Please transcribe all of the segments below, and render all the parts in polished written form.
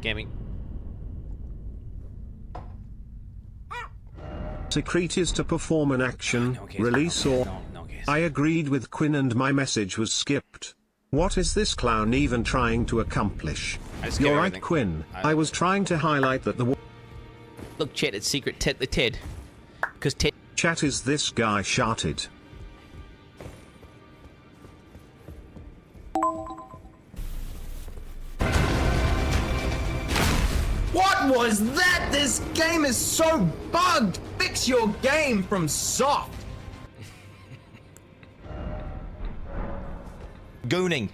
Gaming. Secret is to perform an action, release or... I agreed with Quinn and my message was skipped. What is this clown even trying to accomplish? You're right, Quinn. I was trying to highlight that the... Look, chat, it's secret Ted. Because Ted... Chat, is this guy sharted? What was that? This game is so bugged! Fix your game from soft! Gooning.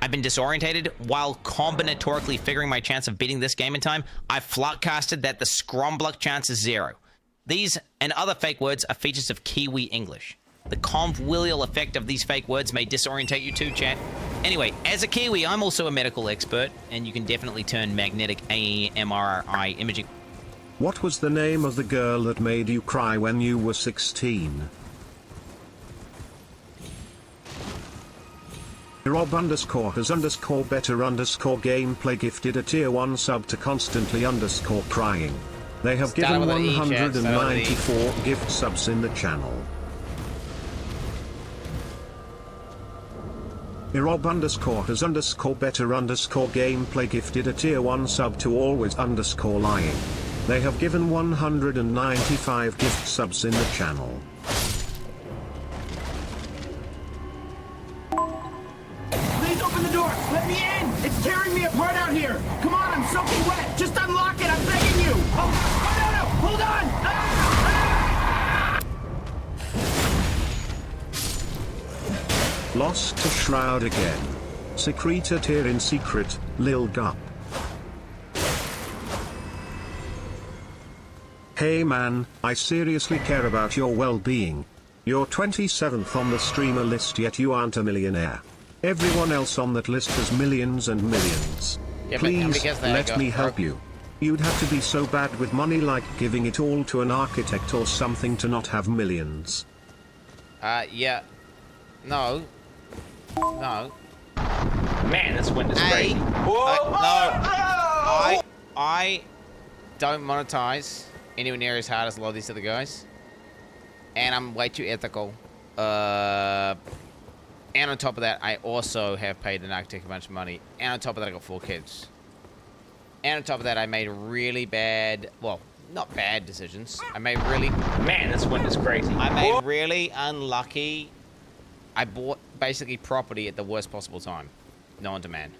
I've been disorientated while combinatorically figuring my chance of beating this game in time. I've floutcasted that the scrombluck chance is 0. These and other fake words are features of Kiwi English. The convolutional effect of these fake words may disorientate you too, chat. Anyway, as a Kiwi, I'm also a medical expert, and you can definitely turn magnetic MRI imaging. What was the name of the girl that made you cry when you were 16? Rob_has_better_gameplay gifted a tier 1 sub to constantly_crying. They have given 194 gift subs in the channel. Rob_has_better_gameplay gifted a tier 1 sub to always_lying. They have given 195 gift subs in the channel. Please open the door! Let me in! It's tearing me apart out here! Come on, I'm soaking wet! Just unlock it, I'm begging you! Oh, no! Hold on! Lost to Shroud again. Secreted here in secret, Lil Gup. Hey man, I seriously care about your well-being. You're 27th on the streamer list, yet you aren't a millionaire. Everyone else on that list has millions and millions. Yeah, please, let me help you. You'd have to be so bad with money, like giving it all to an architect or something, to not have millions. Yeah. No. No. Man, this wind is crazy. I don't monetize anywhere near as hard as a lot of these other guys. And I'm way too ethical. And on top of that, I also have paid an architect a bunch of money. And on top of that, I got 4 kids. And on top of that, I made really bad, well, not bad decisions. I made really... Man, this wind is crazy. I made really unlucky... I bought basically property at the worst possible time. No on demand.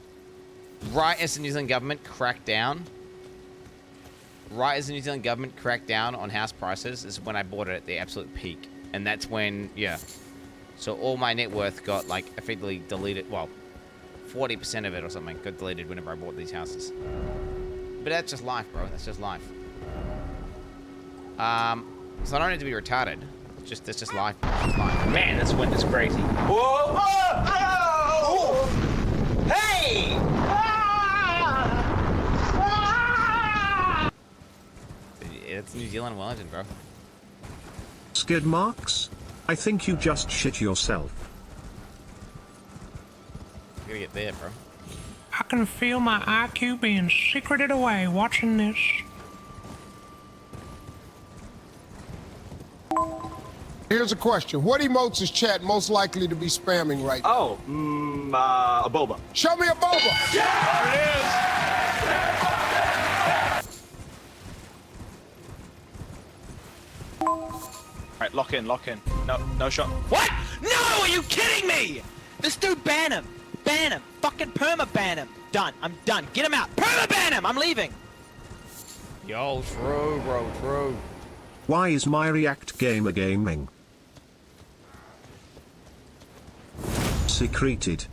Right as the New Zealand government cracked down on house prices is when I bought it at the absolute peak. And that's when, yeah. So all my net worth got, like, effectively deleted. Well, 40% of it or something got deleted whenever I bought these houses. But that's just life, bro. That's just life. So I don't need to be retarded. That's just life. Man, this wind is crazy. Whoa! Oh! Hey! It's New Zealand Wellington, bro. Skid marks? I think you just shit yourself. I gotta get there, bro. I can feel my IQ being secreted away watching this. Here's a question. What emotes is chat most likely to be spamming right now? Oh, a boba. Show me a boba! Yeah! There it is! Alright, lock in. No shot. What? No, are you kidding me? This dude, ban him. Ban him. Fucking perma-ban him. Done. I'm done. Get him out. Perma-ban him. I'm leaving. Yo, true, bro, true. Why is my React gamer gaming? Secreted.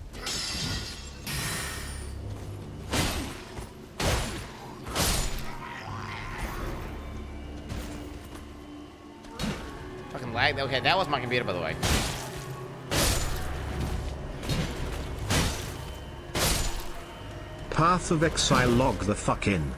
Fucking lag. Okay, that was my computer, by the way. Path of Exile, log the fuck in.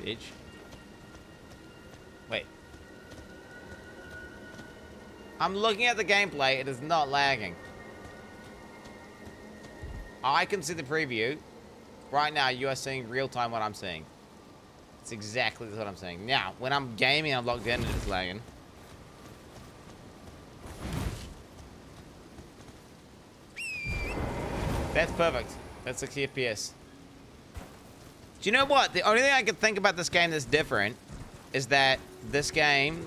bitch. Wait. I'm looking at the gameplay. It is not lagging. I can see the preview. Right now, you are seeing real time what I'm seeing. It's exactly what I'm saying. Now, when I'm gaming, I'm logged in and it's lagging. That's perfect. That's 60 FPS. Do you know what? The only thing I can think about this game that's different is that this game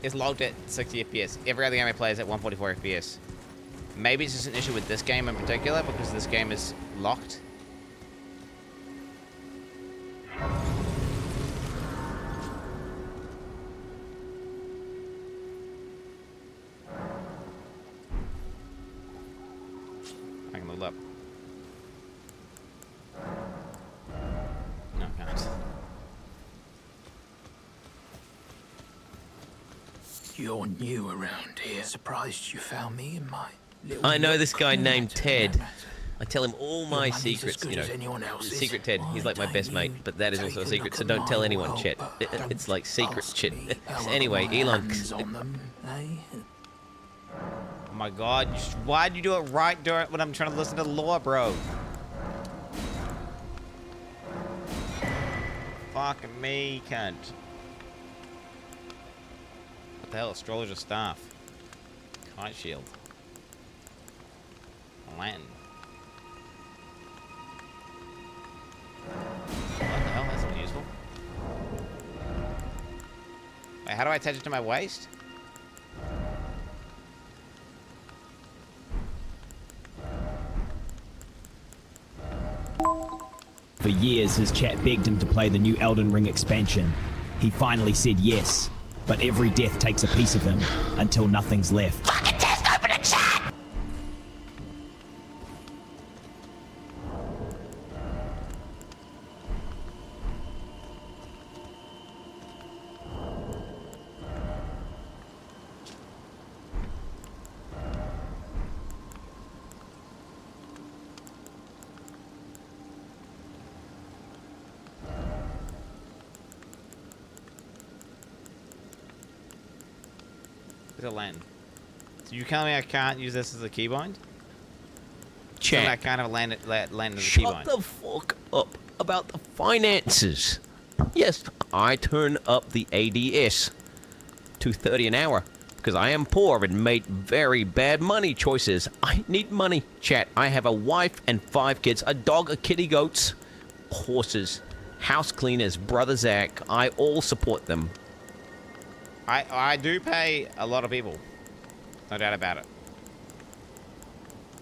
is logged at 60 FPS. Every other game I play is at 144 FPS. Maybe it's just an issue with this game in particular because this game is locked. I can look up. No, I can't. You're new around here. Surprised you found me in my little I know this guy nook. named Ted. No matter. I tell him all my Your money's as secrets, good you know. as anyone else's. Secret Ted, he's like my Why best don't mate, you but that is also a take secret, look so at don't tell my anyone, world, Chet. but don't It's like secret ask shit. me how I Anyway, got my Elon. hands on them, eh? Oh my god, why'd you do it right during when I'm trying to listen to the lore, bro? Fucking me, cunt. What the hell? Astrologer staff. Kite shield. Lantern. What the hell? That's not useful. Wait, how do I attach it to my waist? For years, his chat begged him to play the new Elden Ring expansion. He finally said yes, but every death takes a piece of him until nothing's left. Fucking test, open a chat! There's a lantern. So you telling me I can't use this as a keybind? Chat. I can't have a lantern as a Shut keybind. the fuck up about the finances. Yes, I turn up the ADS to 30 an hour because I am poor and made very bad money choices. I need money, chat. I have a wife and 5 kids, a dog, a kitty, goats, horses, house cleaners, brother Zach. I all support them. I do pay a lot of people. No doubt about it.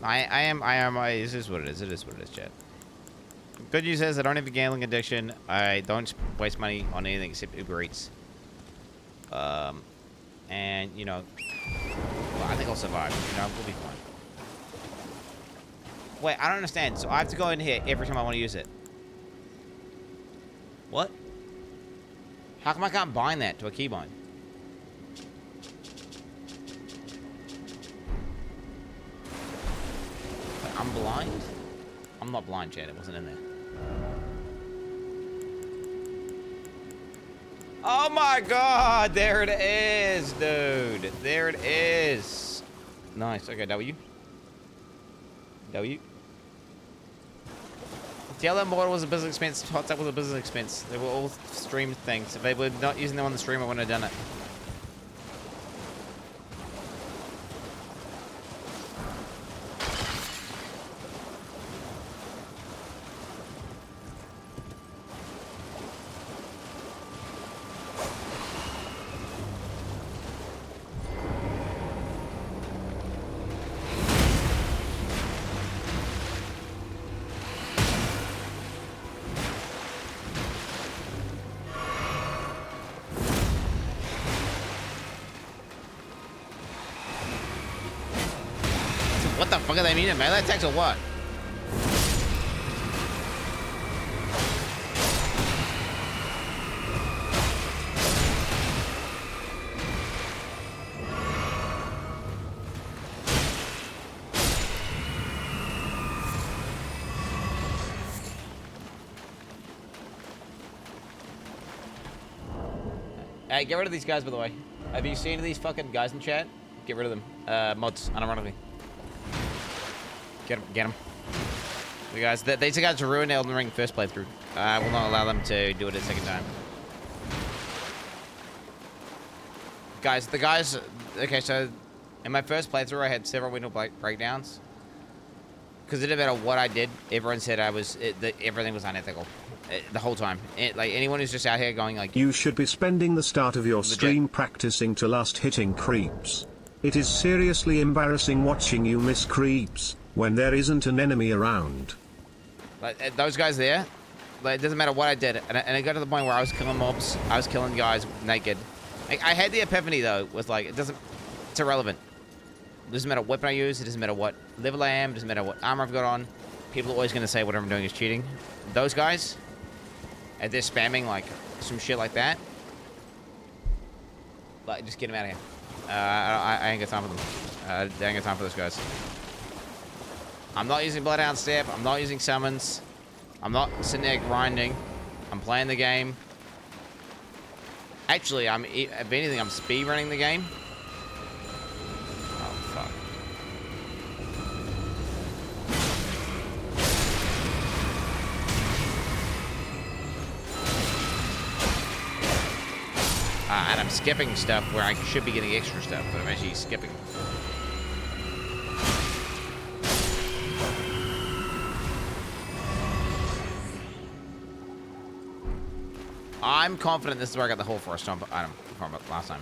I am, this is what it is. It is what it is, chat. Good news is I don't have a gambling addiction. I don't waste money on anything except Uber Eats. And, you know, well, I think I'll survive. You know, we'll be fine. Wait, I don't understand. So I have to go in here every time I want to use it. What? How come I can't bind that to a keybind? I'm blind? I'm not blind, Chad. It wasn't in there. Oh my god! There it is, dude. There it is. Nice. Okay, W. W. Tell them what was a business expense. Hot Tub was a business expense. They were all streamed things. If they were not using them on the stream, I wouldn't have done it. What the fuck are they meaning? Melee attacks or what? Hey, get rid of these guys, by the way. Have you seen any of these fucking guys in chat? Get rid of them. Mods, unironically. Get them. The guys, these are guys who ruined Elden Ring first playthrough. I will not allow them to do it a second time. Guys, the guys... Okay, so in my first playthrough, I had several window breakdowns. Because it didn't matter what I did, everyone said everything was unethical. The whole time. Like, anyone who's just out here going like... You should be spending the start of your stream practicing to last hitting creeps. It is seriously embarrassing watching you miss creeps when there isn't an enemy around. Like, those guys there, like, it doesn't matter what I did. And it got to the point where I was killing mobs, I was killing guys naked. I had the epiphany, though, with like, it's irrelevant. It doesn't matter what weapon I use, it doesn't matter what level I am, it doesn't matter what armor I've got on. People are always going to say whatever I'm doing is cheating. Those guys, and they're spamming, like, some shit like that. Like, just get them out of here. I ain't got time for them. I ain't got time for those guys. I'm not using Bloodhound Step. I'm not using summons. I'm not sitting there grinding. I'm playing the game. Actually, if anything, I'm speedrunning the game. Oh, fuck. And I'm skipping stuff where I should be getting extra stuff, but I'm actually skipping. I'm confident this is where I got the whole forest stomp item from last time.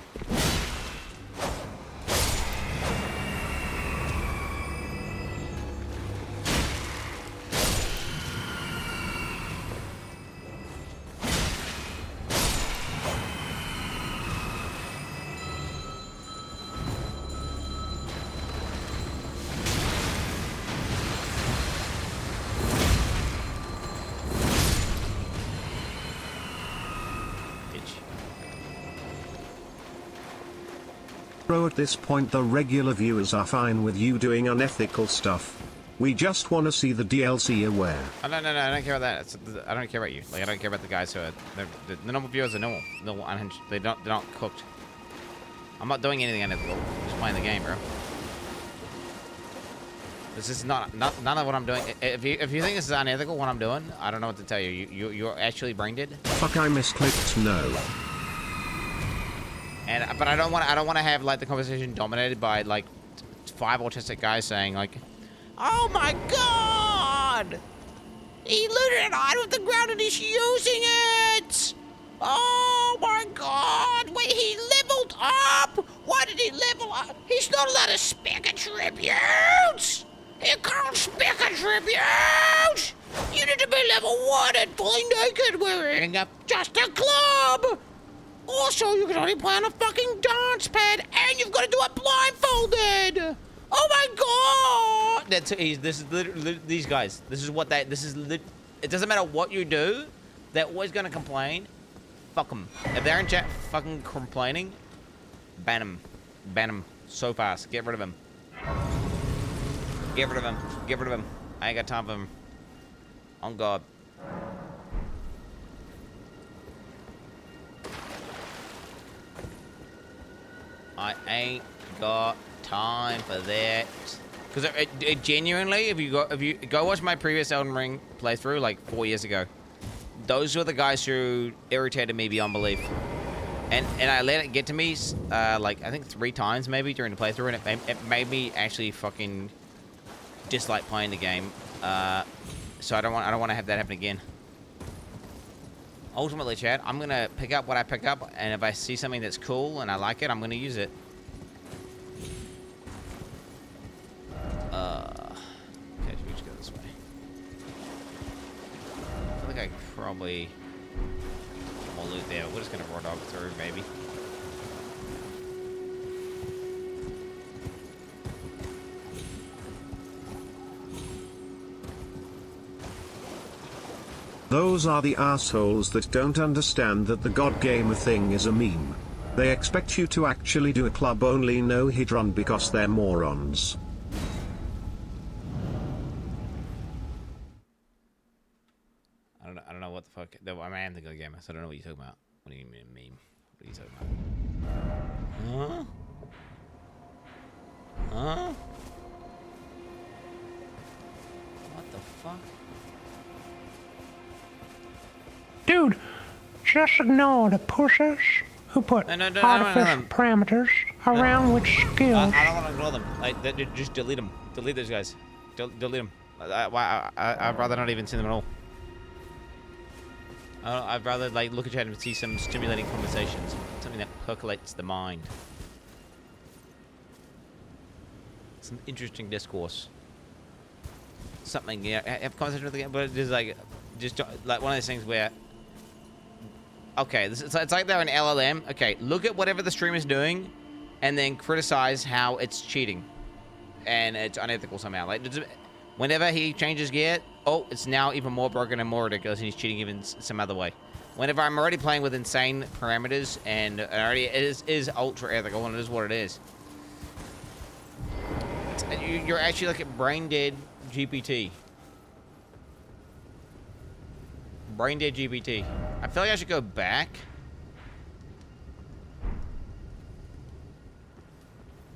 At this point the regular viewers are fine with you doing unethical stuff. We just want to see the DLC aware. Oh, no, I don't care about that. I don't care about you. Like, I don't care about the guys who are... The normal viewers are normal. Unhinged. They're not cooked. I'm not doing anything unethical. I'm just playing the game, bro. This is none of what I'm doing. If you think this is unethical, what I'm doing, I don't know what to tell you. You're actually brain dead. Fuck, I misclicked no. But I don't want to have like the conversation dominated by like 5 autistic guys saying like, "Oh my god, he looted an item off the ground and he's using it. Oh my god, wait, he leveled up. Why did he level up? He's not allowed to spec attributes. He can't spec attributes. You need to be level 1 and fully naked wearing just a club. Also, you can only play on a fucking dance pad, and you've got to do it blindfolded. Oh my god! This is literally these guys. This is what they. This is. It doesn't matter what you do, they're always gonna complain. Fuck them. If they're in chat fucking complaining, ban them. Ban them so fast. Get rid of them. Get rid of them. Get rid of them. I ain't got time for them. On God. I ain't got time for that. Because it genuinely, if you go watch my previous Elden Ring playthrough like 4 years ago, those were the guys who irritated me beyond belief. And I let it get to me like I think 3 times maybe during the playthrough, and it made me actually fucking dislike playing the game. So I don't want to have that happen again. Ultimately, Chad, I'm gonna pick up what I pick up, and if I see something that's cool and I like it, I'm gonna use it. Okay, we just go this way. I feel like I could probably more loot there. We're just gonna raw dog through, maybe. Those are the assholes that don't understand that the God Gamer thing is a meme. They expect you to actually do a club-only no-hit run because they're morons. I don't know what the fuck. I am the God Gamer, so I don't know what you're talking about. What do you mean meme? What are you talking about? Huh? Huh? What the fuck? Dude, just ignore the pushers who put artificial parameters around which skills. I don't want to ignore them. Like, just delete them. Delete those guys. Delete them. I'd rather not even see them at all. I'd rather like look at chat and see some stimulating conversations, something that percolates the mind. Some interesting discourse. Something, yeah, have conversation with the game, but just like one of those things where, okay, it's like they're an LLM. Okay, look at whatever the streamer's doing, and then criticize how it's cheating, and it's unethical somehow. Like, whenever he changes gear, oh, it's now even more broken and more ridiculous, and he's cheating even some other way. Whenever I'm already playing with insane parameters, and already it is ultra ethical, and it is what it is. You're actually like a brain dead GPT. Brain dead GPT. I feel like I should go back.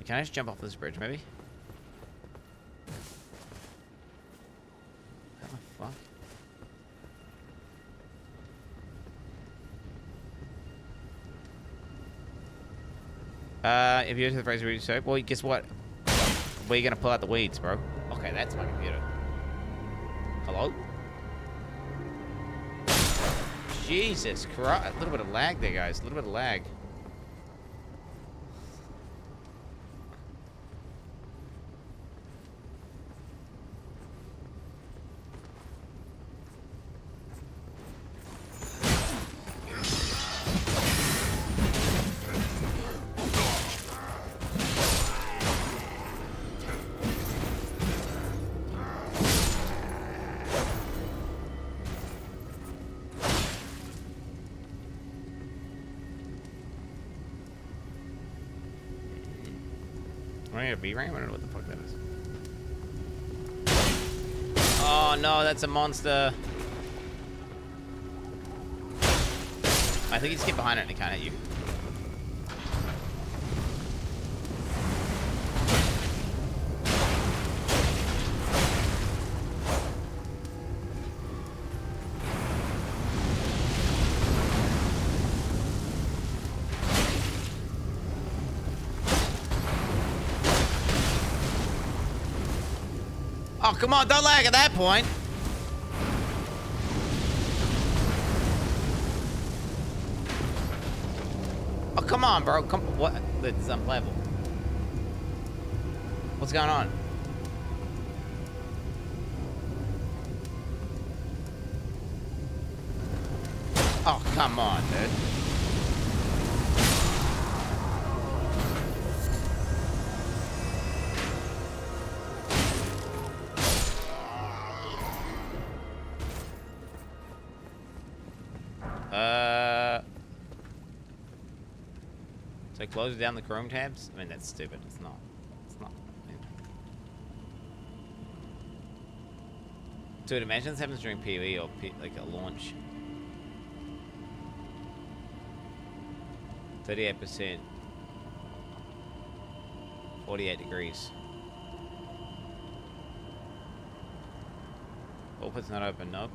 Can I just jump off this bridge, maybe? What the fuck? If you enter the phrase read so, well, guess what? Where are you gonna pull out the weeds, bro? Okay, that's my computer. Hello? Jesus Christ. A little bit of lag there, guys. A little bit of lag. A B-rank? I don't know what the fuck that is. Oh no, that's a monster. I think you just get behind it and it can't hit you. Oh, come on, don't lag at that point. Oh, come on, bro. Come, what? It's unplayable. What's going on? Oh, come on, dude. So close down the Chrome tabs? I mean, that's stupid. It's not. It's not. Dude, imagine this happens during PoE or like a launch. 38%. 48 degrees. Output's not open, nope.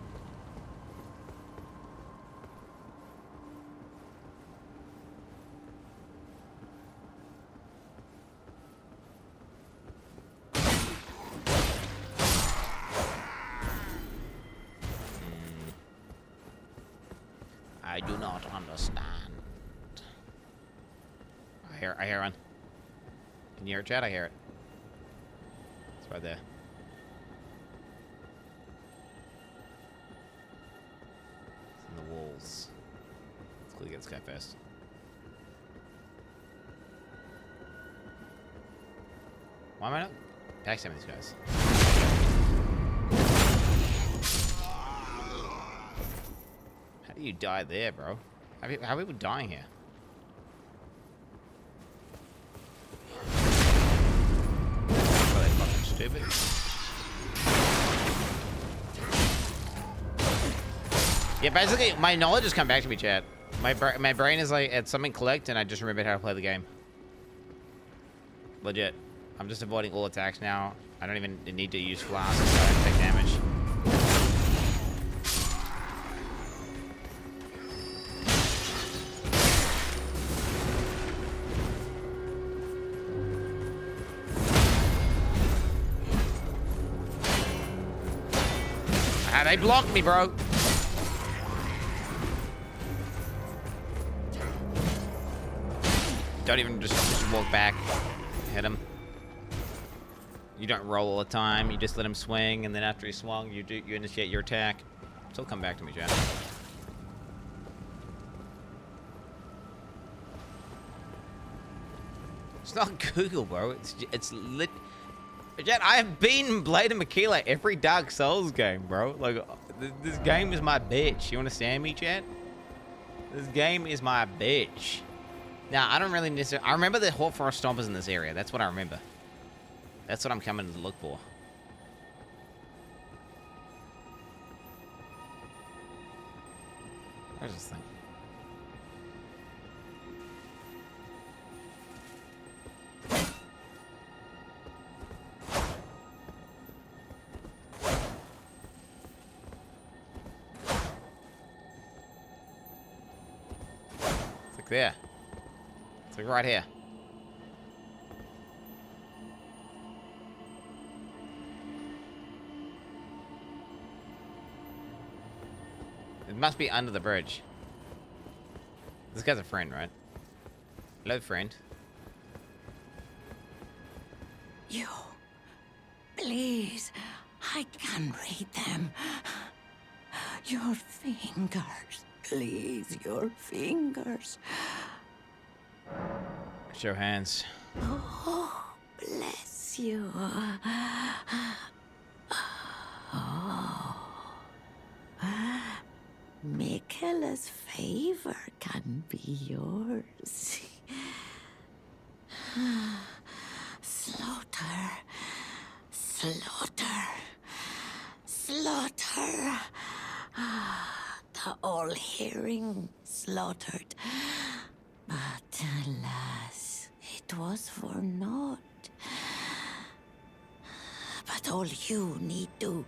I do not understand. I hear one. Can you hear it, Chad? I hear it. It's right there. It's in the walls. Let's quickly get this guy first. Why am I not backstabbing these guys? How do you die there, bro? How are people dying here? Are they fucking stupid? Yeah, basically, my knowledge has come back to me, chat. My brain is like at something clicked, and I just remembered how to play the game. Legit. I'm just avoiding all attacks now. I don't even need to use flasks, so I don't take damage. Ah, they blocked me, bro. Don't even just walk back. Hit him. You don't roll all the time. You just let him swing, and then after he swung, you initiate your attack. Still come back to me, Jack. It's not Google, bro. It's lit. Jet, I have beaten Blade and Mikila every Dark Souls game, bro. Like, this game is my bitch. You understand me, Jet? This game is my bitch. Now, I don't really necessarily... I remember the Hawk Forest Stompers in this area. That's what I remember. That's what I'm coming to look for. Where's this thing? It's like there. It's like right here. It must be under the bridge. This guy's a friend, right? Hello, friend. You. Please. I can read them. Your fingers. Please, your fingers. Show hands. Oh, bless you. Oh. Mikila's favor can be yours. Slaughter. Slaughter. Slaughter. The all-hearing slaughtered. But alas, it was for naught. But all you need do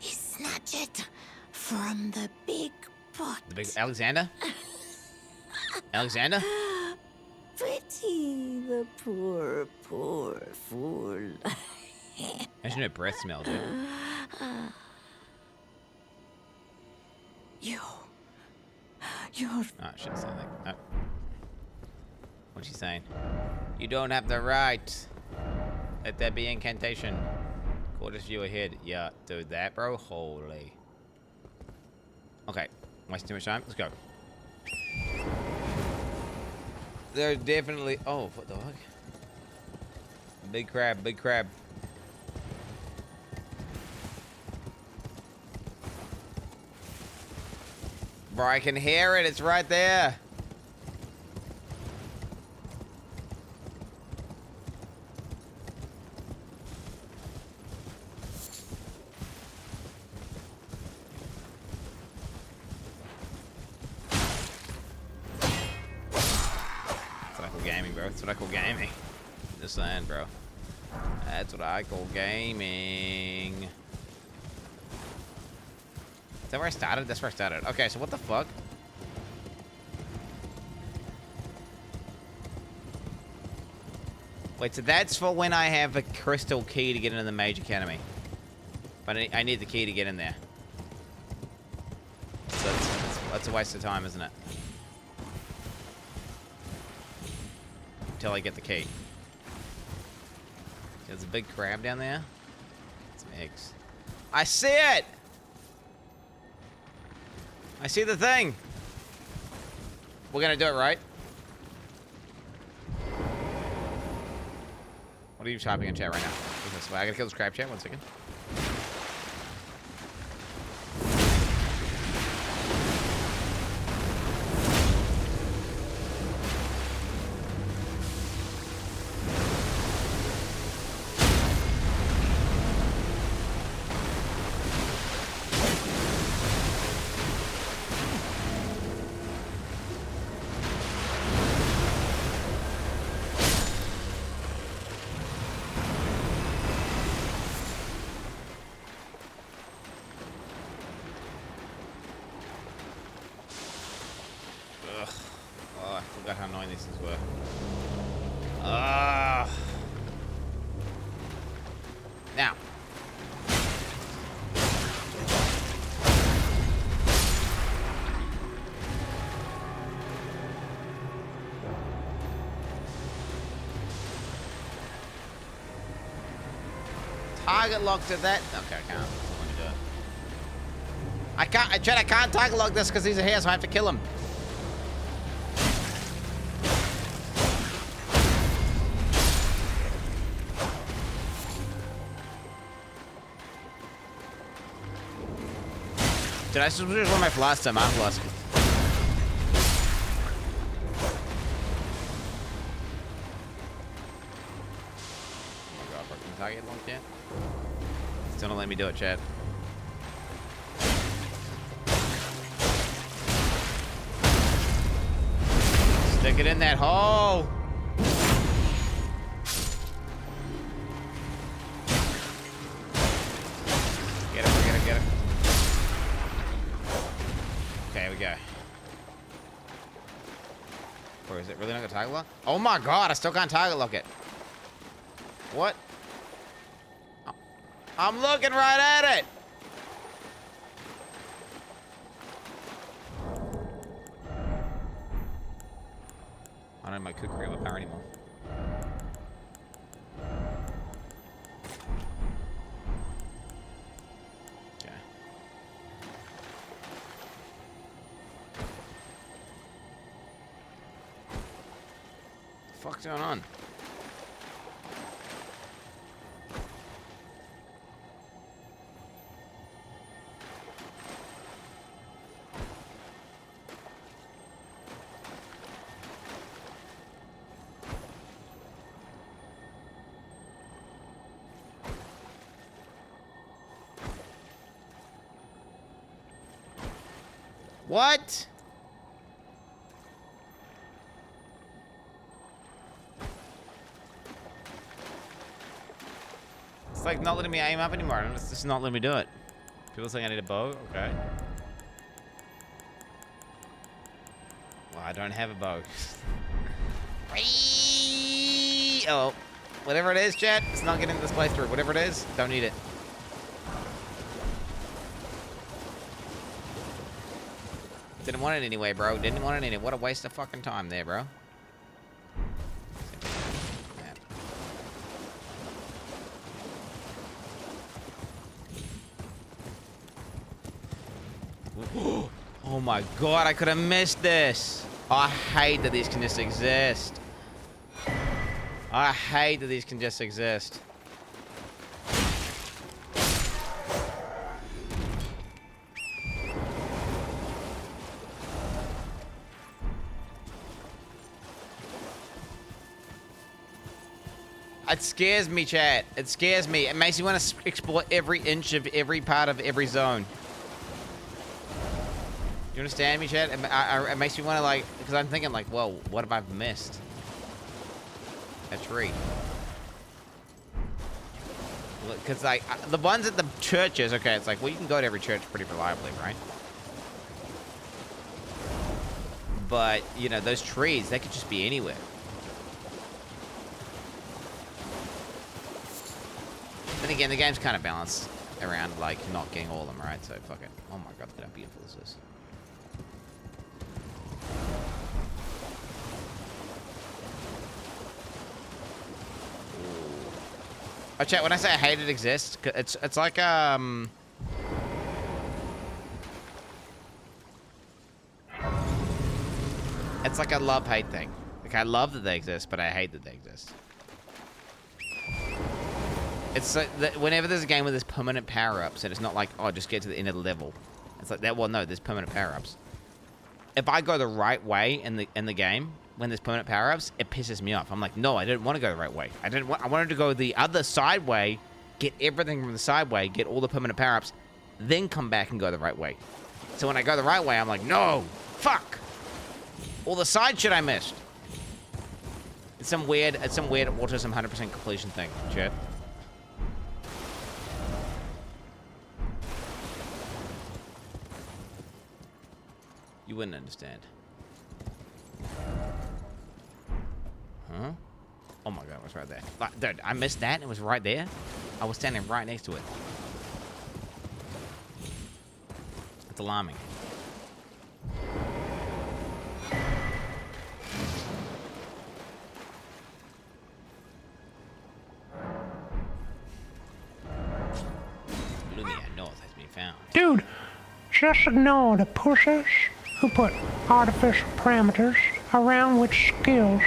is snatch it from the big pot. The big Alexander? Alexander? Pity the poor, poor fool. Imagine her breath smell, dude. You're... Oh, shit, something. Oh. What's she saying? You don't have the right. Let that be incantation. Quarters view ahead. Yeah, dude, that, bro? Holy. Okay, wasting too much time. Let's go. There's definitely... Oh, what the fuck? Big crab, big crab. Bro, I can hear it. It's right there. That's what I call gaming. Just saying, bro. That's what I call gaming. Is that where I started? That's where I started. Okay, so what the fuck? Wait, so that's for when I have a crystal key to get into the Mage Academy. But I need the key to get in there. So that's a waste of time, isn't it? Until I get the key. There's a big crab down there. Some eggs. I see it! I see the thing! We're gonna do it, right? What are you typing in chat right now? What's this? I gotta kill this crab chat. 1 second. target lock to that. Okay, I can't. Let me do it. I can't. Chad, I can't target lock this because he's a hair, so I have to kill him. Did I switch one of my last time? I'm lost. Target locked yet? Still don't let me do it, Chad. Stick it in that hole. Get it, get it, get it. Okay, here we go. Or is it really not gonna target lock? Oh my god, I still can't target lock it. What? I'm looking right at it. I don't have my cookery of a power anymore. Okay. What the fuck's going on? What? It's like not letting me aim up anymore. It's just not letting me do it. People saying I need a bow? Okay. Well, I don't have a bow. Oh. Whatever it is, chat, it's not getting this playthrough. Whatever it is, don't need it. Didn't want it anyway, bro. Didn't want it anyway. What a waste of fucking time there, bro. Oh my god, I could have missed this. I hate that these can just exist. I hate that these can just exist. It scares me, chat. It scares me. It makes me want to explore every inch of every part of every zone. You understand me, chat? It makes me want to, like, because I'm thinking, like, whoa, what have I missed? A tree. Because, like, the ones at the churches, okay, it's like, well, you can go to every church pretty reliably, right? But, you know, those trees, they could just be anywhere. Then again, the game's kind of balanced around, like, not getting all of them, right? So, fuck it. Oh my god, look at how beautiful this is. Oh, chat, when I say I hate it exists, it's like, it's like a love-hate thing. Like, I love that they exist, but I hate that they exist. It's like that whenever there's a game where there's permanent power-ups, and it's not like, oh, just get to the end of the level. It's like that. Well, no, there's permanent power-ups. If I go the right way in the game when there's permanent power-ups, it pisses me off. I'm like, no, I didn't want to go the right way. I wanted to go the other side way, get everything from the side way, get all the permanent power-ups, then come back and go the right way. So when I go the right way, I'm like, no, fuck, all the side shit I missed. It's some weird autism 100% completion thing, chat. You wouldn't understand. Huh? Oh my god, it was right there. Like, dude, I missed that and it was right there. I was standing right next to it. It's alarming. Just ignore the pushers who put artificial parameters around which skills,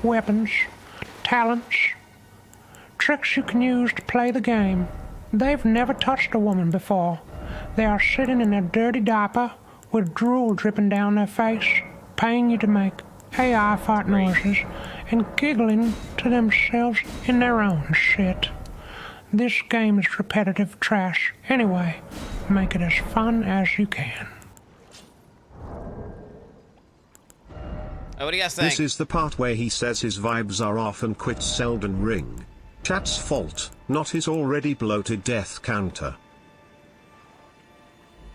weapons, talents, tricks you can use to play the game. They've never touched a woman before. They are sitting in a dirty diaper with drool dripping down their face, paying you to make AI fart noises and giggling to themselves in their own shit. This game is repetitive trash. Anyway, make it as fun as you can. What do you guys think? This is the part where he says his vibes are off and quits Elden Ring. Chat's fault, not his already bloated death counter.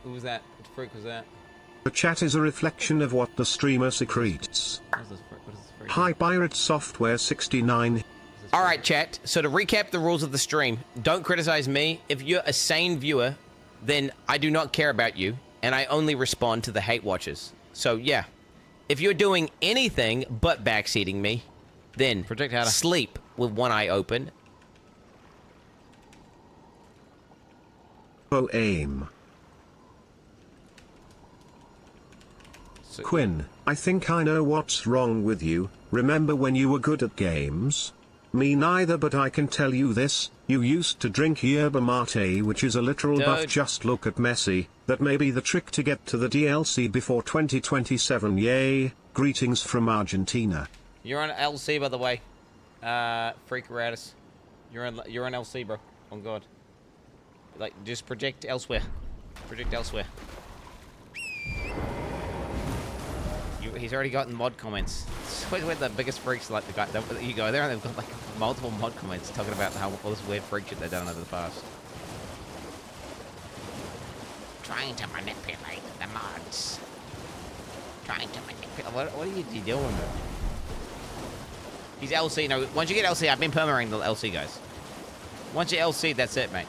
Who was that? What the freak was that? The chat is a reflection of what the streamer secretes. What is this freak? Hi Pirate Software 69. Alright chat, so to recap the rules of the stream, don't criticize me. If you're a sane viewer, then I do not care about you, and I only respond to the hate watchers. So yeah, if you're doing anything but backseating me, then sleep with one eye open. Full aim. Quinn, I think I know what's wrong with you. Remember when you were good at games? Me neither, but I can tell you this, you used to drink yerba mate, which is a literal buff. Just look at Messi. That may be the trick to get to the DLC before 2027. Yay. Greetings from Argentina. You're on LC, by the way. Freak Ratus. You're on LC, bro. Oh god. Like, just project elsewhere. Project elsewhere. He's already gotten mod comments. We're the biggest freaks, like the guy. You go there and they've got like multiple mod comments talking about how all this weird freak shit they've done over the past. Trying to manipulate the mods. Trying to manipulate. What are you doing, bro? He's LC. No, once you get LC, I've been permaing the LC guys. Once you're LC, that's it, mate.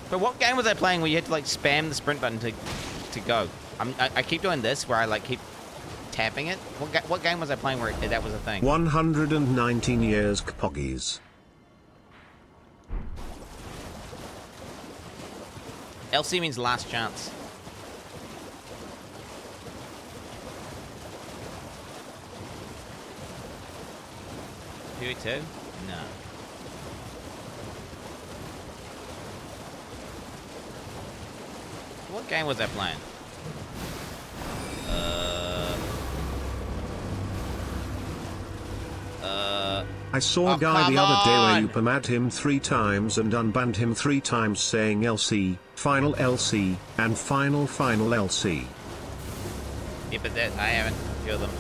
But what game was I playing where you had to like spam the sprint button to go? I keep doing this where I like keep tapping it. What game was I playing where that was a thing? 119 years Kpoggies. LC means last chance. PV2? No. What game was I playing? I saw a guy the other day where you permad him 3 times and unbanned him 3 times saying LC, final LC, and final LC. Yeah, but that, I haven't killed them.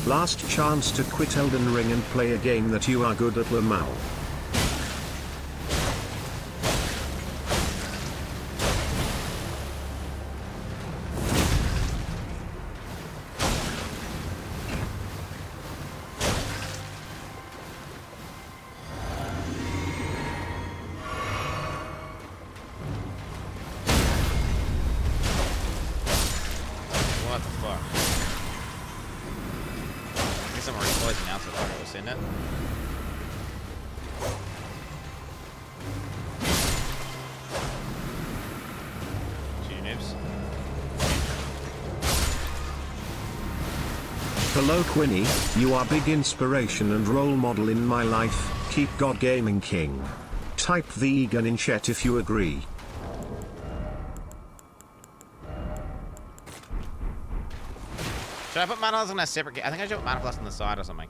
Last chance to quit Elden Ring and play a game that you are good at, Lamau. What the fuck? I guess I'm already poisoned now, so I was in it. Hello Quinny, you are big inspiration and role model in my life, keep God Gaming King. Type vegan in chat if you agree. Should I put Mana Plus on a separate? I think I should put Mana Plus on the side or something.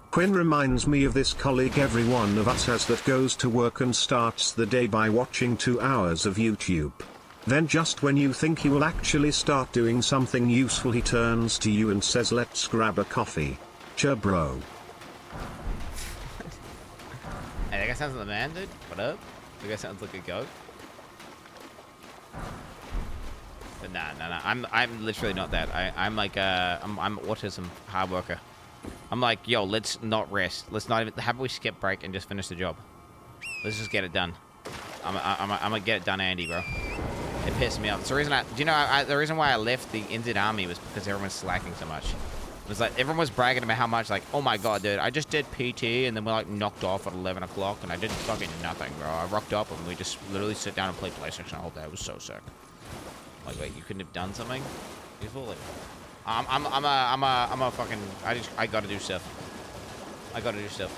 Quinn reminds me of this colleague every one of us has that goes to work and starts the day by watching 2 hours of YouTube. Then just when you think he will actually start doing something useful, he turns to you and says, "Let's grab a coffee." picture, bro. Hey, that guy sounds like the man, dude. What up? That guy sounds like a goat. But nah. I'm literally not that. I'm like I'm autism hard worker. I'm like, yo, let's not rest. Let's not even. How about we skip break and just finish the job? Let's just get it done. I'm gonna get it done, Andy, bro. It pissed me off. It's the reason the reason why I left the Indian army was because everyone was slacking so much. It was like everyone was bragging about how much, like, oh my god, dude, I just did PT and then we're like knocked off at 11 o'clock and I did fucking nothing, bro. I rocked up and we just literally sit down and play PlayStation all day. It was so sick. Like, wait, you couldn't have done something? Beautiful. Like, I'm a fucking. I gotta do stuff. I gotta do stuff.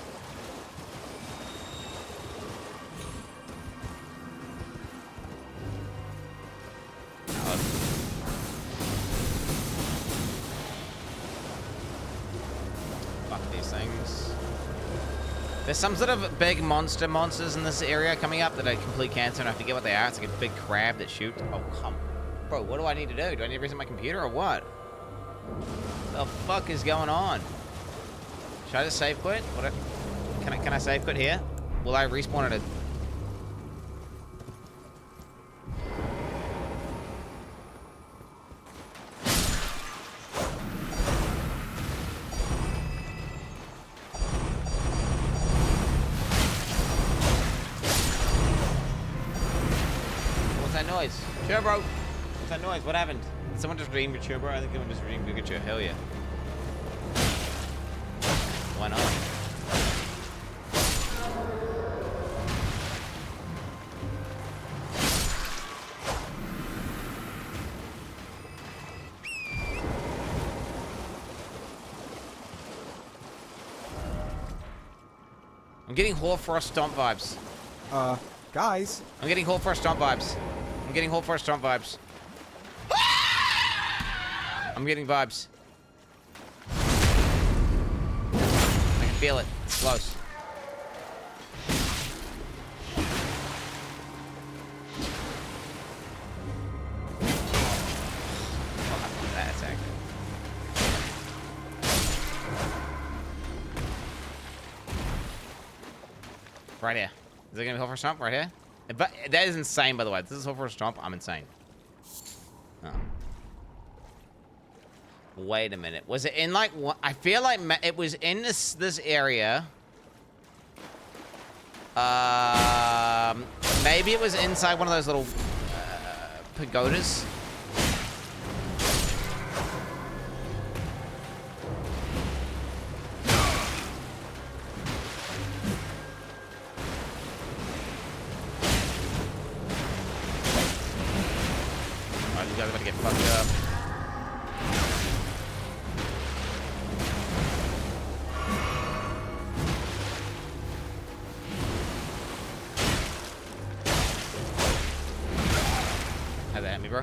Fuck these things. There's some sort of big monsters in this area coming up that are complete cancer, and I forget what they are. It's like a big crab that shoots. Oh, come. Bro, what do I need to do? Do I need to reset my computer or what? The fuck is going on? Should I just save quit? What? Can I save quit here? Will I respawn at a... What's that noise? Sure, bro. What's that noise? What happened? Did someone just redeem Pikachu, bro? I think someone just redeemed Pikachu. Hell yeah. Why not? I'm getting Hoarfrost Stomp vibes. Guys. I'm getting Hoarfrost Stomp vibes. I'm getting Hoarfrost Stomp vibes. I'm getting vibes. I can feel it. It's close. That's accurate. Right here. Is it gonna be Hoarfrost Stomp? Right here? But that is insane, by the way. If this is Hoarfrost Stomp, I'm insane. Oh. Wait a minute. Was it in like what? I feel like it was in this area. Maybe it was inside one of those little pagodas. Alright, you guys are about to get fucked up. Have that at me, bro.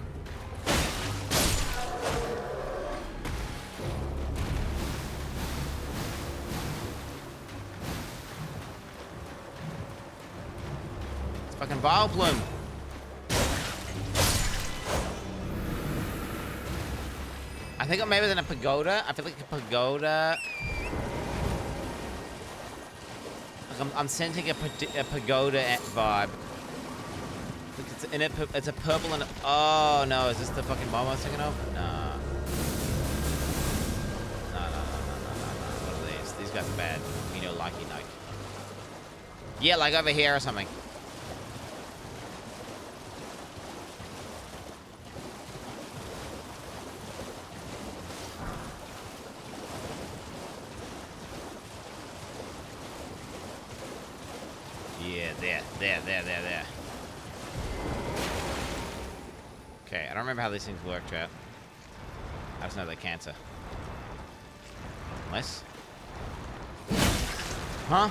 It's fucking Vile Plume. I think maybe it's in a pagoda. I feel like a pagoda. Like I'm sensing a pagoda vibe. It's a purple and oh no, is this the fucking bomb I was thinking of? Nah. No. What are these? These guys are bad. You know, likey like. Yeah, like over here or something. Yeah, there. Okay, I don't remember how these things work, chat. I just know they're cancer. Unless? Huh?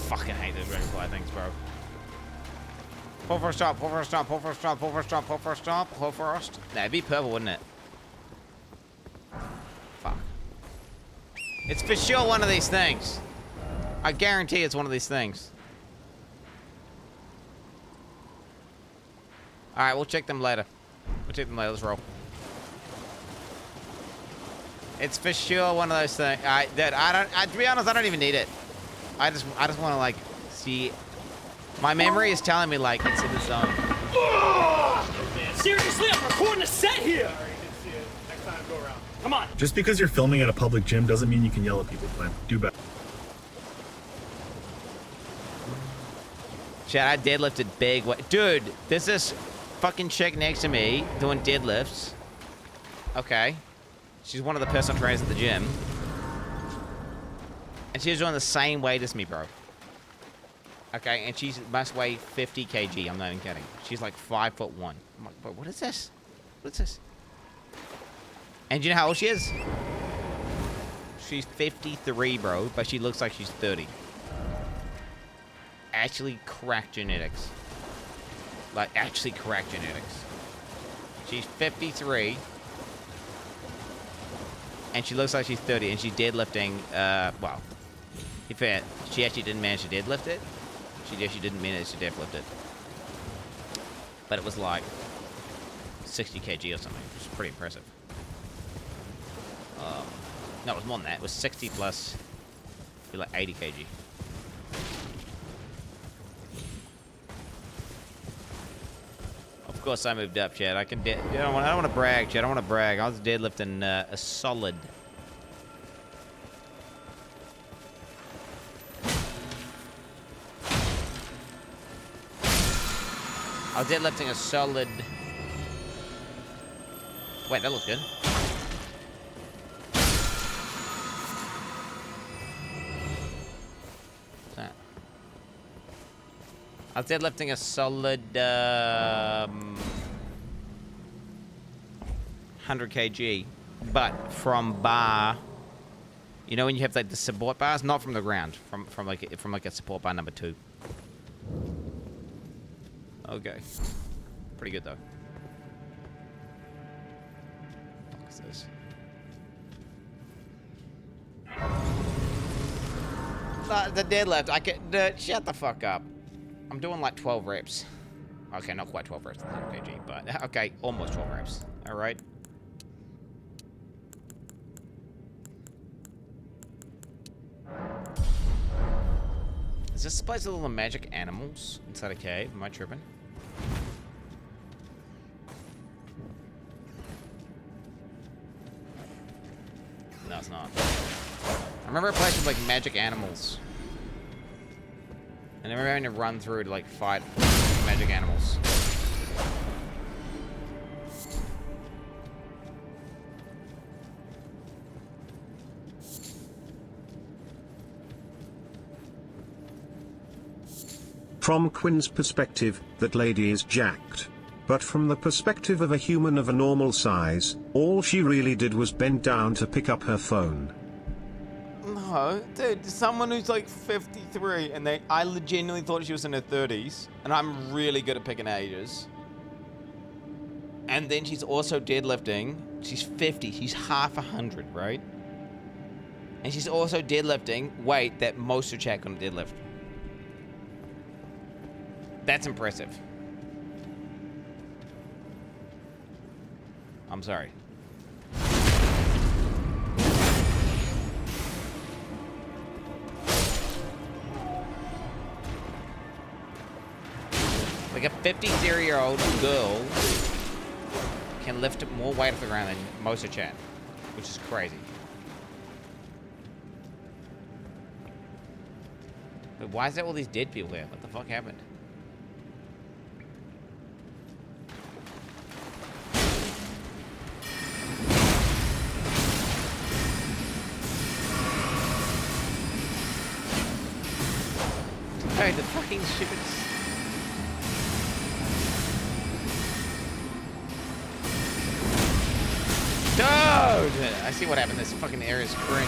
fucking hate those dragonfly things, bro. Pull for a stop, pull for a stop, pull for a stop, pull for a stop, pull for a stop, pull for a stop. Nah, it'd be purple, wouldn't it? Fuck. It's for sure one of these things. I guarantee it's one of these things. Alright, we'll check them later. We'll check them later, let's roll. It's for sure one of those things. Alright, dude, to be honest, I don't even need it. I just want to, like, see. My memory is telling me, like, it's in the zone. Seriously, I'm recording a set here! Next time, go around. Come on. Just because you're filming at a public gym doesn't mean you can yell at people, Quinn. Do better. Chad, I deadlifted big. Dude, there's this fucking chick next to me doing deadlifts. Okay. She's one of the personal trainers at the gym. And she was doing the same weight as me, bro. Okay, and she must weigh 50 kg. I'm not even kidding. She's like 5'1". I'm like, bro, what is this? What is this? And do you know how old she is? She's 53, bro, but she looks like she's 30. Actually cracked genetics. Like, actually cracked genetics. She's 53. And she looks like she's 30, and she's deadlifting, well, in fact, she actually didn't manage to deadlift it. She actually didn't manage to deadlift it. But it was like 60 kg or something, which is pretty impressive. No, it was more than that. It was 60 plus, like 80 kg. Of course I moved up, Chad. I can I don't want to brag, Chad. I don't want to brag. I was deadlifting a solid. I was deadlifting a solid. Wait, that looks good. What's that? I was deadlifting a solid 100 kg, but from bar. You know when you have like the support bars, not from the ground, from like a support bar number 2. Okay, pretty good though. What is this? The deadlift. I can shut the fuck up. I'm doing like 12 reps. Okay, not quite 12 reps, 100 kg, but okay, almost 12 reps. All right. Is this place with all the magic animals inside a cave? Am I tripping? No, it's not. I remember a place with like magic animals. And I remember having to run through to like fight magic animals. From Quin's perspective, that lady is jacked. But from the perspective of a human of a normal size, all she really did was bend down to pick up her phone. No, dude, someone who's like 53 and I legitimately thought she was in her 30s, and I'm really good at picking ages. And then she's also deadlifting. She's 50, she's half 100, right? And she's also deadlifting weight that most of chat couldn't deadlift. That's impressive. I'm sorry. Like a 53-year-old girl can lift more weight off the ground than most of chat, which is crazy. But why is there all these dead people here? What the fuck happened? Hey, the fucking shoots. Dude! I see what happened. This fucking area is cringe.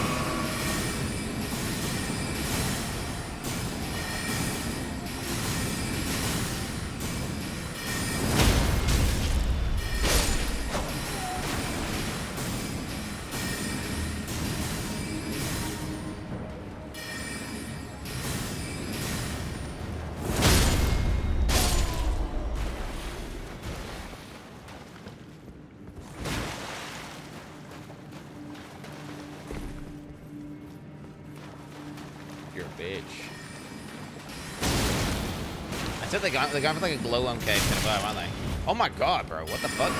bitch. I said they're going for like a glow-worm cave kind of vibe, aren't they? Oh my god, bro. What the fuck?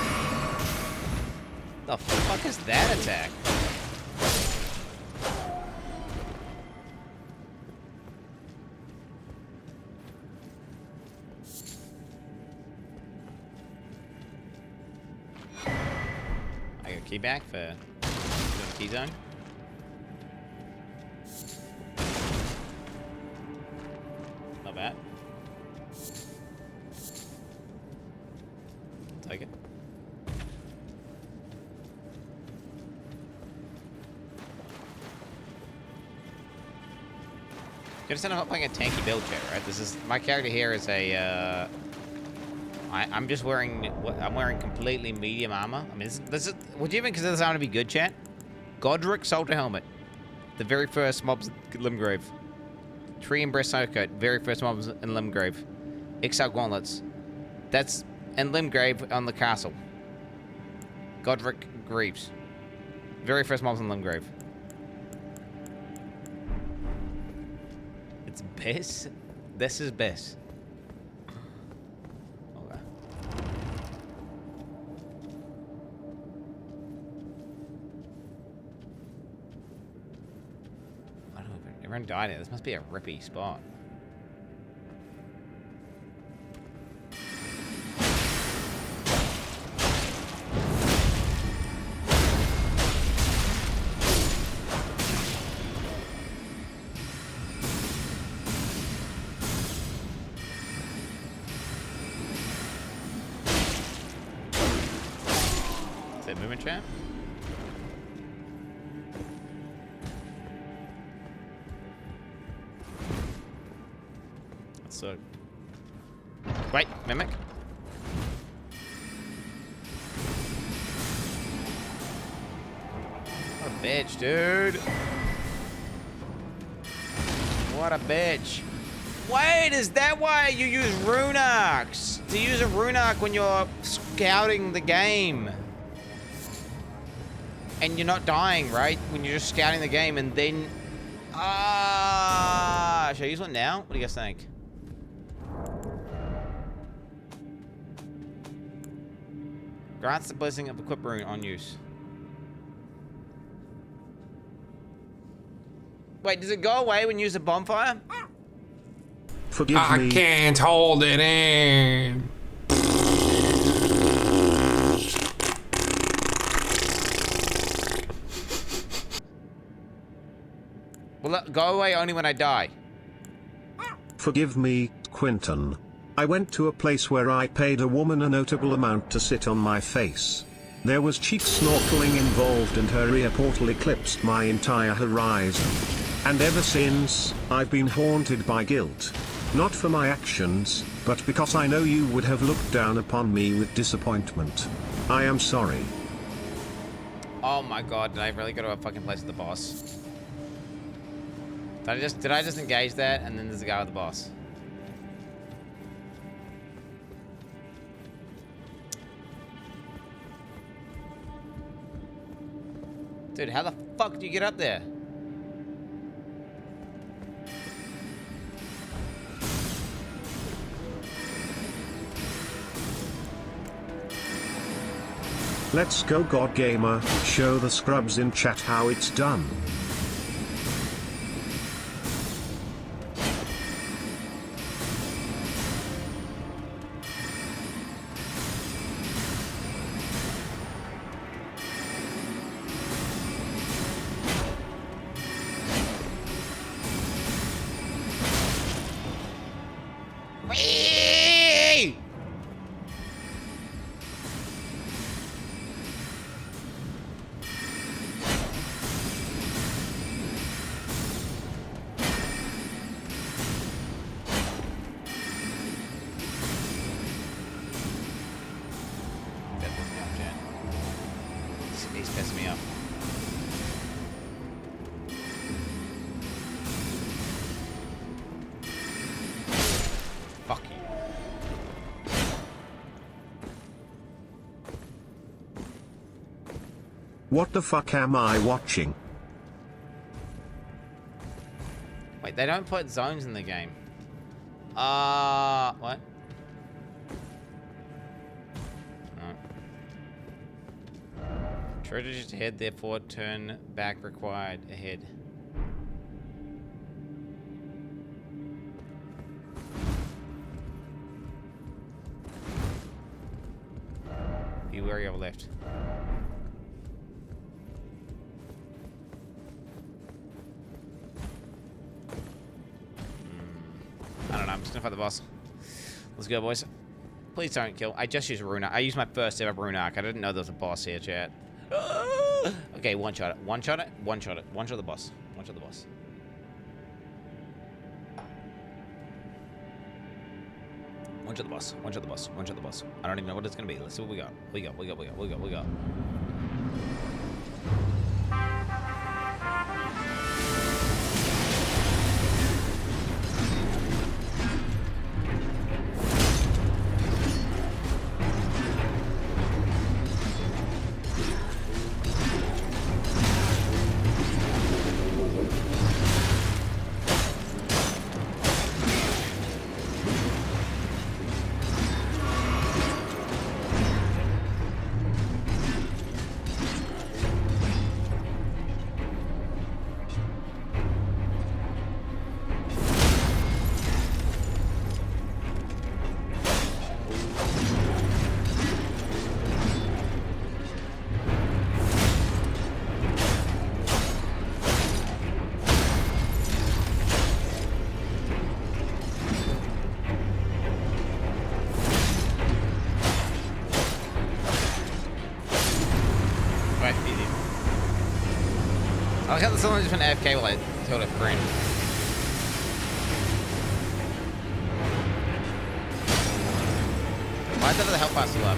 The fuck is that attack? I got a key back for doing the key zone. Not bad. Take it. You understand I'm not playing a tanky build, chat, right? This is my character here is a. I'm just wearing. I'm wearing completely medium armor. I mean, this is. Would you even consider this armor to be good, chat? Godric Soldier Helmet, the very first mobs in Limgrave. Tree and Breast Coat, very first mobs in Limgrave. Exile Gauntlets, that's in Limgrave on the castle. Godric Greaves, very first mobs in Limgrave. It's Bess? This is Bess. Okay. I don't know if everyone died here. This must be a rippy spot. Movement chat. Let's wait, Mimic. What a bitch, dude. What a bitch. Wait, is that why you use rune arcs? To use a rune arc when you're scouting the game. And you're not dying, right? When you're just scouting the game and then... should I use one now? What do you guys think? Grants the blessing of equip rune on use. Wait, does it go away when you use a bonfire? Forgive me. I can't hold it in. Will it go away only when I die? Forgive me, Quinton. I went to a place where I paid a woman a notable amount to sit on my face. There was cheek snorkeling involved and her ear portal eclipsed my entire horizon. And ever since, I've been haunted by guilt. Not for my actions, but because I know you would have looked down upon me with disappointment. I am sorry. Oh my god, did I really go to a fucking place with the boss? Did I just engage that and then there's a guy with the boss? Dude, how the fuck do you get up there? Let's go, God Gamer. Show the scrubs in chat how it's done. He's pissing me off. Fuck you. What the fuck am I watching? Wait, Wait, they don't put zones in the game. What? No. Treasure just ahead, therefore turn back required ahead. Be wary of left. I don't know, I'm just gonna fight the boss. Let's go, boys. Please don't kill. I just used rune arc. I used my first ever rune arc. I didn't know there was a boss here, chat. Okay, one shot it. One shot it. One shot it. One shot the boss. One shot the boss. One shot the boss. One shot the boss. One shot the boss. I don't even know what it's gonna be. Let's see what we got. We got. I like how someone just went AFK while I told a friend. Why is that the health bar still up?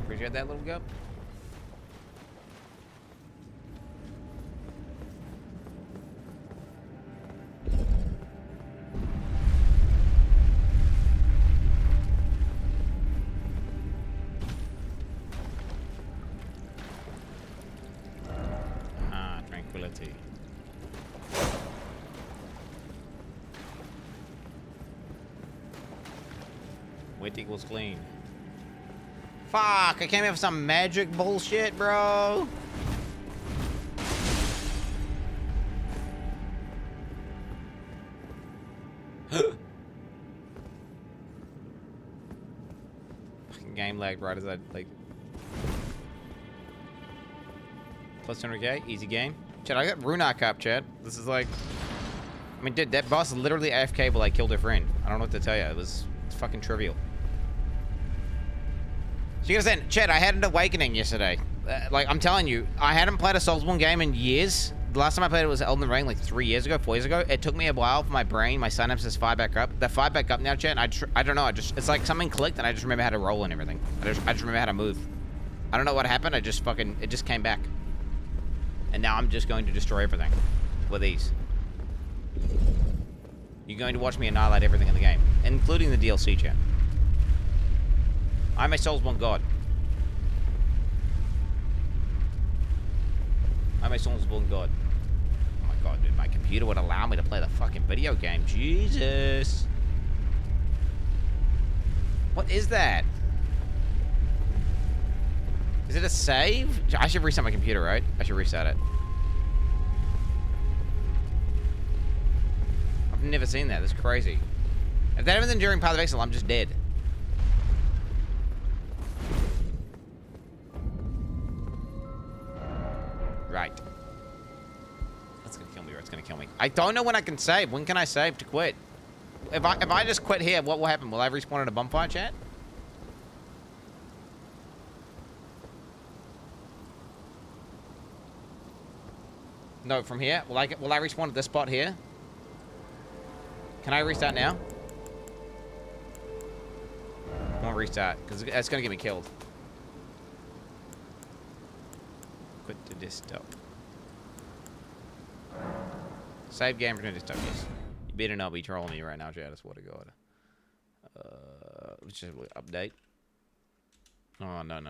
Appreciate that little gup. Ah, tranquility. Wet equals clean. Fuck, I came here for some magic bullshit, bro. Fucking game lagged right as I, like... Plus 200k, easy game. Chad, I got rune arc up, Chad. This is like... I mean, dude, that boss literally AFK while I killed her friend. I don't know what to tell you. It's fucking trivial. So you understand, Chad, I had an awakening yesterday. Like, I'm telling you, I hadn't played a Soulsborne game in years. The last time I played it was Elden Ring, like 4 years ago. It took me a while for my brain, my synapses to fire back up. They're fired back up now, Chad, and I don't know, it's like something clicked and I just remember how to roll and everything. I just remember how to move. I don't know what happened, it just came back. And now I'm just going to destroy everything with ease. You're going to watch me annihilate everything in the game, including the DLC, Chad. I'm a Soulsborne god. I'm a Soulsborne god. Oh my god, dude, my computer would allow me to play the fucking video game. Jesus. What is that? Is it a save? I should reset my computer, right? I should reset it. I've never seen that. That's crazy. If that happens during Path of Exile, I'm just dead. Right. That's gonna kill me, or it's gonna kill me. I don't know when I can save. When can I save to quit? If I just quit here, what will happen? Will I respawn in a bonfire, chat? No, from here. Will I respawn at this spot here? Can I restart now? I won't restart, because it's going to get me killed. Quit the desktop. Save game, return to desktop, yes. You better not be trolling me right now, Chad, I swear to God. Let's just update. Oh, no.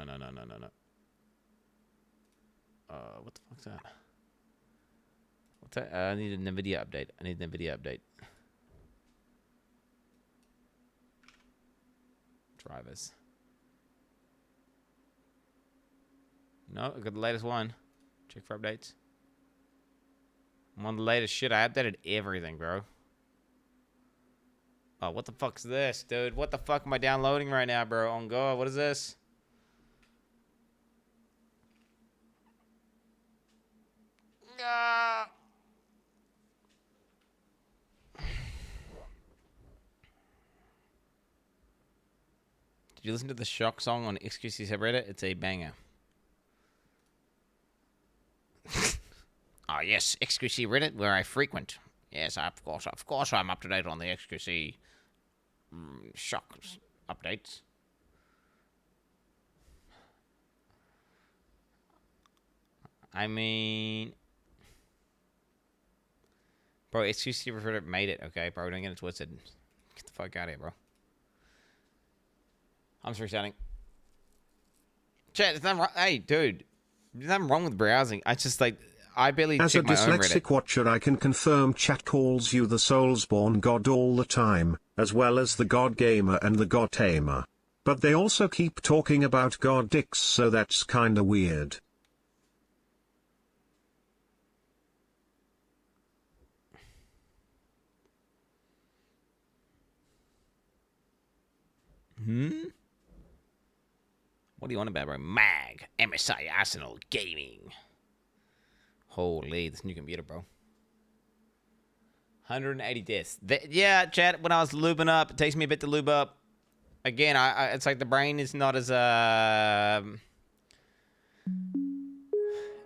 What the fuck's that? What's that? I need a NVIDIA update. Drivers. No, I got the latest one. Check for updates. I'm on the latest shit. I updated everything, bro. Oh, what the fuck's this, dude? What the fuck am I downloading right now, bro? On God, what is this? Did you listen to the Shock song on XQC subreddit? It's a banger. Oh, yes, XQC Reddit, where I frequent. Yes, of course I'm up to date on the XQC Shock updates. I mean... Bro, XQC Reddit made it, okay? Bro, don't get it twisted. Get the fuck out of here, bro. I'm just restarting. Chat, it's not wrong. Hey, dude. There's nothing wrong with browsing. I just, like... I barely As a check my own Reddit. dyslexic watcher, I can confirm chat calls you the Soulsborne God all the time, as well as the God Gamer and the God Tamer. But they also keep talking about God Dicks, so that's kinda weird. What do you want about, bro? Mag. MSI Arsenal Gaming. Holy, this new computer, bro. 180 deaths. Yeah, chat, when I was lubing up, it takes me a bit to lube up. Again, it's like the brain is not as,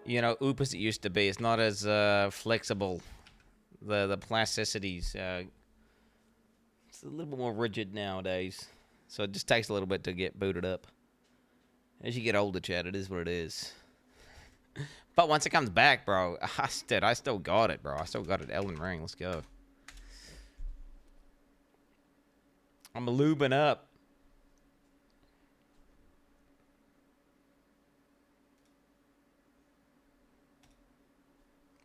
you know, oop as it used to be. It's not as flexible. The plasticities. It's a little bit more rigid nowadays. So it just takes a little bit to get booted up. As you get older, chat, it is what it is. But once it comes back, bro, I still got it, bro. I still got it. Elden Ring, let's go. I'm lubing up.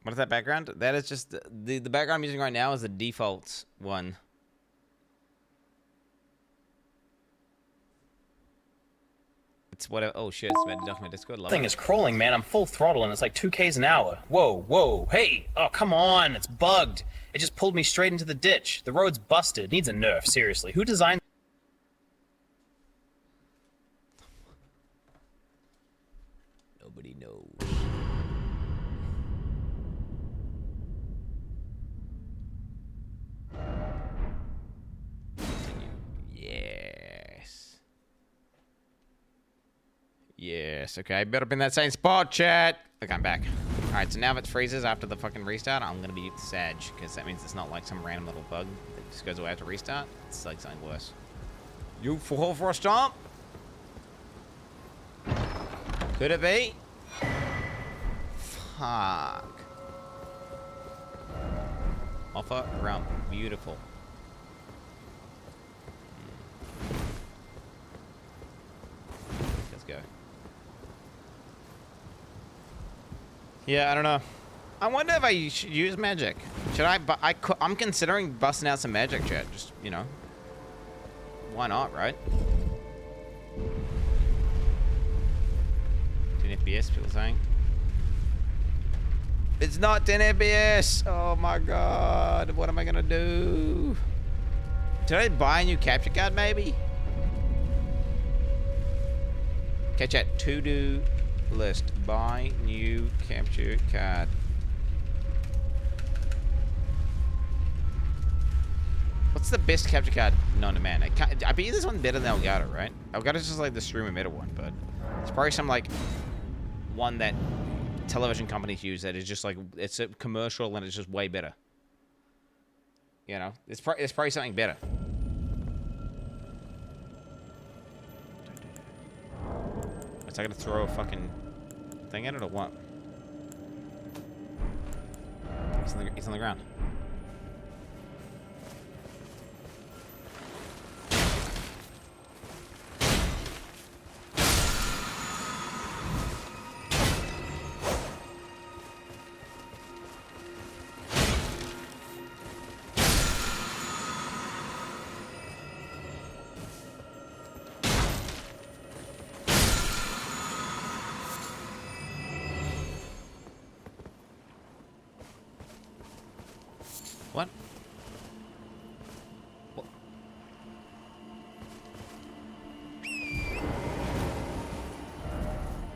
What is that background? That is just the background I'm using right now is the default one. It's what? Oh shit! It's off my Discord. Thing is crawling, man. I'm full throttle and it's like 2Ks an hour. Whoa, hey! Oh, come on! It's bugged. It just pulled me straight into the ditch. The road's busted. It needs a nerf. Seriously, who designed? Nobody knows. Yes, okay, better be in that same spot, chat. Okay, I'm back. Alright, so now if it freezes after the fucking restart, I'm gonna be sag, because that means it's not like some random little bug that just goes away after restart. It's like something worse. You fall for a stomp? Could it be? Fuck. Offer rump. Beautiful. Let's go. Yeah, I don't know. I wonder if I should use magic. Should I? But I'm considering busting out some magic, chat. Just, you know. Why not, right? 10 FPS, people saying. It's not 10 FPS! Oh my god. What am I gonna do? Did I buy a new capture card, maybe? Okay, chat. To-do list. Buy new capture card. What's the best capture card known to man? I bet you this one's better than Elgato, right? Elgato's just like the streamer meta one, but it's probably some like one that television companies use that is just like, it's a commercial and it's just way better. You know, it's probably something better. Is I gonna throw a fucking thing at it or what? He's on the ground. What? What?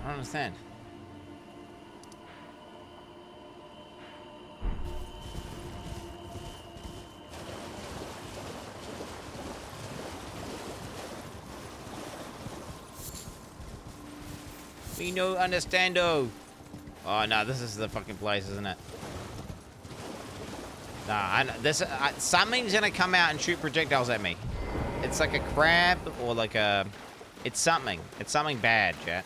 I don't understand. We no understando. Oh no, this is the fucking place, isn't it? Nah, something's gonna come out and shoot projectiles at me. It's like a crab or like a... It's something. It's something bad, chat.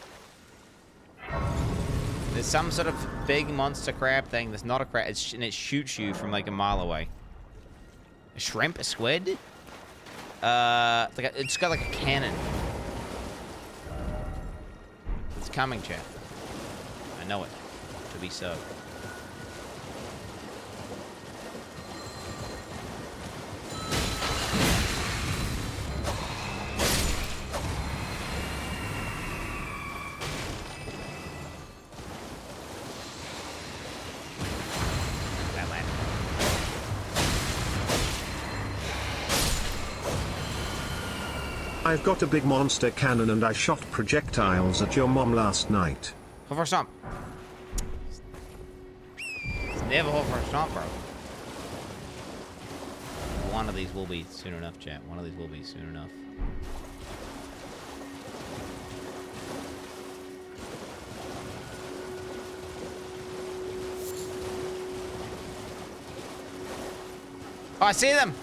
There's some sort of big monster crab thing that's not a crab, and it shoots you from like a mile away. A shrimp? A squid? It's got like a cannon. It's coming, chat. I know it. To be so. I've got a big monster cannon and I shot projectiles at your mom last night. Hold for a stomp. It's never hold for a stomp, bro. One of these will be soon enough, chat. One of these will be soon enough. Oh, I see them.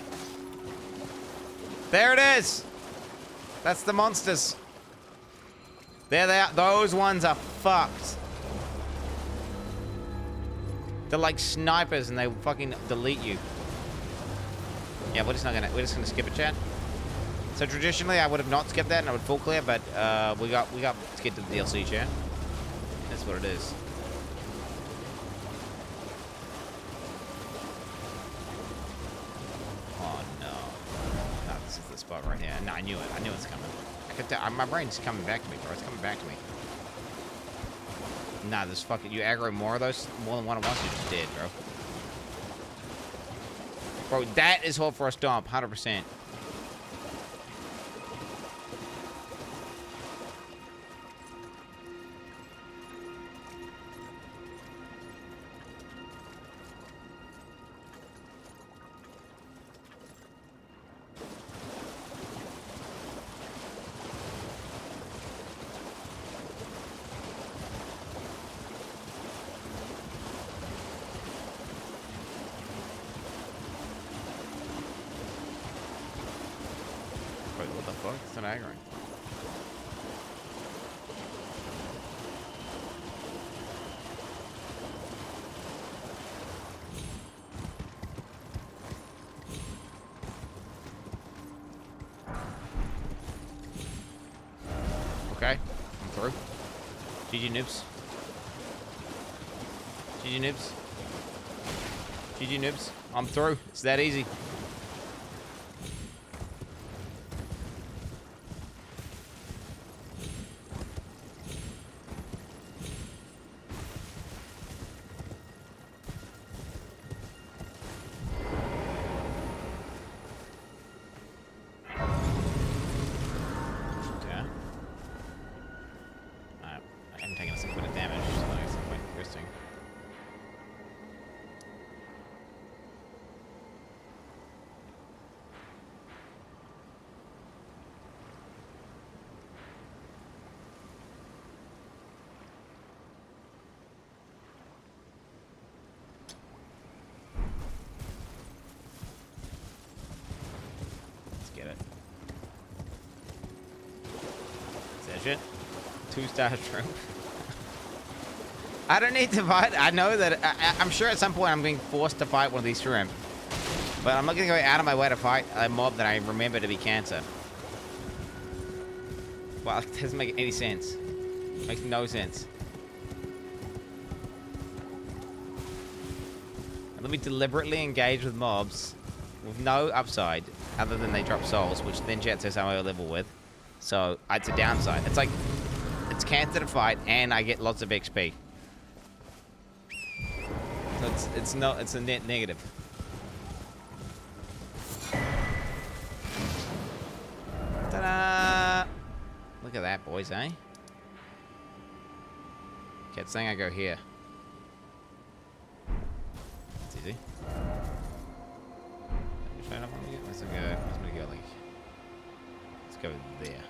There it is. That's the monsters. There they are. Those ones are fucked. They're like snipers and they fucking delete you. Yeah, we're just gonna skip it, chat. So traditionally I would have not skipped that and I would full clear, but we got to get to the DLC, chat. That's what it is. Spot right here. No, I knew it. I knew it's coming. I could tell. My brain's coming back to me, bro. It's coming back to me. Nah, this fucking... You aggro more of those, more than one at once, you're just dead, bro. Bro, that is hold for a stomp, 100%. What the fuck? It's not aggroing. Okay, I'm through. GG noobs. GG noobs. GG noobs. I'm through. It's that easy. shit. 2-star shrimp. I don't need to fight. I know that I'm sure at some point I'm being forced to fight one of these shrimp. But I'm not going to go out of my way to fight a mob that I remember to be cancer. Well, it doesn't make any sense. It makes no sense. And let me deliberately engage with mobs with no upside other than they drop souls, which then Jet says I'm low level with. So it's a downside. It's like it's cancer to fight and I get lots of XP. So it's a net negative. Ta-da! Look at that, boys, eh? Okay, it's saying I go here. It's easy. Let's go like... Let's go there.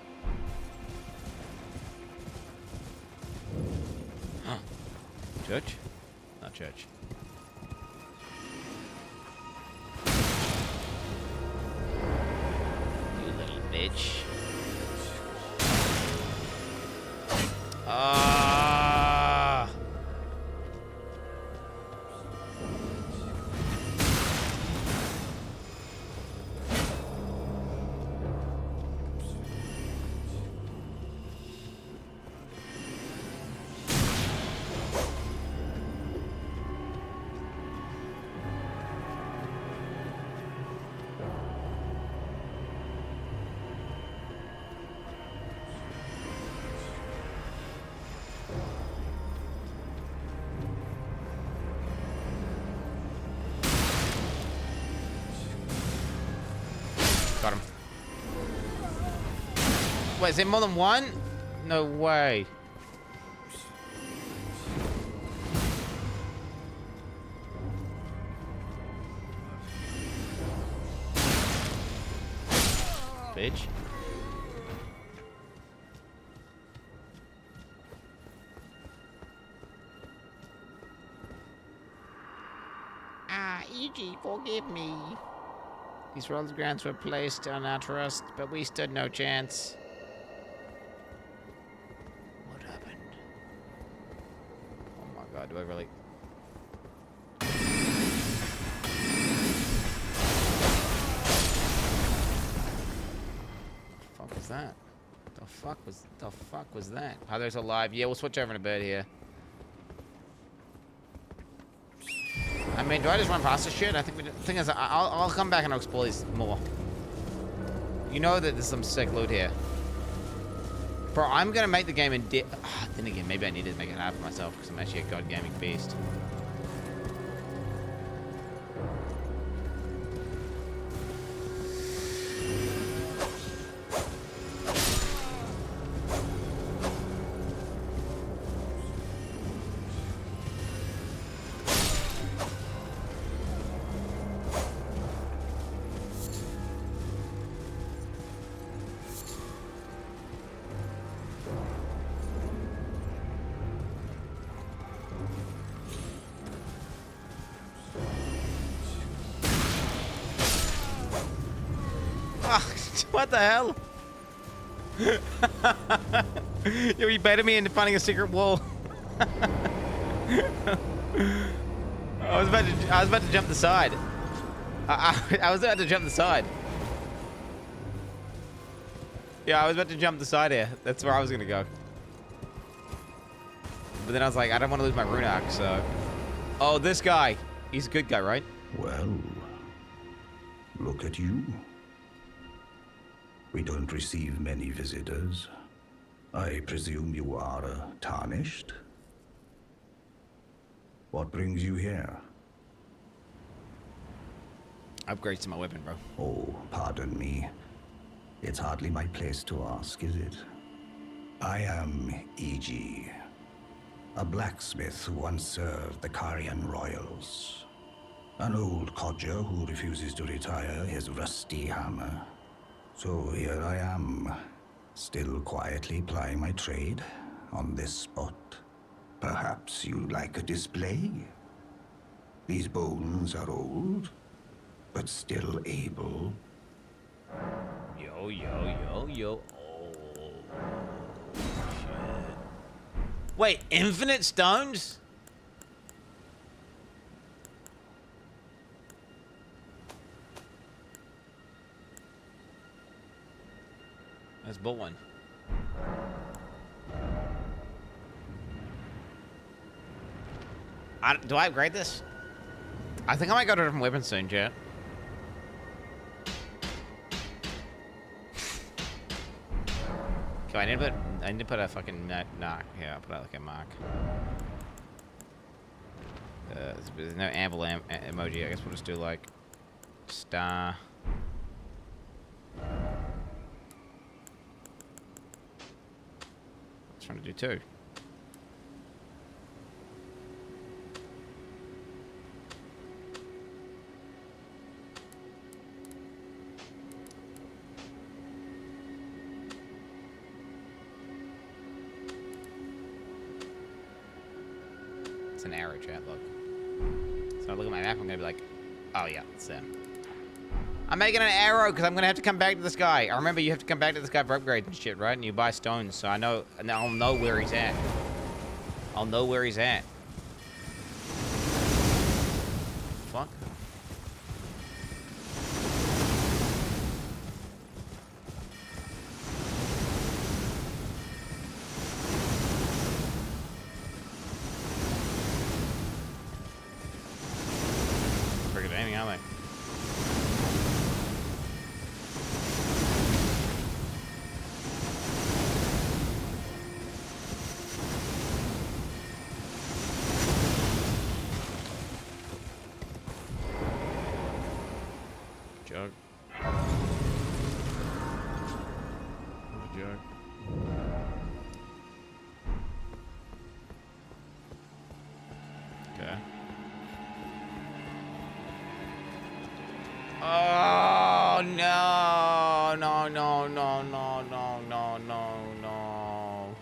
Huh. Church? Not church. You little bitch. Got him. Wait, is there more than one? No way. Bitch. E.G., forgive me. These world's grants were placed on our trust, but we stood no chance. What happened? Oh my god, do I really... What the fuck was that? The fuck was that? Others alive. Yeah, we'll switch over in a bit here. I mean, do I just run past this shit? I think the thing is, I'll come back and I'll explore these more. You know that there's some sick loot here. Bro, I'm gonna make the game in then again, maybe I need to make it hard for myself because I'm actually a god gaming beast. What the hell? Yo, he baited me into finding a secret wall. I was about to jump the side. I was about to jump the side. Yeah, I was about to jump the side here. That's where I was gonna go. But then I was like, I don't want to lose my rune arc, so. Oh, this guy. He's a good guy, right? Well, look at you. We don't receive many visitors. I presume you are tarnished? What brings you here? Upgrades to my weapon, bro. Oh, pardon me. It's hardly my place to ask, is it? I am E.G., a blacksmith who once served the Carian royals. An old codger who refuses to retire his rusty hammer. So here I am, still quietly plying my trade on this spot. Perhaps you'd like a display? These bones are old, but still able. Yo. Oh. Wait, infinite stones? Let's bought one. Do I upgrade this? I think I might go to a different weapon soon, chat. Okay, I need to put a fucking knock. Yeah, I'll put out like a mark. There's no anvil emoji. I guess we'll just do like star. I was trying to do two. It's an arrow, chat, look. So I look at my map, I'm gonna be like, oh yeah, it's them. I'm making an arrow because I'm gonna have to come back to this guy. I remember you have to come back to this guy for upgrades and shit, right? And you buy stones, so I know, and I'll know where he's at. I'll know where he's at. Fuck. Freaking aiming, aren't they? Jug. Jug. Okay. Oh no! No! No! No! No! No! No! No! No!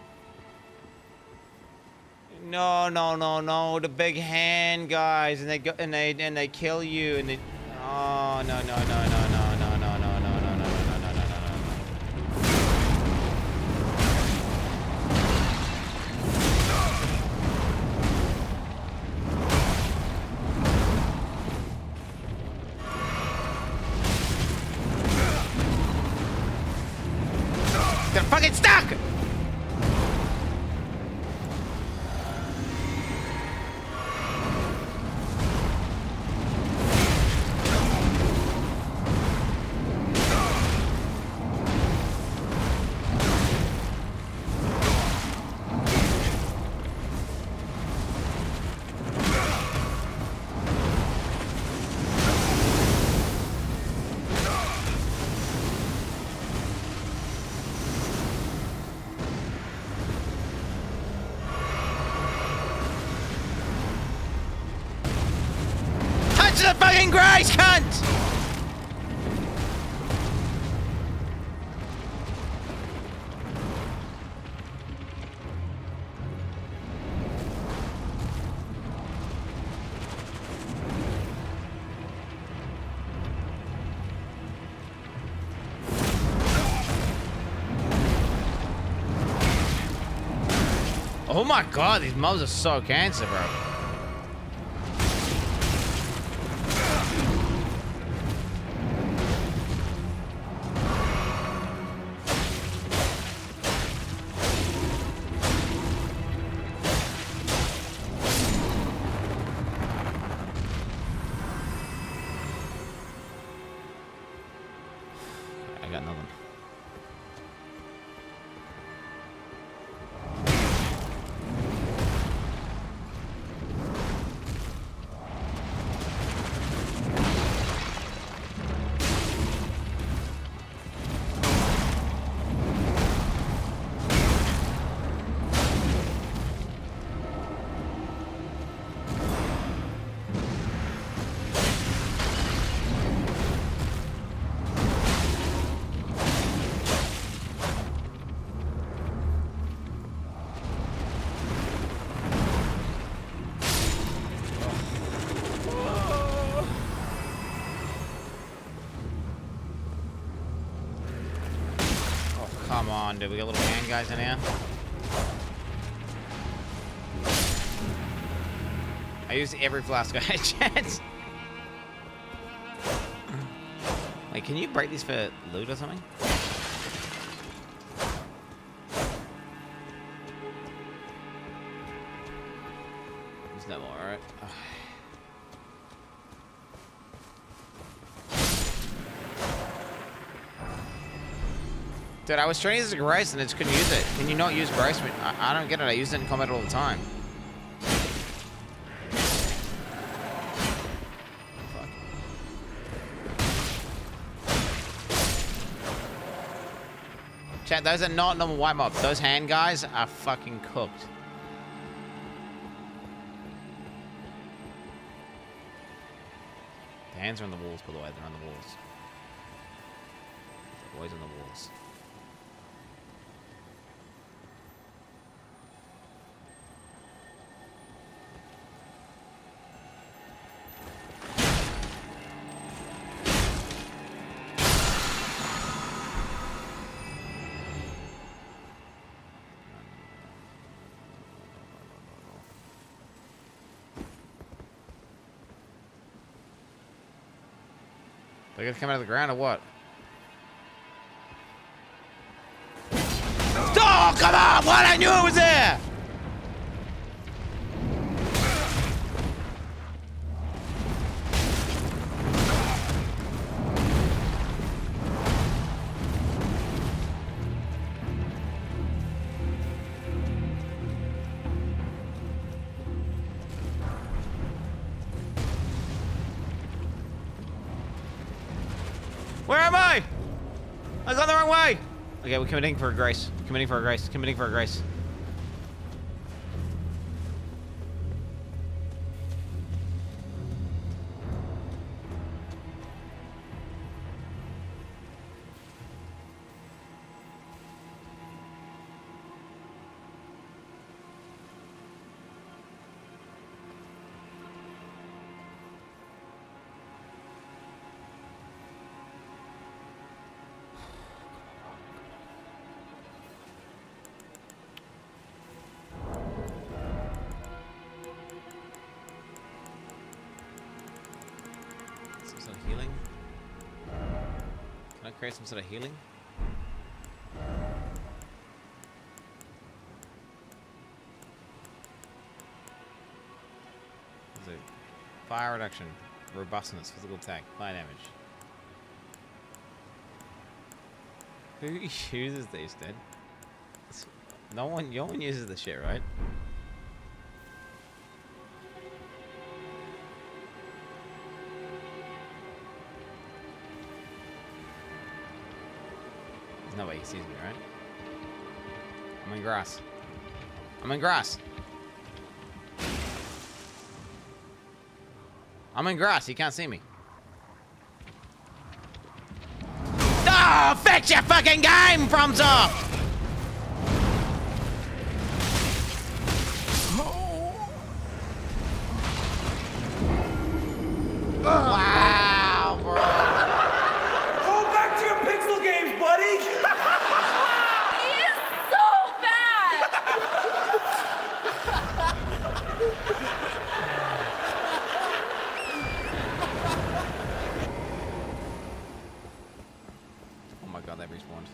No! No! No! No! The big hand guys, and they go and they kill you, and they. Oh no! No! No! No! No! No! No! No! No! No! No! No! No! No! They're fucking stuck! Touch the fucking grace, cunt! Oh my god, these mobs are so cancer, bro. I got nothing. Come on, dude. We got little hand guys in here. I used every flask I had a chance. Wait, can you break these for loot or something? There's no more, alright? Dude, I was trying to use Grace and I just couldn't use it. Can you not use Grace? I don't get it. I use it in combat all the time. Chat, those are not normal white mobs. Those hand guys are fucking cooked. The hands are on the walls, by the way. They're on the walls. They're always on the walls. They're gonna come out of the ground or what? Oh, come on! What? I knew it was there! Where am I? I gone the wrong way. Okay, we're committing for a grace. Committing for a grace. Committing for a grace. Healing? Can I create some sort of healing? Is it fire reduction, robustness, physical attack, fire damage? Who uses these, dude? No one uses this shit, right? No way he sees me, right? I'm in grass. I'm in grass. I'm in grass. He can't see me. Oh, fix your fucking game, FromSoft! Wow, bro. Go back to your pixel games, buddy! He is so bad! Oh my god, they respawned.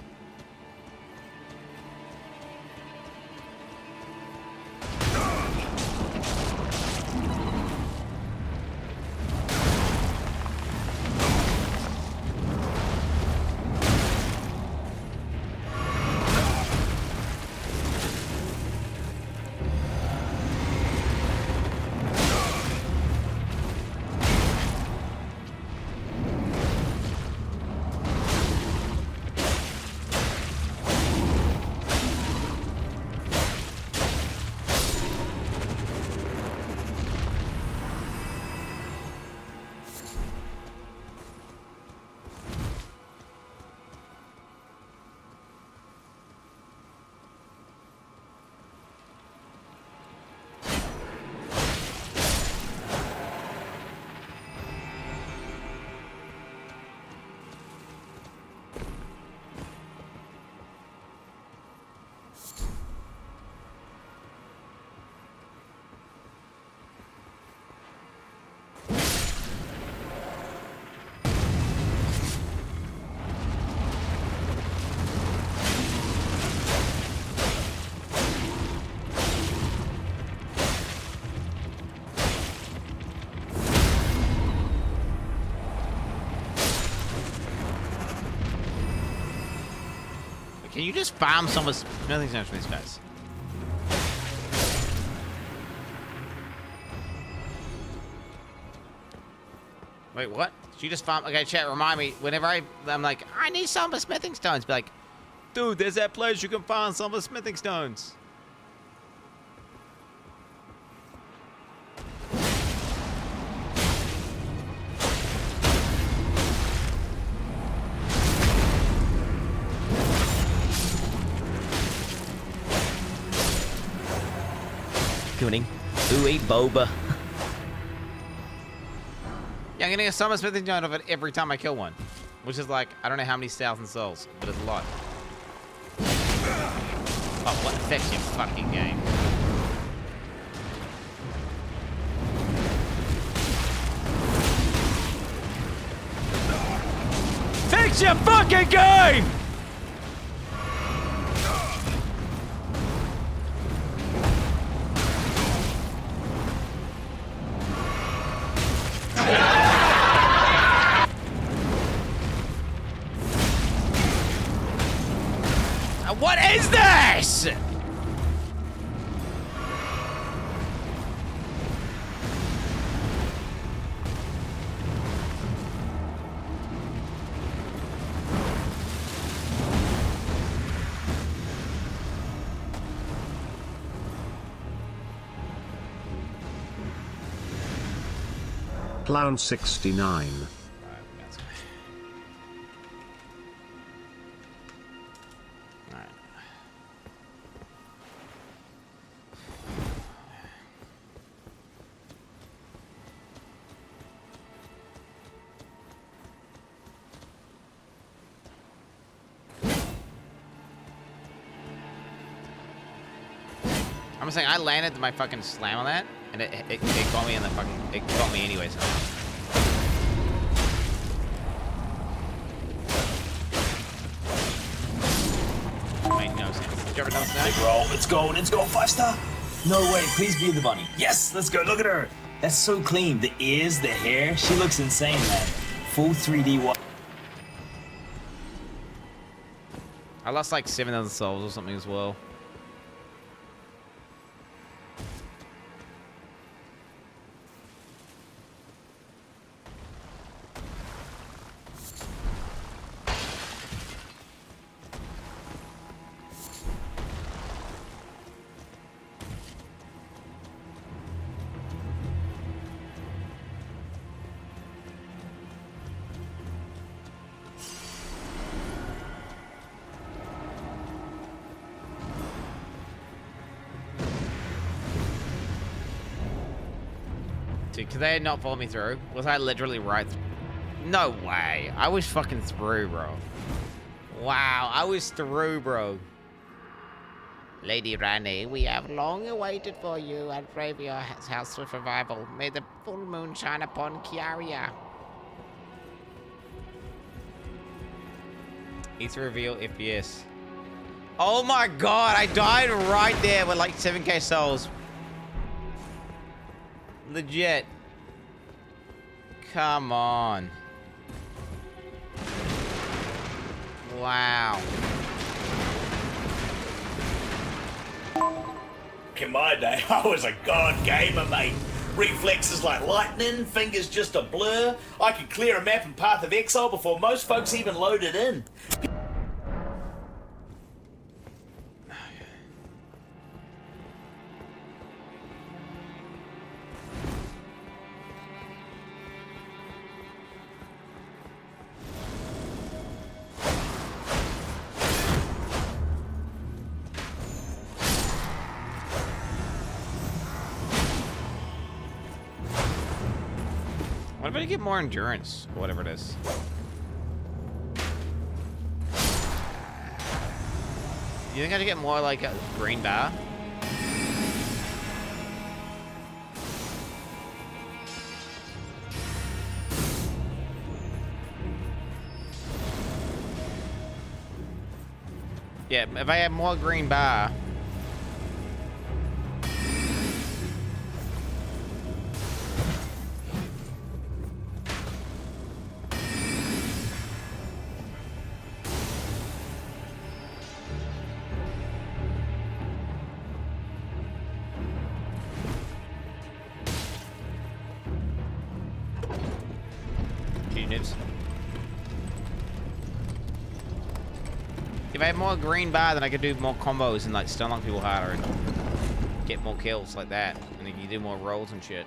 Can you just farm some of nothing's done for these guys? Wait, what? She just farm. Okay, chat. Remind me. Whenever I'm like, I need some of smithing stones. Be like, dude, there's that place you can find some of smithing stones. Cooning. Ooey boba. Yeah, I'm getting a summer smithing stone of it every time I kill one. Which is like, I don't know how many thousand souls, but it's a lot. Oh, what affects your fucking game? Fix your fucking game! What is this? Clown69. I'm saying I landed my fucking slam on that, and it got me in the fucking. It got me anyways. Made no sense. Did you ever notice that? Big roll. It's gold. It's gold. 5-star. No way. Please be the bunny. Yes. Let's go. Look at her. That's so clean. The ears, the hair. She looks insane, man. Full 3D. I lost like 7,000 souls or something as well. Could they not follow me through? Was I literally right? No way. I was fucking through, bro. Wow, I was through, bro. Lady Rani, we have long awaited for you and brave your house for survival. May the full moon shine upon Chiaria. Ether reveal FPS. Oh my god, I died right there with like 7k souls. Legit. Come on. Wow. In my day, I was a god gamer, mate. Reflexes like lightning, fingers just a blur. I could clear a map in Path of Exile before most folks even loaded in. What if I get more endurance, or whatever it is? You think I should get more like a green bar? Yeah, if I have more green bar. If I had more green bar, then I could do more combos and like stun lock people harder and get more kills like that. And then you do more rolls and shit.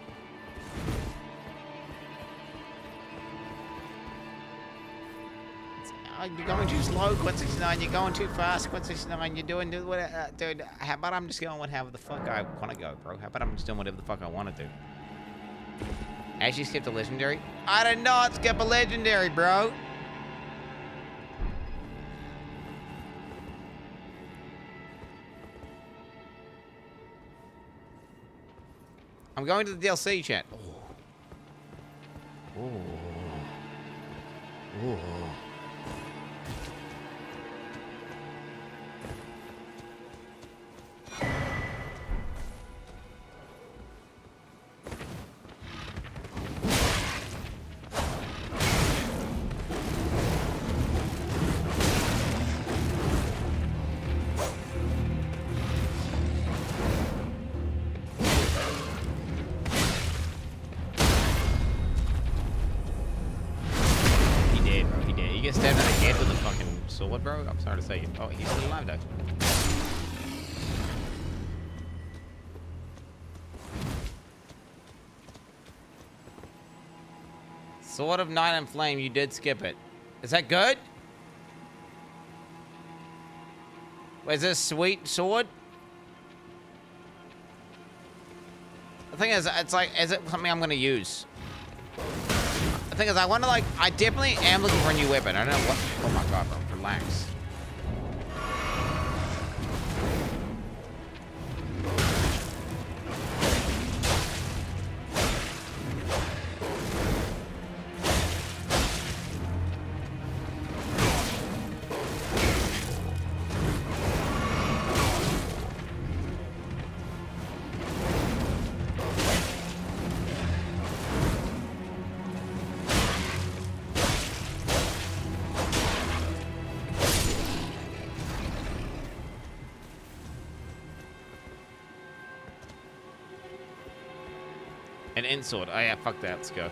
Oh, you're going too slow, Quin69. You're going too fast, Quin69. You're doing, dude. How about I'm just going with however the fuck I want to go, bro? How about I'm just doing whatever the fuck I want to do? Actually skipped a legendary? I did not skip a legendary, bro. I'm going to the DLC, chat. Oh. Ooh. Ooh. Sword, bro? I'm sorry to say. Oh, he's still alive, though. Sword of Night and Flame, you did skip it. Is that good? Wait, is this a sweet sword? The thing is, it's like, is it something I'm gonna use? The thing is, I want to like, I definitely am looking for a new weapon. I don't know what. Oh my god, bro. Relax. An int sword. Oh yeah, fuck that. Let's go.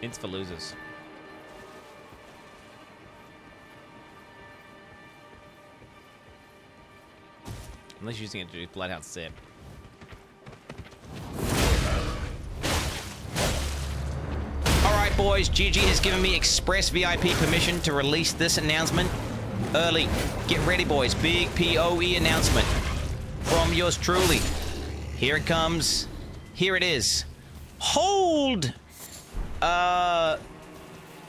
Ints for losers. Unless you're using it to do Bloodhound Sip. Alright boys, GG has given me express VIP permission to release this announcement early. Get ready boys, big PoE announcement from yours truly. Here it comes. Here it is. Hold!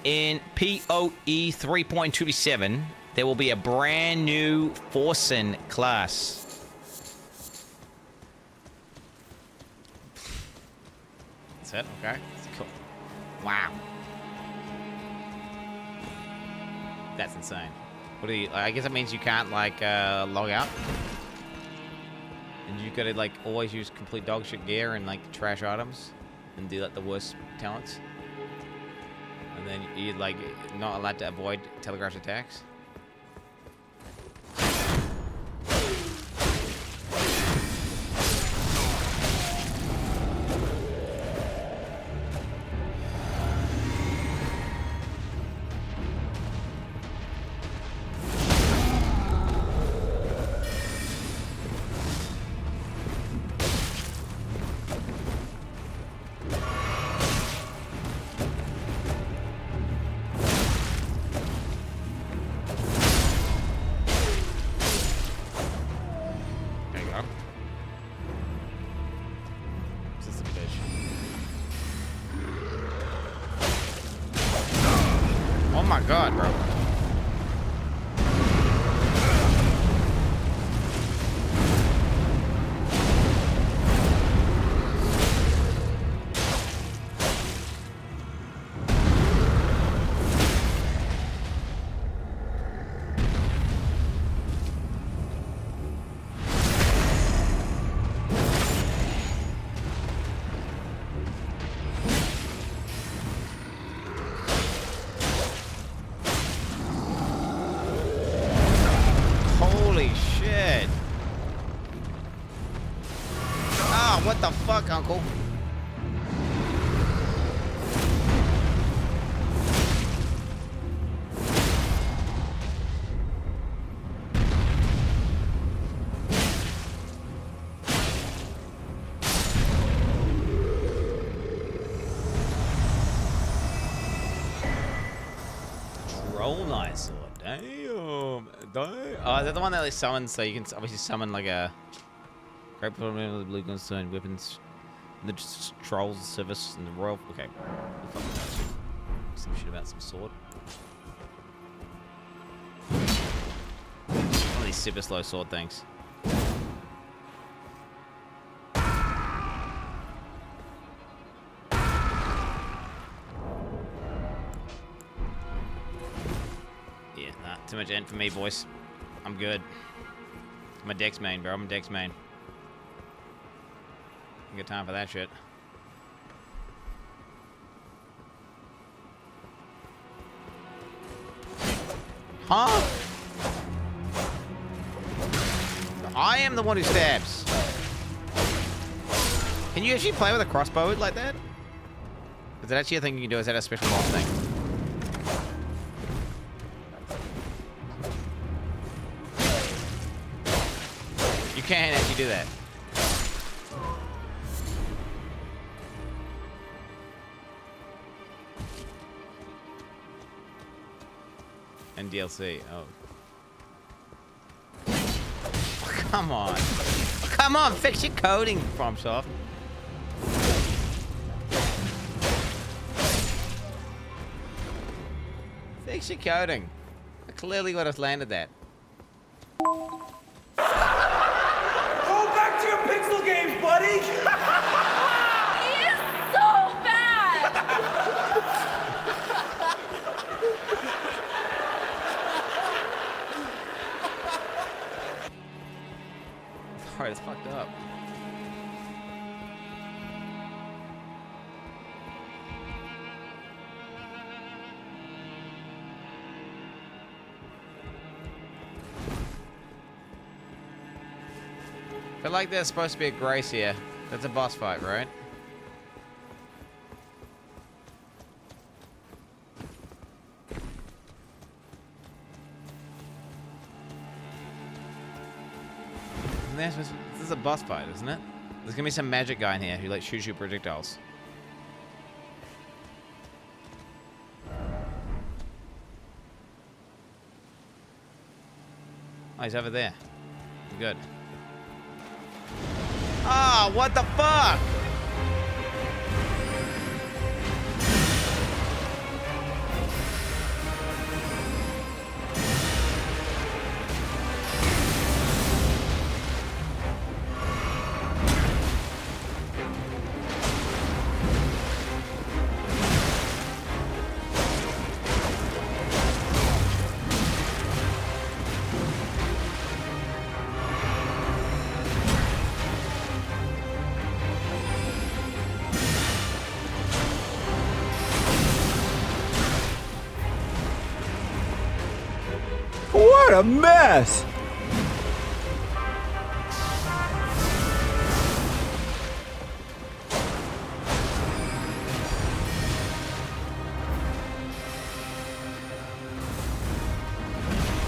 In PoE 3.27, there will be a brand new Forsen class. That's it? Okay. That's cool. Wow. That's insane. What do you... I guess that means you can't, like, log out? And you gotta like always use complete dog shit gear and like trash items and do like the worst talents. And then you're like not allowed to avoid telegraph attacks. God, bro. What the fuck, Uncle? Damn. Oh, is that the one that they summon? So you can obviously summon like a great problem with the blue gunstone weapons, the trolls service and the royal. Okay, some shit about some sword. One of these super slow sword things. Too much end for me, boys. I'm good. I'm a Dex main, bro. I'm a Dex main. I got time for that shit. Huh? I am the one who stabs. Can you actually play with a crossbow like that? Is that actually a thing you can do? Is that a special boss thing? You can't actually do that. And DLC. Oh. Come on. Come on, fix your coding, FromSoft. Fix your coding. I clearly would have landed that. Games, buddy! He is so bad! Alright, it's fucked up. I feel like there's supposed to be a Grace here. That's a boss fight, right? This is a boss fight, isn't it? There's gonna be some magic guy in here who like shoots you projectiles. Oh, he's over there. Good. Ah, oh, what the fuck? What a mess!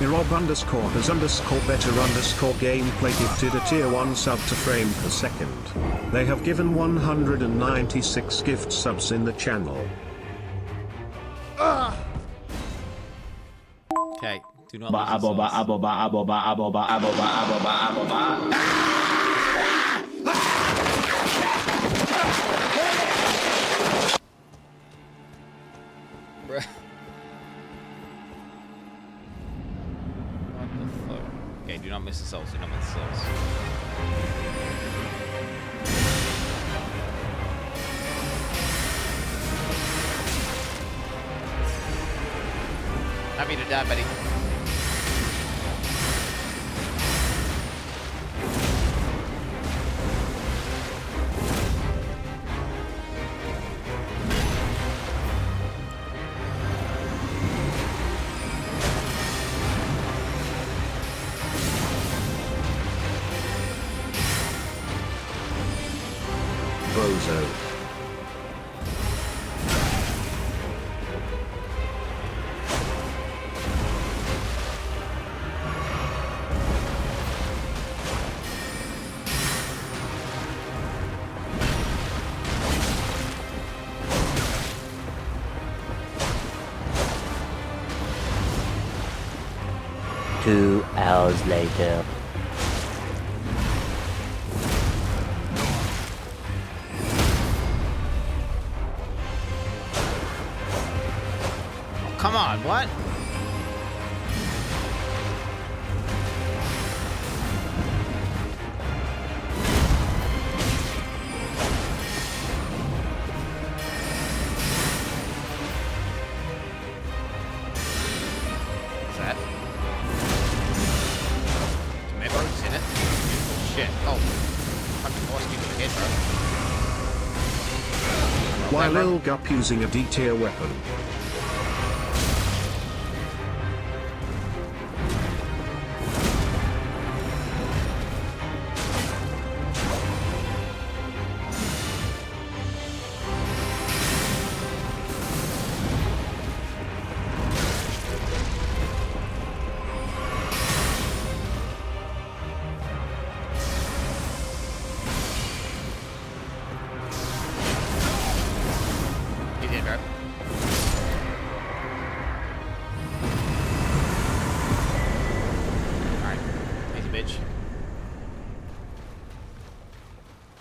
Rob _ has _ better _ gameplay gifted a tier 1 sub to frame per second. They have given 196 gift subs in the channel. Okay, do not Okay, do not miss the souls, do not miss the souls. Happy to die, buddy. Bozo. 2 hours later. Come on, what? What's that? Tomatoes in it? Shit. Oh. Fucking horse kick in the head, bro. While Ilgup using a D-tier weapon.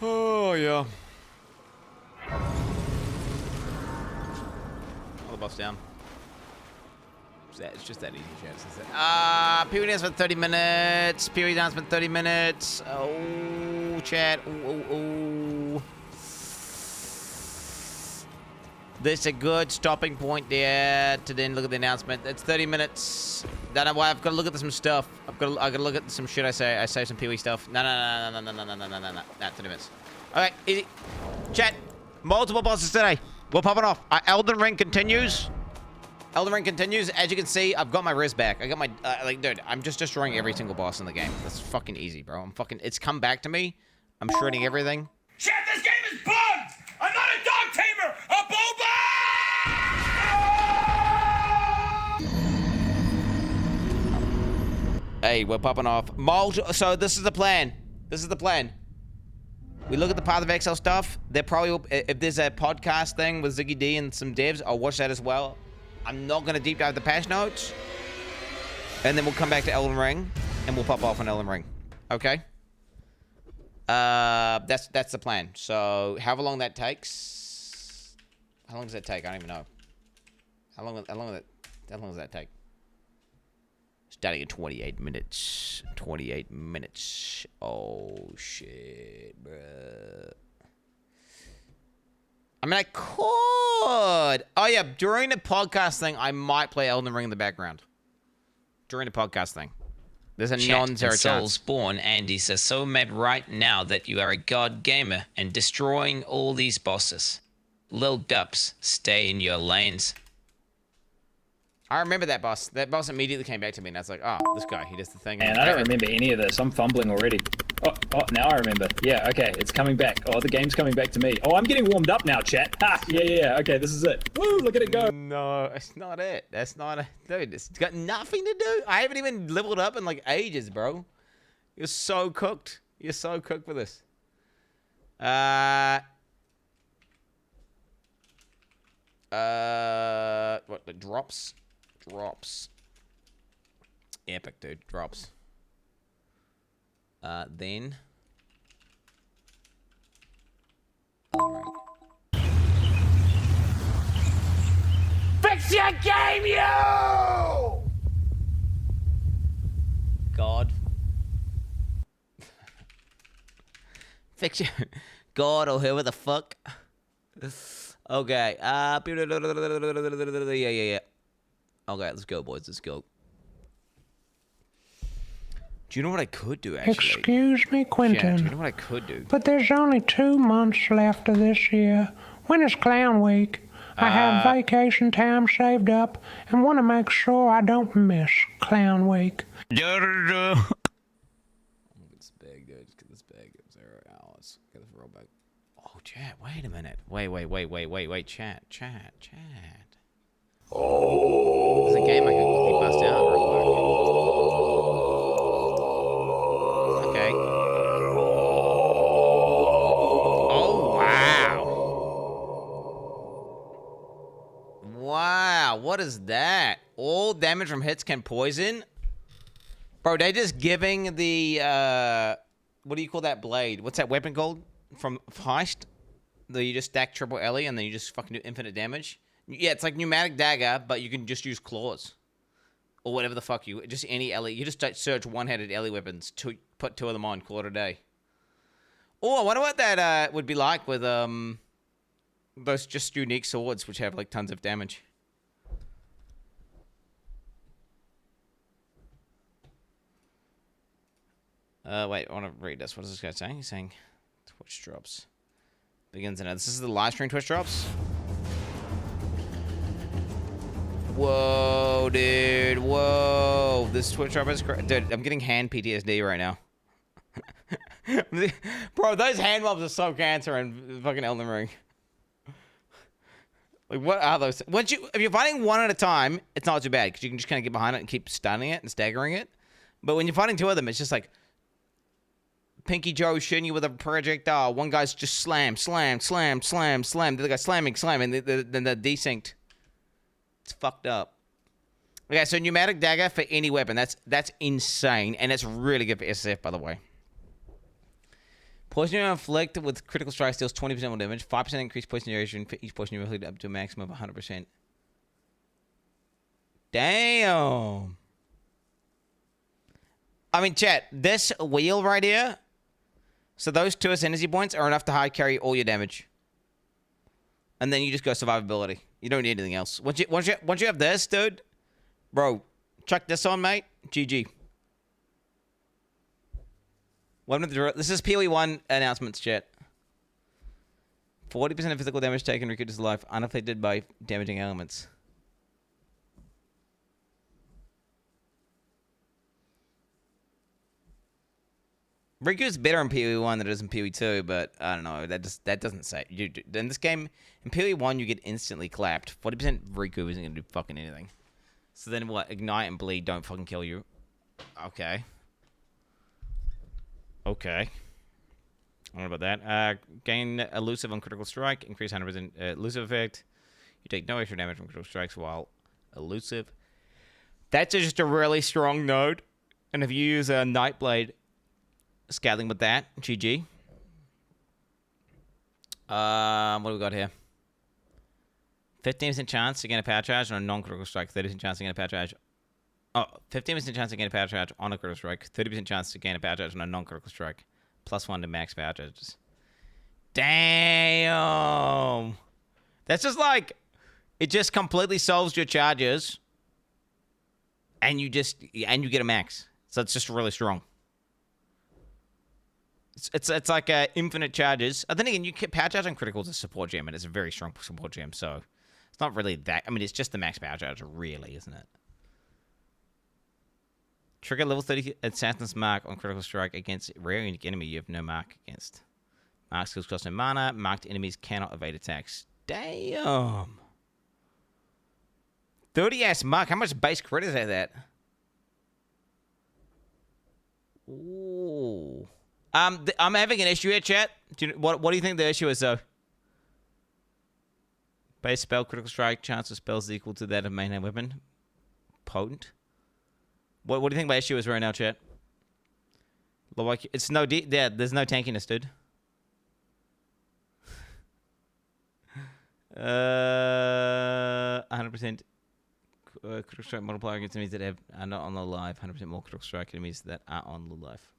Oh, yeah. All the buffs down. It's just that easy, chance. POE announcement 30 minutes. POE announcement 30 minutes. Oh, chat. Oh. This is a good stopping point there to then look at the announcement. It's 30 minutes. Then I've got to look at some stuff. I've got to look at some shit I say. I say some POE stuff. No. 30 minutes. Okay, easy. Chat. Multiple bosses today. We're popping off. Elden Ring continues. Elden Ring continues. As you can see, I've got my wrist back. I got my, dude, I'm just destroying every single boss in the game. That's fucking easy, bro. It's come back to me. I'm shredding everything. Chat, this game is bugged! I'm not a dog tamer! A boba! Hey, we're popping off. So this is the plan. We look at the Path of Exile stuff. They're probably, if there's a podcast thing with Ziggy D and some devs, I'll watch that as well. I'm not going to deep dive the patch notes. And then we'll come back to Elden Ring. And we'll pop off on Elden Ring. Okay? That's the plan. So, however long that takes... How long does that take? I don't even know. How long does that take? Starting in 28 minutes. 28 minutes. Oh, shit, bruh. I mean, I could. Oh, yeah. During the podcast thing, I might play Elden Ring in the background. During the podcast thing. There's a non-zero chance. Soulsborne, Andy says, so mad right now that you are a god gamer and destroying all these bosses. Lil Gups, stay in your lanes. I remember that boss. That boss immediately came back to me, and I was like, oh, this guy, he does the thing. Man, I don't remember any of this. I'm fumbling already. Oh, now I remember. Yeah, okay, it's coming back. Oh, the game's coming back to me. Oh, I'm getting warmed up now, chat. Ha, yeah, okay, this is it. Woo, look at it go. No, it's not it. That's not it. Dude, it's got nothing to do. I haven't even leveled up in, like, ages, bro. You're so cooked. You're so cooked for this. What, the drops? Drops. Epic, dude. Drops. Then. Alright. Fix your game, you! God. Fix your... God or whoever the fuck. Okay. Yeah. Okay, let's go, boys. Let's go. Do you know what I could do, actually? Excuse me, Quentin. Yeah, do you know what I could do? But there's only 2 months left of this year. When is Clown Week? I have vacation time saved up and want to make sure I don't miss Clown Week. It's big, dude. Just get this big. 0 hours. Get this roll back. Oh, chat. Wait a minute. Wait. Chat. Oh. There's a game I can quickly bust out real quick. Okay. Oh, wow. Wow, what is that? All damage from hits can poison? Bro, they just giving the, what do you call that blade? What's that weapon called from Heist? That you just stack triple Ellie and then you just fucking do infinite damage. Yeah, it's like pneumatic dagger, but you can just use claws. Or whatever the fuck you, just any Ellie. You just search one-handed Ellie weapons, put 2 of them on, call it a day. Oh, I wonder what that would be like with those just unique swords, which have like tons of damage. Wait, I want to read this. What is this guy saying? He's saying Twitch drops. Begins and ends. This is the live stream Twitch drops. Whoa, dude. Whoa. This Twitch drop is crazy. Dude, I'm getting hand PTSD right now. Bro, those hand mobs are so cancer in fucking Elden Ring. Like, what are those? If you're fighting one at a time, it's not too bad because you can just kind of get behind it and keep stunning it and staggering it. But when you're fighting 2 of them, it's just like Pinky Joe shooting you with a projectile. One guy's just slam. The other guy's slamming, and then they're desynced. It's fucked up. Okay, so pneumatic dagger for any weapon. That's insane, and it's really good for SSF, by the way. Poison you inflict with critical strike deals 20% more damage. 5% increased poison duration for each poison you inflict up to a maximum of 100%. Damn. I mean, chat, this wheel right here, so those 2 ascendancy points are enough to hard carry all your damage. And then you just go survivability. You don't need anything else. Once you have this, dude, bro, chuck this on, mate. GG. This is PoE1 announcements, chat. 40% of physical damage taken recruits life unaffected by damaging elements. Riku's better in PoE1 than it is in PoE2, but I don't know. That doesn't say. In this game, in PoE1, you get instantly clapped. 40% Riku isn't going to do fucking anything. So then what? Ignite and bleed don't fucking kill you. Okay. Okay. I don't know about that. Gain elusive on critical strike. Increase 100% elusive effect. You take no extra damage from critical strikes while elusive. That's just a really strong node. And if you use a Nightblade scaling with that, GG. What do we got here? 15% chance to gain a power charge on a non-critical strike. 30% chance to gain a power charge. Oh, 15% chance to gain a power charge on a critical strike. 30% chance to gain a power charge on a non-critical strike. +1 to max power charges. Damn. That's just like, it just completely solves your charges. And you get a max. So it's just really strong. It's like infinite charges. Then again, you get power charge on critical as a support gem, and it's a very strong support gem, so it's not really that. I mean, it's just the max power charge, really, isn't it? Trigger level 30 Assassin's Mark on critical strike against rare unique enemy you have no mark against. Mark skills cost no mana. Marked enemies cannot evade attacks. Damn. 30 mark. How much base crit is that? Ooh. I'm having an issue here, chat. What do you think the issue is, though? Base spell, critical strike, chance of spells is equal to that of main hand weapon. Potent. What do you think my issue is right now, chat? It's no there's no tankiness, dude. 100% critical strike multiplier against enemies that are not on the life. 100% more critical strike enemies that are on the life.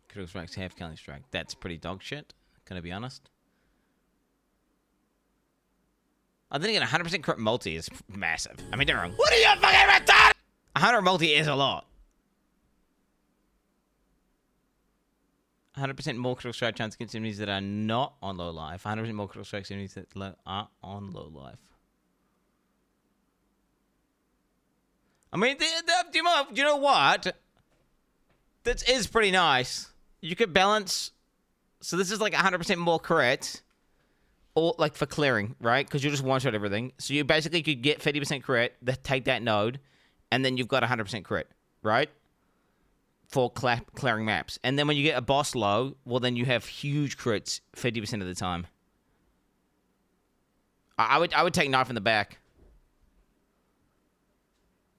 Critical strikes have killing strike. That's pretty dog shit. Gonna be honest. I think an 100% crit multi is massive. I mean, don't get me wrong. What are you fucking retarded? 100 multi is a lot. 100% more critical strike chance against enemies that are not on low life. 100% more critical strikes enemies that are on low life. I mean, do you know what? That is pretty nice. You could balance. So this is like 100% more crit. Or like for clearing, right? Because you just one-shot everything. So you basically could get 50% crit, take that node, and then you've got 100% crit, right? For clearing maps. And then when you get a boss low, well, then you have huge crits 50% of the time. I would take knife in the back.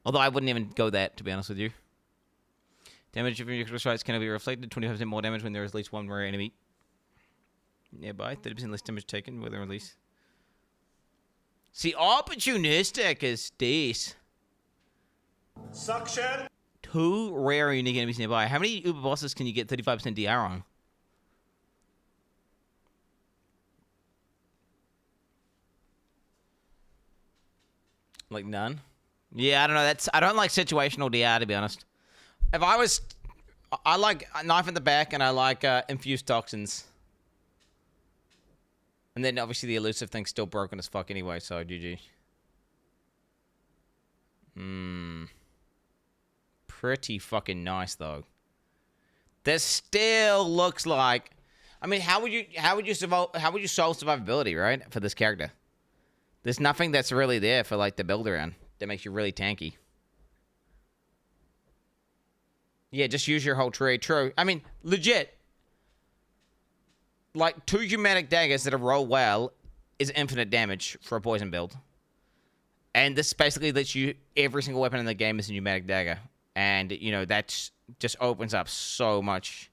Although I wouldn't even go that, to be honest with you. Damage from your critical strikes can be reflected. 25% more damage when there is at least one rare enemy nearby. 30% less damage taken with a release. See, opportunistic is this. Suction. 2 rare unique enemies nearby. How many Uber bosses can you get 35% DR on? Like none? Yeah, I don't know. I don't like situational DR, to be honest. If I was... I like Knife in the Back, and I like Infused Toxins. And then, obviously, the elusive thing's still broken as fuck anyway, so GG. Pretty fucking nice, though. This still looks like... I mean, how would you solve survivability, right, for this character? There's nothing that's really there for, like, the build around that makes you really tanky. Yeah, just use your whole tree. True. I mean, legit. Like, 2 Humatic Daggers that roll well is infinite damage for a poison build. And this basically lets you... Every single weapon in the game is a Pneumatic Dagger. And, you know, that just opens up so much...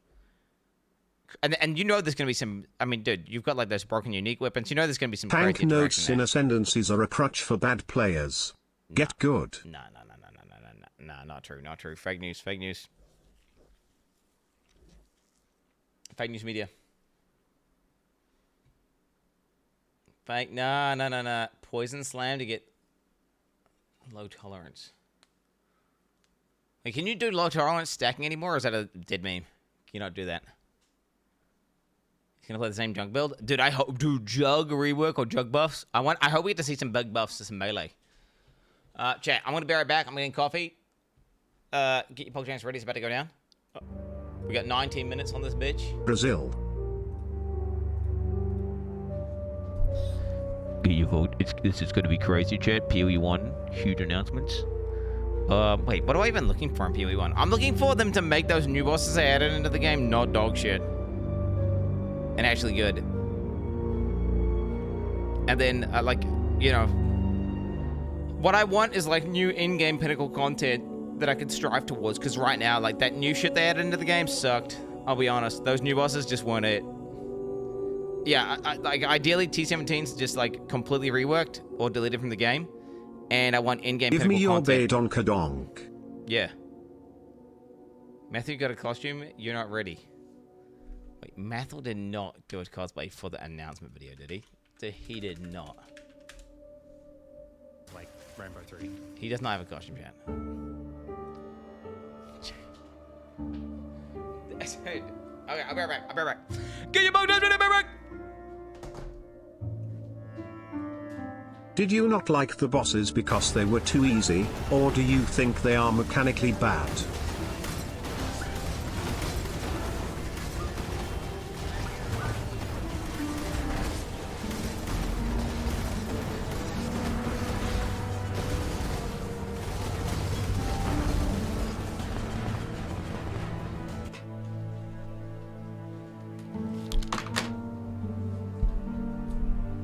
And you know there's going to be some... I mean, dude, you've got, like, those broken unique weapons. You know there's going to be some Tank notes in ascendancies are a crutch for bad players. Get good. No, not true, not true. Fake news, fake news. Fake news media. Fake, no. Poison Slam to get low tolerance. Wait, can you do low tolerance stacking anymore, or is that a dead meme? Can you not do that? He's gonna play the same jug build? Dude, I hope... Dude, jug rework or jug buffs? I hope we get to see some bug buffs to some melee. Chat, I'm gonna be right back. I'm getting coffee. Get your Pokemon ready. It's about to go down. We got 19 minutes on this bitch. Brazil. Get your vote. This is gonna be crazy, chat. PoE1, huge announcements. Wait, what am I even looking for in PoE1? I'm looking for them to make those new bosses they added into the game not dog shit. And actually good. And then, like, you know... What I want is, like, new in-game pinnacle content that I could strive towards. Because right now, like, that new shit they added into the game sucked. I'll be honest. Those new bosses just weren't it. Yeah, like, ideally, T17's just, like, completely reworked or deleted from the game. And I want in-game pinnacle content. Give me your bait on Kadonk. Yeah. Matthew got a costume? You're not ready. Wait, Matthew did not do a cosplay for the announcement video, did he? He did not. Like Rainbow 3. He does not have a costume yet. Okay, I'll be right back. Get your boat ready, I'll be right back! Did you not like the bosses because they were too easy, or do you think they are mechanically bad?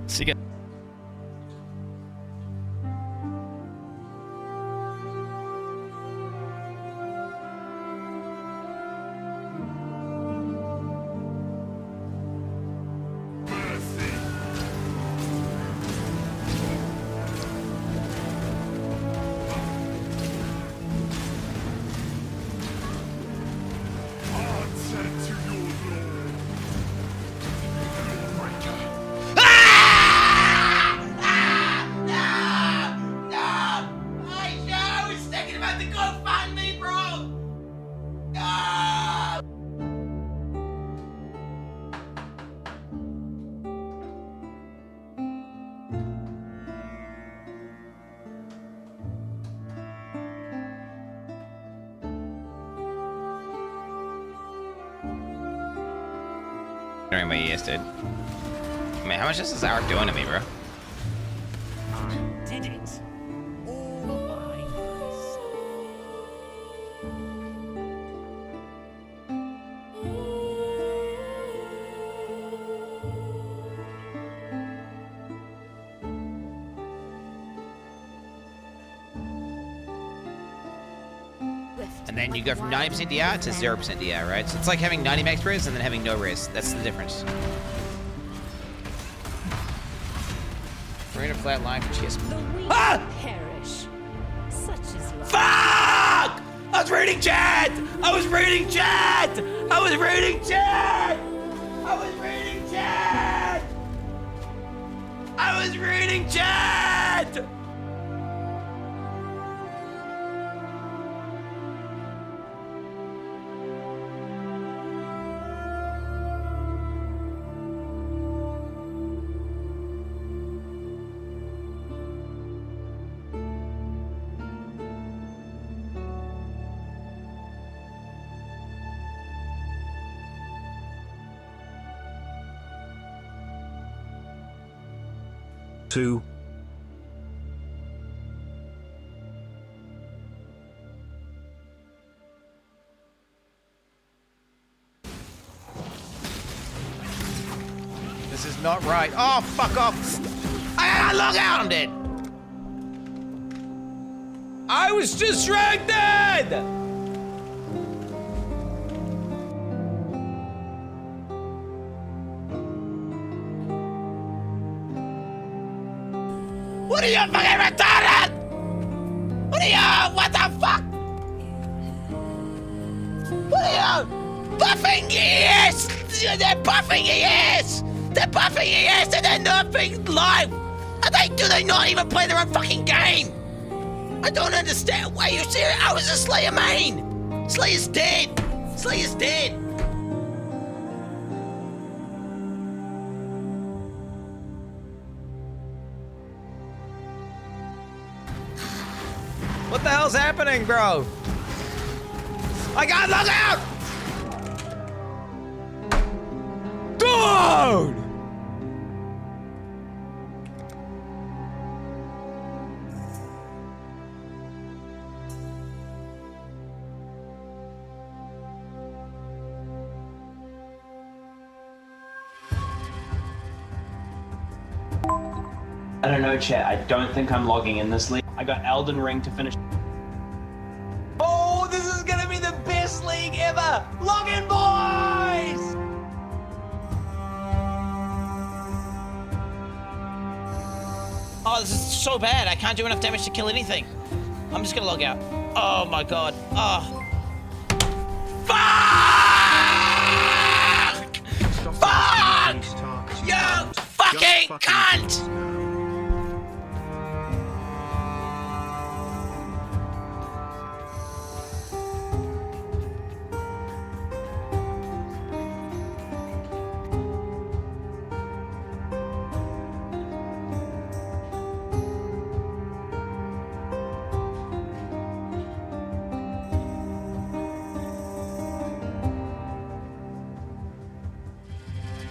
See you. During my ES, dude. Man, how much is this hour doing to me, bro? Did it? And then you go from 90% DR to 0% DR, right? So it's like having 90 max res and then having no res. That's the difference. We're in a flat line for chess. Ah! Perish. Such is life. Fuck! I was reading chat! I was reading chat! I was reading chat! I was reading chat! I was reading chat! Two. This is not right. Oh, fuck off. I gotta log out on it. I was distracted! What are you fucking retarded? What are you? What the fuck? What are you? Buffing ES! They're buffing ES! They're buffing ES and they're nerfing live! Do they not even play their own fucking game? I don't understand. Why are you serious? I was a Slayer main! Slayer's dead! Slayer's dead! What the hell's happening, bro? I gotta log out! Dude! I don't know, chat. I don't think I'm logging in this league. I got Elden Ring to finish. Oh, this is gonna be the best league ever! Log in, boys! Oh, this is so bad. I can't do enough damage to kill anything. I'm just gonna log out. Oh my god. Oh. Fuck! Fuck! You fucking cunt!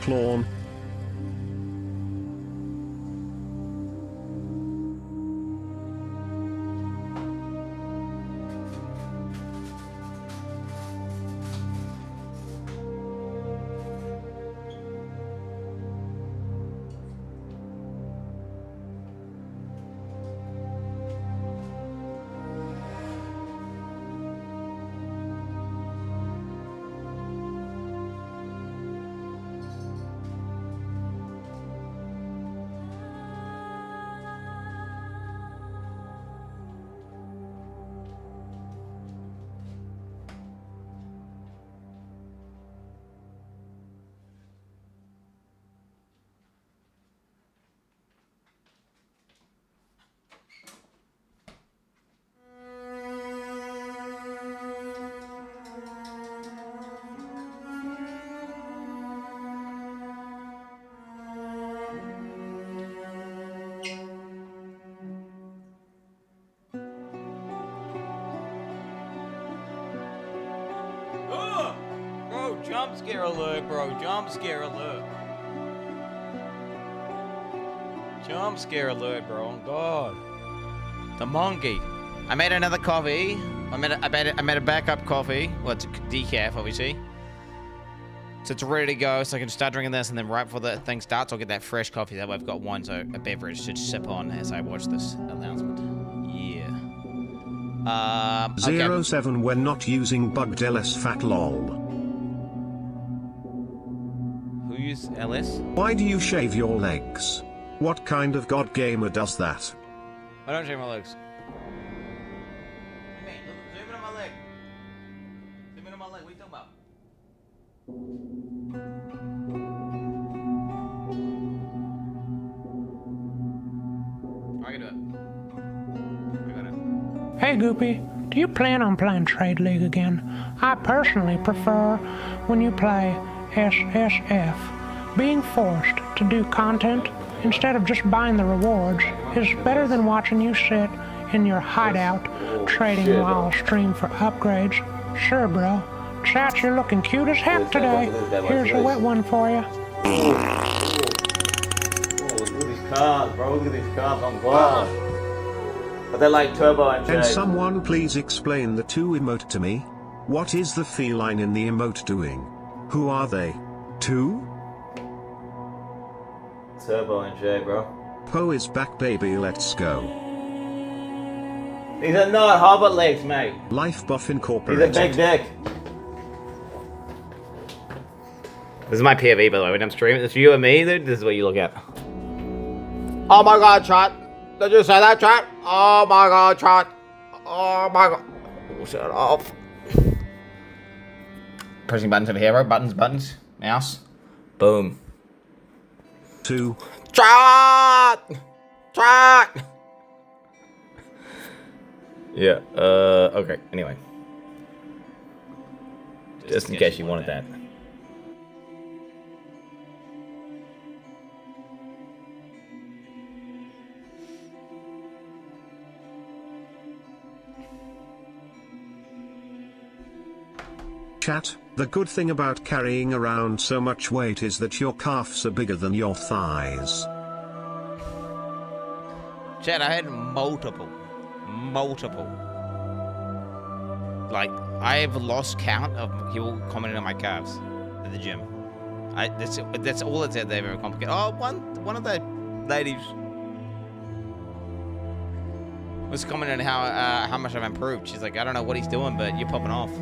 Clawn. Bro, jump scare alert, bro. Jump scare alert. Jump scare alert, bro. Oh, God. The monkey. I made another coffee. I made a backup coffee. Well, it's a decaf, obviously. So it's ready to go, so I can start drinking this, and then right before the thing starts, I'll get that fresh coffee. That way I've got one, so a beverage to sip on as I watch this announcement. Yeah. Okay. 07 when not using bugged LS fat lol. Who used LS? Why do you shave your legs? What kind of god gamer does that? I don't shave my legs. Hey, man, zoom in on my leg. Zoom in on my leg. What are you talking about? I can do it. Hey Goopy, do you plan on playing Trade League again? I personally prefer when you play SSF. Being forced to do content instead of just buying the rewards is better than watching you sit in your hideout trading while stream for upgrades. Sure, bro. Chat, you're looking cute as heck today. Here's a wet one for you. Oh, look at these cars, bro. Look at these cars on God. But they're like turbo and Can someone please explain the two emote to me? What is the feline in the emote doing? Who are they? Two? Turbo and J, bro. Poe is back, baby, let's go. These are not hobbit legs, mate. Life Buff He's Incorporated. a big dick. This is my POV, by the way, when I'm streaming. It's you and me, dude. This is what you look at. Oh my god, chat. Did you say that, chat? Oh my god, chat. Oh my god. Oh, shut off. Pressing buttons over here, bro. Buttons. Mouse. Boom. Two. Chat! Yeah, okay, anyway. Just in case you wanted that. Chat, the good thing about carrying around so much weight is that your calves are bigger than your thighs. Chat, I had multiple. Like, I have lost count of people commenting on my calves at the gym. That's all it's they've ever complicated. Oh, one of the ladies was commenting on how much I've improved. She's like, I don't know what he's doing, but you're popping off.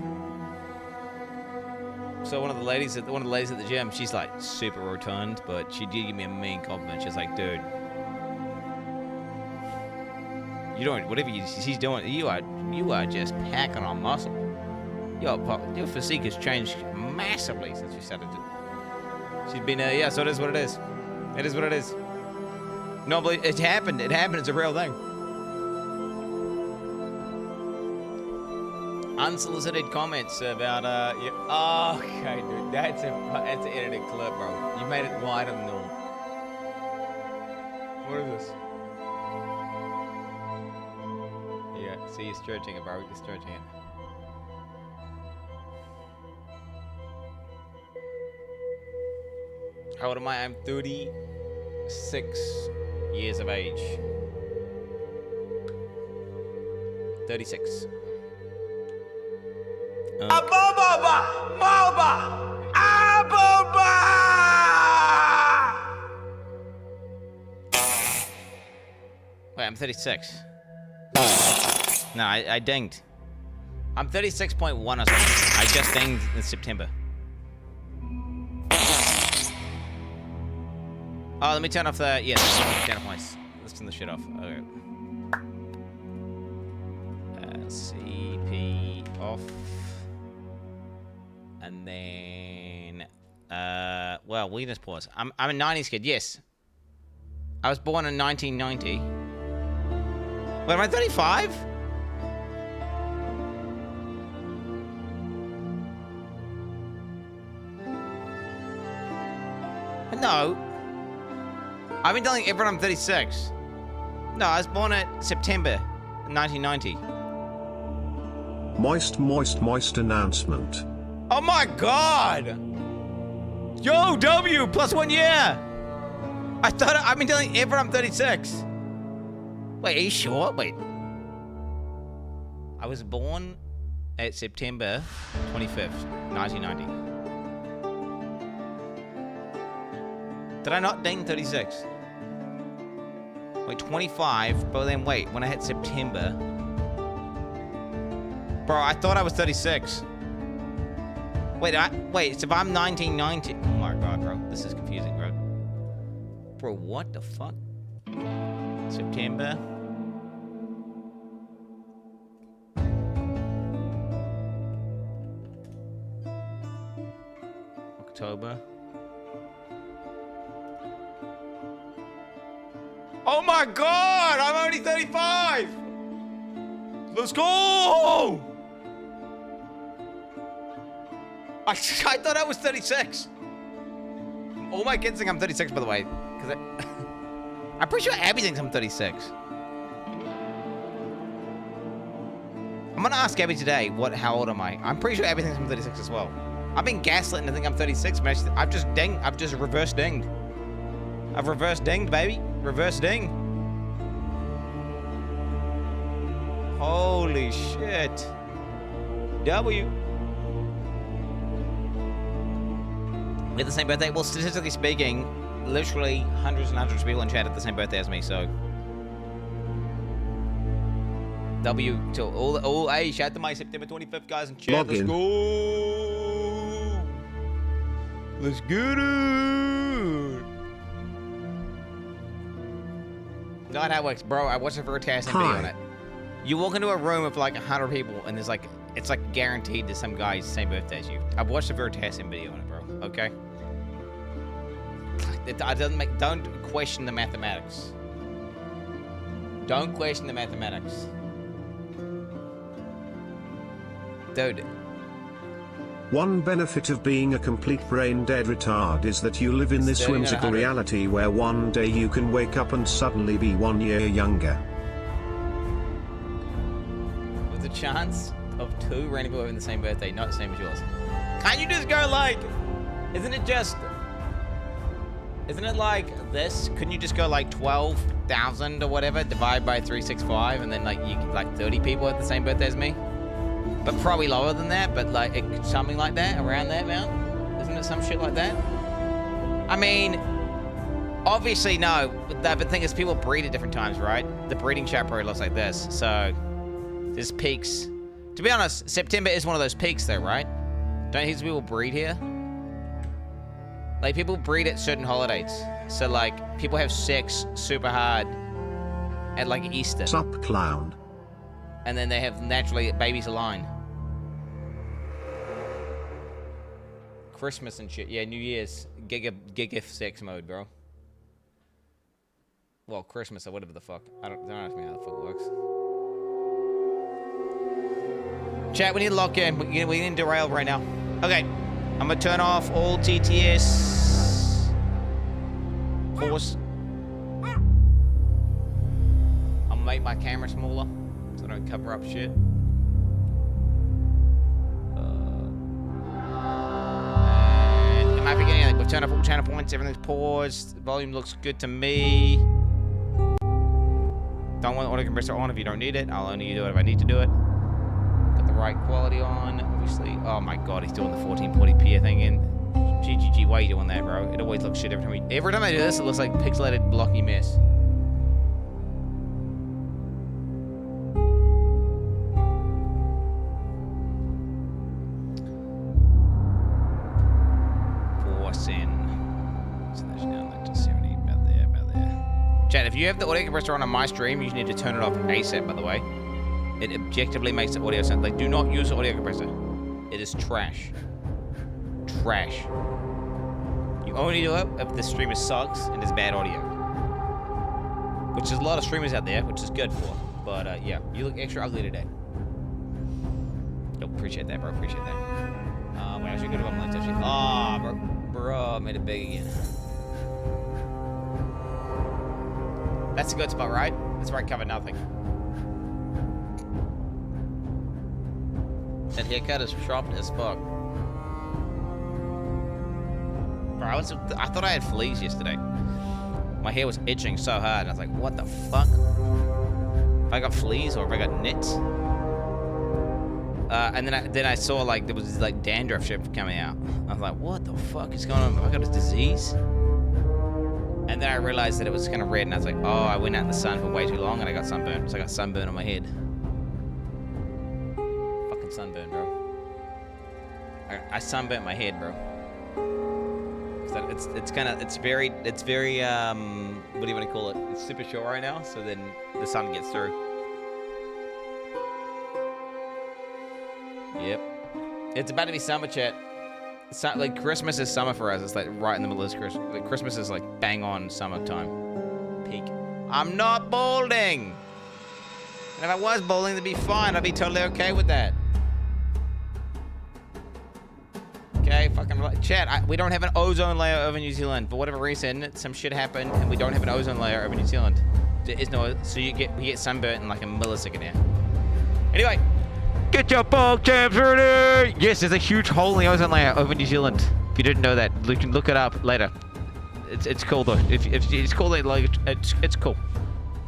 So one of the ladies at the gym, she's like super rotund, but she did give me a mean compliment. She's like, dude, you don't, whatever she's doing, you are just packing on muscle. Your physique has changed massively since you started to. She's been, yeah, so it is what it is. It is what it is. No, but it happened. It happened. It's a real thing. Unsolicited comments about, yeah. Oh, okay, dude. That's an edited clip, bro. You made it wider than normal. What is this? Yeah, see, you're stretching it, bro. You're stretching it. How old am I? I'm 36 years of age. 36. Wait, I'm 36. No, I dinged. I'm 36.1 or something. I just dinged in September. Oh, let me turn off the... Yes, turn off let's turn the shit off. Okay. CP off. And then... well, we just pause. I'm a 90s kid, yes. I was born in 1990. Wait, am I 35? No. I've been telling everyone I'm 36. No, I was born in September 1990. Moist announcement. Oh my god! Yo, W, plus 1 year! I've been telling everyone I'm 36. Wait, are you sure? Wait. I was born at September 25th, 1990. Did I not ding 36? Wait, 25, but then wait, when I hit September... Bro, I thought I was 36. Wait, so if I'm 1990... Oh my god, bro. This is confusing, bro. Bro, what the fuck? September. October. Oh my god! I'm only 35! Let's go! I thought I was 36. All my kids think I'm 36, by the way. Because I'm pretty sure Abby thinks I'm 36. I'm gonna ask Abby today, how old am I? I'm pretty sure Abby thinks I'm 36 as well. I've been gaslit and I think I'm 36, but I've just reverse dinged. I've reverse dinged, baby. Reverse ding. Holy shit. W. We had the same birthday. Well, statistically speaking, literally hundreds and hundreds of people in chat had the same birthday as me, so. W to all hey, shout out to my September 25th guys in chat. Let's go. Let's get it. Not how it works, bro. I watched a Veritas video on it. You walk into a room with like 100 people, and there's like, it's like guaranteed there's some guy's same birthday as you. I've watched a Veritas video on it, bro. Okay. It doesn't make. Don't question the mathematics. Don't question the mathematics, dude. One benefit of being a complete brain-dead retard is that you live in this whimsical reality where one day you can wake up and suddenly be 1 year younger. With a chance of 2 random people having the same birthday, not the same as yours. Can't you just go like, isn't it like this? Couldn't you just go like 12,000 or whatever, divide by 365, and then like you like 30 people have the same birthday as me? But probably lower than that, but like something like that, around that amount. Isn't it some shit like that? I mean, obviously no, but the thing is people breed at different times, right? The breeding chart probably looks like this, so there's peaks. To be honest, September is one of those peaks though, right? Don't heaps of people breed here? Like people breed at certain holidays. So like people have sex super hard at like Easter. Sup, clown. And then they have naturally babies align. Christmas and shit. Yeah, New Year's. Giga sex mode, bro. Well, Christmas or whatever the fuck. Don't ask me how the fuck it works. Chat, we need to lock in. We need to derail right now. Okay. I'm gonna turn off all TTS. Pause. I'm gonna make my camera smaller so I don't cover up shit. Am I forgetting anything? We've turned off all channel points, everything's paused. The volume looks good to me. Don't want the audio compressor on if you don't need it. I'll only do it if I need to do it. Got the right quality on, obviously. Oh my god, he's doing the 1440p thing in. GGG, why are you doing that, bro? It always looks shit every time I do this, it looks like pixelated, blocky mess. Chat, if you have the audio compressor on my stream, you need to turn it off ASAP, by the way. It objectively makes the audio sound like, do not use the audio compressor. It is trash. Trash. You only do it if the streamer sucks and there's bad audio. Which there's a lot of streamers out there, which is good for. But yeah, you look extra ugly today. Yo, appreciate that, bro. Appreciate that. Wait, I should go to my actually. Oh, bro, made it big again. That's a good spot, right? That's where I cover nothing. That haircut is sharp as fuck. Bro, I thought I had fleas yesterday. My hair was itching so hard, and I was like, what the fuck? If I got fleas or if I got nits? And then I saw like there was like dandruff shit coming out. I was like, what the fuck is going on? Have I got a disease? And then I realized that it was kind of red, and I was like, oh, I went out in the sun for way too long, and I got sunburned. So I got sunburn on my head. Fucking I'm sunburned, bro. I sunburnt my head, bro. It's very what do you want to call it? It's super short right now, so then the sun gets through. Yep. It's about to be summer, chat. It's not, like, Christmas is summer for us. It's like right in the middle of Christmas. Like, Christmas is like bang on summertime. Peak. I'm not balding! And if I was balding, that'd be fine. I'd be totally okay with that. Okay, fucking chat. We don't have an ozone layer over New Zealand. For whatever reason, some shit happened, and we don't have an ozone layer over New Zealand. There is no, so we get sunburnt in like a millisecond now. Anyway, get your bog jams ready. Yes, there's a huge hole in the ozone layer over New Zealand. If you didn't know that, you can look it up later. It's cool though. If it's cool, like it's cool.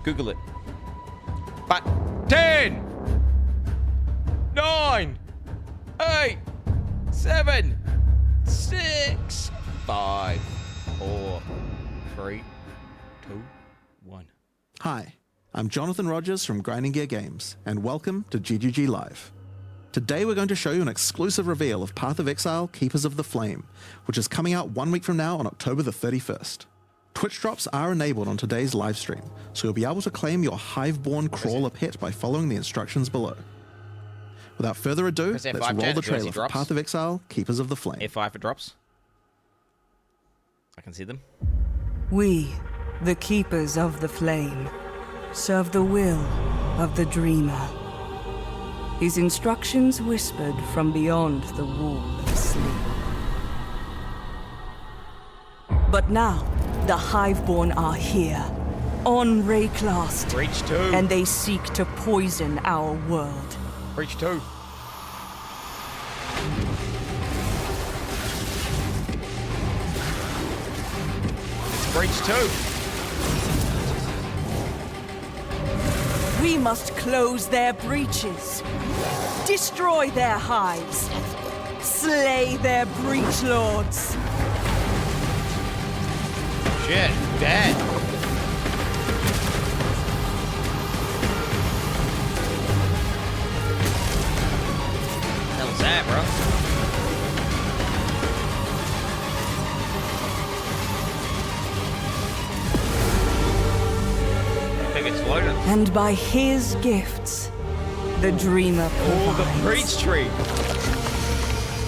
Google it. But 10, 9, 8, 7, 6, 5, 4, 3, 2, 1. Hi, I'm Jonathan Rogers from Grinding Gear Games, and welcome to GGG Live. Today we're going to show you an exclusive reveal of Path of Exile, Keepers of the Flame, which is coming out 1 week from now on October the 31st. Twitch drops are enabled on today's live stream, so you'll be able to claim your Hive-born crawler pet by following the instructions below. Without further ado, let's roll the trailer for Path of Exile, Keepers of the Flame. F5 for drops. I can see them. We, the Keepers of the Flame, serve the will of the Dreamer. His instructions whispered from beyond the wall of sleep. But now, the Hiveborn are here, on Rayclast, Breach 2. And they seek to poison our world. Breach 2. It's Breach 2. We must close their breaches, destroy their hives, slay their breach lords. Shit, dead. What the hell is that, bro? And by his gifts, the Dreamer provides. Oh, the breach tree.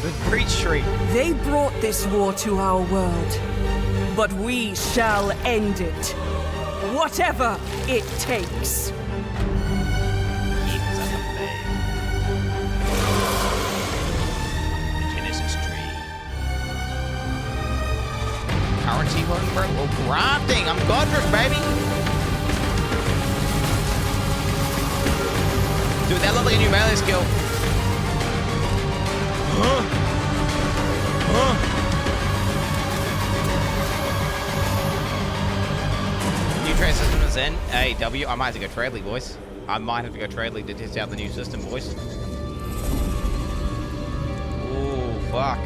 The breach tree. They brought this war to our world, but we shall end it, whatever it takes. Genesis tree. Currency loan, bro. Oh, grafting. I'm Godric, baby. Dude, that looked like a new melee skill. New trade system is in. Hey, W, I might have to go trade league, boys. I might have to go trade league to test out the new system, boys. Ooh, fuck.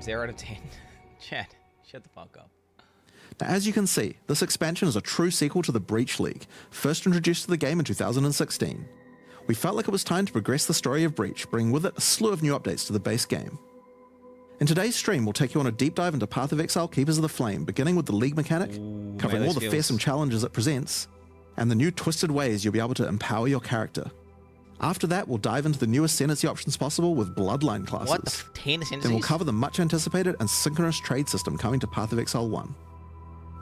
Zero out of 10. Chat, shut the fuck up. Now, as you can see, this expansion is a true sequel to the Breach League, first introduced to the game in 2016. We felt like it was time to progress the story of Breach, bringing with it a slew of new updates to the base game. In today's stream, we'll take you on a deep dive into Path of Exile, Keepers of the Flame, beginning with the League mechanic, covering all the fearsome challenges it presents, and the new twisted ways you'll be able to empower your character. After that, we'll dive into the newest ascendancy options possible with Bloodline classes. What the 10 ascendancies? Then we'll cover the much anticipated and synchronous trade system coming to Path of Exile 1.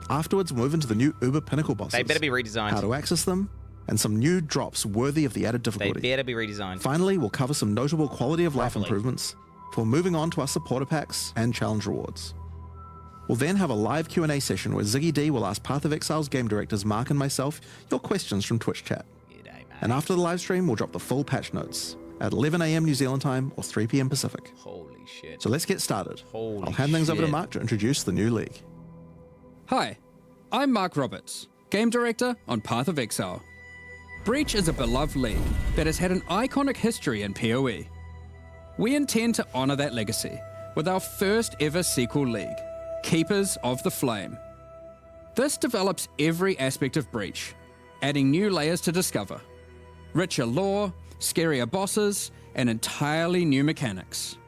Afterwards, move into the new Uber Pinnacle bosses. They better be redesigned. How to access them, and some new drops worthy of the added difficulty. They better be redesigned. Finally, we'll cover some notable quality of life improvements before moving on to our supporter packs and challenge rewards. We'll then have a live Q&A session where Ziggy D will ask Path of Exile's game directors Mark and myself your questions from Twitch chat. And after the live stream, we'll drop the full patch notes at 11 AM New Zealand time or 3 PM Pacific. Holy shit. So let's get started. Holy I'll hand things over to shit. Mark to introduce the new league. Hi, I'm Mark Roberts, Game Director on Path of Exile. Breach is a beloved league that has had an iconic history in PoE. We intend to honour that legacy with our first ever sequel league, Keepers of the Flame. This develops every aspect of Breach, adding new layers to discover. Richer lore, scarier bosses, and entirely new mechanics.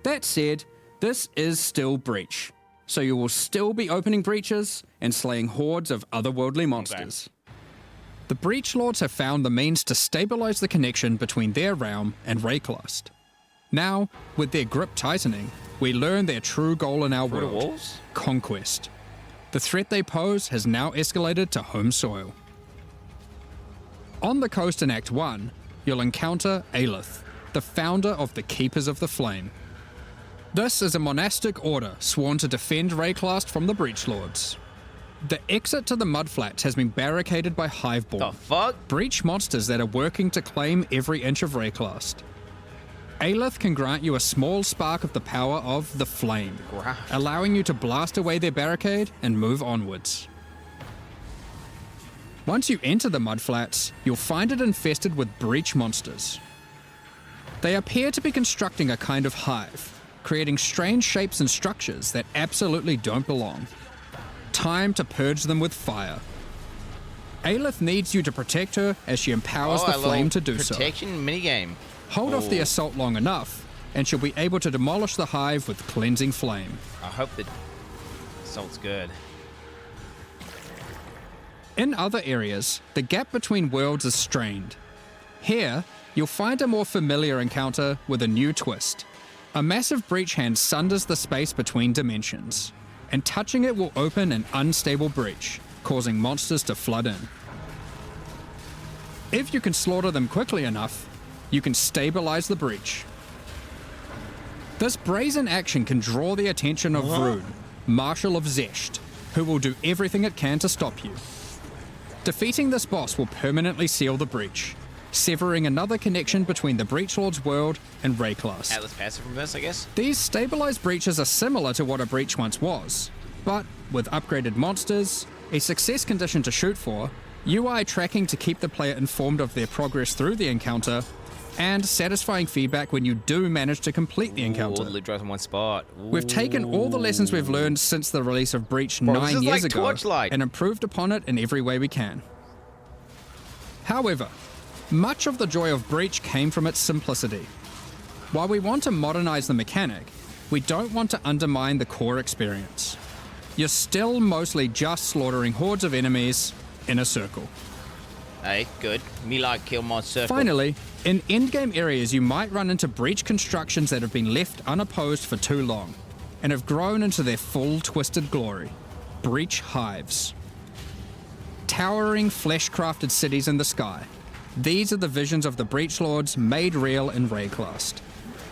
That said, this is still Breach, so you will still be opening breaches and slaying hordes of otherworldly monsters. The Breach Lords have found the means to stabilize the connection between their realm and Rayclast. Now, with their grip tightening, we learn their true goal in our world, conquest. The threat they pose has now escalated to home soil. On the coast in Act 1, you'll encounter Aelith, the founder of the Keepers of the Flame. This is a monastic order sworn to defend Rayclast from the Breach Lords. The exit to the Mudflats has been barricaded by Hiveborn, the fuck? Breach monsters that are working to claim every inch of Rayclast. Aelith can grant you a small spark of the power of the Flame, allowing you to blast away their barricade and move onwards. Once you enter the Mudflats, you'll find it infested with Breach monsters. They appear to be constructing a kind of hive, creating strange shapes and structures that absolutely don't belong. Time to purge them with fire. Aelith needs you to protect her as she empowers the Flame to do so. Protection minigame. Hold off the assault long enough, and she'll be able to demolish the hive with cleansing flame. I hope the assault's good. In other areas, the gap between worlds is strained. Here, you'll find a more familiar encounter with a new twist. A massive breach hand sunders the space between dimensions, and touching it will open an unstable breach, causing monsters to flood in. If you can slaughter them quickly enough, you can stabilize the breach. This brazen action can draw the attention of Rune, Marshal of Zesht, who will do everything it can to stop you. Defeating this boss will permanently seal the breach, severing another connection between the Breach Lord's world and Rayclast. Atlas passive from this, I guess? These stabilized breaches are similar to what a breach once was, but with upgraded monsters, a success condition to shoot for, UI tracking to keep the player informed of their progress through the encounter, and satisfying feedback when you do manage to complete the encounter. Loot drops in one spot. We've taken all the lessons we've learned since the release of Breach 9 years ago Torchlight. and improved upon it in every way we can. However, much of the joy of Breach came from its simplicity. While we want to modernize the mechanic, we don't want to undermine the core experience. You're still mostly just slaughtering hordes of enemies in a circle. Hey, good. Me like kill my circle. Finally, in endgame areas you might run into breach constructions that have been left unopposed for too long, and have grown into their full twisted glory. Breach hives. Towering flesh-crafted cities in the sky. These are the visions of the Breach Lords made real in Rayclast,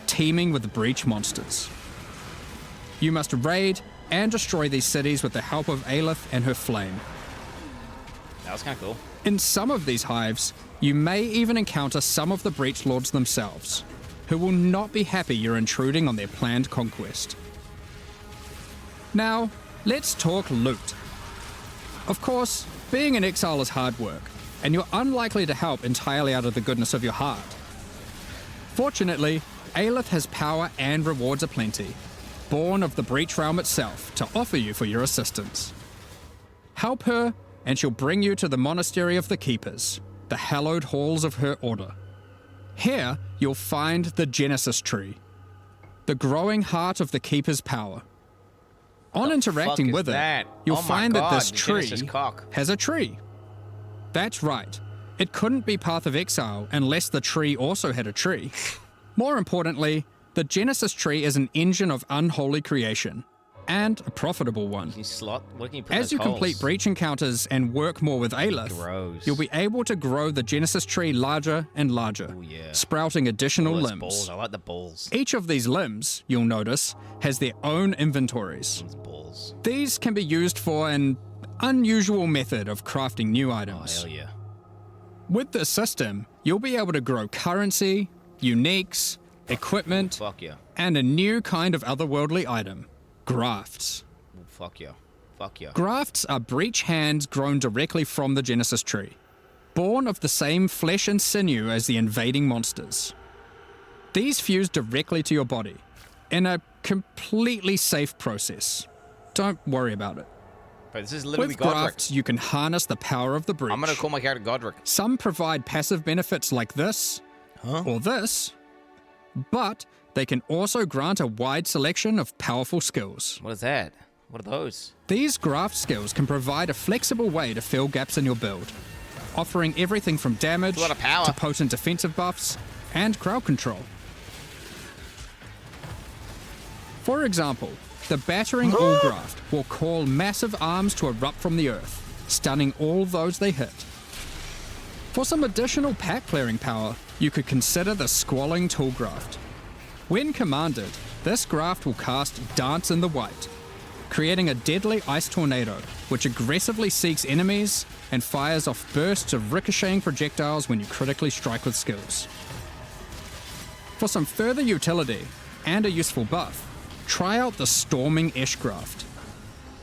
teeming with breach monsters. You must raid and destroy these cities with the help of Aelith and her flame. That was kind of cool. In some of these hives, you may even encounter some of the Breach Lords themselves, who will not be happy you're intruding on their planned conquest. Now, let's talk loot. Of course, being an exile is hard work, and you're unlikely to help entirely out of the goodness of your heart. Fortunately, Aelith has power and rewards aplenty, born of the Breach Realm itself, to offer you for your assistance. Help her, and she'll bring you to the Monastery of the Keepers, the hallowed halls of her order. Here, you'll find the Genesis Tree, the growing heart of the Keeper's power. On interacting with it, you'll find that this tree has a tree. That's right. It couldn't be Path of Exile unless the tree also had a tree. More importantly, the Genesis Tree is an engine of unholy creation, and a profitable one. As you complete breach encounters and work more with Aelith, you'll be able to grow the Genesis Tree larger and larger, sprouting additional limbs. Balls. I like the balls. Each of these limbs, you'll notice, has their own inventories. These can be used for an unusual method of crafting new items. Oh, hell yeah. With this system, you'll be able to grow currency, uniques, equipment, and a new kind of otherworldly item. Grafts. Fuck yeah. Fuck yeah. Grafts are breach hands grown directly from the Genesis Tree, born of the same flesh and sinew as the invading monsters. These fuse directly to your body, in a completely safe process. Don't worry about it. But this is literally With Godric. grafts, you can harness the power of the breach. I'm going to call my character Godric. Some provide passive benefits like this, or this, but they can also grant a wide selection of powerful skills. What is that? What are those? These graft skills can provide a flexible way to fill gaps in your build, offering everything from damage a lot of power to potent defensive buffs and crowd control. For example, the Battering All graft will call massive arms to erupt from the earth, stunning all those they hit. For some additional pack clearing power, you could consider the Squalling Tool graft. When commanded, this graft will cast Dance in the White, creating a deadly ice tornado which aggressively seeks enemies and fires off bursts of ricocheting projectiles when you critically strike with skills. For some further utility and a useful buff, try out the Storming Ash graft.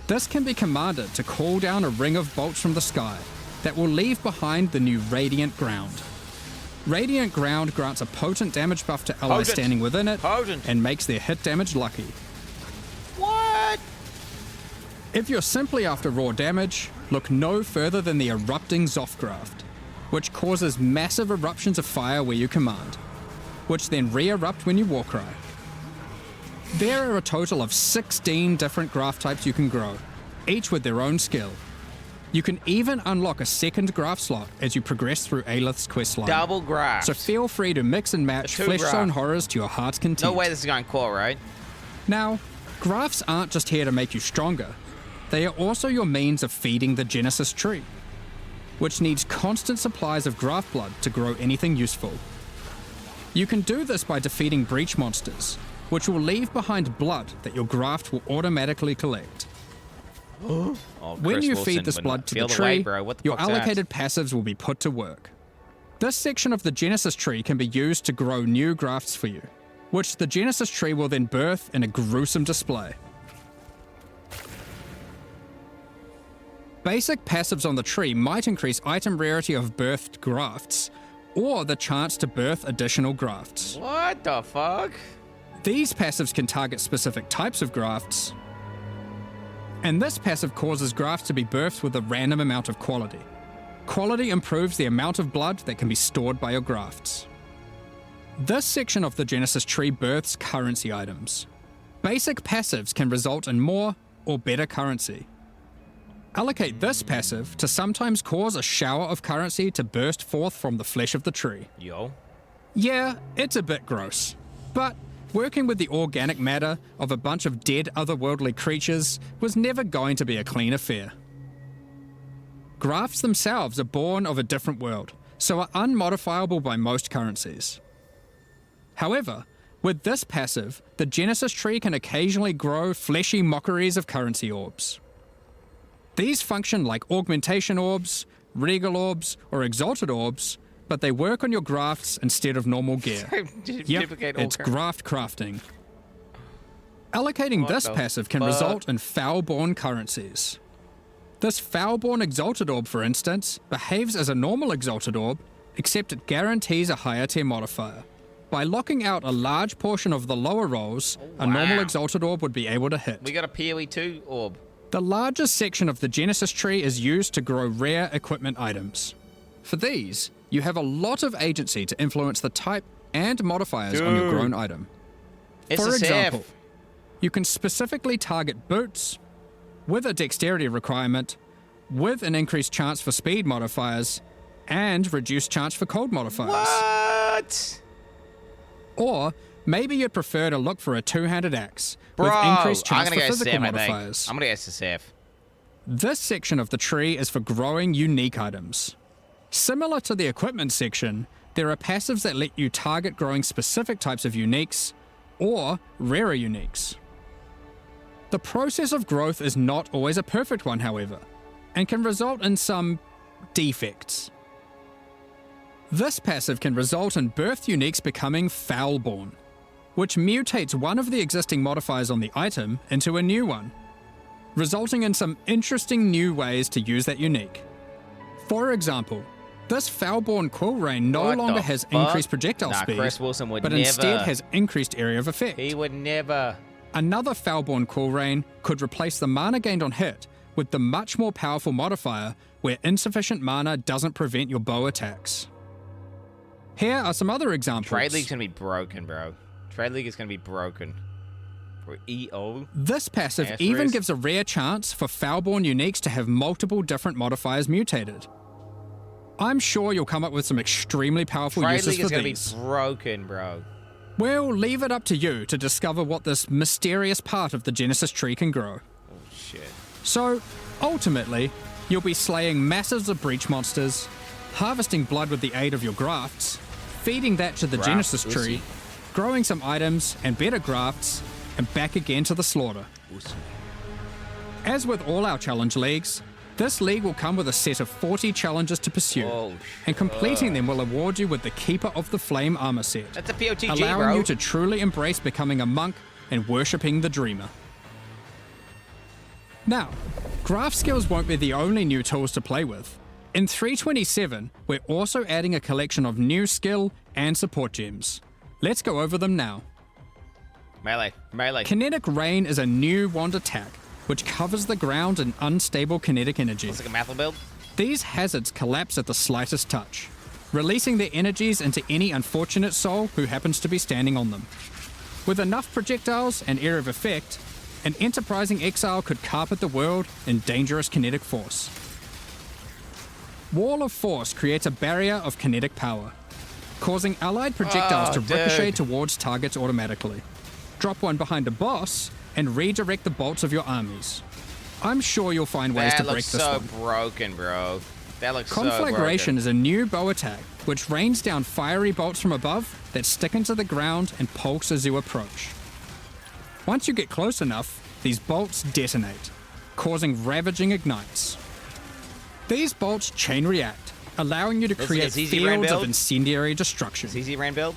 This can be commanded to call down a ring of bolts from the sky that will leave behind the new Radiant Ground. Radiant Ground grants a potent damage buff to allies standing within it and makes their hit damage lucky. What? If you're simply after raw damage, look no further than the Erupting Zoth graft, which causes massive eruptions of fire where you command, which then re-erupt when you warcry. There are a total of 16 different graft types you can grow, each with their own skill. You can even unlock a second graft slot as you progress through Aelith's questline. Double graft. So feel free to mix and match Flesh Zone horrors to your heart's content. No way this is going cool, right? Now, grafts aren't just here to make you stronger. They are also your means of feeding the Genesis tree, which needs constant supplies of graft blood to grow anything useful. You can do this by defeating breach monsters, which will leave behind blood that your graft will automatically collect. When you feed this blood to the tree, your allocated passives will be put to work. This section of the Genesis tree can be used to grow new grafts for you, which the Genesis tree will then birth in a gruesome display. Basic passives on the tree might increase item rarity of birthed grafts, or the chance to birth additional grafts. What the fuck? These passives can target specific types of grafts, and this passive causes grafts to be birthed with a random amount of quality. Quality improves the amount of blood that can be stored by your grafts. This section of the Genesis tree births currency items. Basic passives can result in more or better currency. Allocate this passive to sometimes cause a shower of currency to burst forth from the flesh of the tree. Yo. Yeah, it's a bit gross, but working with the organic matter of a bunch of dead otherworldly creatures was never going to be a clean affair. Grafts themselves are born of a different world, so are unmodifiable by most currencies. However, with this passive, the Genesis tree can occasionally grow fleshy mockeries of currency orbs. These function like augmentation orbs, regal orbs, or exalted orbs, but they work on your grafts instead of normal gear. It's graft crafting. Allocating this passive can result in Foulborn currencies. This Foulborn Exalted Orb, for instance, behaves as a normal Exalted Orb, except it guarantees a higher tier modifier. By locking out a large portion of the lower rolls, a normal Exalted Orb would be able to hit. We got a PoE 2 orb. The largest section of the Genesis tree is used to grow rare equipment items. For these, you have a lot of agency to influence the type and modifiers on your grown item. For example, you can specifically target boots with a dexterity requirement, with an increased chance for speed modifiers, and reduced chance for cold modifiers. What? Or maybe you'd prefer to look for a two-handed axe with increased chance for physical modifiers. I'm gonna go SSF. This section of the tree is for growing unique items. Similar to the equipment section, there are passives that let you target growing specific types of uniques or rarer uniques. The process of growth is not always a perfect one, however, and can result in some defects. This passive can result in birth uniques becoming Foulborn, which mutates one of the existing modifiers on the item into a new one, resulting in some interesting new ways to use that unique. For example, this Foulborn Quill Rain no longer has increased projectile speed, Chris Wilson would but never. instead has increased area of effect. He would never. Another Foulborn Quill Rain could replace the mana gained on hit with the much more powerful modifier where insufficient mana doesn't prevent your bow attacks. Here are some other examples. Trade League's gonna be broken, bro. Trade League is gonna be broken. For EO. This passive even gives a rare chance for Foulborn uniques to have multiple different modifiers mutated. I'm sure you'll come up with some extremely powerful Trade uses League for is gonna these. be broken, bro. We'll leave it up to you to discover what this mysterious part of the Genesis tree can grow. Oh shit. So, ultimately, you'll be slaying masses of breach monsters, harvesting blood with the aid of your grafts, feeding that to the Genesis tree, growing some items and better grafts, and back again to the slaughter. As with all our challenge leagues, this league will come with a set of 40 challenges to pursue, and completing them will award you with the Keeper of the Flame armor set, That's a POTG, allowing bro. you to truly embrace becoming a monk and worshipping the Dreamer. Now, graph skills won't be the only new tools to play with. In 327, we're also adding a collection of new skill and support gems. Let's go over them now. Melee. Kinetic Rain is a new wand attack, which covers the ground in unstable kinetic energy. Looks like a Mathel build. These hazards collapse at the slightest touch, releasing their energies into any unfortunate soul who happens to be standing on them. With enough projectiles and area of effect, an enterprising exile could carpet the world in dangerous kinetic force. Wall of Force creates a barrier of kinetic power, causing allied projectiles to ricochet towards targets automatically. Drop one behind a boss, and redirect the bolts of your armies. I'm sure you'll find ways to break this one. That looks so broken, bro. That looks so broken. Conflagration is a new bow attack, which rains down fiery bolts from above that stick into the ground and pulse as you approach. Once you get close enough, these bolts detonate, causing ravaging ignites. These bolts chain react, allowing you to create fields of incendiary destruction. CZ Rain build?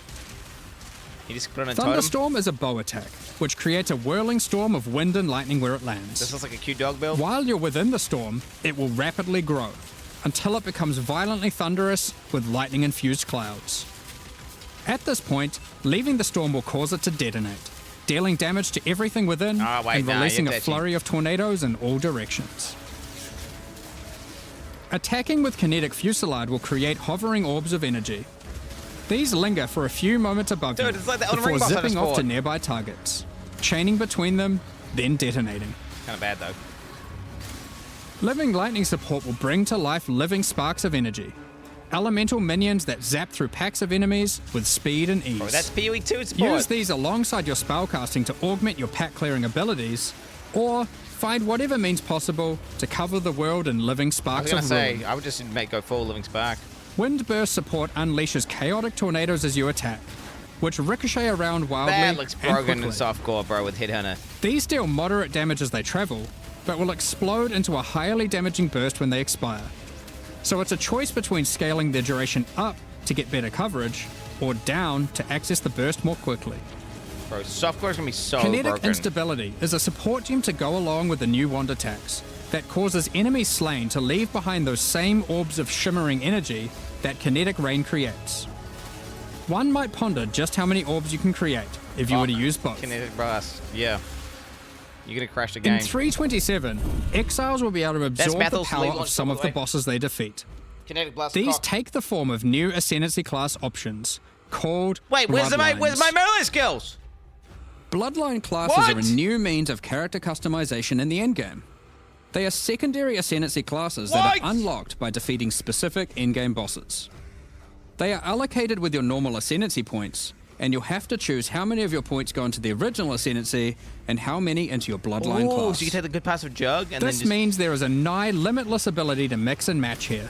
You just put on a totem? Thunderstorm is a bow attack, which creates a whirling storm of wind and lightning where it lands. This looks like a cute dog build. While you're within the storm, it will rapidly grow, until it becomes violently thunderous with lightning-infused clouds. At this point, leaving the storm will cause it to detonate, dealing damage to everything within and releasing a flurry of tornadoes in all directions. Attacking with Kinetic Fusillade will create hovering orbs of energy. These linger for a few moments above you it's like the Elden Ring before boss I just zipping off to fought. nearby targets, chaining between them, then detonating. Kind of bad, though. Living Lightning support will bring to life living sparks of energy, elemental minions that zap through packs of enemies with speed and ease. Oh, that's PoE 2 support. Use these alongside your spellcasting to augment your pack clearing abilities, or find whatever means possible to cover the world in living I was sparks going of to say, ruin. I would just go full Living Spark. Windburst support unleashes chaotic tornadoes as you attack, which ricochet around wildly That looks and broken in quickly. softcore, bro, with Headhunter. These deal moderate damage as they travel, but will explode into a highly damaging burst when they expire. So it's a choice between scaling their duration up to get better coverage, or down to access the burst more quickly. Bro, softcore is going to be so Kinetic broken. Instability is a support gem to go along with the new wand attacks that causes enemies slain to leave behind those same orbs of shimmering energy that Kinetic Rain creates. One might ponder just how many orbs you can create if you were to use both. Kinetic Blast, yeah. You're going to crash the game. In 327, Exiles will be able to absorb the Mathel's power league of launch, some by of the the way. bosses they defeat. Kinetic Blast These cock. take the form of new Ascendancy class options called Wait, where's my melee skills? Bloodline classes are a new means of character customization in the endgame. They are secondary Ascendancy classes that are unlocked by defeating specific endgame bosses. They are allocated with your normal Ascendancy points, and you'll have to choose how many of your points go into the original Ascendancy and how many into your Bloodline Oh, class. so you can take the good passive jug and This then just... means there is a nigh limitless ability to mix and match here,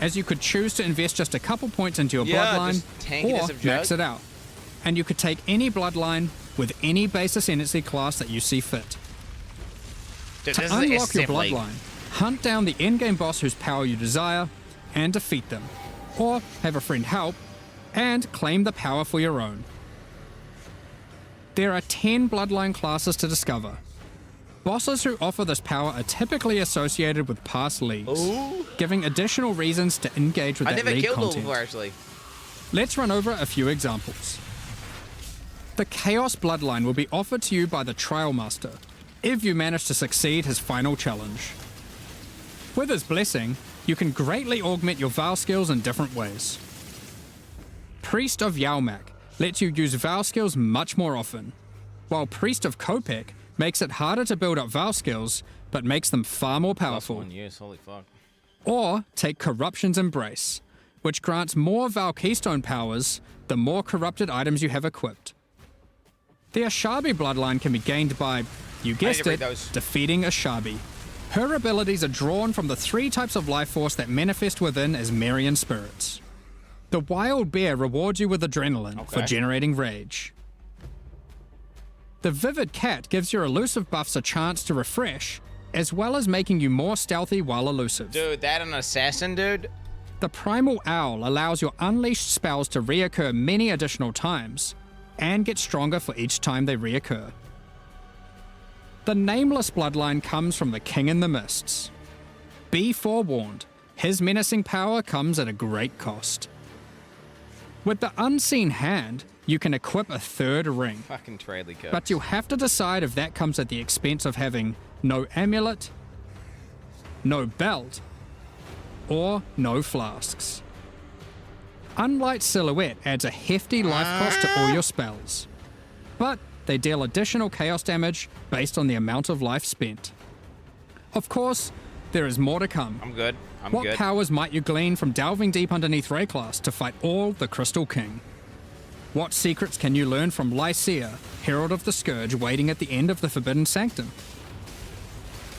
as you could choose to invest just a couple points into your bloodline just tank it or as a jug. max it out. And you could take any bloodline with any base Ascendancy class that you see fit. Dude, To this is a unlock your simple league. bloodline, hunt down the endgame boss whose power you desire and defeat them, or have a friend help and claim the power for your own. There are 10 bloodline classes to discover. Bosses who offer this power are typically associated with past leagues, giving additional reasons to engage with I that never league killed them content. before, actually. Let's run over a few examples. The Chaos Bloodline will be offered to you by the Trial Master, if you manage to succeed his final challenge. With his blessing, you can greatly augment your Vow skills in different ways. Priest of Yalmak lets you use Vow skills much more often, while Priest of Kopek makes it harder to build up Vow skills, but makes them far more powerful. 1 year, holy fuck. Or take Corruption's Embrace, which grants more Vow Keystone powers the more corrupted items you have equipped. The Ashabi bloodline can be gained by, you guessed it, defeating Ashabi. Her abilities are drawn from the 3 types of life force that manifest within as Marian spirits. The Wild Bear rewards you with adrenaline for generating rage. The Vivid Cat gives your elusive buffs a chance to refresh, as well as making you more stealthy while elusive. Dude, that an assassin, dude? The Primal Owl allows your unleashed spells to reoccur many additional times, and get stronger for each time they reoccur. The Nameless bloodline comes from the King in the Mists. Be forewarned, his menacing power comes at a great cost. With the Unseen Hand, you can equip a 3rd ring. Fucking Tradley curse. But you'll have to decide if that comes at the expense of having no amulet, no belt, or no flasks. Unlight Silhouette adds a hefty life cost to all your spells, but they deal additional chaos damage based on the amount of life spent. Of course, there is more to come. I'm good. What powers might you glean from delving deep underneath Rayclass to fight all the Crystal King? What secrets can you learn from Lycia, Herald of the Scourge, waiting at the end of the Forbidden Sanctum?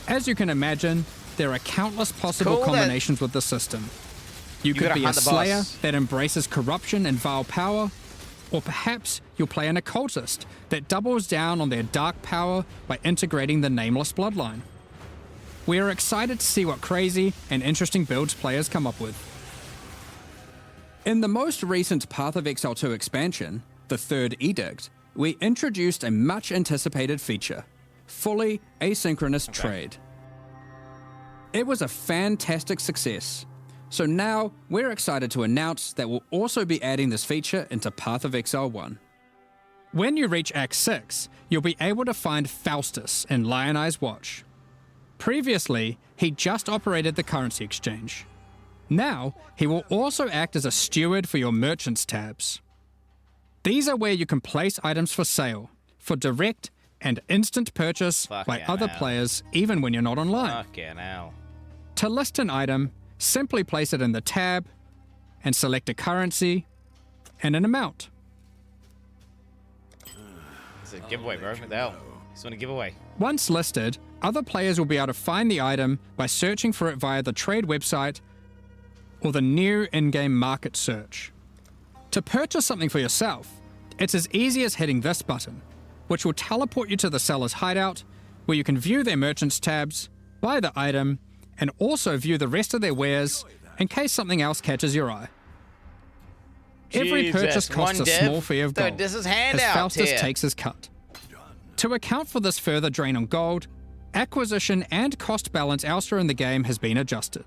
As you can imagine, there are countless possible combinations with the system. You could be a Slayer that embraces corruption and vile power, or perhaps you'll play an Occultist that doubles down on their dark power by integrating the Nameless bloodline. We are excited to see what crazy and interesting builds players come up with. In the most recent Path of Exile 2 expansion, the 3rd Edict, we introduced a much anticipated feature, fully asynchronous trade. It was a fantastic success, so now we're excited to announce that we'll also be adding this feature into Path of Exile 1. When you reach Act 6, you'll be able to find Faustus in Lion Eye's Watch. Previously, he just operated the currency exchange. Now, he will also act as a steward for your merchants tabs. These are where you can place items for sale, for direct and instant purchase by other players, even when you're not online. Fucking hell. To list an item, simply place it in the tab and select a currency and an amount. It's a giveaway, bro. What the hell? Just want a giveaway. Once listed, other players will be able to find the item by searching for it via the trade website or the new in-game market search. To purchase something for yourself, it's as easy as hitting this button, which will teleport you to the seller's hideout, where you can view their merchants tabs, buy the item, and also view the rest of their wares in case something else catches your eye. Every purchase costs a small fee of gold, this is as Faustus takes his cut. To account for this further drain on gold, acquisition and cost balance elsewhere in the game has been adjusted.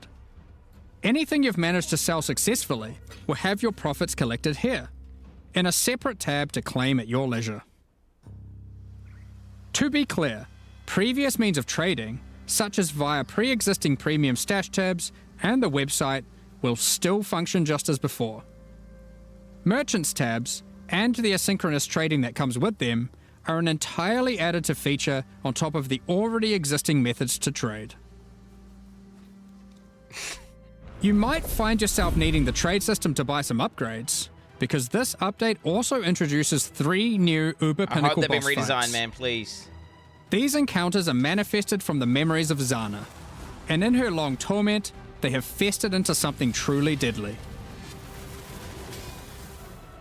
Anything you've managed to sell successfully will have your profits collected here, in a separate tab to claim at your leisure. To be clear, previous means of trading, such as via pre-existing premium stash tabs and the website, will still function just as before. Merchants tabs, and the asynchronous trading that comes with them, are an entirely additive feature on top of the already existing methods to trade. You might find yourself needing the trade system to buy some upgrades, because this update also introduces 3 new Uber Pinnacle boss fights. I hope they've been redesigned, man, please. These encounters are manifested from the memories of Zana, and in her long torment, they have festered into something truly deadly.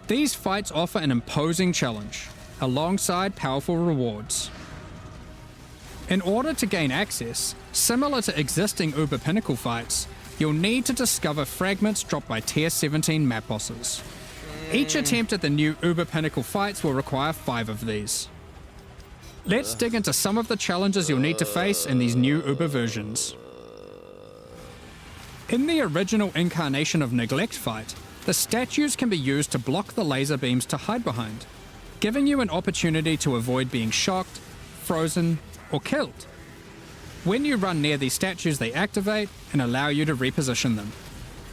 These fights offer an imposing challenge, alongside powerful rewards. In order to gain access, similar to existing Uber Pinnacle fights, you'll need to discover fragments dropped by Tier 17 map bosses. Each attempt at the new Uber Pinnacle fights will require 5 of these. Let's dig into some of the challenges you'll need to face in these new Uber versions. In the original incarnation of Neglect fight, the statues can be used to block the laser beams to hide behind, giving you an opportunity to avoid being shocked, frozen, or killed. When you run near these statues, they activate and allow you to reposition them.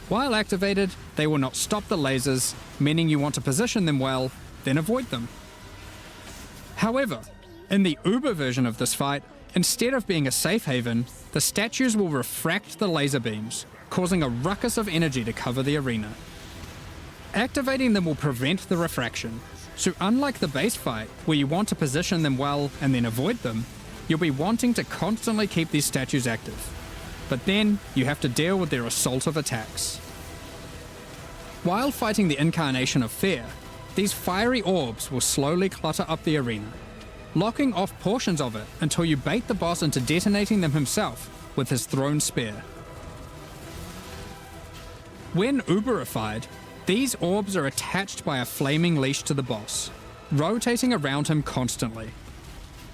While activated, they will not stop the lasers, meaning you want to position them well, then avoid them. However, in the Uber version of this fight, instead of being a safe haven, the statues will refract the laser beams, causing a ruckus of energy to cover the arena. Activating them will prevent the refraction, so unlike the base fight, where you want to position them well and then avoid them, you'll be wanting to constantly keep these statues active. But then, you have to deal with their assault of attacks. While fighting the incarnation of fear, these fiery orbs will slowly clutter up the arena, locking off portions of it until you bait the boss into detonating them himself with his thrown spear. When Uberified, these orbs are attached by a flaming leash to the boss, rotating around him constantly.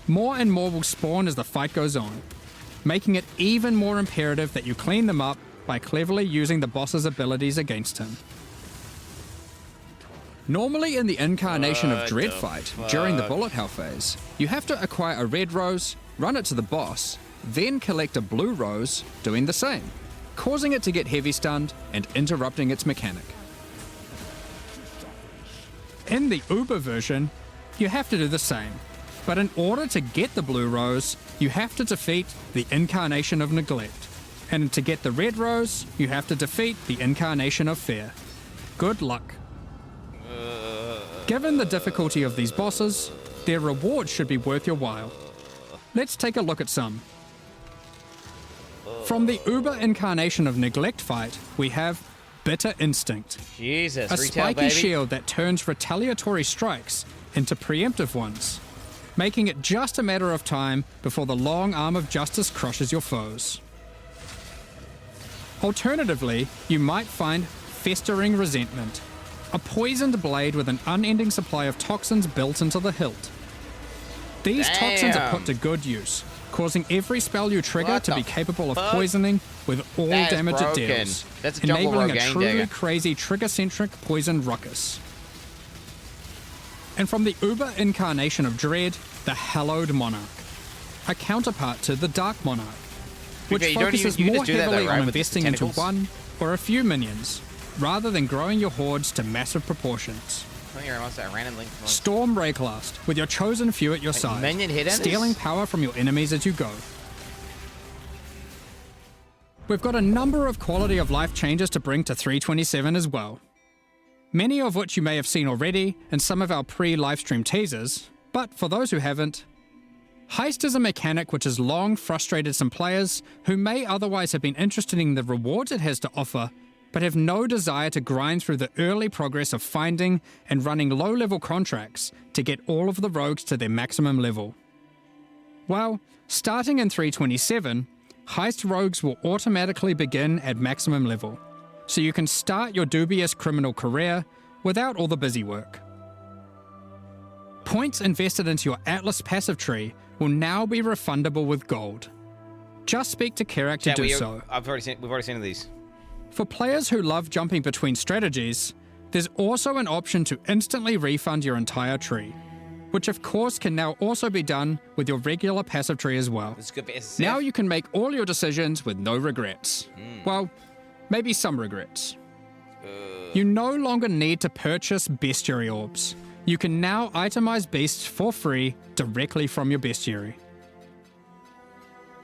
More and more will spawn as the fight goes on, making it even more imperative that you clean them up by cleverly using the boss's abilities against him. Normally in the Incarnation of Dread fight, during the bullet hell phase, you have to acquire a red rose, run it to the boss, then collect a blue rose, doing the same, causing it to get heavy stunned and interrupting its mechanic. In the Uber version, you have to do the same, but in order to get the blue rose, you have to defeat the Incarnation of Neglect, and to get the red rose, you have to defeat the Incarnation of Fear. Good luck. Given the difficulty of these bosses, their rewards should be worth your while. Let's take a look at some. From the Uber Incarnation of Neglect fight, we have Bitter Instinct. Jesus, a retail, spiky baby. shield that turns retaliatory strikes into preemptive ones, making it just a matter of time before the long arm of justice crushes your foes. Alternatively, you might find Festering Resentment, a poisoned blade with an unending supply of toxins built into the hilt. These toxins are put to good use, causing every spell you trigger to be capable of poisoning with all damage it deals, That's a Jungle enabling Rogue a game truly dagger. crazy trigger-centric poison ruckus. And from the Uber Incarnation of Dread, the Hallowed Monarch, a counterpart to the Dark Monarch, which you don't focuses even- you more just do that heavily though, right, on with the investing into tentacles? one or a few minions, rather than growing your hordes to massive proportions. Storm Rayclast, with your chosen few at your side, minion hit stealing power from your enemies as you go. We've got a number of quality of life changes to bring to 327 as well. Many of which you may have seen already in some of our pre-livestream teasers, but for those who haven't, Heist is a mechanic which has long frustrated some players who may otherwise have been interested in the rewards it has to offer, but have no desire to grind through the early progress of finding and running low-level contracts to get all of the rogues to their maximum level. Well, starting in 327, Heist rogues will automatically begin at maximum level, so you can start your dubious criminal career without all the busy work. Points invested into your Atlas passive tree will now be refundable with gold. Just speak to Kerak to do so. We've already seen these. For players who love jumping between strategies, there's also an option to instantly refund your entire tree, which of course can now also be done with your regular passive tree as well. This is good for SSF. Now you can make all your decisions with no regrets. Well, maybe some regrets. You no longer need to purchase bestiary orbs. You can now itemize beasts for free directly from your bestiary.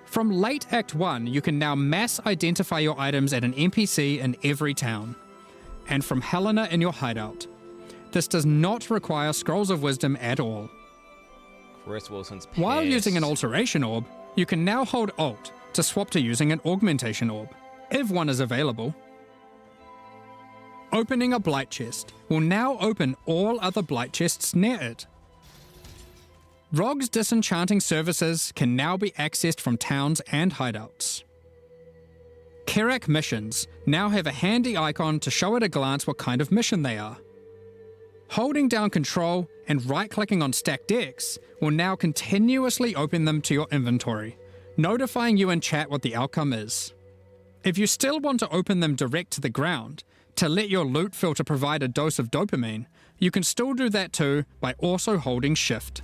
From late Act 1, you can now mass identify your items at an NPC in every town, and from Helena in your hideout. This does not require Scrolls of Wisdom at all. Chris Wilson's pissed. While using an Alteration Orb, you can now hold Alt to swap to using an Augmentation Orb, if one is available. Opening a Blight Chest will now open all other Blight Chests near it. Rogue's disenchanting services can now be accessed from towns and hideouts. Kerak missions now have a handy icon to show at a glance what kind of mission they are. Holding down Control and right-clicking on stacked decks will now continuously open them to your inventory, notifying you in chat what the outcome is. If you still want to open them direct to the ground, to let your loot filter provide a dose of dopamine, you can still do that too by also holding Shift.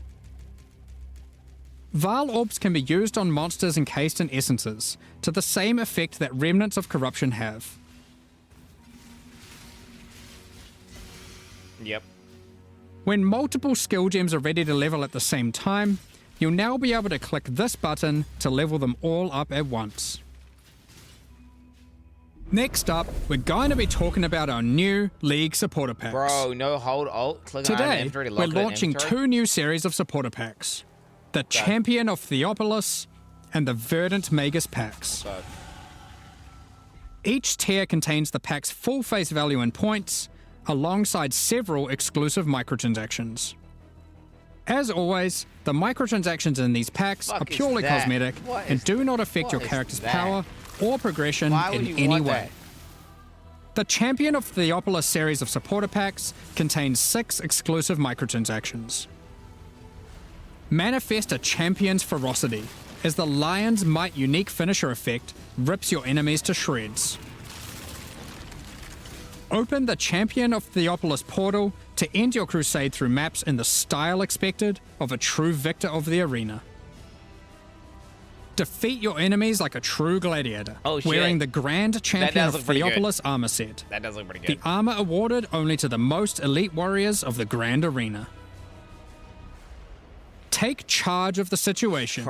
Val orbs can be used on monsters encased in essences, to the same effect that remnants of corruption have. Yep. When multiple skill gems are ready to level at the same time, you'll now be able to click this button to level them all up at once. Next up, we're going to be talking about our new League supporter packs. Bro, no hold alt, click on Today, inventory to we're lock it in launching inventory. 2 new series of supporter packs. The Champion of Theopolis and the Verdant Magus packs. Each tier contains the pack's full face value in points, alongside several exclusive microtransactions. As always, the microtransactions in these packs are purely cosmetic and do not affect your character's power or progression in any way. The Champion of Theopolis series of supporter packs contains 6 exclusive microtransactions. Manifest a Champion's Ferocity, as the Lion's Might unique finisher effect rips your enemies to shreds. Open the Champion of Theopolis portal to end your crusade through maps in the style expected of a true victor of the arena. Defeat your enemies like a true gladiator, wearing the Grand Champion of Theopolis armor set. That does look pretty good. The armor awarded only to the most elite warriors of the Grand Arena. Take charge of the situation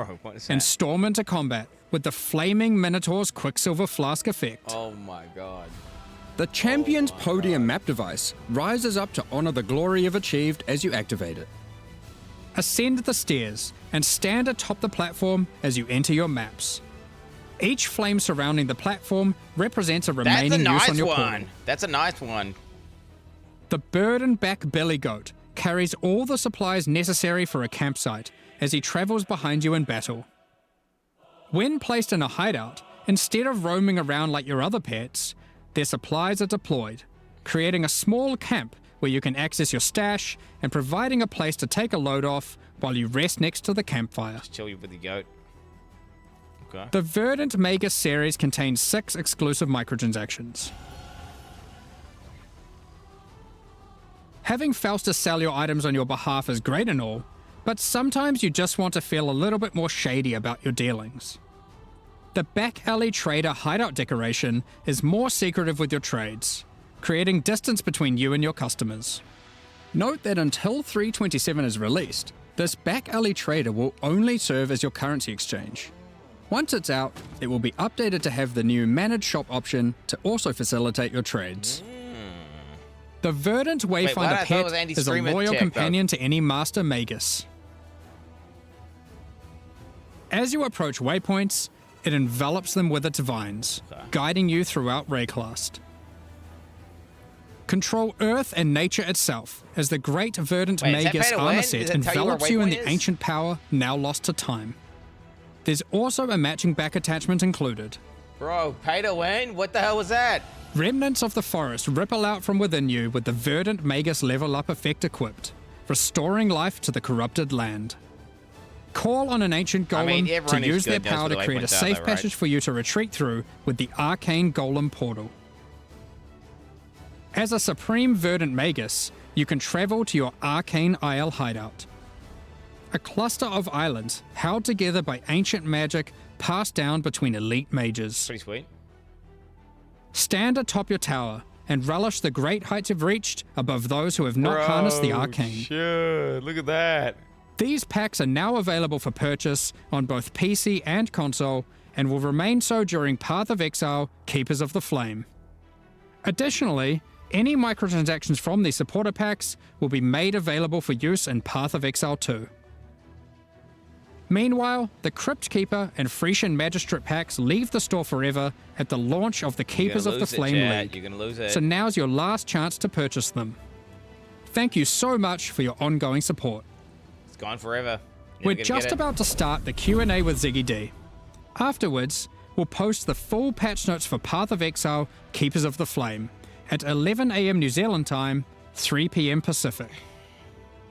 and storm into combat with the Flaming Minotaur's Quicksilver Flask effect. Oh my god. The Champion's Podium map device rises up to honor the glory you've achieved as you activate it. Ascend the stairs and stand atop the platform as you enter your maps. Each flame surrounding the platform represents a remaining use on your portal. That's a nice one. The Burden-back Billy Goat carries all the supplies necessary for a campsite as he travels behind you in battle. When placed in a hideout, instead of roaming around like your other pets, their supplies are deployed, creating a small camp where you can access your stash and providing a place to take a load off while you rest next to the campfire. Just chill you with the goat. Okay. The Verdant Magus series contains 6 exclusive microtransactions. Having Faustus sell your items on your behalf is great and all, but sometimes you just want to feel a little bit more shady about your dealings. The Back Alley Trader hideout decoration is more secretive with your trades, creating distance between you and your customers. Note that until 3.27 is released, this Back Alley Trader will only serve as your currency exchange. Once it's out, it will be updated to have the new Managed Shop option to also facilitate your trades. The Verdant Wayfinder pet is a loyal companion to any Master Magus. As you approach waypoints, it envelops them with its vines, guiding you throughout Rayclast. Control Earth and nature itself, as the Great Verdant Magus armor set envelops you in the ancient power now lost to time. There's also a matching back attachment included. Bro, pay to win? What the hell was that? Remnants of the forest ripple out from within you with the Verdant Magus level up effect equipped, restoring life to the corrupted land. Call on an ancient golem to use their power to create a safe passage for you to retreat through with the Arcane Golem portal. As a Supreme Verdant Magus, you can travel to your Arcane Isle hideout. A cluster of islands held together by ancient magic passed down between elite mages. Pretty sweet. Stand atop your tower and relish the great heights you've reached above those who have not harnessed the arcane. Shit, look at that. These packs are now available for purchase on both PC and console and will remain so during Path of Exile, Keepers of the Flame. Additionally, any microtransactions from these supporter packs will be made available for use in Path of Exile 2. Meanwhile, the Crypt Keeper and Frisian Magistrate packs leave the store forever at the launch of the Keepers of the Flame League. You're gonna lose it. So now's your last chance to purchase them. Thank you so much for your ongoing support. It's gone forever. We're just about to start the Q&A with Ziggy D. Afterwards, we'll post the full patch notes for Path of Exile, Keepers of the Flame at 11 AM New Zealand time, 3 PM Pacific.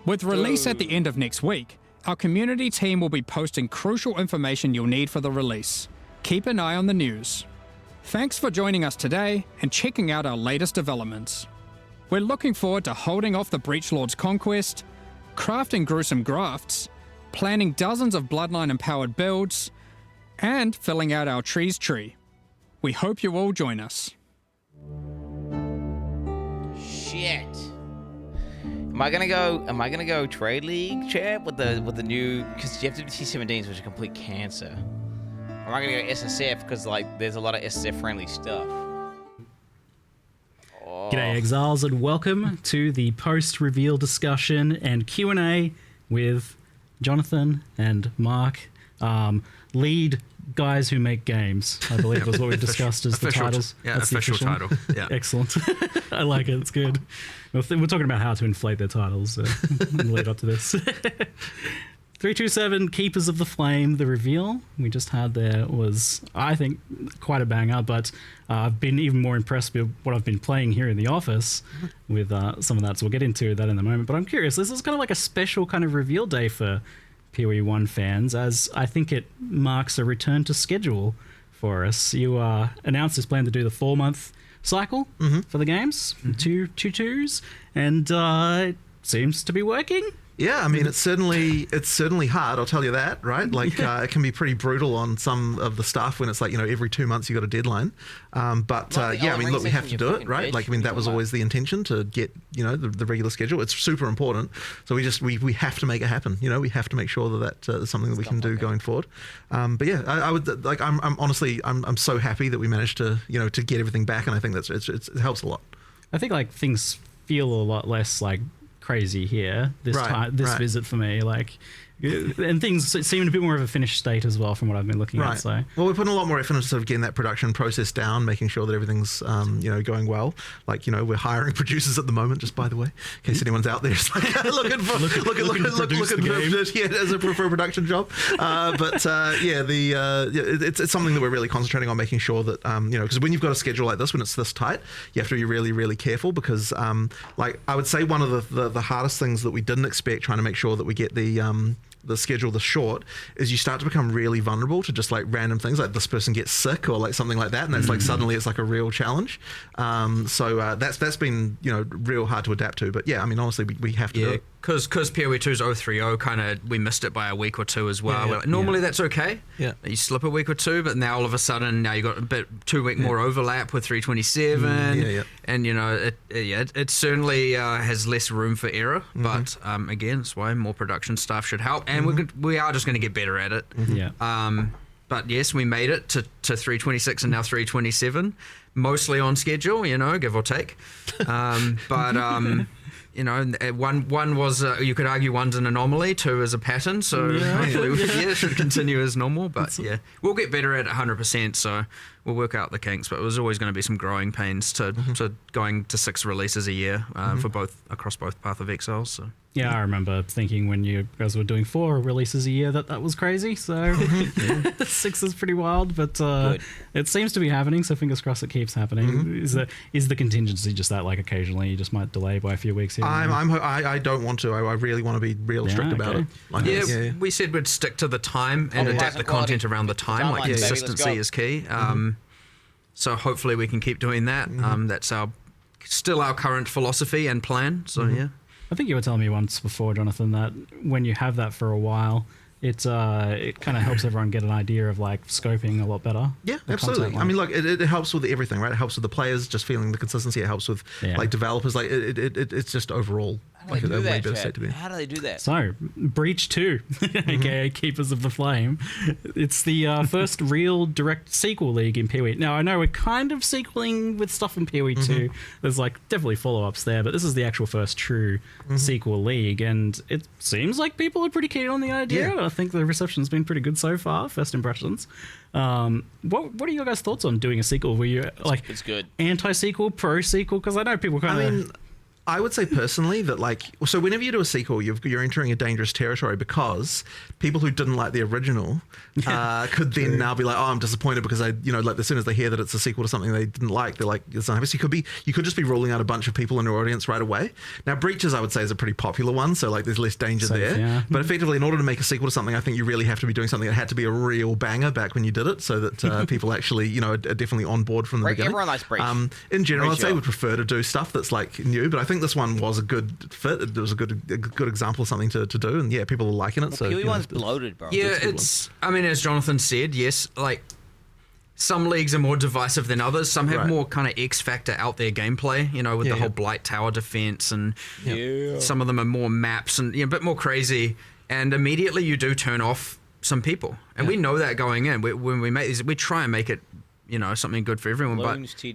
With release at the end of next week, our community team will be posting crucial information you'll need for the release. Keep an eye on the news. Thanks for joining us today and checking out our latest developments. We're looking forward to holding off the Breachlord's conquest, crafting gruesome grafts, planning dozens of Bloodline-empowered builds, and filling out our trees tree. We hope you all join us. Shit. Am I gonna go trade league, chat, with the new, because you have to do T17s, which is complete cancer. Or am I gonna go SSF because like there's a lot of SSF friendly stuff? G'day Exiles, and welcome to the post-reveal discussion and Q&A with Jonathan and Mark, lead guys who make games, I believe was what we discussed as the titles. Yeah, That's official the title. Yeah. Excellent. I like it, it's good. We're talking about how to inflate their titles in the lead up to this. 327 Keepers of the Flame, the reveal we just had there was, I think, quite a banger, but I've been even more impressed with what I've been playing here in the office with some of that, so we'll get into that in a moment. But I'm curious, this is kind of like a special kind of reveal day for PoE 1 fans, as I think it marks a return to schedule for us. You announced this plan to do the 4-month cycle for the games, two twos, and it seems to be working. Yeah, I mean, it's certainly hard, I'll tell you that, right? Like, it can be pretty brutal on some of the stuff when it's like, every 2 months you got a deadline. But yeah, I mean, look, we have to do it, right? Like, I mean, that was always the intention, to get, the regular schedule. It's super important. So we have to make it happen. We have to make sure that is something that we can do going forward. But yeah, I would, like, I'm honestly, I'm so happy that we managed to, to get everything back. And I think it helps a lot. I think, like, things feel a lot less, like, crazy here this visit for me, like, and things seem a bit more of a finished state as well from what I've been looking at. So well, we're putting a lot more effort into sort of getting that production process down, making sure that everything's going well. Like, we're hiring producers at the moment, just by the way, in case anyone's out there is like looking for as a production job. It's something that we're really concentrating on, making sure that because when you've got a schedule like this, when it's this tight, you have to be really, really careful, because like, I would say one of the hardest things that we didn't expect, trying to make sure that we get the schedule this short, is you start to become really vulnerable to just like random things, like this person gets sick or like something like that, and that's like suddenly it's like a real challenge. So that's been real hard to adapt to. But yeah, I mean, honestly, we have to do it. Because PoE 2's 030 kind of, we missed it by a week or two as well. Normally that's okay. Yeah, you slip a week or two, but now all of a sudden you got a bit 2 week more overlap with 327. And it certainly has less room for error. But again, that's why more production staff should help, and we are just going to get better at it. But yes, we made it to 326 and now 327, mostly on schedule, give or take. One was, you could argue one's an anomaly, 2 is a pattern, so hopefully it should continue as normal, but we'll get better at it 100%, so we'll work out the kinks, but it was always going to be some growing pains to going to 6 releases a year across both Path of Exile. So. Yeah, I remember thinking when you guys were doing 4 releases a year that was crazy, so 6 is pretty wild, but it seems to be happening, so fingers crossed it keeps happening. Is the contingency just that, like, occasionally you just might delay by a few weeks here? I don't want to. I really want to be real strict about it. Like, we said we'd stick to the time and adapt the content around the time. Like, consistency is key. So hopefully we can keep doing that. That's still our current philosophy and plan. So yeah. I think you were telling me once before, Jonathan, that when you have that for a while, it kind of helps everyone get an idea of like scoping a lot better. Yeah, absolutely. I mean, look, it helps with everything, right? It helps with the players just feeling the consistency. It helps with like developers. Like it's just overall. How do they do that? How do they do that? So, Breach 2, aka Keepers of the Flame. It's the first real direct sequel league in PoE. Now, I know we're kind of sequeling with stuff in PoE 2. There's like definitely follow-ups there, but this is the actual first true sequel league, and it seems like people are pretty keen on the idea. I think the reception's been pretty good so far, first impressions. What are your guys' thoughts on doing a sequel? Were you like, it's good, anti-sequel, pro-sequel? Because I know people kind of... I would say personally that, like, so whenever you do a sequel, you're entering a dangerous territory, because people who didn't like the original could then now be like, oh, I'm disappointed because like as soon as they hear that it's a sequel to something they didn't like, they're like, it's not happy. So you could just be ruling out a bunch of people in your audience right away. Now, Breaches, I would say, is a pretty popular one, so like there's less danger there. Yeah. But effectively, in order to make a sequel to something, I think you really have to be doing something that had to be a real banger back when you did it, so that people actually, are definitely on board from the beginning. Everyone likes Breach. In general, I'd say we'd prefer to do stuff that's like new, but I think think this one was a good fit. It was a good example of something to do, and yeah, people are liking it. Well, PoE one's bloated, bro. Yeah, it's. I mean, as Jonathan said, yes, like some leagues are more divisive than others. Some have more kind of X factor out there gameplay. You know, with the whole Blight Tower defense, and some of them are more maps and a bit more crazy. And immediately you do turn off some people, and we know that going in. When we make these, we try and make it, something good for everyone.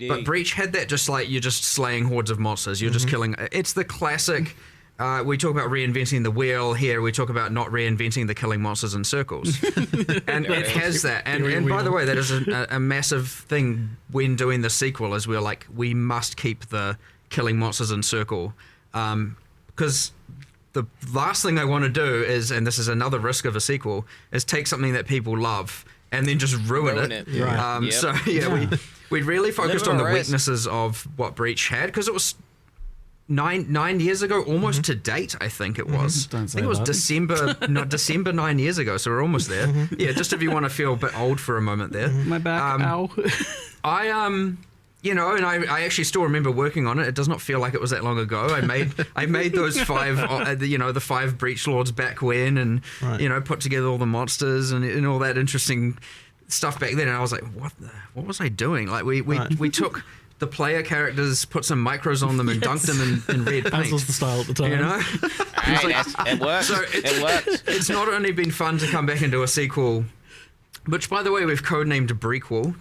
But Breach had that, just like you're just slaying hordes of monsters. You're just killing. It's the classic. We talk about reinventing the wheel. Here we talk about not reinventing the killing monsters in circles. And it has that. And by the way, that is a massive thing when doing the sequel, is we're like, we must keep the killing monsters in circle, because the last thing I want to do is, and this is another risk of a sequel, is take something that people love and then just ruin it. Right. So we really focused on the weaknesses of what Breach had, because it was nine years ago, almost to date. I think it was. I think it was December 9 years ago. So we're almost there. Yeah, just if you want to feel a bit old for a moment there. My back, ow. And I actually still remember working on it. It does not feel like it was that long ago. I made those 5, the 5 Breach Lords back when, and put together all the monsters and all that interesting stuff back then. And I was like, what was I doing? Like we took the player characters, put some micros on them, and dunked them in red paint. That was the style at the time. It works. So it works. It's not only been fun to come back and do a sequel, which, by the way, we've codenamed Breakquel,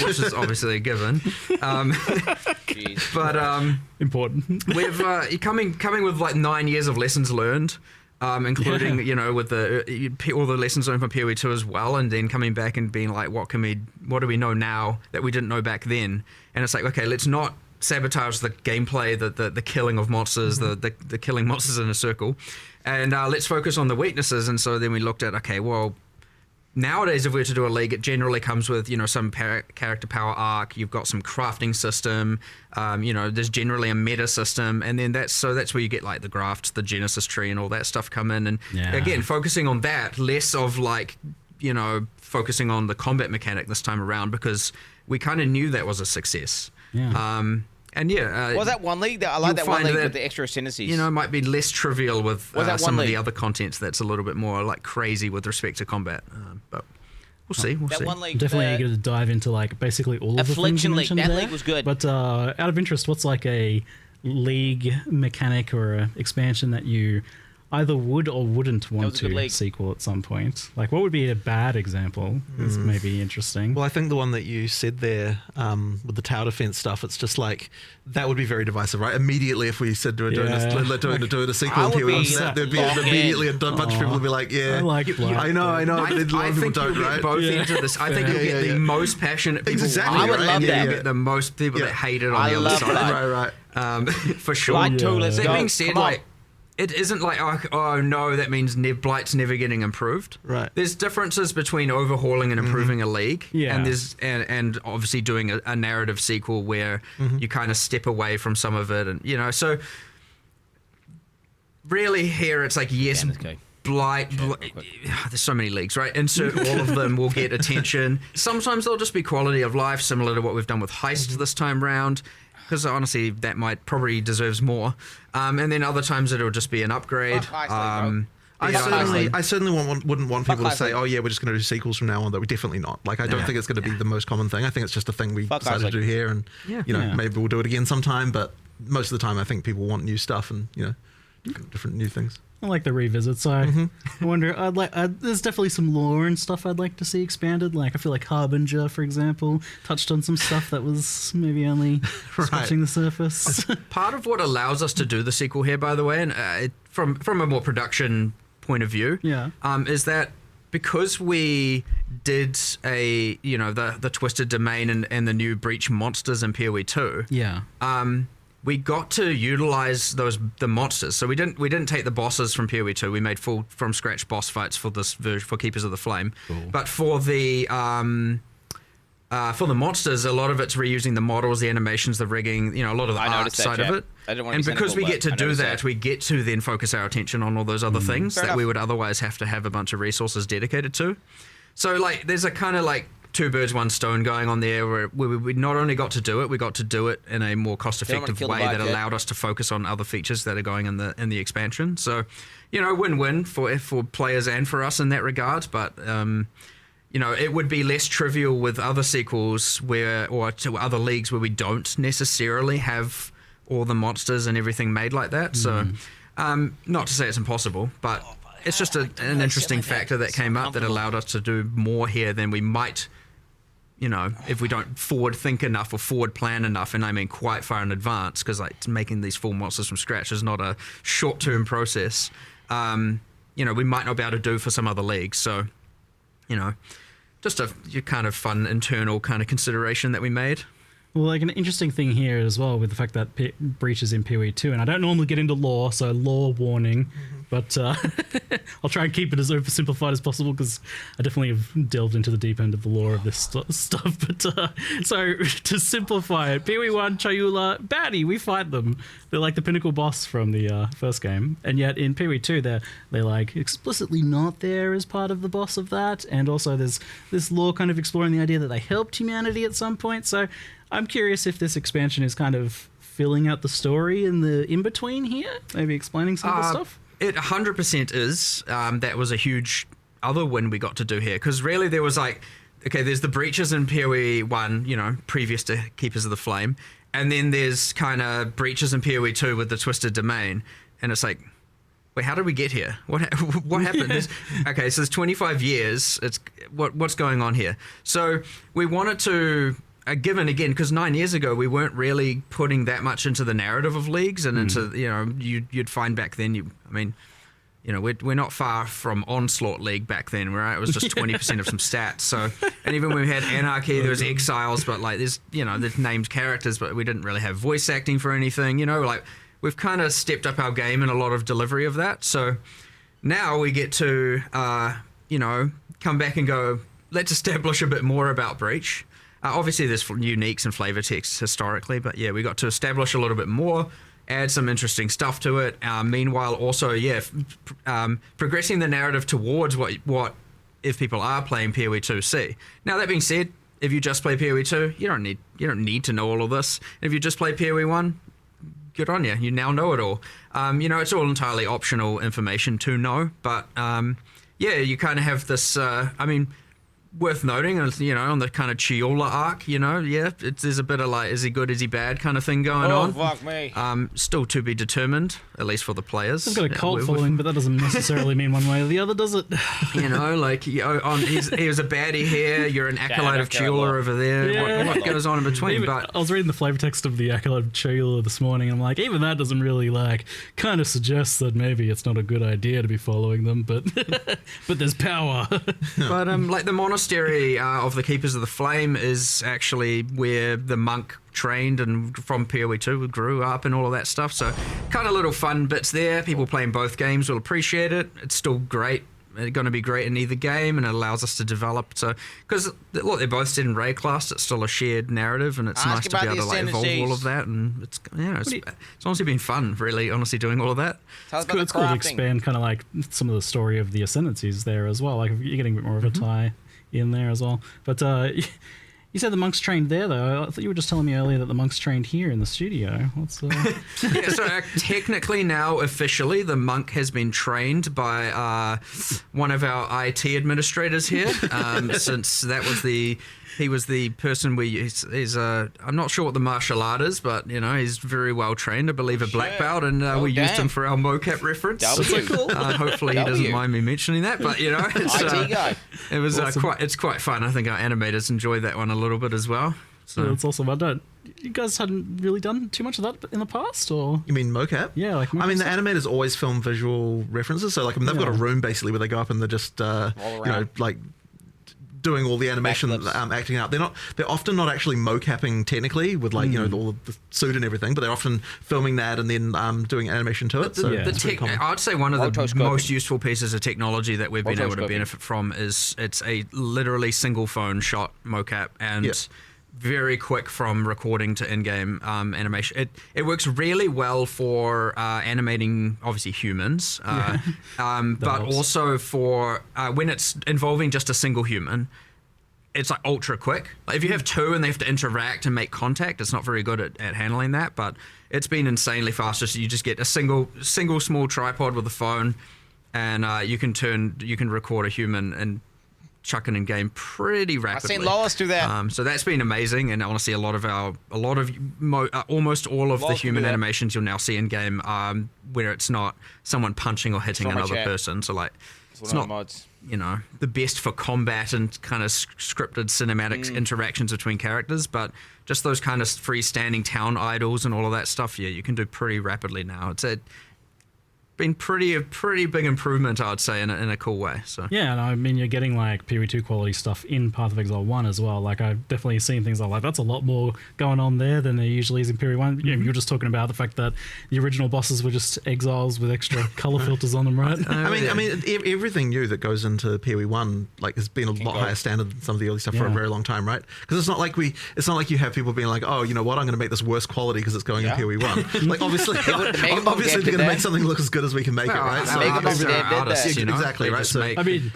which is obviously a given. But important. We've coming with like 9 years of lessons learned, including with all the lessons learned from PoE 2 as well, and then coming back and being like, what do we know now that we didn't know back then? And it's like, okay, let's not sabotage the gameplay, the killing of monsters, the killing monsters in a circle, and let's focus on the weaknesses. And so then we looked at, okay, well, nowadays, if we were to do a league, it generally comes with, some character power arc. You've got some crafting system. There's generally a meta system, and then that's where you get like the grafts, the Genesis tree, and all that stuff come in. And again, focusing on that, less of like, focusing on the combat mechanic this time around, because we kind of knew that was a success. That one league? I like that one league with the extra ascendancies. Might be less trivial with some of the other contents that's a little bit more like crazy with respect to combat. But we'll see. One league, definitely eager to dive into like basically all of the things you mentioned that there. league was good. But out of interest, what's like a league mechanic or a expansion that you either would or wouldn't want to sequel at some point? Like, what would be a bad example? Is maybe interesting. Well, I think the one that you said there with the tower defense stuff, it's just like that would be very divisive, right? Immediately, if we said doing a sequel here, there'd be immediately a bunch of people would be like, I like Blight. I know, but a lot of people don't, right? Both ends of this. I think you'll get the most passionate people. Exactly. I would love that. You get the most people that hate it on the other side. Right. For sure. Blight 2, let's go. That being said, it isn't like, oh no, that means Blight's never getting improved. Right. There's differences between overhauling and improving a league, and there's and obviously doing a narrative sequel where you kind of step away from some of it, and so really here it's like Blight, there's so many leagues, right? Insert all of them will get attention. Sometimes they'll just be quality of life, similar to what we've done with Heist this time round, because honestly that probably deserves more, and then other times it'll just be an upgrade. I certainly wouldn't want people to say, oh yeah, we're just going to do sequels from now on. That we're definitely not. Like, I don't think it's going to be the most common thing. I think it's just a thing we decided to do here, and maybe we'll do it again sometime, but most of the time I think people want new stuff and different new things. I like the revisit, so I wonder. There's definitely some lore and stuff I'd like to see expanded. Like, I feel like Harbinger, for example, touched on some stuff that was maybe only scratching the surface. Part of what allows us to do the sequel here, by the way, and from a more production point of view, is that because we did the Twisted Domain and the new Breach monsters in PoE 2. We got to utilize the monsters. So we didn't take the bosses from PoE 2. We made full from scratch boss fights for this version, for Keepers of the Flame. Cool. But for the monsters, a lot of it's reusing the models, the animations, the rigging, a lot of the art side of it. I didn't want and to be because cynical, we get to do that, we get to then focus our attention on all those other things that we would otherwise have to have a bunch of resources dedicated to. So there's a kind of two birds, one stone going on there, where we not only got to do it, we got to do it in a more cost-effective way that allowed us to focus on other features that are going in the expansion. So, win-win for players and for us in that regard. But it would be less trivial with other sequels or to other leagues where we don't necessarily have all the monsters and everything made like that. So, not to say it's impossible, but it's just an interesting factor that came up that allowed us to do more here than we might, if we don't forward think enough or forward plan enough, and I mean quite far in advance, because like making these full monsters from scratch is not a short-term process. We might not be able to do for some other leagues. So, just a kind of fun internal kind of consideration that we made. Well, like an interesting thing here as well with the fact that Breach is in PoE 2, and I don't normally get into lore, so lore warning, but I'll try and keep it as oversimplified as possible because I definitely have delved into the deep end of the lore of this stuff. But so to simplify it, PoE 1, Chayula, baddie, we fight them. They're like the pinnacle boss from the first game, and yet in PoE 2 they're like explicitly not there as part of the boss of that, and also there's this lore kind of exploring the idea that they helped humanity at some point. So I'm curious if this expansion is kind of filling out the story in the in-between here, maybe explaining some of the stuff. It 100% is. That was a huge other win we got to do here, because really there was like, okay, there's the breaches in PoE 1, previous to Keepers of the Flame, and then there's kind of breaches in PoE 2 with the Twisted Domain, and it's like, wait, how did we get here? What happened? Okay, so there's 25 years. It's what's going on here? So we wanted to. Given again, because 9 years ago we weren't really putting that much into the narrative of leagues and into you'd find back then we're not far from Onslaught League back then, right? It was just 20% of some stats. So, and even when we had Anarchy, there was Exiles, but like there's named characters, but we didn't really have voice acting for anything. Like we've kind of stepped up our game in a lot of delivery of that. So now we get to come back and go, let's establish a bit more about Breach. Obviously, there's uniques and flavor texts historically, but yeah, we got to establish a little bit more, add some interesting stuff to it. Meanwhile, also, progressing the narrative towards what if people are playing PoE 2 see. Now, that being said, if you just play PoE 2, you don't need to know all of this. If you just play PoE 1, good on you. You now know it all. It's all entirely optional information to know, but you kind of have this. Worth noting, on the kind of Chiola arc, there's a bit of like, is he good, is he bad kind of thing going on. Oh, fuck me. Still to be determined, at least for the players. He's got a cult following, but that doesn't necessarily mean one way or the other, does it? He was a baddie here, you're an acolyte of Chiola over there. Yeah. What goes on in between? But I was reading the flavor text of the acolyte of Chiola this morning, and I'm like, even that doesn't really kind of suggests that maybe it's not a good idea to be following them, but but there's power. But like the monastery of the Keepers of the Flame is actually where the monk trained and from PoE 2 grew up and all of that stuff. So kind of little fun bits there. People playing both games will appreciate it. It's still great. It's going to be great in either game, and it allows us to develop. So, because look, they're both set in Ray class, it's still a shared narrative, and it's nice to be able to evolve all of that. And it's honestly been fun, really, honestly, doing all of that. It's cool to expand kind of like some of the story of the Ascendancies there as well. Like you're getting a bit more of a tie in there as well. But you said the monks trained there, though. I thought you were just telling me earlier that the monks trained here in the studio. So technically now, officially, the monk has been trained by one of our IT administrators here, since that was he was the person he's I'm not sure what the martial art is, but he's very well trained. I believe a black belt, and we used him for our mocap reference. Cool. Hopefully he doesn't mind me mentioning that, but it's, IT guy. It was it's quite fun. I think our animators enjoyed that one a little bit as well. So that's awesome. You guys hadn't really done too much of that in the past, or? You mean mocap? Yeah, like mocap. I mean, the animators always film visual references, so like they've got a room basically where they go up and they're just doing all the animation, acting out. They're often not actually mocapping technically with all of the suit and everything, but they're often filming that and then doing animation to it. I'd say one of the most useful pieces of technology that we've been able to benefit from is it's a literally single phone shot mocap, and very quick from recording to in-game animation. It works really well for animating, obviously, humans, but also for when it's involving just a single human. it's like ultra quick. Like if you have two and they have to interact and make contact, it's not very good at handling that, but it's been insanely fast. Just you just get a single small tripod with a phone, and you can record a human and chuck it in game pretty rapidly. I've seen Lois do that. So that's been amazing, and honestly, almost all of the human animations you'll now see in game, where it's not someone punching or hitting another person. So like, it's not mods. The best for combat and kind of scripted cinematic interactions between characters, but just those kind of freestanding town idols and all of that stuff, yeah, you can do pretty rapidly now. It's been a pretty big improvement, I'd say, in a cool way. So yeah, and I mean, you're getting like PoE2 quality stuff in Path of Exile 1 as well. Like I've definitely seen things like that's a lot more going on there than there usually is in PoE 1. You're just talking about the fact that the original bosses were just exiles with extra color filters on them, right? I mean, everything new that goes into PoE 1 like has been a lot higher standard than some of the early stuff for a very long time, right? Because it's not like you have people being like, oh, you know what, I'm going to make this worse quality because it's going in PoE 1. Like obviously they're going to make something look as good as we can make it, right? Exactly, right? So I mean,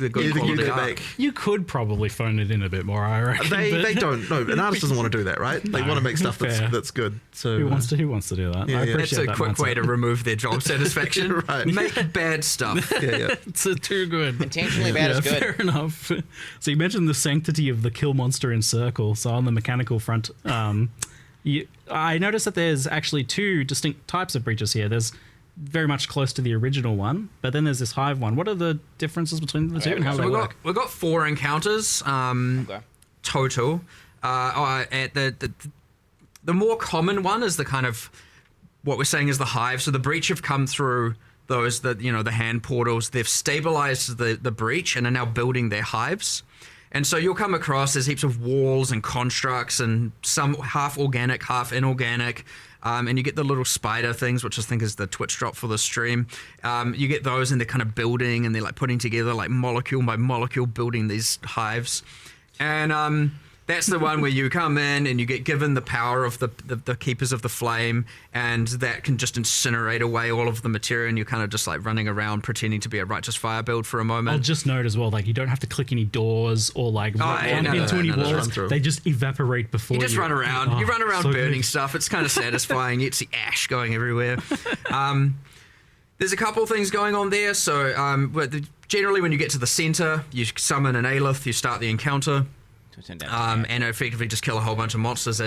you could probably phone it in a bit more, I reckon. They don't. No, an artist doesn't want to do that, right? They want to make stuff that's good. So who wants to do that? Yeah, That's a quick way to remove their job satisfaction. Right. Make bad stuff. It's too good. Intentionally bad is good. Fair enough. So you mentioned the sanctity of the kill monster in Circle. So on the mechanical front, I noticed that there's actually two distinct types of breaches here. There's very much close to the original one, but then there's this hive one. What are the differences between the two and how they work? We've got 4 encounters total. At the more common one is the kind of what we're saying is the hive. So the breach have come through those the hand portals. They've stabilized the breach and are now building their hives. And so you'll come across there's heaps of walls and constructs and some half organic, half inorganic. And you get the little spider things, which I think is the Twitch drop for the stream. You get those and they're kind of building and they're like putting together like molecule by molecule building these hives. And that's the one where you come in and you get given the power of the Keepers of the Flame, and that can just incinerate away all of the material, and you're kind of just like running around pretending to be a Righteous Fire build for a moment. I'll just note as well, like you don't have to click any doors or like run into any walls. They just evaporate before you. You just run around. You run around so burning stuff. It's kind of satisfying. It's the ash going everywhere. There's a couple of things going on there. So generally when you get to the center, you summon an Aelith, you start the encounter. And effectively just kill a whole bunch of monsters.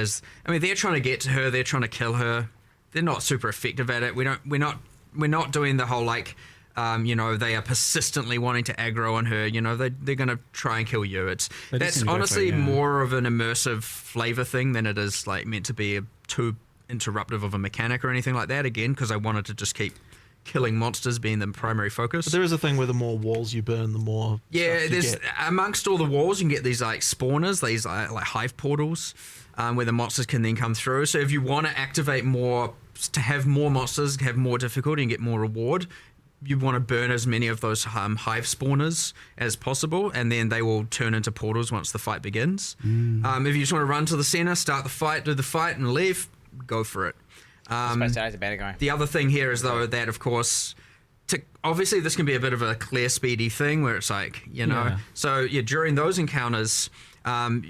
They're trying to get to her, they're trying to kill her. They're not super effective at it. We're not doing the whole like they are persistently wanting to aggro on her. They're gonna try and kill you. That's honestly more of an immersive flavor thing than it is like meant to be too interruptive of a mechanic or anything like that. Again, because I wanted to just keep killing monsters being the primary focus. But there is a thing where the more walls you burn, the more there's amongst all the walls you can get these like spawners, these like hive portals, where the monsters can then come through. So if you want to activate more, to have more monsters, have more difficulty and get more reward, you want to burn as many of those hive spawners as possible, and then they will turn into portals once the fight begins. If you just want to run to the center, start the fight, do the fight and leave, go for it. The other thing here is though that of course, obviously this can be a bit of a clear speedy thing where it's like so during those encounters,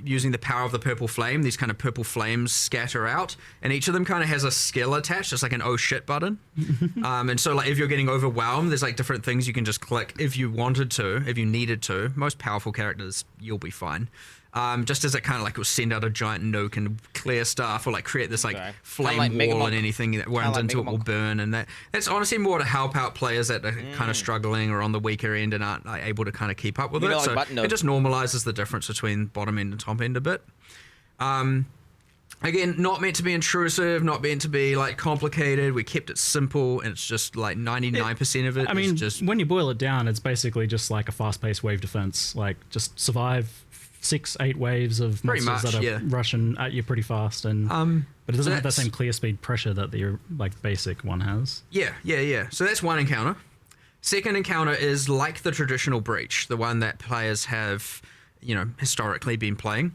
using the power of the purple flame, these kind of purple flames scatter out, and each of them kind of has a skill attached, just like an oh shit button. And so like if you're getting overwhelmed, there's like different things you can just click if you wanted to, if you needed to. Most powerful characters, you'll be fine. Just as it kind of like will send out a giant nuke and clear stuff, or like create this like flame wall, and anything that runs into it will burn. And that's honestly more to help out players that are kind of struggling or on the weaker end and aren't able to kind of keep up with it. So it just normalizes the difference between bottom end and top end a bit. Again, not meant to be intrusive, not meant to be like complicated. We kept it simple, and it's just like 99% of it. I mean, when you boil it down, it's basically just like a fast-paced wave defense. Like just survive 6-8 waves of monsters that are rushing at you pretty fast, and but it doesn't have that same clear speed pressure that the like basic one has. Yeah. So that's one encounter. Second encounter is like the traditional breach, the one that players have historically been playing.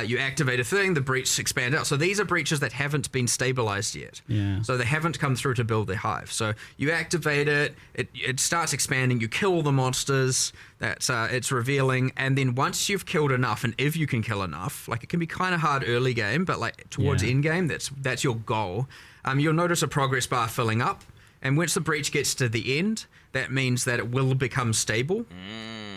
you activate a thing, the breach expands out. So these are breaches that haven't been stabilized yet. Yeah. So they haven't come through to build their hive. So you activate it, it starts expanding, you kill all the monsters, that's it's revealing, and then once you've killed enough, and if you can kill enough, like it can be kind of hard early game, but like towards end game, that's your goal. You'll notice a progress bar filling up, and once the breach gets to the end, that means that it will become stable.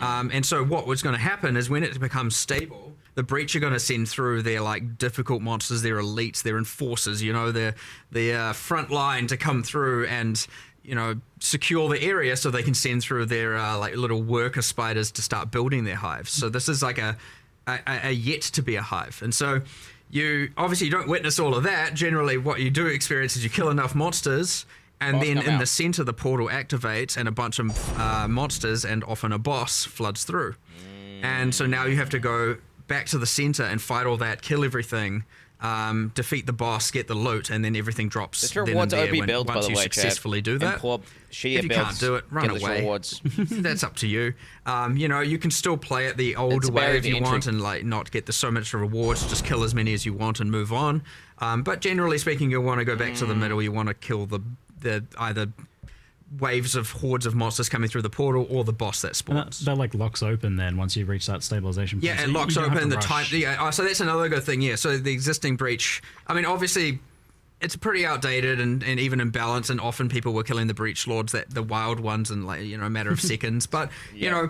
And so what was going to happen is when it becomes stable, the breach are going to send through their like difficult monsters, their elites, their enforcers, you know, their front line to come through and, you know, secure the area so they can send through their like little worker spiders to start building their hives. So this is like a yet to be a hive. And so you obviously don't witness all of that. Generally what you do experience is you kill enough monsters, and then in the center the portal activates and a bunch of monsters and often a boss floods through. And so now you have to go back to the center and fight all that, kill everything, defeat the boss, get the loot, and then everything drops. This reward's OP build, by the way, once you successfully do that. If you can't do it, run away. That's up to you. You know, you can still play it the old way if you want and like not get so much rewards. Just kill as many as you want and move on. But generally speaking, you'll want to go back to the middle. You want to kill the either waves of hordes of monsters coming through the portal or the boss that spawns. That like locks open then once you reach that stabilization point. Yeah, it locks open the time. Yeah, so that's another good thing. Yeah, so the existing breach, I mean, obviously it's pretty outdated and even imbalanced, and often people were killing the breach lords, the wild ones, in like, you know, a matter of seconds. But you know,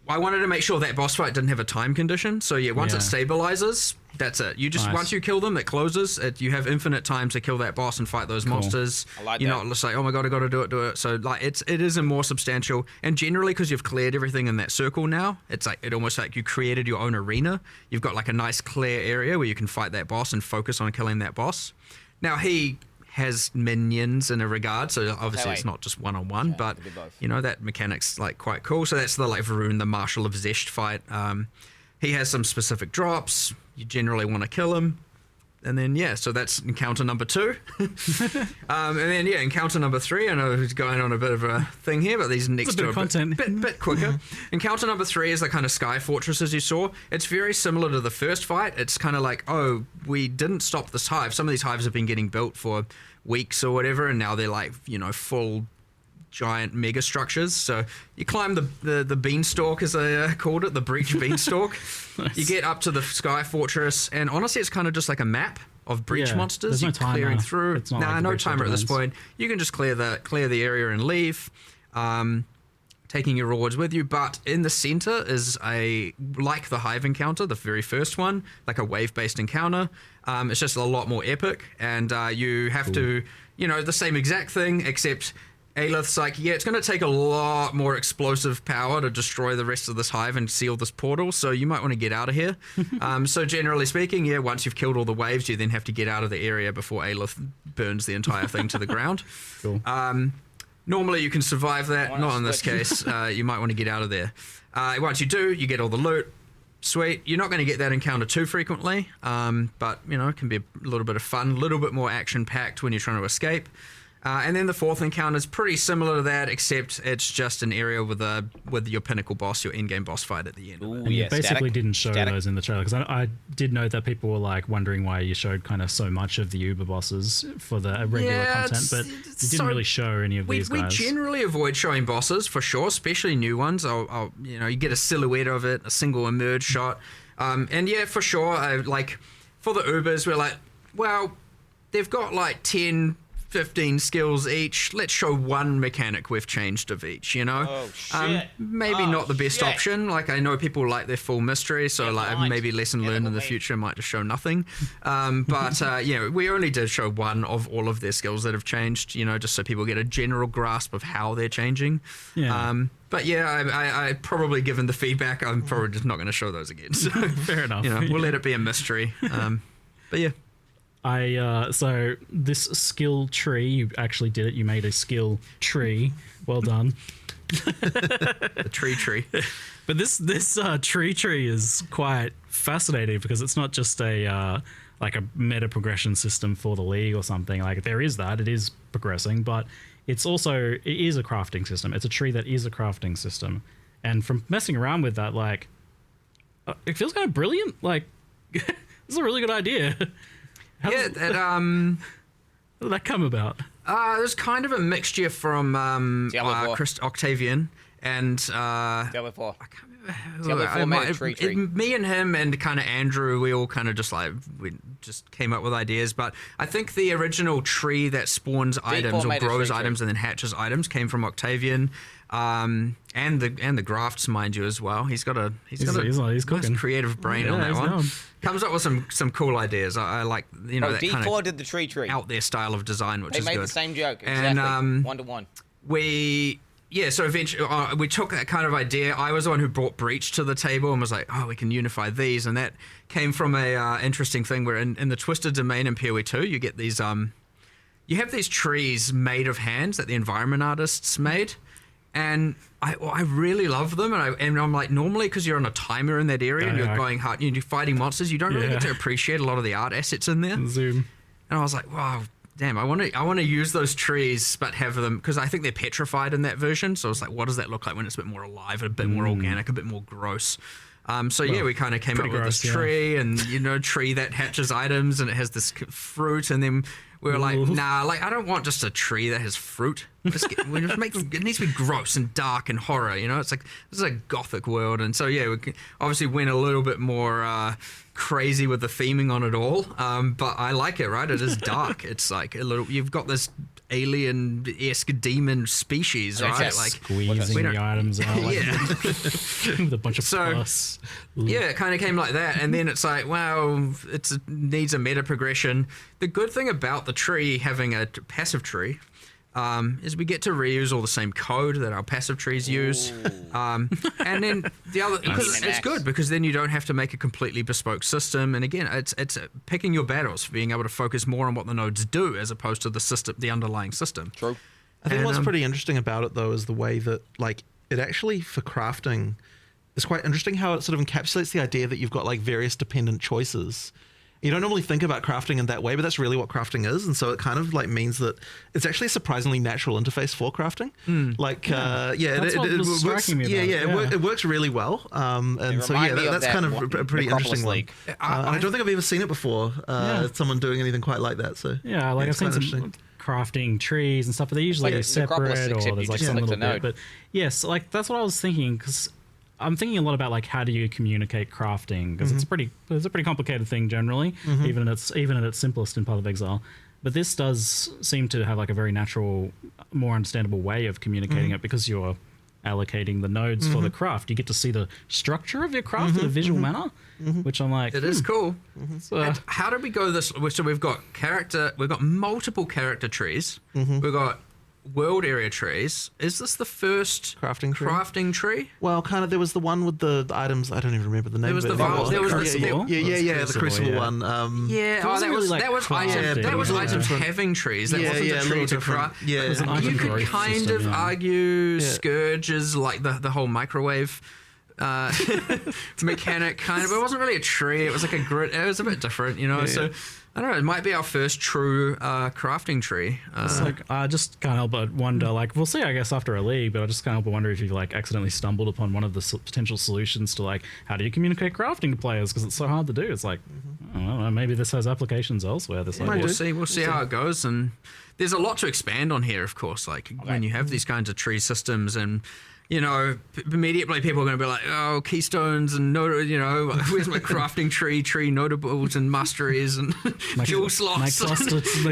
I wanted to make sure that boss fight didn't have a time condition. So yeah, once it stabilizes, that's it. You just once you kill them, it closes. You have infinite time to kill that boss and fight those monsters. I like You're that. not just like, oh my god, I got to do it. So like it is a more substantial, and generally because you've cleared everything in that circle now, it's like almost like you created your own arena. You've got like a nice clear area where you can fight that boss and focus on killing that boss. Now he has minions in a regard, so obviously it's not just one-on-one, but you know, that mechanic's like quite cool. So that's the like Varun, the Marshal of Zesht fight. He has some specific drops. You generally want to kill him. And then, yeah, so that's encounter number 2. And then, yeah, encounter number 3. I know who's going on a bit of a thing here, but these next two are a bit quicker. Encounter number 3 is the kind of sky fortresses you saw. It's very similar to the first fight. It's kind of like, oh, we didn't stop this hive. Some of these hives have been getting built for weeks or whatever, and now they're like, you know, full giant mega structures. So you climb the beanstalk, as I called it, the breach beanstalk. Nice. You get up to the sky fortress, and honestly it's kind of just like a map of breach monsters. There's no clearing timer. through. Like no timer at this point. You can just clear the area and leave, taking your rewards with you. But in the center is like the hive encounter, the very first one, like a wave-based encounter. It's just a lot more epic, and you have to, you know, the same exact thing, except Aelith's like, yeah, it's going to take a lot more explosive power to destroy the rest of this hive and seal this portal, so you might want to get out of here. So generally speaking, yeah, once you've killed all the waves, you then have to get out of the area before Aelith burns the entire thing to the ground. Cool. Normally you can survive that, not in this case. You might want to get out of there. Once you do, you get all the loot. Sweet. You're not going to get that encounter too frequently, but, you know, it can be a little bit of fun, a little bit more action-packed when you're trying to escape. And then the fourth encounter is pretty similar to that, except it's just an area with your pinnacle boss, your in-game boss fight at the end. And you basically didn't show those in the trailer, because I did note that people were like wondering why you showed kind of so much of the Uber bosses for the regular content, but you didn't really show any of these guys. We generally avoid showing bosses for sure, especially new ones. I'll you know, you get a silhouette of it, a single emerge shot, and yeah, for sure, like for the Ubers, we're like, well, they've got like 10. 15 skills each. Let's show one mechanic we've changed of each, you know? Oh, shit. Maybe not the best option. Like, I know people like their full mystery, so like maybe lesson learned in the future might just show nothing. But yeah, we only did show one of all of their skills that have changed, you know, just so people get a general grasp of how they're changing. Yeah. But yeah, I probably, given the feedback, I'm probably just not going to show those again. So, fair enough. You know, we'll let it be a mystery. But yeah. So this skill tree, you actually did it. You made a skill tree. Well done. The tree. But this tree is quite fascinating, because it's not just a like a meta progression system for the league or something. Like, there is that, it is progressing, but it is a crafting system. It's a tree that is a crafting system. And from messing around with that, like, it feels kind of brilliant. Like, this is a really good idea. How did that come about? There's kind of a mixture from Chris Octavian and Diablo 4. I can't remember Diablo 4 made a tree. Me and him and kind of Andrew, we all kind of just came up with ideas. But I think the original tree that spawns items or grows items and then hatches items came from Octavian. And the grafts, mind you, as well. He's got a nice creative brain on that one. Down. Comes up with some cool ideas. I like that D4 kind of did the tree out there style of design, which they is made good. the same joke exactly, and 1-to-1. So eventually we took that kind of idea. I was the one who brought Breach to the table and was like, oh, we can unify these, and that came from a interesting thing where in the Twisted Domain in PoE 2 you get these you have these trees made of hands that the environment artists made. And I really love them, and I'm like, normally because you're on a timer in that area and you're going hard, you're fighting monsters, you don't really get to appreciate a lot of the art assets in there. Zoom. And I was like, wow, damn, I want to use those trees, but have them, because I think they're petrified in that version. So I was like, what does that look like when it's a bit more alive, a bit more organic, a bit more gross? We kind of came up with this tree, and tree that hatches items, and it has this fruit, and then we were like, nah, like I don't want just a tree that has fruit. It needs to be gross and dark and horror. It's like this is a gothic world, and so we obviously went a little bit more crazy with the theming on it all. But I like it, right? It is dark. It's like a little. You've got this alien-esque demon species, right? Like squeezing the items out, with a bunch of pus. It kind of came like that, and then it's like, wow, it needs a meta progression. The good thing about the tree having a passive tree is we get to reuse all the same code that our passive trees use. And then the other, it's good because then you don't have to make a completely bespoke system. And again, it's picking your battles, being able to focus more on what the nodes do as opposed to the underlying system. True. I think what's pretty interesting about it though is the way that it actually for crafting is quite interesting how it sort of encapsulates the idea that you've got various dependent choices. You don't normally think about crafting in that way, but that's really what crafting is. And so it kind of means that it's actually a surprisingly natural interface for crafting. It works really well. And so that's kind of a pretty interesting one. I don't think I've ever seen it before. Someone doing anything quite like that. So I've seen some crafting trees and stuff, but they're usually separate, or there's some little bit. But yes, that's what I was thinking, because I'm thinking a lot about how do you communicate crafting, because it's a pretty complicated thing generally, even in its simplest in Path of Exile. But this does seem to have a very natural, more understandable way of communicating it, because you're allocating the nodes for the craft. You get to see the structure of your craft in a visual manner, which I'm like, it is cool. And how did we go this? So we've got multiple character trees. We've got world area trees. Is this the first crafting tree? Well, kind of. There was the one with the items. I don't even remember the name. There was the Crucible one. That was items having trees. That wasn't a tree to craft. You could kind of argue Scourge is like the whole microwave mechanic, kind of. It wasn't really a tree. It was like a grid. It was a bit different, So I don't know. It might be our first true crafting tree. I just can't help but wonder. We'll see, I guess, after a league. But I just can't help but wonder if you've accidentally stumbled upon one of the potential solutions to how do you communicate crafting to players, because it's so hard to do. It's I don't know. Maybe this has applications elsewhere. We'll see how it goes, and there's a lot to expand on here, of course. When you have these kinds of tree systems and. Immediately people are going to be like, oh, keystones and where's my crafting tree notables and masteries and jewel slots. My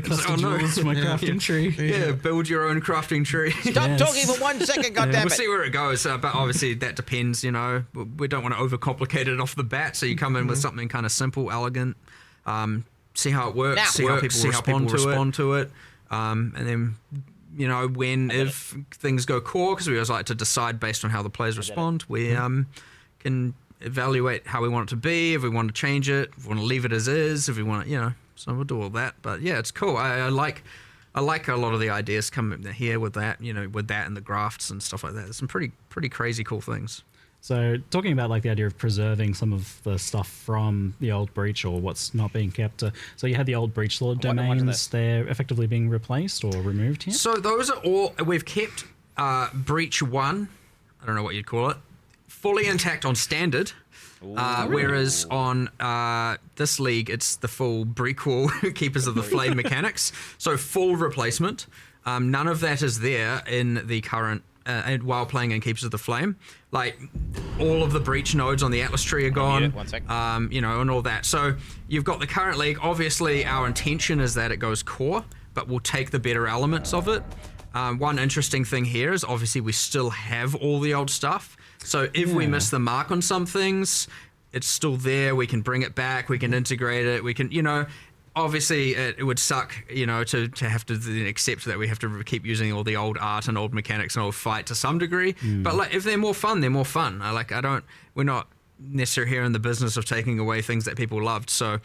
cluster jewels for my crafting tree. Yeah, build your own crafting tree. Stop talking for 1 second, goddammit. We'll see where it goes, but obviously that depends, We don't want to overcomplicate it off the bat, so you come in with something kind of simple, elegant, see how it works, see how people respond to it, and then... if things go core, because we always like to decide based on how the players respond, we can evaluate how we want it to be, if we want to change it, if we want to leave it as is, if we want to, so we'll do all that. But yeah, it's cool. I like a lot of the ideas coming here with that, with that and the grafts and stuff like that. There's some pretty crazy cool things. So talking about the idea of preserving some of the stuff from the old Breach or what's not being kept. So you had the old Breach Lord domains. They're effectively being replaced or removed here? So those are all... We've kept Breach 1, I don't know what you'd call it, fully intact on standard. Whereas on this league, it's the full brick wall Keepers of the Flame mechanics. So full replacement. None of that is there in the current, while playing in Keepers of the Flame. Like, all of the breach nodes on the Atlas tree are gone, you know, and all that. So you've got the current league. Obviously, our intention is that it goes core, but we'll take the better elements of it. One interesting thing here is obviously we still have all the old stuff. So if we miss the mark on some things, it's still there. We can bring it back. We can integrate it. We can, you know, obviously it would suck, you know, to have to accept that we have to keep using all the old art and old mechanics and old fight to some degree. But like, if they're more fun, they're more fun. We're not necessarily here in the business of taking away things that people loved. So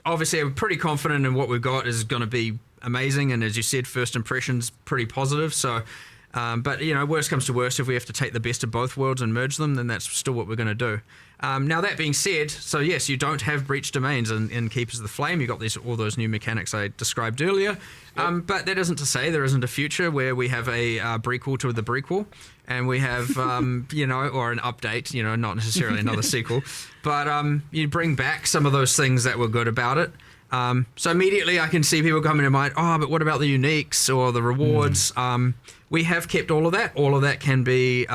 obviously I'm pretty confident in what we've got is going to be amazing. And as you said, first impressions pretty positive. So but, you know, worst comes to worst, if we have to take the best of both worlds and merge them, then that's still what we're going to do. Now, that being said, so yes, you don't have breach domains in Keepers of the Flame. You've got all those new mechanics I described earlier. But that isn't to say there isn't a future where we have a prequel to the prequel, and we have, you know, or an update, you know, not necessarily another sequel. But you bring back some of those things that were good about it. So immediately I can see people coming to mind, but what about the uniques or the rewards? We have kept all of that. All of that can be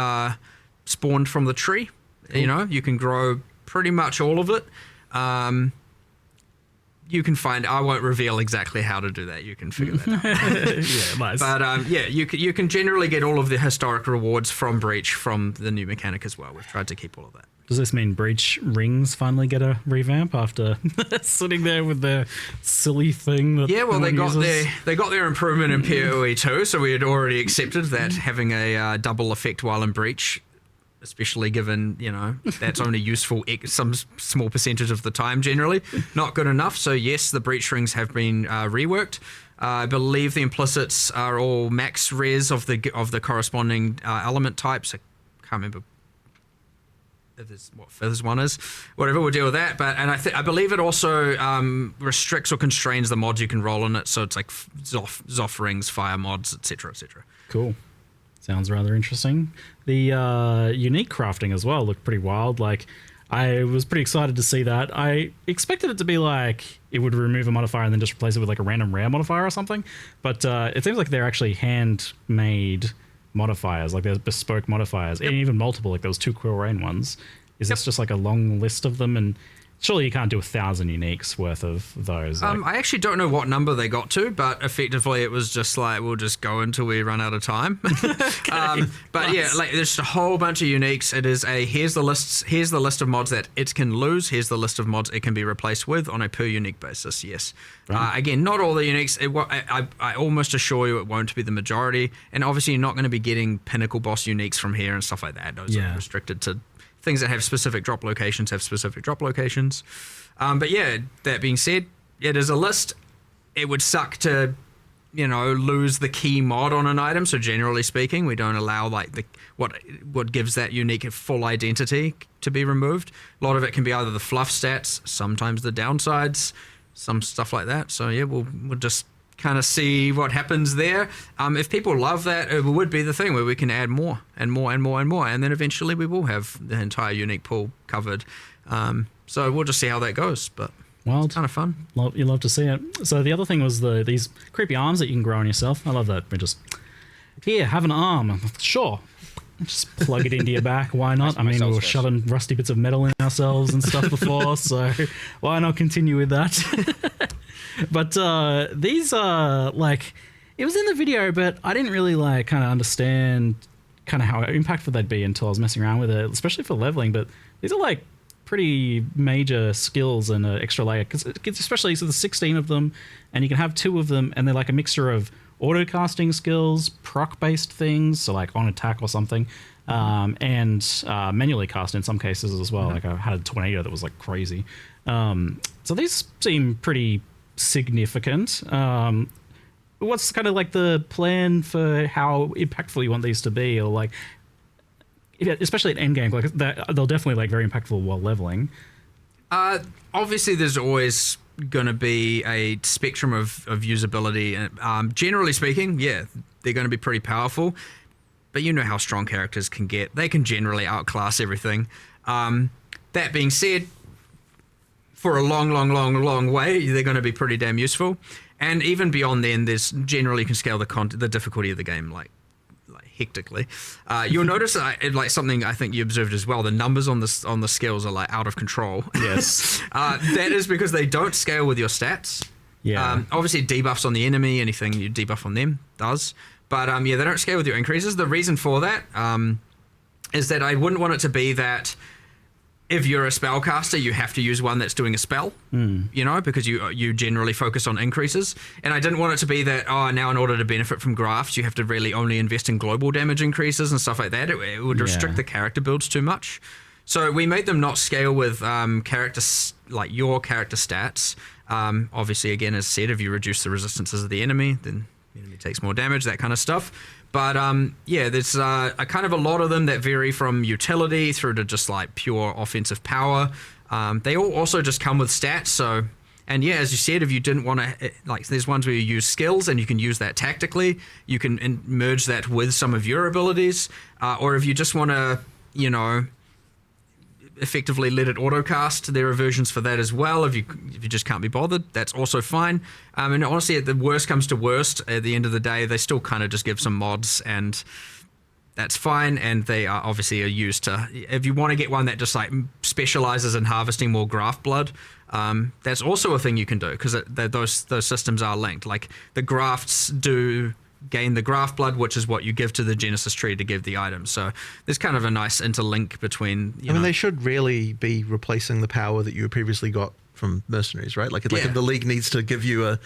spawned from the tree. Cool. You know, you can grow pretty much all of it. You can find, I won't reveal exactly how to do that. You can figure that out. Nice. But you can generally get all of the historic rewards from Breach from the new mechanic as well. We've tried to keep all of that. Does this mean Breach rings finally get a revamp after sitting there with the silly thing? That they got their improvement in PoE too. So we had already accepted that having a double effect while in Breach, especially given, you know, that's only useful some small percentage of the time generally, not good enough. So yes, the breach rings have been reworked. I believe the implicits are all max res of the corresponding element types. I can't remember if there's what this one is. Whatever, we'll deal with that. But I believe it also restricts or constrains the mods you can roll in it. So it's like Zoff rings, fire mods, etc., etc. Cool. Sounds rather interesting. The unique crafting as well looked pretty wild. Like, I was pretty excited to see that. I expected it to be like it would remove a modifier and then just replace it with like a random rare modifier or something. But it seems like they're actually handmade modifiers, like there's bespoke modifiers, and even multiple, like those 2 Quill Rain ones. Is this just like a long list of them? And surely you can't do 1,000 uniques worth of those. I actually don't know what number they got to, but effectively it was just like, we'll just go until we run out of time. But yeah, like there's a whole bunch of uniques. It is here's the list of mods that it can lose. Here's the list of mods it can be replaced with on a per unique basis. Yes. Right. Again, not all the uniques. I almost assure you it won't be the majority. And obviously you're not going to be getting pinnacle boss uniques from here and stuff like that. Those are restricted to things that have specific drop locations But yeah, that being said, it is a list. It would suck to, you know, lose the key mod on an item. So generally speaking, we don't allow like what gives that unique full identity to be removed. A lot of it can be either the fluff stats, sometimes the downsides, some stuff like that. So yeah, we'll just kind of see what happens there. If people love that, it would be the thing where we can add more and more and more and more, and then eventually we will have the entire unique pool covered. So we'll just see how that goes, but wild. It's kind of fun. You love to see it. So the other thing was these creepy arms that you can grow on yourself. I love that. We just, here, have an arm. Sure. Just plug it into your back. Why not? I mean, we were shoving rusty bits of metal in ourselves and stuff before, so why not continue with that? But these are like, it was in the video, but I didn't really like kind of understand kind of how impactful they'd be until I was messing around with it, especially for leveling. But these are like pretty major skills and an extra layer, because especially so there's 16 of them, and you can have 2 of them, and they're like a mixture of auto casting skills, proc based things, so like on attack or something, and manually cast in some cases as well. Like I had a tornado that was like crazy. So these seem pretty significant. What's kind of like the plan for how impactful you want these to be, or like, especially at endgame, like they'll definitely like very impactful while leveling. Obviously, there's always going to be a spectrum of usability. Generally speaking, yeah, they're going to be pretty powerful. but you know how strong characters can get. They can generally outclass everything. That being said, for a long way, they're going to be pretty damn useful. And even beyond then, there's generally you can scale the difficulty of the game like hectically. You'll notice like something I think you observed as well. The numbers on the skills are like out of control. Yes, that is because they don't scale with your stats. Yeah. Obviously, debuffs on the enemy, anything you debuff on them does. But yeah, they don't scale with your increases. The reason for that is that I wouldn't want it to be that if you're a spellcaster, you have to use one that's doing a spell, you know, because you generally focus on increases. And I didn't want it to be that, now in order to benefit from grafts, you have to really only invest in global damage increases and stuff like that. It would restrict the character builds too much. So we made them not scale with your character stats. Obviously, again, as said, if you reduce the resistances of the enemy, then the enemy takes more damage, that kind of stuff. But yeah, there's a kind of a lot of them that vary from utility through to just like pure offensive power. They all also just come with stats. So, and yeah, as you said, if you didn't want to, like, there's ones where you use skills and you can use that tactically. You can merge that with some of your abilities, or if you just want to, you know, effectively let it autocast. There are versions for that as well. If you just can't be bothered, that's also fine. And honestly, the worst comes to worst, at the end of the day, they still kind of just give some mods, and that's fine. And they are obviously used to, if you want to get one that just like specializes in harvesting more graft blood, that's also a thing you can do, because those systems are linked. Like the grafts do gain the graft blood, which is what you give to the Genesis tree to give the items. So there's kind of a nice interlink between, I mean, they should really be replacing the power that you previously got from mercenaries, right? Like, if the league needs to give you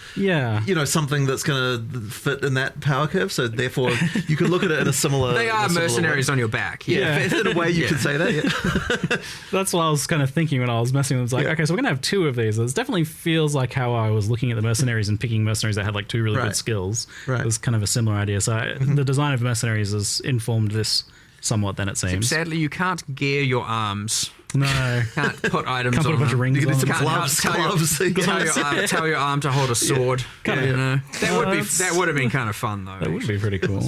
something that's going to fit in that power curve. So therefore, you can look at it in a similar. They are mercenaries on your back. Yeah, in a way you could say that. Yeah. That's what I was kind of thinking when I was messing with it. It's like, okay, so we're going to have two of these. It definitely feels like how I was looking at the mercenaries and picking mercenaries that had like two really good skills. Right. It was kind of a similar idea. So the design of mercenaries has informed this somewhat, then it seems. Sadly, you can't gear your arms. No. Can't put items can't put on a bunch of rings you on. Some gloves. Tell your arm to hold a sword. Yeah. You know? That would have been kind of fun, though. That would be pretty cool.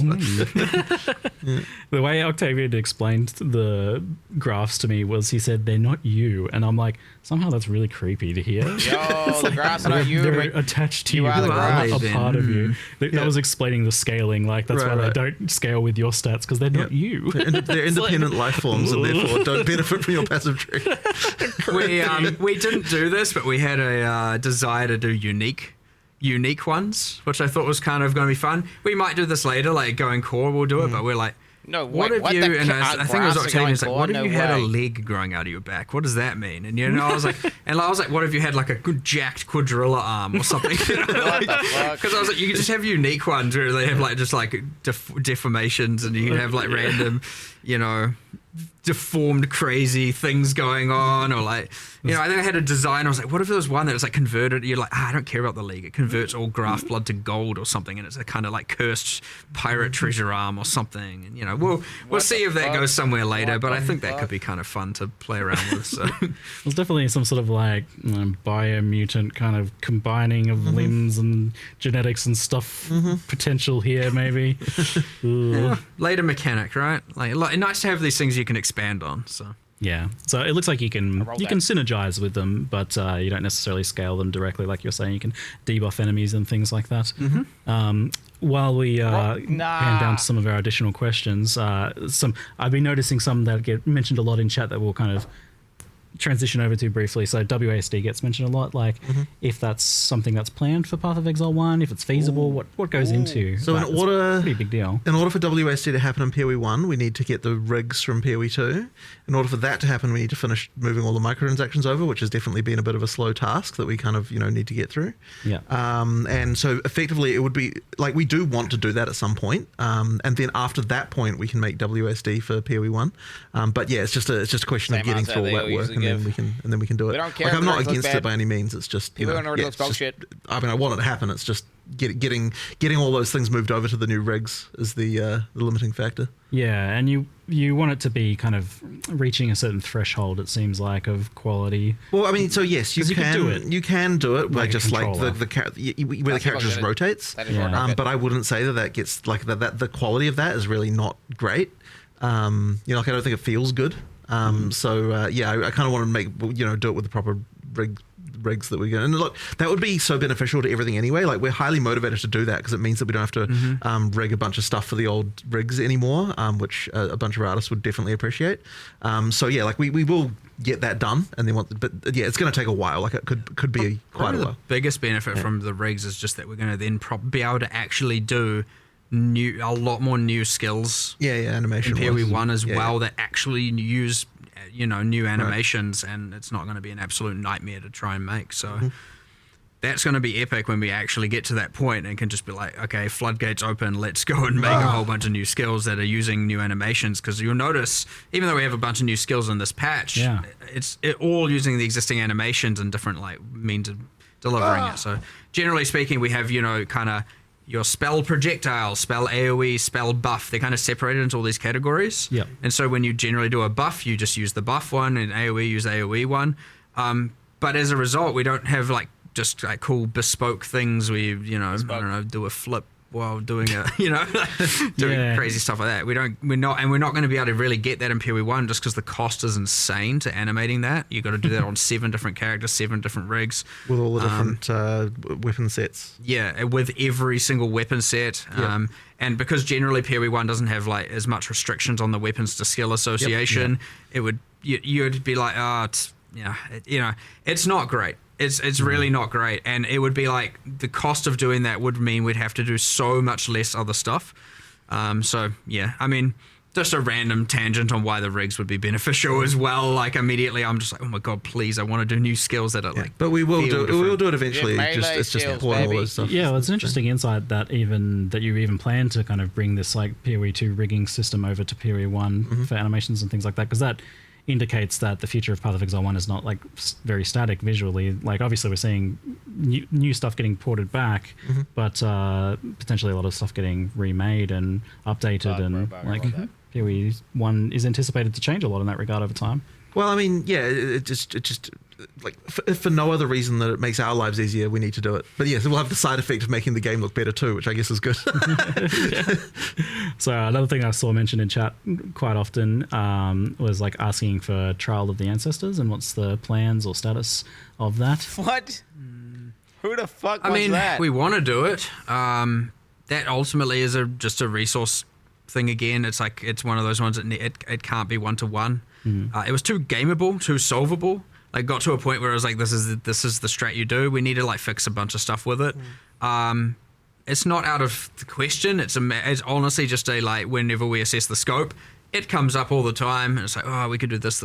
The way Octavian explained the graphs to me was he said, they're not you. And I'm like, somehow that's really creepy to hear. Yo, the graphs are not you. They're attached to you. Are the graphs. A part of you. That was explaining the scaling. Like, that's why they don't scale with your stats, because they're not you. They're independent life forms, and therefore don't benefit from your passive tree. We didn't do this, but we had a desire to do unique ones, which I thought was kind of going to be fun. We might do this later, like going core, we'll do it, but we're like, no, what wait, if you? And I think it was Octavian's like, what if you had a way. leg growing out of your back? What does that mean? And I was like, what if you had like a good jacked quadrilla arm or something? Because I was like, you can just have unique ones where they have like just like deformations, and you can have like random, deformed, crazy things going on, or like, I think I had a design. I was like, what if there was one that was like converted? You're like, I don't care about the league. It converts all graft blood to gold or something, and it's a kind of like cursed pirate treasure arm or something. And we'll see if that goes somewhere later. But I think that could be kind of fun to play around with. So there's definitely some sort of like biomutant kind of combining of limbs and genetics and stuff potential here, maybe. Later mechanic, right? Like nice to have these things you can expand on. So it looks like you can synergize with them, but you don't necessarily scale them directly, like you're saying. You can debuff enemies and things like that. While we hand down to some of our additional questions, I've been noticing some that get mentioned a lot in chat that we'll kind of transition over to briefly. So WASD gets mentioned a lot, like if that's something that's planned for Path of Exile 1, if it's feasible, what goes into so that? In order, it's a pretty big deal. In order for WASD to happen in PoE 1, we need to get the rigs from PoE 2. In order for that to happen, we need to finish moving all the microtransactions over, which has definitely been a bit of a slow task that we kind of need to get through. And so effectively it would be like, we do want to do that at some point, and then after that point we can make WASD for PoE 1. But yeah, it's just a question of getting through all that work, and then we can do it. We don't care like, if I'm not it looks against bad. it by any means. It's just People don't already look dog shit. I mean, I want it to happen. It's just getting all those things moved over to the new rigs is the limiting factor. Yeah, and you want it to be kind of reaching a certain threshold, it seems like, of quality. Well, I mean, so yes, you can do it. You can do it by just like where the character just rotates. But I wouldn't say that gets like that. The quality of that is really not great. Like I don't think it feels good. I kind of want to make do it with the proper rigs that we get. And look, that would be so beneficial to everything anyway. Like we're highly motivated to do that because it means that we don't have to rig a bunch of stuff for the old rigs anymore, which a bunch of artists would definitely appreciate. We will get that done, and then it's going to take a while. Like it could be quite a while. The biggest benefit from the rigs is just that we're going to then be able to actually do a lot more new skills. Animation in PoE 1 as well that actually use new animations, and it's not going to be an absolute nightmare to try and make. So that's going to be epic when we actually get to that point and can just be like, okay, floodgates open, let's go and make a whole bunch of new skills that are using new animations. Because you'll notice, even though we have a bunch of new skills in this patch, it's all using the existing animations and different means of delivering it. So generally speaking, we have kind of your spell projectile, spell AoE, spell buff. They're kind of separated into all these categories. Yep. And so when you generally do a buff, you just use the buff one, and AoE use the AoE one. But as a result, we don't have just cool bespoke things where you I don't know, do a flip while doing crazy stuff like that. We're not going to be able to really get that in PoE 1 just because the cost is insane to animating that. You've got to do that on 7 different characters, 7 different rigs. With all the different weapon sets. Yeah, with every single weapon set. And because generally PoE 1 doesn't have as much restrictions on the weapons to skill association, you'd be like, it's not great. It's really not great, and it would be the cost of doing that would mean we'd have to do so much less other stuff. Just a random tangent on why the rigs would be beneficial as well. Immediately, I'm just like, oh my god, please, I want to do new skills that are But we will do it. We will do it eventually. It's just important all this stuff. Yeah, well, it's an interesting insight that you even plan to kind of bring this PoE 2 rigging system over to PoE 1 for animations and things like that, because that indicates that the future of Path of Exile 1 is not very static visually. Obviously we're seeing new stuff getting ported back, but potentially a lot of stuff getting remade and updated, and PoE 1 is anticipated to change a lot in that regard over time. Well, I mean, yeah, it just for no other reason that it makes our lives easier, we need to do it. But yes, it will have the side effect of making the game look better too, which I guess is good. So another thing I saw mentioned in chat quite often was asking for Trial of the Ancestors and what's the plans or status of that. What? Who the fuck was that? We want to do it. That ultimately is just a resource thing again. It's it's one of those ones that it can't be one-to-one. It was too gameable, too solvable. Got to a point where I was like, this is the strat you do. We need to fix a bunch of stuff with it. It's not out of the question. It's honestly just whenever we assess the scope, it comes up all the time. And it's we could do this,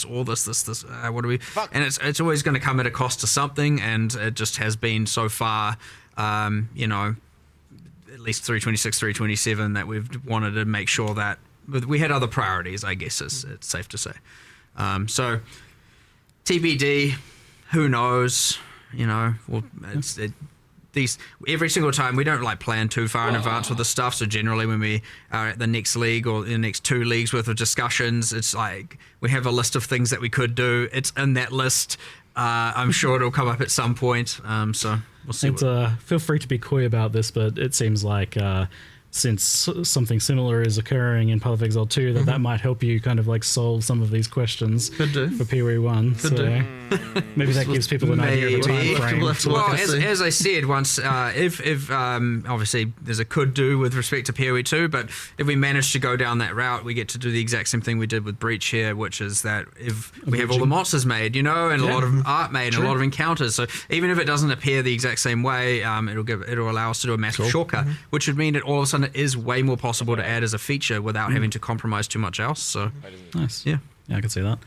or this. What do we? Fuck. And it's always going to come at a cost to something, and it just has been so far. At least 326, 327 that we've wanted to make sure that we had other priorities, I guess it's safe to say. So TBD, who knows? Every single time we don't plan too far in advance with the stuff. So generally, when we are at the next league or the next 2 leagues worth of discussions, it's we have a list of things that we could do. It's in that list. I'm sure it'll come up at some point. So we'll see. Feel free to be coy about this, but it seems like since something similar is occurring in Path of Exile 2, that might help you kind of solve some of these questions for PoE 1. Maybe that gives people an idea of the time frame. Well, as I said once, if obviously there's a could do with respect to PoE 2, but if we manage to go down that route, we get to do the exact same thing we did with Breach here, which is that if we have all the monsters made, and a lot of art made, and a lot of encounters, so even if it doesn't appear the exact same way, it'll allow us to do a massive shortcut, which would mean that all of a sudden it is way more possible to add as a feature without having to compromise too much else. So nice. Yeah, I can see that.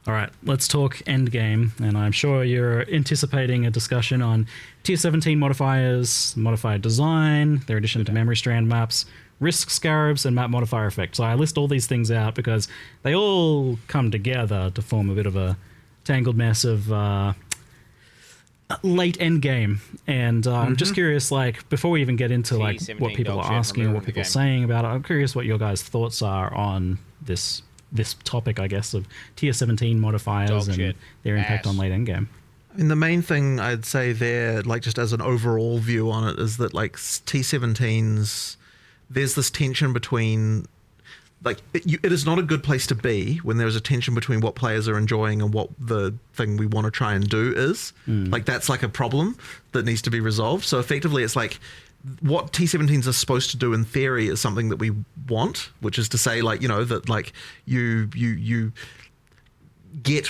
All right, let's talk endgame, and I'm sure you're anticipating a discussion on Tier 17 modifiers, modifier design, their addition to memory strand maps, risk scarabs, and map modifier effect. So I list all these things out because they all come together to form a bit of a tangled mess of late end game, and I'm just curious, like, before we even get into like what people are asking, what people are saying about it, I'm curious what your guys' thoughts are on this topic, I guess, of tier 17 modifiers and their impact on late end game. I mean, the main thing I'd say there, like just as an overall view on it, is that like T17s, there's this tension between, like, it is not a good place to be when there's a tension between what players are enjoying and what the thing we want to try and do is. Like, that's like a problem that needs to be resolved. So effectively, it's like what T17s are supposed to do in theory is something that we want, which is to say, like, you know, that like you get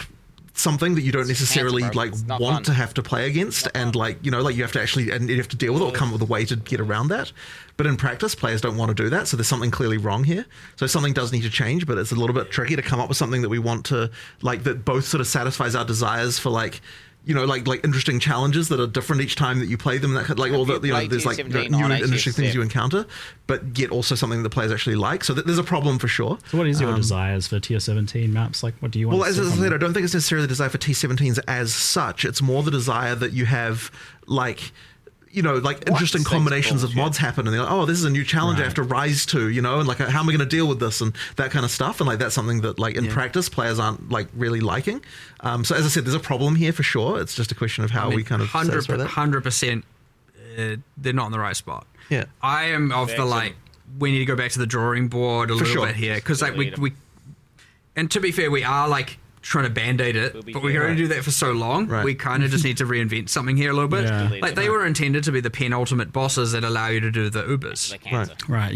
something that you don't necessarily like want to have to play against, and like, you know, like you have to actually, and you have to deal with it or come up with a way to get around that. But in practice, players don't want to do that, so there's something clearly wrong here. So something does need to change, but it's a little bit tricky to come up with something that we want to, like, that both sort of satisfies our desires for, like, you know, like interesting challenges that are different each time that you play them. That like all the, you know, there's like new interesting things you encounter, but yet also something that the players actually like. So there's a problem for sure. So what is your desires for tier 17 maps? Like, what do you want? Well, as I said, I don't think it's necessarily the desire for T17s as such. It's more the desire that you have, like, you know, like interesting combinations of mods happen, and they're like, oh, this is a new challenge I have to rise to, you know, and like, how am I going to deal with this, and that kind of stuff. And like, that's something that, like, in practice, players aren't like really liking. So as I said, there's a problem here for sure. It's just a question of how we kind of 100%. They're not in the right spot. Yeah, I am of the like, we need to go back to the drawing board a little bit here, because like we, and to be fair, we are like trying to band-aid it, but we can only do that for so long. We kind of just need to reinvent something here a little bit. Like, they were intended to be the penultimate bosses that allow you to do the Ubers.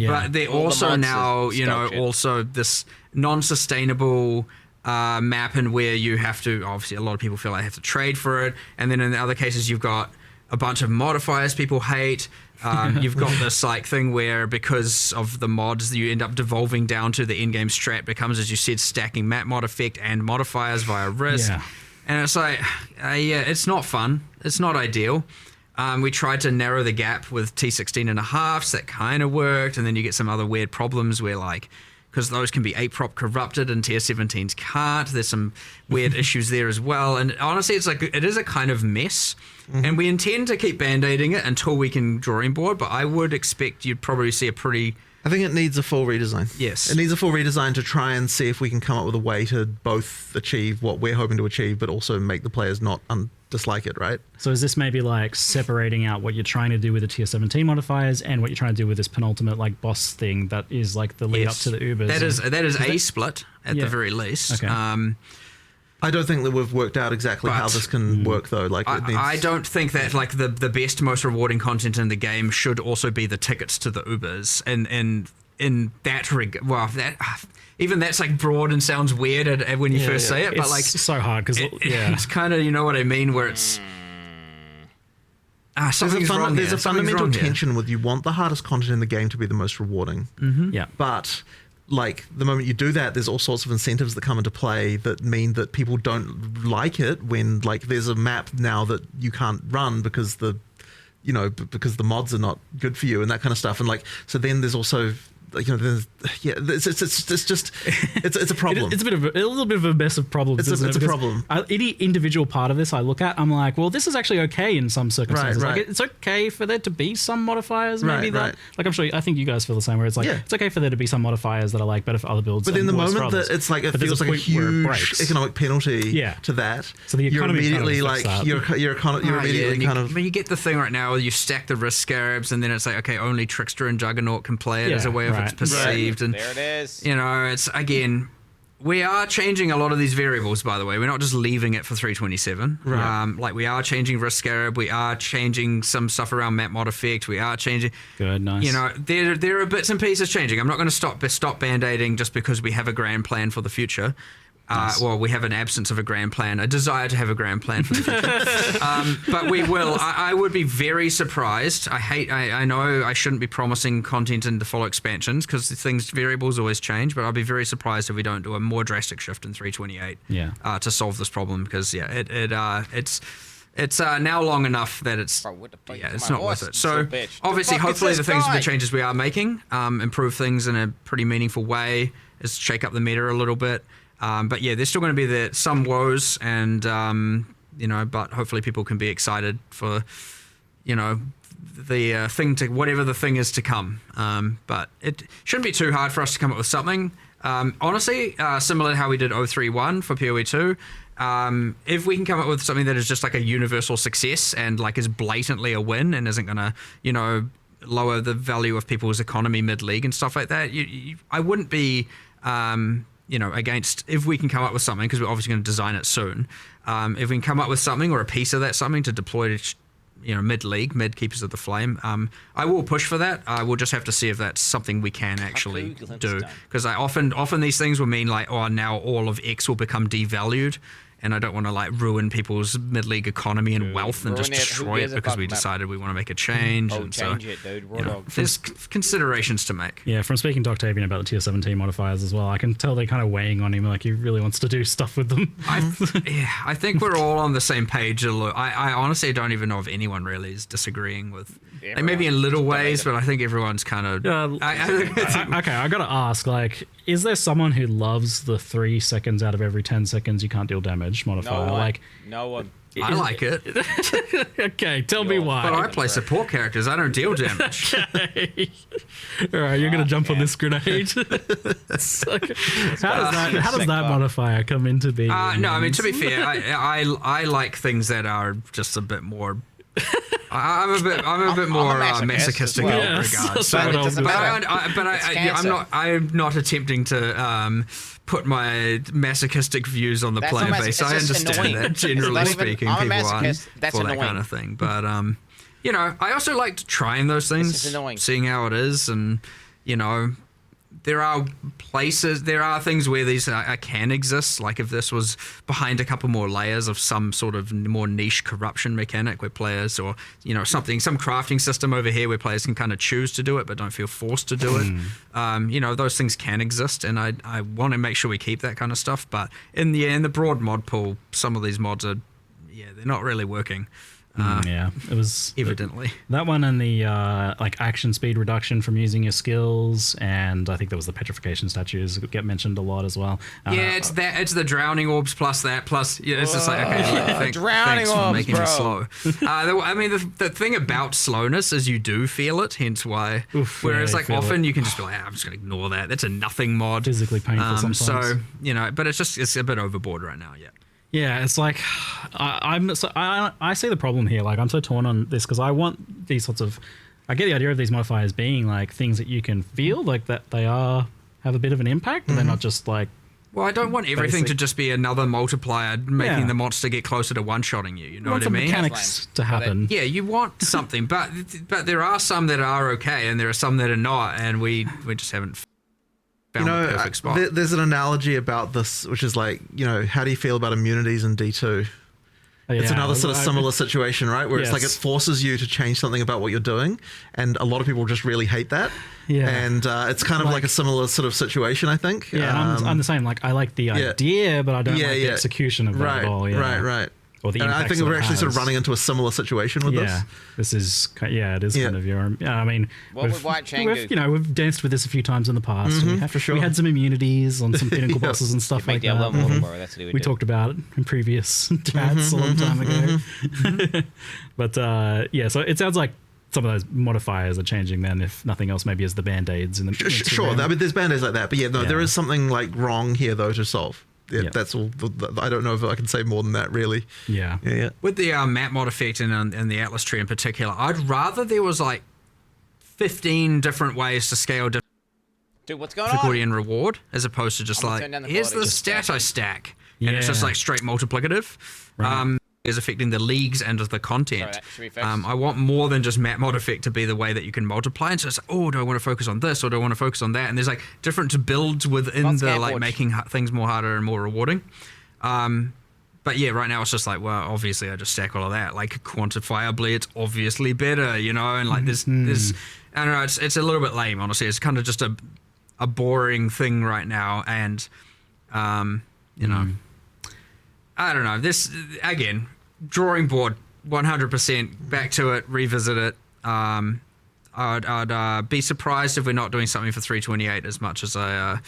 But they're also now, you know, also this non-sustainable map, and where you have to, obviously a lot of people feel like they have to trade for it, and then in the other cases you've got a bunch of modifiers people hate. You've got this like thing where, because of the mods, you end up devolving down to the in-game strat becomes, as you said, stacking map mod effect and modifiers via risk. And it's like, it's not fun. It's not ideal. We tried to narrow the gap with T16.5, so that kind of worked, and then you get some other weird problems where, like, because those can be 8-prop corrupted and tier 17s can't. There's some weird issues there as well. And honestly, it's like, it is a kind of mess. And we intend to keep band-aiding it until we can drawing board, but I would expect you'd probably see a pretty... I think it needs a full redesign. Yes. It needs a full redesign to try and see if we can come up with a way to both achieve what we're hoping to achieve, but also make the players not dislike it, right? So is this maybe like separating out what you're trying to do with the tier 17 modifiers and what you're trying to do with this penultimate like boss thing that is like the lead up to the Ubers? That is a split at the very least. Okay. I don't think that we've worked out exactly how this can work, though. Like, I don't think that like the best, most rewarding content in the game should also be the tickets to the Ubers. And in that even that's like broad and sounds weird when you first say it, but it's like so hard because it's kind of, you know what I mean, where it's something's wrong. There's a fundamental tension with, you want the hardest content in the game to be the most rewarding. But like, the moment you do that, there's all sorts of incentives that come into play that mean that people don't like it when, like, there's a map now that you can't run because the mods are not good for you and that kind of stuff. And like, so then there's also, like, you know, it's a problem. It's a little bit of a mess of problems. It's a problem. Any individual part of this I look at, I'm like, well, this is actually okay in some circumstances. Right. Like, it's okay for there to be some modifiers, maybe like I'm sure, I think you guys feel the same. Where it's like, it's okay for there to be some modifiers that are like better for other builds. But in the moment that it's like, it feels like a huge economic penalty to that. So the you're immediately like, you're immediately kind of. But you get the thing right now where you stack the risk scarabs, and then it's like, okay, only Trickster and Juggernaut can play it as a way of it's perceived, and there it is. You know, it's, again, we are changing a lot of these variables, by the way. We're not just leaving it for 327. Like, we are changing risk scarab, we are changing some stuff around map mod effect, we are changing. Good, nice. You know, there are bits and pieces changing. I'm not going to stop band-aiding just because we have a grand plan for the future. Well, we have an absence of a grand plan, a desire to have a grand plan for the future. But we will. I would be very surprised. I know I shouldn't be promising content in the follow expansions because variables always change, but I'll be very surprised if we don't do a more drastic shift in 328 to solve this problem, because it's now long enough that it's not worth it. So obviously, hopefully the things, the changes we are making, improve things in a pretty meaningful way, is shake up the meta a little bit. But yeah, there's still going to be some woes, and you know, but hopefully people can be excited for, you know, the thing to whatever the thing is to come. But it shouldn't be too hard for us to come up with something. Honestly, similar to how we did 031 for PoE 2. If we can come up with something that is just like a universal success and like is blatantly a win and isn't gonna, you know, lower the value of people's economy mid-league and stuff like that, I wouldn't be, you know, against if we can come up with something, because we're obviously going to design it soon. If we can come up with something or a piece of that something to deploy to, you know, mid-league, mid-Keepers of the Flame, I will push for that. We'll just have to see if that's something we can actually do. Because often these things will mean like, oh, now all of X will become devalued. And I don't want to like ruin people's mid-league economy and wealth and just destroy it because we decided we want to make a change. Oh, and change so, it, dude. You know, there's considerations to make. Yeah, from speaking to Octavian about the tier 17 modifiers as well, I can tell they're kind of weighing on him, like he really wants to do stuff with them. I think we're all on the same page. I honestly don't even know if anyone really is disagreeing with, like maybe in little ways, but I think everyone's kind of... Okay, I gotta ask, like, is there someone who loves the 3 seconds out of every 10 seconds you can't deal damage modifier? No one. I like it. Okay, tell me why. But I play support characters. I don't deal damage. Okay. All right, you're going to jump on this grenade. Okay. How does that modifier come into being? No, I mean, to be fair, I like things that are just a bit more... I'm a bit more masochistic in that regard. I'm not attempting to put my masochistic views on the player base. I understand that, generally speaking, people aren't for that kind of thing. But you know, I also like trying those things, seeing how it is, and you know, there are things where these can exist. Like if this was behind a couple more layers of some sort of more niche corruption mechanic where players, or you know, some crafting system over here where players can kind of choose to do it but don't feel forced to do it. You know, those things can exist, and I want to make sure we keep that kind of stuff. But in the broad mod pool, some of these mods are, they're not really working. It was evidently that one, and the like action speed reduction from using your skills, and I think there was the petrification statues that get mentioned a lot as well. It's the drowning orbs plus it's just like, okay, thanks for making it slow. I mean, the thing about slowness is you do feel it, hence why. Whereas like often you can just be like, I'm just gonna ignore that. That's a nothing mod. Physically painful sometimes. So you know, but it's a bit overboard right now. Yeah, it's like I see the problem here. Like I'm so torn on this because I want these sorts of. I get the idea of these modifiers being like things that you can feel, like that they have a bit of an impact, and they're not just like. Well, I don't want everything to just be another multiplier making the monster get closer to one-shotting you. You know what I mean? Mechanics to happen. Yeah, you want something, but there are some that are okay, and there are some that are not, and we just haven't. You know, there's an analogy about this, which is like, you know, how do you feel about immunities in D2? It's another sort of similar situation, right? Where it's like it forces you to change something about what you're doing, and a lot of people just really hate that. Yeah, and it's kind of like a similar sort of situation, I think. Yeah, I'm the same. Like I like the idea, but I don't like the execution of that at all. Yeah. Right. Or the and I think we're actually sort of running into a similar situation with this. This is it is kind of your. I mean, what would White Chain do? You know, we've danced with this a few times in the past. For sure. We had some immunities on some pinnacle bosses and stuff like that. That's what we talked about it in previous chats a long time ago. But so it sounds like some of those modifiers are changing then, if nothing else, maybe as the band-aids in the sure. I mean, there's band-aids like that, but there is something like wrong here though to solve. That's all. I don't know if I can say more than that, really. Yeah. With the map mod effect and the Atlas tree in particular, I'd rather there was like 15 different ways to scale Dude, what's going difficulty and reward, as opposed to just like, here's the stat I stack, and it's just like straight multiplicative. Right. Is affecting the leagues and the content. I want more than just map mod effect to be the way that you can multiply. And so it's like, do I want to focus on this or do I want to focus on that? And there's like different builds within the like making things more harder and more rewarding. But yeah, right now it's just like, well, obviously I just stack all of that. Like quantifiably, it's obviously better, you know. And like there's I don't know, it's a little bit lame, honestly. It's kind of just a boring thing right now, and you know. I don't know. This, again, drawing board, 100%, back to it, revisit it. I'd be surprised if we're not doing something for 328 as much as I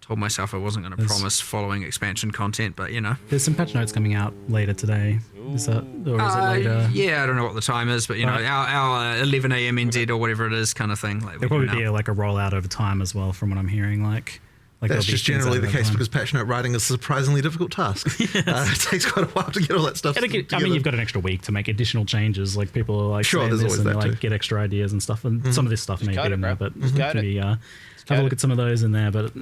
told myself I wasn't going to promise following expansion content, but there's some patch notes coming out later today. Is it later? Yeah, I don't know what the time is, but our 11 a.m. NZ or whatever it is, kind of thing. Like there'll probably be like a rollout over time as well, from what I'm hearing. Like that's just generally the case because patch note writing is a surprisingly difficult task. It takes quite a while to get all that stuff. I mean, you've got an extra week to make additional changes. Like people are like, sure, there's always and that they too. Get extra ideas and stuff, and some of this stuff may be in there, but maybe have a look at some of those in there. But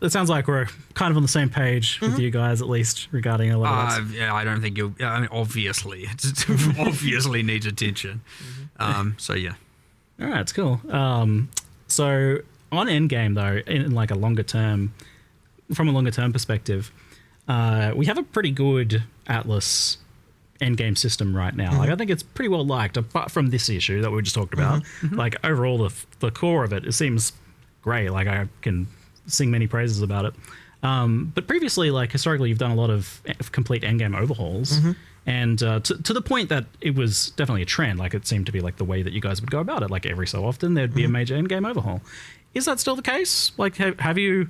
it sounds like we're kind of on the same page with you guys, at least regarding a lot of that. Yeah, I don't think you'll. I mean, obviously, it obviously needs attention. So yeah. All right, it's cool. So on Endgame though, in like a longer term, from a longer term perspective, we have a pretty good Atlas Endgame system right now. Like I think it's pretty well liked, apart from this issue that we just talked about. Like overall, the core of it seems great. Like I can sing many praises about it. But previously, like historically, you've done a lot of complete endgame overhauls, and to the point that it was definitely a trend. Like it seemed to be like the way that you guys would go about it. Like every so often, there'd be a major endgame overhaul. Is that still the case? Like have you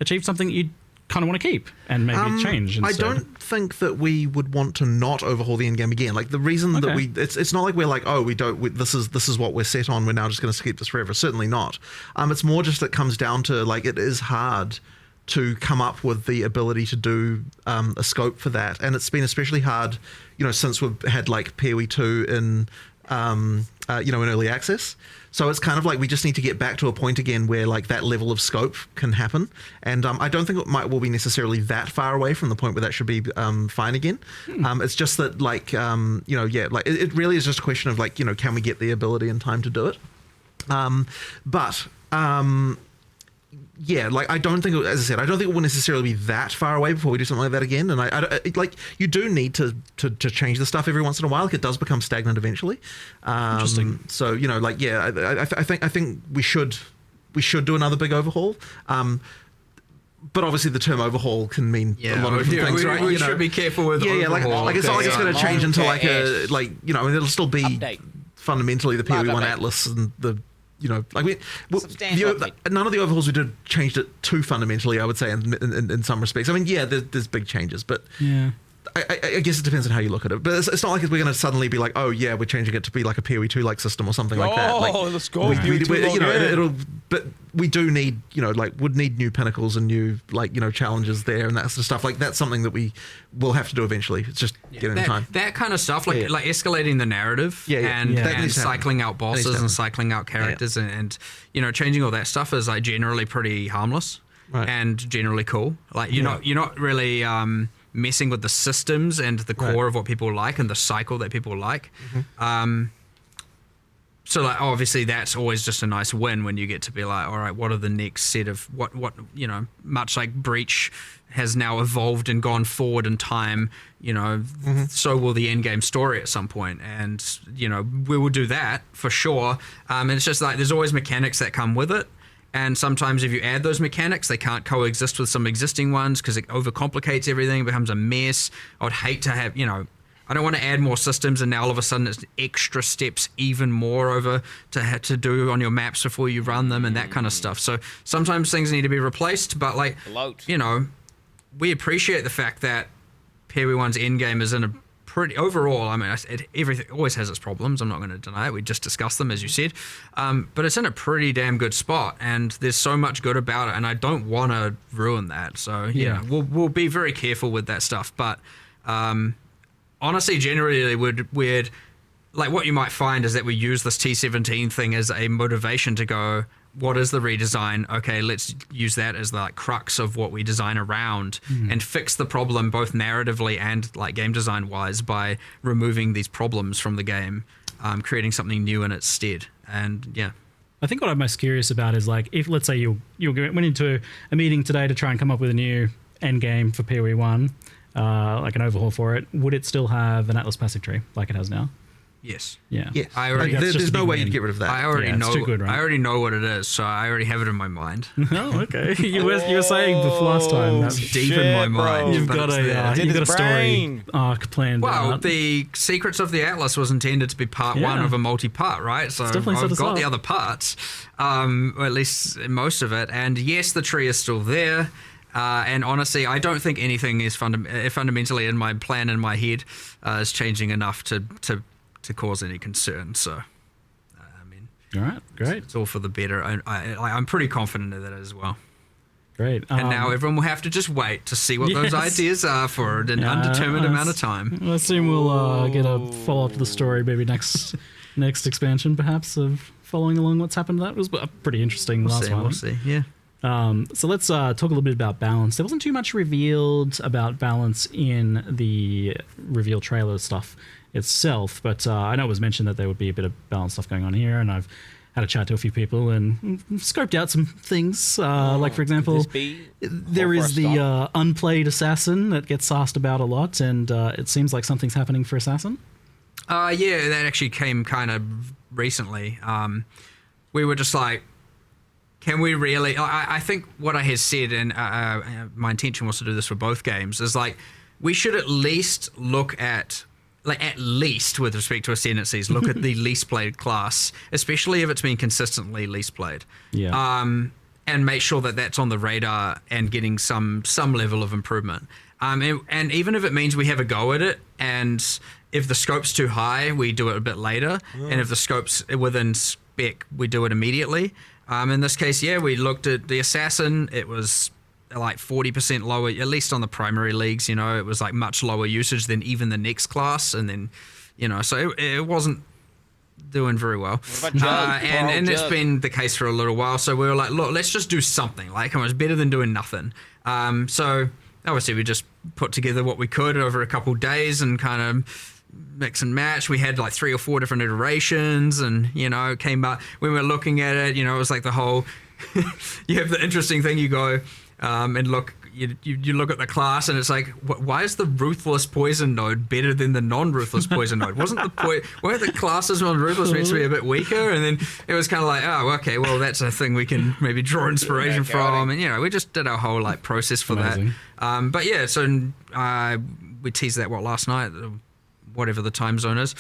achieved something that you kind of want to keep and maybe change instead? I don't think that we would want to not overhaul the endgame again. Like the reason that it's not like we're like, oh, this is what we're set on, we're now just going to keep this forever. Certainly not. It's more just it comes down to like it is hard to come up with the ability to do a scope for that, and it's been especially hard, since we've had like PoE 2 in in early access. So it's kind of like we just need to get back to a point again where like that level of scope can happen. And I don't think will be necessarily that far away from the point where that should be fine again. It's just that like, it really is just a question of like, can we get the ability and time to do it? Yeah, like I don't think, as I said, I don't think it will necessarily be that far away before we do something like that again. And like you do need to change the stuff every once in a while. Like it does become stagnant eventually. Interesting. So I think we should do another big overhaul. But obviously the term overhaul can mean a lot of different things, right? We should be careful with overhaul. Like it's not like it's going to change into like it'll still be fundamentally the PoE1 Atlas and the. None of the overhauls we did changed it too fundamentally, I would say, in some respects. I mean, yeah, there's big changes, but I guess it depends on how you look at it. But it's not like we're going to suddenly be like, oh yeah, we're changing it to be like a PoE 2 like system or something like that. Like, let's go. But we do need, would need new pinnacles and new challenges there and that sort of stuff. Like that's something that we will have to do eventually. It's just getting the time. That kind of stuff, like escalating the narrative and cycling out bosses and cycling out characters and changing all that stuff is like generally pretty harmless and generally cool. Like you're not really messing with the systems and the core of what people like and the cycle that people like. So like obviously that's always just a nice win when you get to be like, all right, what are the next set of what much like Breach has now evolved and gone forward in time, so will the end game story at some point, and we will do that for sure. And it's just like there's always mechanics that come with it. And sometimes if you add those mechanics, they can't coexist with some existing ones because it overcomplicates everything, becomes a mess. I would hate to have, I don't want to add more systems and now all of a sudden it's extra steps even more over to have to do on your maps before you run them and that kind of stuff. So sometimes things need to be replaced, but like, we appreciate the fact that PoE1's endgame is in a pretty overall, I mean, everything always has its problems. I'm not going to deny it. We just discussed them, as you said. But it's in a pretty damn good spot, and there's so much good about it, and I don't want to ruin that. So we'll be very careful with that stuff. But honestly, generally, we'd like what you might find is that we use this T17 thing as a motivation to go, what is the redesign? Okay, let's use that as the like crux of what we design around and fix the problem both narratively and like game design wise by removing these problems from the game, creating something new in its stead. And I think what I'm most curious about is like if let's say you went into a meeting today to try and come up with a new end game for PoE1, like an overhaul for it, would it still have an Atlas passive tree like it has now? Yes. Yeah. Yes. There's no way you'd get rid of that. I already know. Too good, right? I already know what it is, so I already have it in my mind. Oh, okay. You were saying before last time that's deep in my mind. You've got a story arc planned. Well, the Secrets of the Atlas was intended to be part one of a multi-part, right? So I've got the other parts, or at least most of it. And yes, the tree is still there. And honestly, I don't think anything is fundamentally in my plan in my head is changing enough to cause any concern. So, I mean, all right, great. It's all for the better. I'm pretty confident of that as well. Great. And now everyone will have to just wait to see what those ideas are for an undetermined amount of time. I assume we'll get a follow-up to the story, maybe next expansion, perhaps, of following along what's happened to that. It was pretty interesting last one. We'll see, yeah. So let's talk a little bit about balance. There wasn't too much revealed about balance in the reveal trailer stuff itself, but I know it was mentioned that there would be a bit of balance stuff going on here, and I've had a chat to a few people and scoped out some things. Like, for example, there is the unplayed assassin that gets asked about a lot, and it seems like something's happening for assassin. Yeah, that actually came kind of recently. We were just like, can we really... I think what I had said, and my intention was to do this for both games, is like, we should at least look at... at least with respect to ascendancies, look at the least played class, especially if it's been consistently least played. Yeah. And make sure that that's on the radar and getting some level of improvement. And even if it means we have a go at it, and if the scope's too high, we do it a bit later. And if the scope's within spec, we do it immediately. In this case, we looked at the assassin. It was like 40% lower, at least on the primary leagues, it was like much lower usage than even the next class. And then, so it wasn't doing very well. And it's been the case for a little while. So we were like, look, let's just do something. Like, it's better than doing nothing. So obviously we just put together what we could over a couple of days and kind of mix and match. We had like 3 or 4 different iterations, and it came up when we were looking at it, it was like the whole you have the interesting thing, you go and look, you look at the class, and it's like, why is the ruthless poison node better than the non-ruthless poison node? Weren't the classes on ruthless meant to be a bit weaker? And then it was kind of like, oh, okay, well, that's a thing we can maybe draw inspiration from. And we just did our whole like process for that. But yeah, so we teased that last night, whatever the time zone is.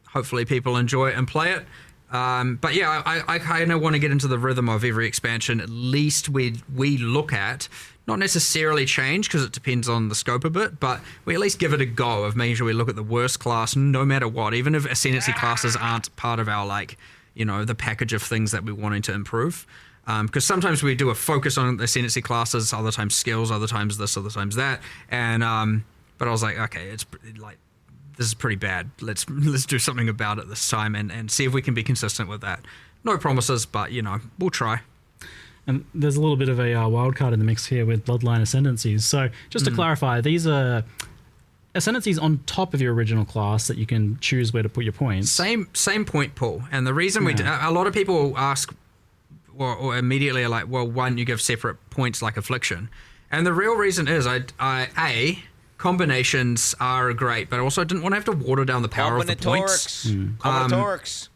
Hopefully people enjoy it and play it. But yeah, I kind of want to get into the rhythm of every expansion. At least we look at, not necessarily change, because it depends on the scope a bit, but we at least give it a go of making sure we look at the worst class no matter what, even if ascendancy classes aren't part of our, the package of things that we're wanting to improve. Because sometimes we do a focus on the ascendancy classes, other times skills, other times this, other times that. And but I was like, okay, it's like, this is pretty bad. Let's do something about it this time and see if we can be consistent with that. No promises, but we'll try. And there's a little bit of a wild card in the mix here with Bloodline Ascendancies. So just to clarify, these are Ascendancies on top of your original class that you can choose where to put your points. Same point pool. And the reason a lot of people ask, or immediately are like, well, why don't you give separate points like Affliction? And the real reason is, combinations are great, but I also didn't want to have to water down the power of the points. Combinatorics.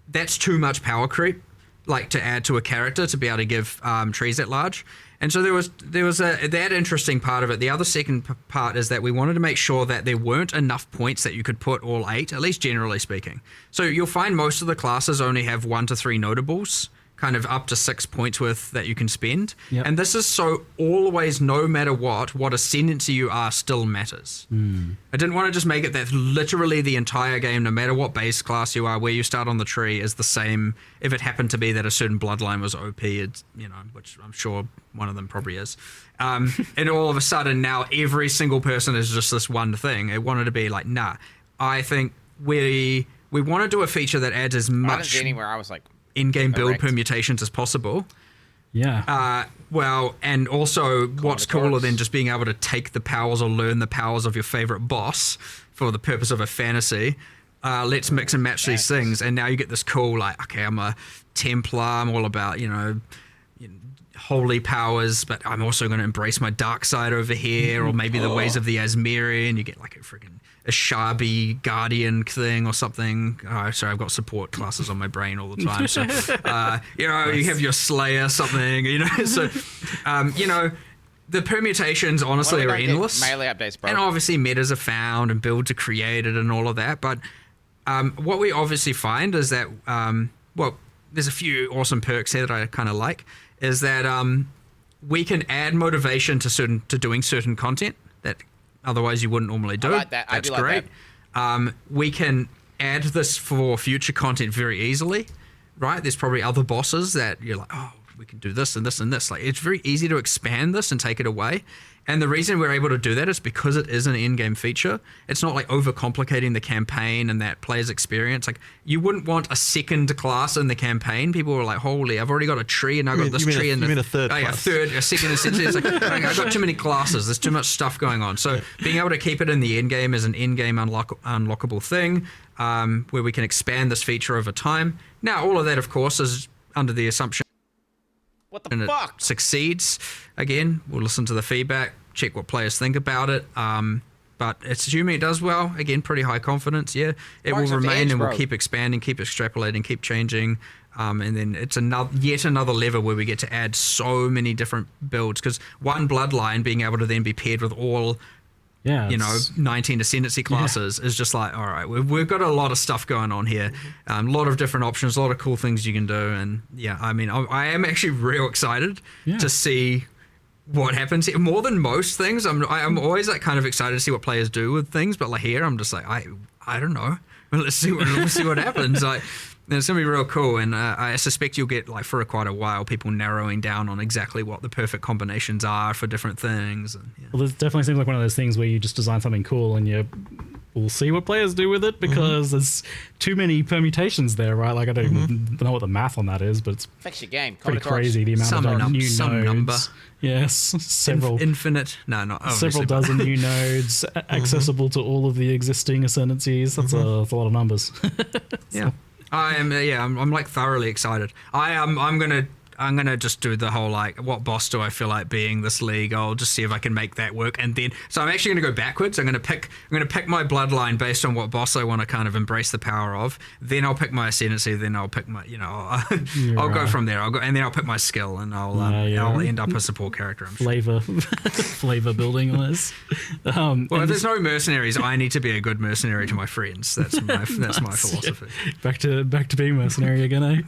That's too much power creep, to add to a character to be able to give trees at large. And so there was that interesting part of it. The other second part is that we wanted to make sure that there weren't enough points that you could put all 8, at least generally speaking. So you'll find most of the classes only have 1 to 3 notables, kind of up to 6 points worth that you can spend. Yep. And this is so always, no matter what ascendancy you are still matters. I didn't want to just make it that literally the entire game, no matter what base class you are, where you start on the tree, is the same if it happened to be that a certain bloodline was OP, which I'm sure one of them probably is. And all of a sudden now every single person is just this one thing. It wanted to be like, nah, I think we want to do a feature that adds as much anywhere. I was like, in-game build permutations as possible. Yeah. And also what's cooler than just being able to take the powers or learn the powers of your favorite boss for the purpose of a fantasy. Let's mix and match these things. And now you get this cool, okay, I'm a Templar. I'm all about, holy powers, but I'm also going to embrace my dark side over here, or maybe the ways of the Asmiri, and you get like a Shabi Guardian thing or something. Oh, sorry, I've got support classes on my brain all the time. So, you know, you have your Slayer something, you know. So, you know, the permutations honestly are endless. Melee updates, bro. And obviously metas are found and builds are created and all of that. But what we obviously find is that, well, there's a few awesome perks here that I kind of like, is that we can add motivation to doing certain content that otherwise you wouldn't normally do. I like that. That's I do great. Like that. We can add this for future content very easily, right? There's probably other bosses that you're like, oh, we can do this and this and this. Like, it's very easy to expand this and take it away. And the reason we're able to do that is because it is an in-game feature. It's not like overcomplicating the campaign and that player's experience. Like, you wouldn't want a second class in the campaign. People were like, holy, I've already got a tree and I've got this tree. You mean a third class? A second. It's like, I've got too many classes. There's too much stuff going on. So being able to keep it in the end game is an in-game unlockable thing where we can expand this feature over time. Now, all of that, of course, is under the assumption what the fuck? It succeeds. Again, we'll listen to the feedback, check what players think about it. But it's assuming it does well. Again, pretty high confidence. Yeah, it will remain and we'll keep expanding, keep extrapolating, keep changing. And then it's yet another lever where we get to add so many different builds, because one bloodline being able to then be paired with all, 19 ascendancy classes is just like, all right, we've got a lot of stuff going on here, a lot of different options, a lot of cool things you can do. And yeah, I mean, I am actually real excited to see what happens here. More than most things, I'm always like kind of excited to see what players do with things, but like here, I'm just like, I don't know. Let's see what happens. Like, it's gonna be real cool, and I suspect you'll get, like, for quite a while, people narrowing down on exactly what the perfect combinations are for different things. And, Well, it definitely seems like one of those things where you just design something cool and we'll see what players do with it, because there's too many permutations there, right? Like, I don't even know what the math on that is, but it's affects your game. Pretty crazy, the amount of new nodes. Number. Yes, several infinite. No, not several dozen new nodes accessible to all of the existing ascendancies. That's a lot of numbers. Yeah. I'm like thoroughly excited. I'm gonna just do the whole, like, what boss do I feel like being this league? I'll just see if I can make that work, and then I'm actually gonna go backwards. I'm gonna pick my bloodline based on what boss I want to kind of embrace the power of. Then I'll pick my ascendancy. Then I'll pick my, I'll go from there. And then I'll pick my skill, and I'll end up a support character. I'm sure. Flavor building on this. Well, if there's no mercenaries, I need to be a good mercenary to my friends. That's my philosophy. Back to being mercenary again, eh?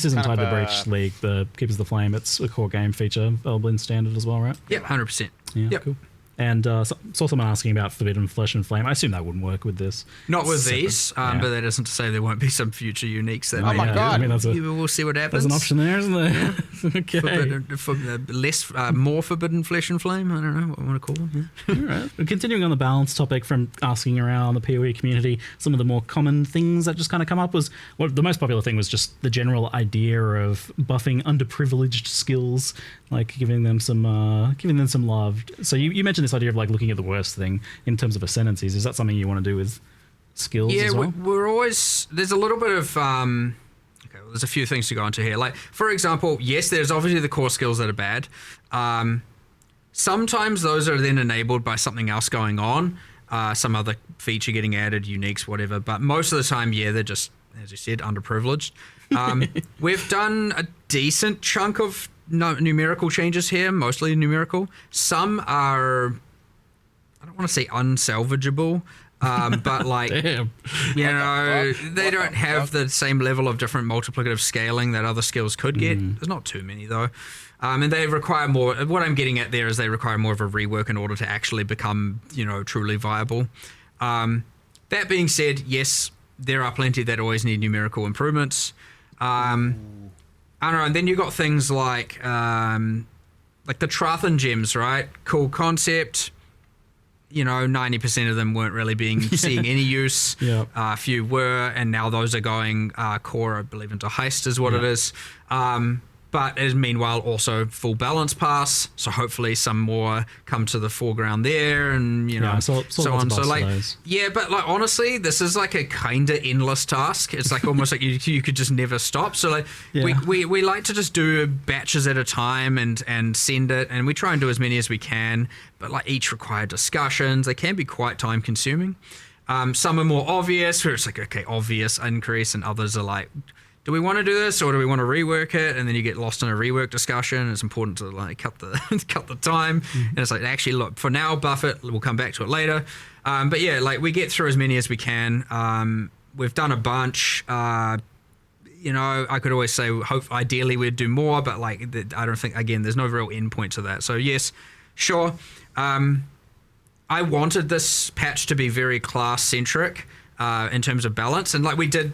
This isn't tied to Breach League, the Keepers of the Flame. It's a core game feature, Elden standard as well, right? Yep, 100%. Yeah, yep. Cool. And saw someone asking about Forbidden Flesh and Flame. I assume that wouldn't work with this. Not with these, but that isn't to say there won't be some future uniques. That oh my god! I mean, we'll see what happens. There's an option there, isn't there? Okay. More Forbidden Flesh and Flame. I don't know what I want to call them. Yeah. All right. Continuing on the balance topic, from asking around the PoE community, some of the more common things that just kind of come up was, the most popular thing was just the general idea of buffing underprivileged skills, like giving them some love. So you mentioned this idea of, like, looking at the worst thing in terms of ascendancies. Is that something you want to do with skills as well? We're always, there's a little bit of there's a few things to go into here. Like, for example, yes, there's obviously the core skills that are bad. Sometimes those are then enabled by something else going on, some other feature getting added, uniques, whatever. But most of the time, they're just, as you said, underprivileged. We've done a decent chunk of numerical changes here, mostly numerical. Some are, I don't want to say unsalvageable, but like, they don't have the same level of different multiplicative scaling that other skills could get. There's not too many though. And they require more, what I'm getting at there is they require more of a rework in order to actually become, truly viable. That being said, yes, there are plenty that always need numerical improvements. I don't know, and then you got things like the Trathan gems, right? Cool concept. 90% of them weren't really seeing any use. Yep. A few were, and now those are going core, I believe, into heist is what it is. but as meanwhile also full balance pass. So hopefully some more come to the foreground there, and so on. So like, but like honestly, this is like a kind of endless task. It's like almost like you could just never stop. So like we like to just do batches at a time and send it, and we try and do as many as we can. But like each require discussions. They can be quite time consuming. Some are more obvious, where it's like, okay, obvious increase, and others are like, do we want to do this or do we want to rework it? And then you get lost in a rework discussion. It's important to like cut the time. And it's like, actually, look, for now, buff it. We'll come back to it later. But yeah, like we get through as many as we can. We've done a bunch. I could always say, ideally we'd do more, but like I don't think, again, there's no real end point to that. So yes, sure. I wanted this patch to be very class centric in terms of balance, and like we did.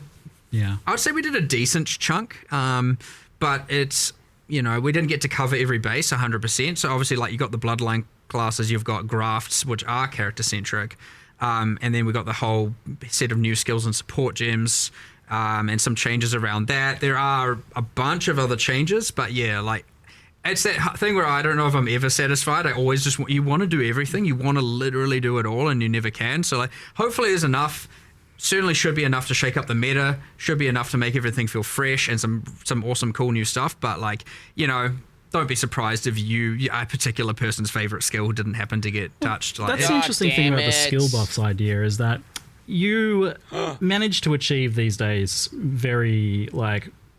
Yeah, I would say we did a decent chunk, but it's, we didn't get to cover every base 100%. So obviously, like you got the bloodline classes, you've got grafts, which are character centric, and then we got the whole set of new skills and support gems, and some changes around that. There are a bunch of other changes, but yeah, like it's that thing where I don't know if I'm ever satisfied. I always just you want to do everything, you want to literally do it all, and you never can. So like, hopefully, there's enough. Certainly should be enough to shake up the meta, should be enough to make everything feel fresh and some awesome cool new stuff, but like, don't be surprised if a particular person's favorite skill didn't happen to get touched. Like, that's the interesting thing about the skill buffs idea, is that you manage to achieve these days there's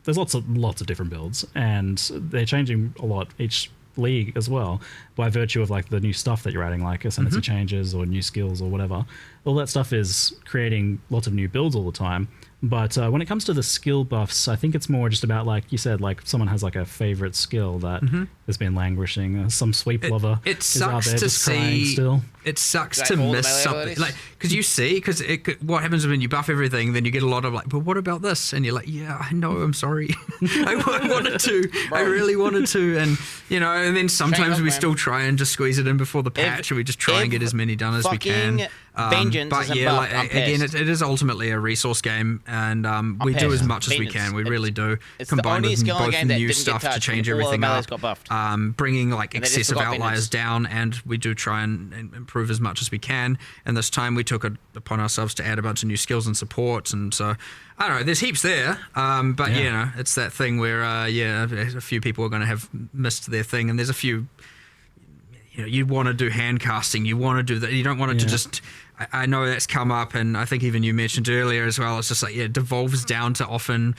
lots of different builds, and they're changing a lot each league as well, by virtue of like the new stuff that you're adding, like ascendancy changes or new skills or whatever. All that stuff is creating lots of new builds all the time. But when it comes to the skill buffs, I think it's more just about, like you said, like someone has like a favorite skill that has been languishing. Some sweep lover is out there just crying still. It sucks to miss something, like, because what happens when you buff everything, then you get a lot of like, but what about this? And you're like, yeah, I know, I'm sorry. I wanted to. I really wanted to. And, and then sometimes we still try and just squeeze it in before the patch, and we just try and get as many done as we can. But yeah, like, again, it is ultimately a resource game, and we do as much as we can. We really do. Combined with both new stuff to change everything up, bringing like excessive outliers down, and we do try and improve as much as we can. And this time we took it upon ourselves to add a bunch of new skills and supports, and so I don't know, there's heaps there, but it's that thing where a few people are going to have missed their thing, and there's a few, you want to do hand casting, you want to do that, you don't want it to just, I know that's come up, and I think even you mentioned earlier as well, it's just like, it devolves down to often,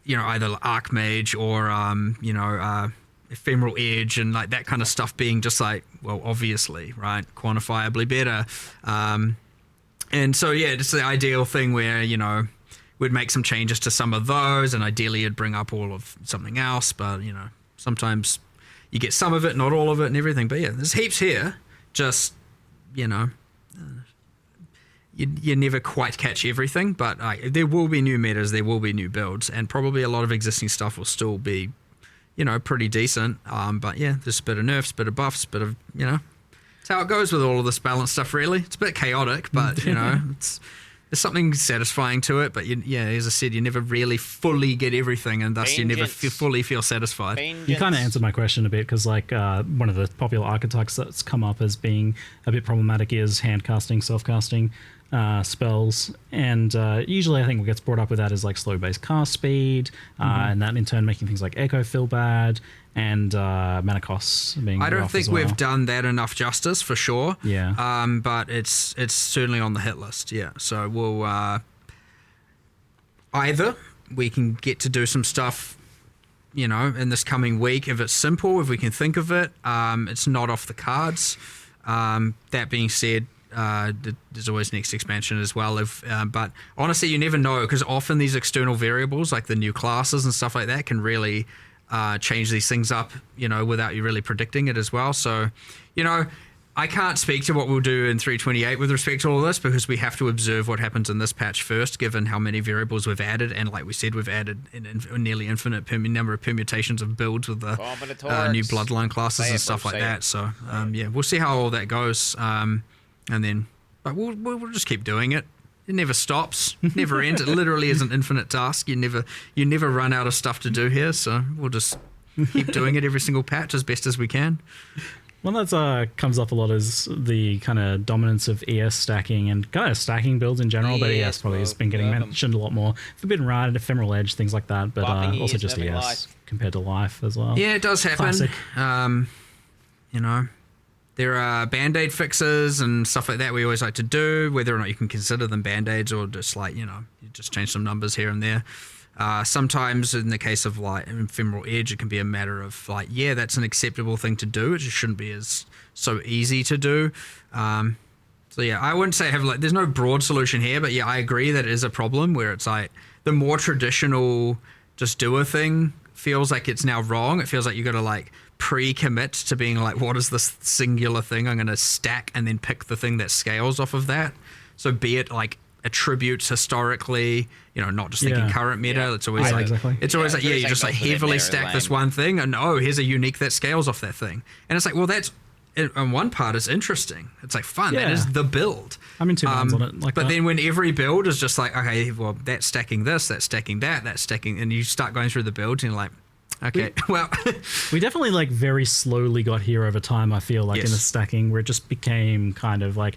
either Archmage or Ephemeral Edge, and like that kind of stuff being just like, well, obviously, right, quantifiably better. And so, just the ideal thing where, we'd make some changes to some of those, and ideally it'd bring up all of something else, but, sometimes you get some of it, not all of it and everything. But yeah, there's heaps here, just, you never quite catch everything, but there will be new metas, there will be new builds, and probably a lot of existing stuff will still be, pretty decent. But yeah, there's a bit of nerfs, bit of buffs, bit of, it's how it goes with all of this balanced stuff, really. It's a bit chaotic, but, there's something satisfying to it. But, as I said, you never really fully get everything, and thus you never fully feel satisfied. You kind of answered my question a bit, because like one of the popular archetypes that's come up as being a bit problematic is hand casting, self-casting spells, and usually I think what gets brought up with that is like slow base cast speed, and that in turn making things like echo feel bad, and mana costs being I don't think we've done that enough justice, for sure. Yeah. But it's certainly on the hit list. Yeah. So we'll either we can get to do some stuff, in this coming week if it's simple, if we can think of it. It's not off the cards. That being said, there's always next expansion as well. But honestly, you never know, because often these external variables, like the new classes and stuff like that, can really change these things up, without you really predicting it as well. So, I can't speak to what we'll do in 3.28 with respect to all of this, because we have to observe what happens in this patch first, given how many variables we've added. And like we said, we've added a nearly infinite number of permutations of builds with the new bloodline classes and stuff like that. So, we'll see how all that goes. And then, but we'll just keep doing it. It never stops, never ends. It literally is an infinite task. You never run out of stuff to do here. So we'll just keep doing it every single patch as best as we can. One that comes up a lot is the kind of dominance of ES stacking and kind of stacking builds in general, but ES probably has been getting mentioned a lot more. Forbidden Ride, Ephemeral Edge, things like that, but also just ES compared to Life as well. Yeah, it does happen. Classic. You know, there are Band-Aid fixes and stuff like that we always like to do, whether or not you can consider them Band-Aids or just like, you know, you just change some numbers here and there. Sometimes in the case of like Ephemeral Edge, it can be a matter of like, yeah, that's an acceptable thing to do. It just shouldn't be so easy to do. So yeah, I wouldn't say I have like, there's no broad solution here, but yeah, I agree that it is a problem where it's like the more traditional just do a thing feels like it's now wrong. It feels like you got to like pre-commit to being like, what is this singular thing I'm going to stack and then pick the thing that scales off of that. So be it like attributes historically, you know, not just thinking current meta. It's always you just like heavily stack this one thing and here's a unique that scales off that thing. And it's like, well, that's on one part is interesting. It's like fun. That is the build. I'm in two minds on it. But then when every build is just like, okay, well, that's stacking this, that's stacking that, that's stacking, and you start going through the builds and you're like, okay, we definitely like very slowly got here over time. I feel like in the stacking where it just became kind of like,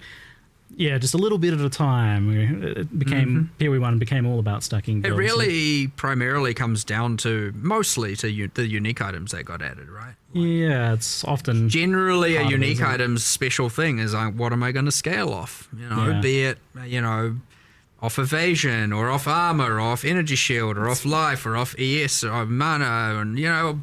just a little bit at a time. It became PoE1 became all about stacking builds. It really primarily comes down to mostly to the unique items that got added, right? Yeah, it's often generally a unique item's special thing is like, what am I going to scale off? You know, be it, you know, off evasion or off armor or off energy shield or off life or off ES or mana and, you know,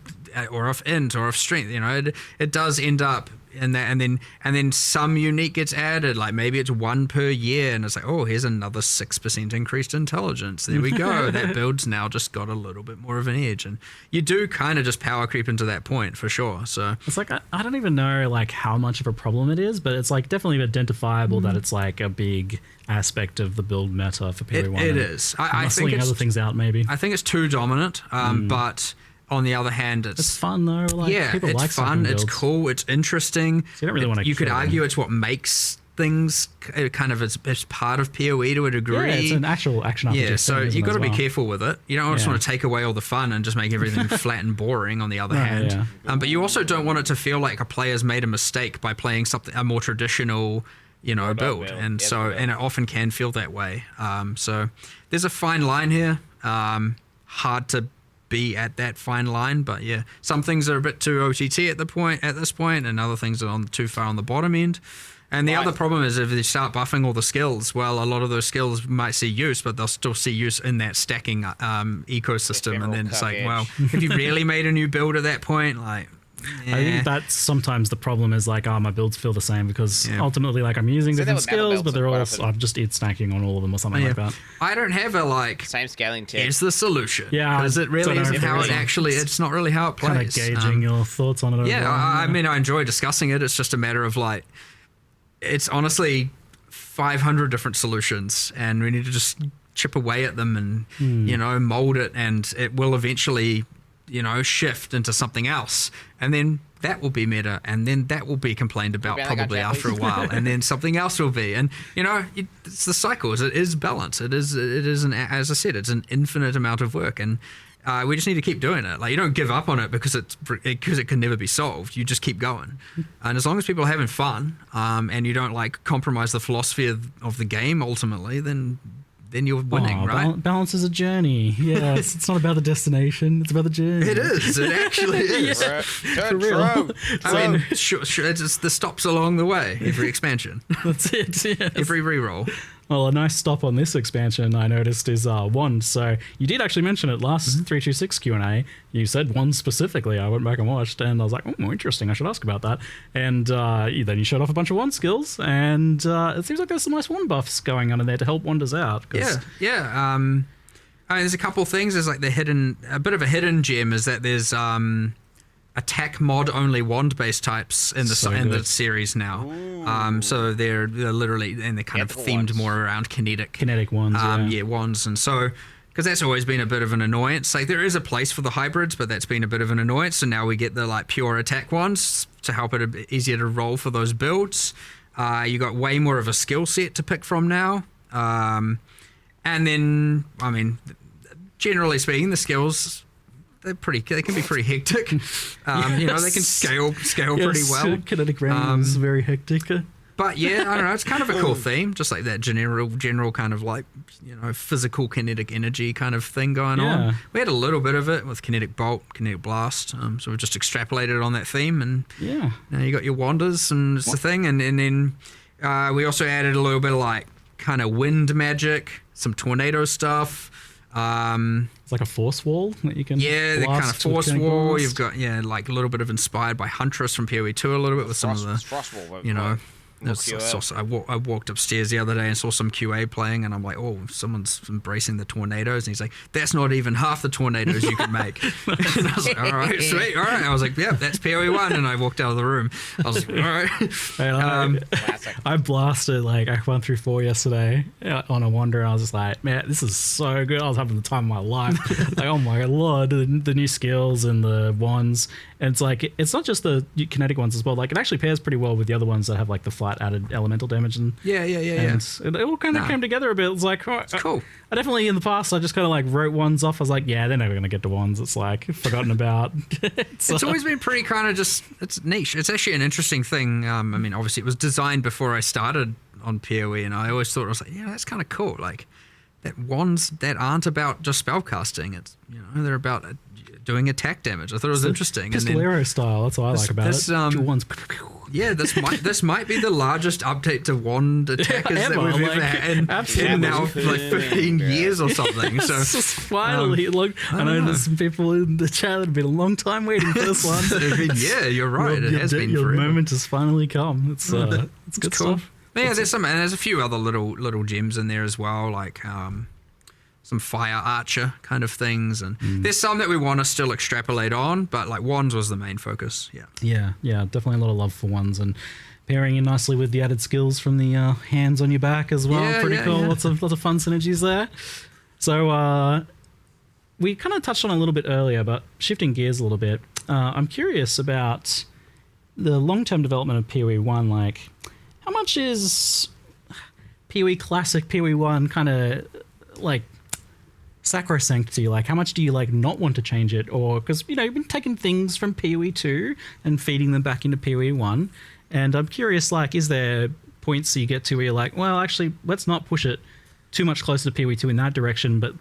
or off int or off strength. You know, it does end up in that, and then some unique gets added, like maybe it's one per year, and it's like, oh, here's another 6% increased intelligence. There we go. That build's now just got a little bit more of an edge, and you do kind of just power creep into that point for sure. So it's like I don't even know like how much of a problem it is, but it's like definitely identifiable that it's like a big aspect of the build meta for PoE1. It is. I think it's other things out maybe. I think it's too dominant, but on the other hand, it's fun though. Like, people it's like fun. It's cool. It's interesting. So you don't really want to. You could argue it's what makes things kind of as part of PoE to a degree. Yeah, it's an actual action RPG. Yeah, so you got to be careful with it. You don't just want to take away all the fun and just make everything flat and boring. On the other hand, but you also don't want it to feel like a player's made a mistake by playing a more traditional, you know, build. And so and it often can feel that way. So there's a fine line here. Hard to be at that fine line, but yeah, some things are a bit too OTT at this point, and other things are too far on the bottom end. And the other problem is if they start buffing all the skills, well, a lot of those skills might see use, but they'll still see use in that stacking ecosystem. And then it's like, well, if you really made a new build at that point, like, I think that's sometimes the problem is like, my builds feel the same because ultimately like I'm using different skills, but they're all I'm just stacking on all of them or something like that. I don't have a like same scaling tip. Here's the solution. Yeah, because it really isn't how it actually. It's not really how it plays. Kind of gauging your thoughts on it. Yeah, I mean, I enjoy discussing it. It's just a matter of like, it's honestly 500 different solutions, and we need to just chip away at them and you know, mold it, and it will eventually, you know, shift into something else, and then that will be meta, and then that will be complained about probably after a while, and then something else will be, and you know, it's the cycle. It is balance. It is as I said, it's an infinite amount of work, and we just need to keep doing it. Like, you don't give up on it because it can never be solved. You just keep going, and as long as people are having fun, and you don't like compromise the philosophy of the game ultimately, then you're winning, right? Balance is a journey. Yeah, it's not about the destination. It's about the journey. It is. It actually is. For real. I mean, sure, it's the stops along the way. Every expansion. That's it. Yes. Every reroll. Well, a nice stop on this expansion I noticed is Wand. So you did actually mention it last 326 Q&A. You said Wand specifically. I went back and watched, and I was like, oh, interesting. I should ask about that. And then you showed off a bunch of Wand skills, and it seems like there's some nice Wand buffs going on in there to help Wanders out. Yeah. I mean, there's a couple things. There's like a bit of a hidden gem is that there's attack mod only wand based types in the series now. So they're literally, and they're kind of themed more around kinetic wands. Wands, and so because that's always been a bit of an annoyance. Like, there is a place for the hybrids, but that's been a bit of an annoyance. So now we get the like pure attack ones to help it a bit easier to roll for those builds. You got way more of a skill set to pick from now. And then, I mean, generally speaking, the skills they can be pretty hectic. You know, they can scale pretty well. Kinetic round is very hectic. But yeah, I don't know. It's kind of a cool theme, just like that general kind of like, you know, physical kinetic energy kind of thing going on. We had a little bit of it with kinetic bolt, kinetic blast. So we just extrapolated on that theme, and you know, you got your wanders and it's the thing, and then we also added a little bit of like kind of wind magic, some tornado stuff. It's like a force wall that you can. Yeah, the kind of force wall. You've got like a little bit of inspired by Huntress from PoE 2 a little bit with some of the, you know. I walked upstairs the other day and saw some QA playing, and I'm like, oh, someone's embracing the tornadoes, and he's like, that's not even half the tornadoes you can make. And I was like, all right, sweet, all right. I was like, yeah, that's PoE 1, and I walked out of the room. I was like, all right. I blasted like Act 1 through 4 yesterday on a wander, and I was just like, man, this is so good. I was having the time of my life. Like, oh my lord, the new skills and the wands. And it's like, it's not just the kinetic ones as well. Like, it actually pairs pretty well with the other ones that have like the flat added elemental damage. And it all kind of came together a bit. It's like, it's cool. I definitely, in the past, I just kind of like wrote wands off. I was like, yeah, they're never going to get to wands. It's like forgotten about. It's always been pretty kind of just, it's niche. It's actually an interesting thing. I mean, obviously it was designed before I started on PoE, and I always thought, I was like, yeah, that's kind of cool. Like, that wands that aren't about just spellcasting. It's, you know, they're about doing attack damage. I thought it was interesting. Pistolero style. That's what I like about it. Wands. Yeah, this might be the largest update to wand attackers that we've ever had in now like 15 years or something. So finally, look, I know there's some people in the chat that have been a long time waiting for this one. Yeah, you're right. It has been your forever. moment has finally come. It's good cool stuff. Yeah, there's a few other little gems in there as well, like some fire archer kind of things, and there's some that we want to still extrapolate on, but like wands was the main focus. Yeah, definitely a lot of love for wands, and pairing in nicely with the added skills from the hands on your back as well. Pretty cool. Lots of fun synergies there. So we kind of touched on it a little bit earlier, but shifting gears a little bit, I'm curious about the long-term development of PoE 1. Like, how much is PoE Classic, PoE 1 kind of like sacrosanct to you? Like, how much do you like not want to change it? Or because, you know, you've been taking things from PoE 2 and feeding them back into PoE 1, and I'm curious, like, is there points you get to where you're like, well, actually, let's not push it too much closer to PoE 2 in that direction, but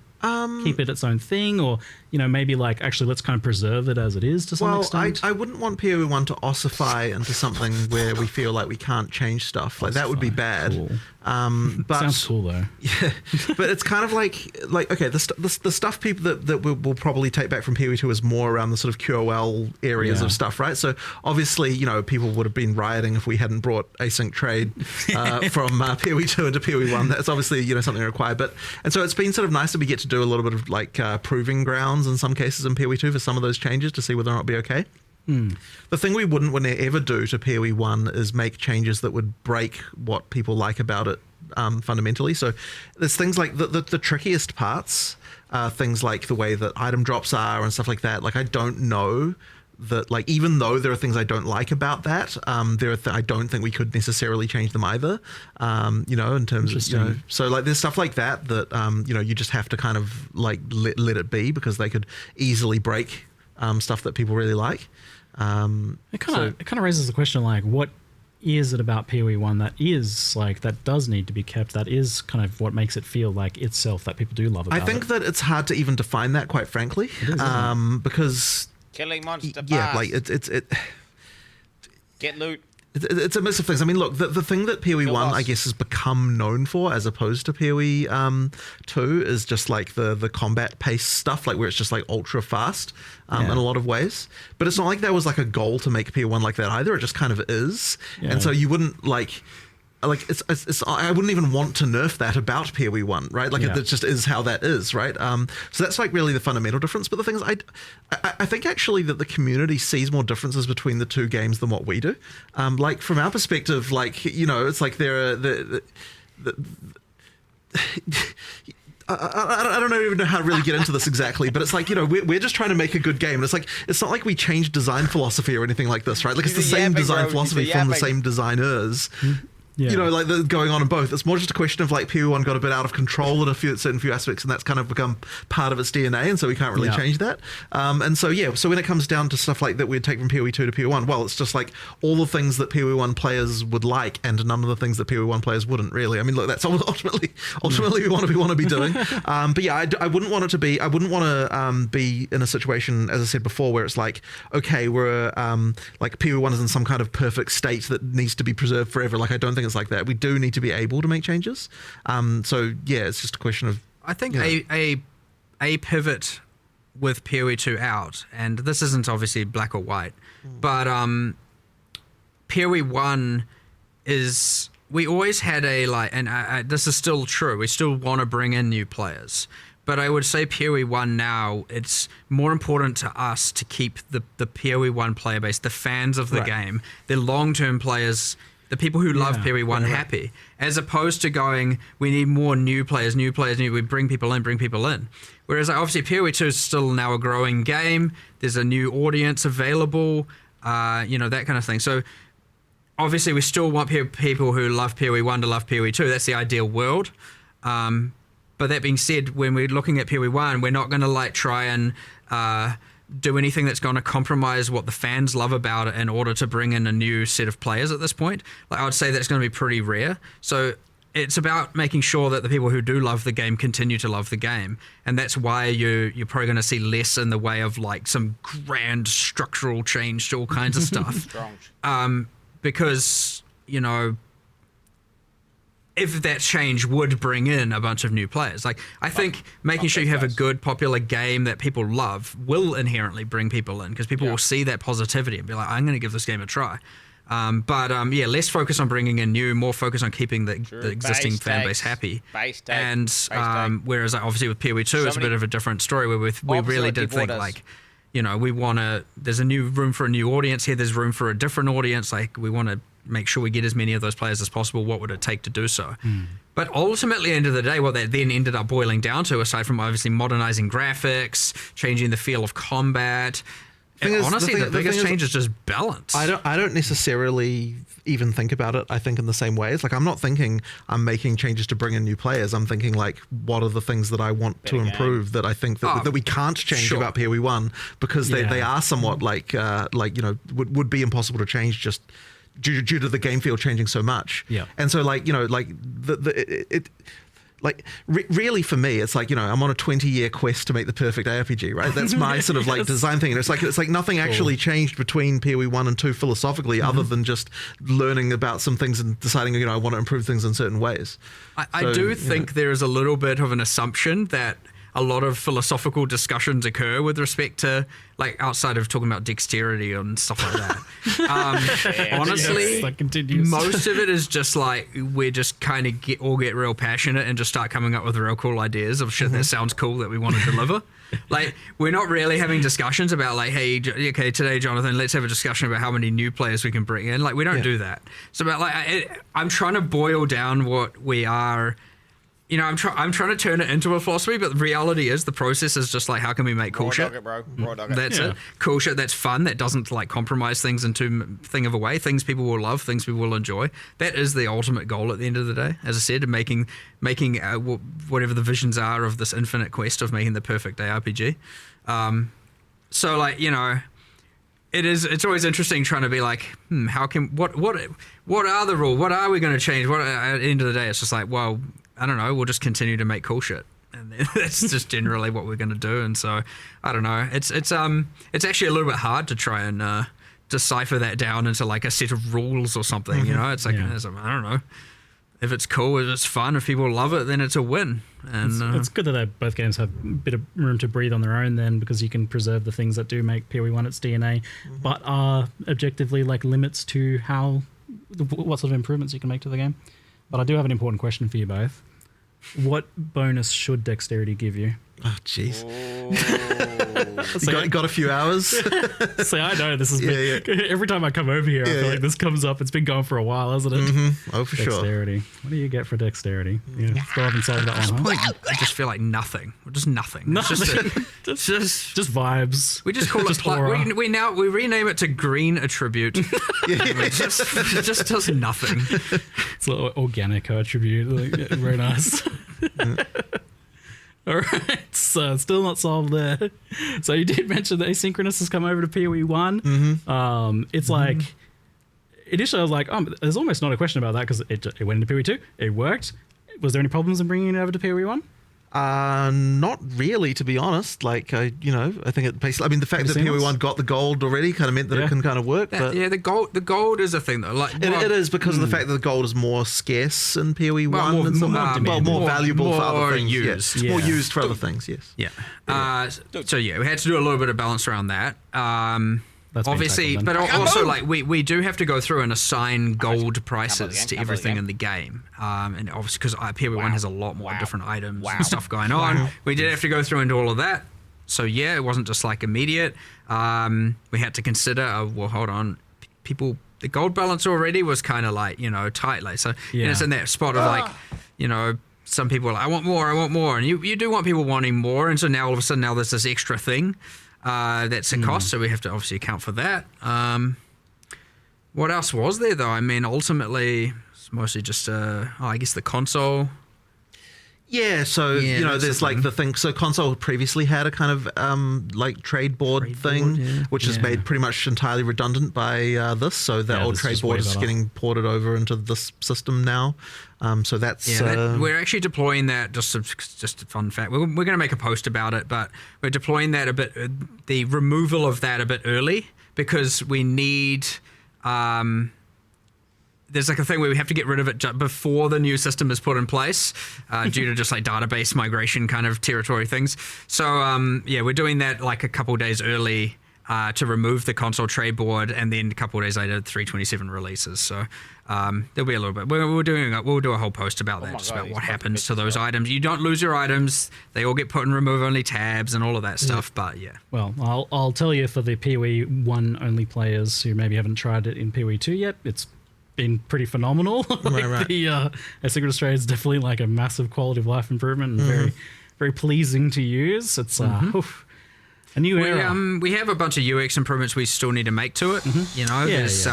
keep it its own thing, or, you know, maybe like actually let's kind of preserve it as it is to some extent? I wouldn't want PoE 1 to ossify into something where we feel like we can't change stuff. Like, that would be bad. Cool. But sounds cool though. Yeah, but it's kind of like okay, the stuff people that we'll probably take back from PoE 2 is more around the sort of QOL areas of stuff, right? So obviously, you know, people would have been rioting if we hadn't brought async trade from PoE 2 into PoE 1. That's obviously, you know, something required. And so it's been sort of nice that we get to do a little bit of like proving grounds in some cases in PoE 2 for some of those changes to see whether or not it'll be okay. The thing we wouldn't ever do to PoE 1 is make changes that would break what people like about it fundamentally. So there's things like the trickiest parts, things like the way that item drops are and stuff like that. Like, I don't know that, like, even though there are things I don't like about that, I don't think we could necessarily change them either. You know, in terms of, you know, so like there's stuff like that you know, you just have to kind of like let it be, because they could easily break stuff that people really like. It kind of raises the question, like, what is it about PoE 1 that is like, that does need to be kept, that is kind of what makes it feel like itself, that people do love about it? I think that it's hard to even define that, quite frankly. It is, because killing monster like it get loot. It's a mix of things. I mean, look, the thing that PoE 1, I guess, has become known for, as opposed to PoE 2, is just like the combat pace stuff, like where it's just like ultra fast in a lot of ways. But it's not like there was like a goal to make PoE 1 like that either. It just kind of is. And so you wouldn't like it's I wouldn't even want to nerf that about PoE 1, right? Like, it just is how that is, right? So that's like really the fundamental difference. But the thing is, I think actually that the community sees more differences between the two games than what we do. Like, from our perspective, like, you know, it's like there are I don't even know how to really get into this exactly, but it's like, you know, we're just trying to make a good game. And it's like, it's not like we changed design philosophy or anything like this, right? Like, it's the same design philosophy from the same designers. you know, like going on in both. It's more just a question of like PoE1 got a bit out of control in certain few aspects, and that's kind of become part of its DNA, and so we can't really change that. And so so when it comes down to stuff like that we'd take from PoE2 to PoE1, well, it's just like all the things that PoE1 players would like and none of the things that PoE1 players wouldn't really. I mean, look, that's ultimately we want to be doing. But yeah, I wouldn't want it to be. I wouldn't want to be in a situation, as I said before, where it's like, okay, we're like PoE1 is in some kind of perfect state that needs to be preserved forever. Like, I don't think it's like that. We do need to be able to make changes. So yeah, it's just a question of. I think a pivot with PoE2 out, and this isn't obviously black or white, but PoE1 is. We always had and this is still true. We still want to bring in new players. But I would say PoE1 now, it's more important to us to keep the PoE1 player base, the fans of the game, the long-term players, the people who love PoE1 happy, as opposed to going, we need more new players, we bring people in. Whereas obviously PoE2 is still now a growing game. There's a new audience available, that kind of thing. So obviously we still want people who love PoE1 to love PoE2. That's the ideal world. But that being said, when we're looking at PoE1, we're not going to try and do anything that's going to compromise what the fans love about it in order to bring in a new set of players at this point. I would say that's going to be pretty rare. So it's about making sure that the people who do love the game continue to love the game. And that's why you're probably going to see less in the way of some grand structural change to all kinds of stuff. Because, if that change would bring in a bunch of new players. I think making sure you have a good, popular game that people love will inherently bring people in, because people will see that positivity and be like, I'm going to give this game a try. Less focus on bringing in new, more focus on keeping the existing fan base happy. Whereas obviously with PoE2, it's a bit of a different story where we really did think we want to, there's a new room for a new audience here, there's room for a different audience, we want to make sure we get as many of those players as possible. What would it take to do so? But ultimately, at the end of the day, what that then ended up boiling down to, aside from obviously modernizing graphics, changing the feel of combat, the biggest change is just balance. I don't necessarily even think about it, I think, in the same ways. I'm not thinking I'm making changes to bring in new players. I'm thinking what are the things that I want to improve that I think that we can't change about PoE1, because they are somewhat would be impossible to change just due to the game field changing so much. And so really for me, it's I'm on a 20-year quest to make the perfect ARPG, right? That's my sort of design thing. And it's like nothing actually changed between PoE1 and 2 philosophically, other than just learning about some things and deciding, I want to improve things in certain ways. I do think there is a little bit of an assumption that a lot of philosophical discussions occur with respect to, outside of talking about dexterity and stuff like that. Honestly, most of it is just we're just kind of get real passionate and just start coming up with real cool ideas of shit that sounds cool that we want to deliver. We're not really having discussions about hey, okay, today, Jonathan, let's have a discussion about how many new players we can bring in. We don't do that. It's about I'm trying to boil down what we are. I'm trying to turn it into a philosophy, but the reality is the process is just how can we make cool shit? That's it. Cool shit that's fun, that doesn't compromise things in too thing of a way. Things people will love, things people will enjoy. That is the ultimate goal at the end of the day. As I said, making whatever the visions are of this infinite quest of making the perfect ARPG. It's always interesting trying to be how can what are the rules? What are we going to change? At the end of the day, it's just well, I don't know, we'll just continue to make cool shit. And that's just generally what we're going to do. And so, I don't know. It's actually a little bit hard to try and decipher that down into a set of rules or something, It's I don't know. If it's cool, if it's fun, if people love it, then it's a win. And it's good that both games have a bit of room to breathe on their own then, because you can preserve the things that do make PoE1 its DNA, but are objectively limits to what sort of improvements you can make to the game. But I do have an important question for you both. What bonus should dexterity give you? Oh, jeez. You got a few hours? See, I know this is every time I come over here, I feel like this comes up. It's been going for a while, hasn't it? Mm-hmm. Oh, for dexterity. sure. What do you get for dexterity? Yeah, still haven't solved that one, huh? I just feel like nothing. Just nothing. Nothing. Just vibes. We just call it we rename it to green attribute. It just does nothing. It's an organic attribute. Like, very nice. All right, so still not solved there. So you did mention that asynchronous has come over to PoE 1. Mm-hmm. It's like, initially I was like, there's almost not a question about that because it went into PoE 2. It worked. Was there any problems in bringing it over to PoE 1? Not really, to be honest. Like, I think it basically. I mean, the fact that PoE 1 got the gold already kind of meant that it can kind of work. But the gold is a thing though. Like it is because of the fact that the gold is more scarce in PoE 1 more valuable for other things. Used. More used for other things. Yes. Yeah. So we had to do a little bit of balance around that. Obviously, but also like we do have to go through and assign gold prices to everything in the game, and obviously because PoE 1 has a lot more different items and stuff going on, we did have to go through and do all of that. So yeah, it wasn't just like immediate. We had to consider, hold on, the gold balance already was kind of like tight, like so. It's in that spot of like some people are like, I want more, and you do want people wanting more, and so now all of a sudden there's this extra thing. That's a cost, so we have to obviously account for that. What else was there, though? I mean, ultimately, it's mostly just, I guess the console. Yeah, so, there's like the thing. So console previously had a kind of like trade board thing, which is made pretty much entirely redundant by this. So that old trade board is getting ported over into this system now. So that's... we're actually deploying that, just a fun fact. We're going to make a post about it, but we're deploying that the removal of that a bit early because we need... there's like a thing where we have to get rid of it before the new system is put in place due to just like database migration kind of territory things. So we're doing that like a couple days early to remove the console trade board, and then a couple of days later 327 releases. So there'll be a little bit. We'll do a whole post about that, just about what happens to those items. You don't lose your items; they all get put in remove only tabs and all of that stuff. But well, I'll tell you, for the PoE 1 only players who maybe haven't tried it in PoE 2 yet, it's been pretty phenomenal. The asynchronous trade is definitely like a massive quality of life improvement and very, very pleasing to use. It's a new era. We have a bunch of UX improvements we still need to make to it. It's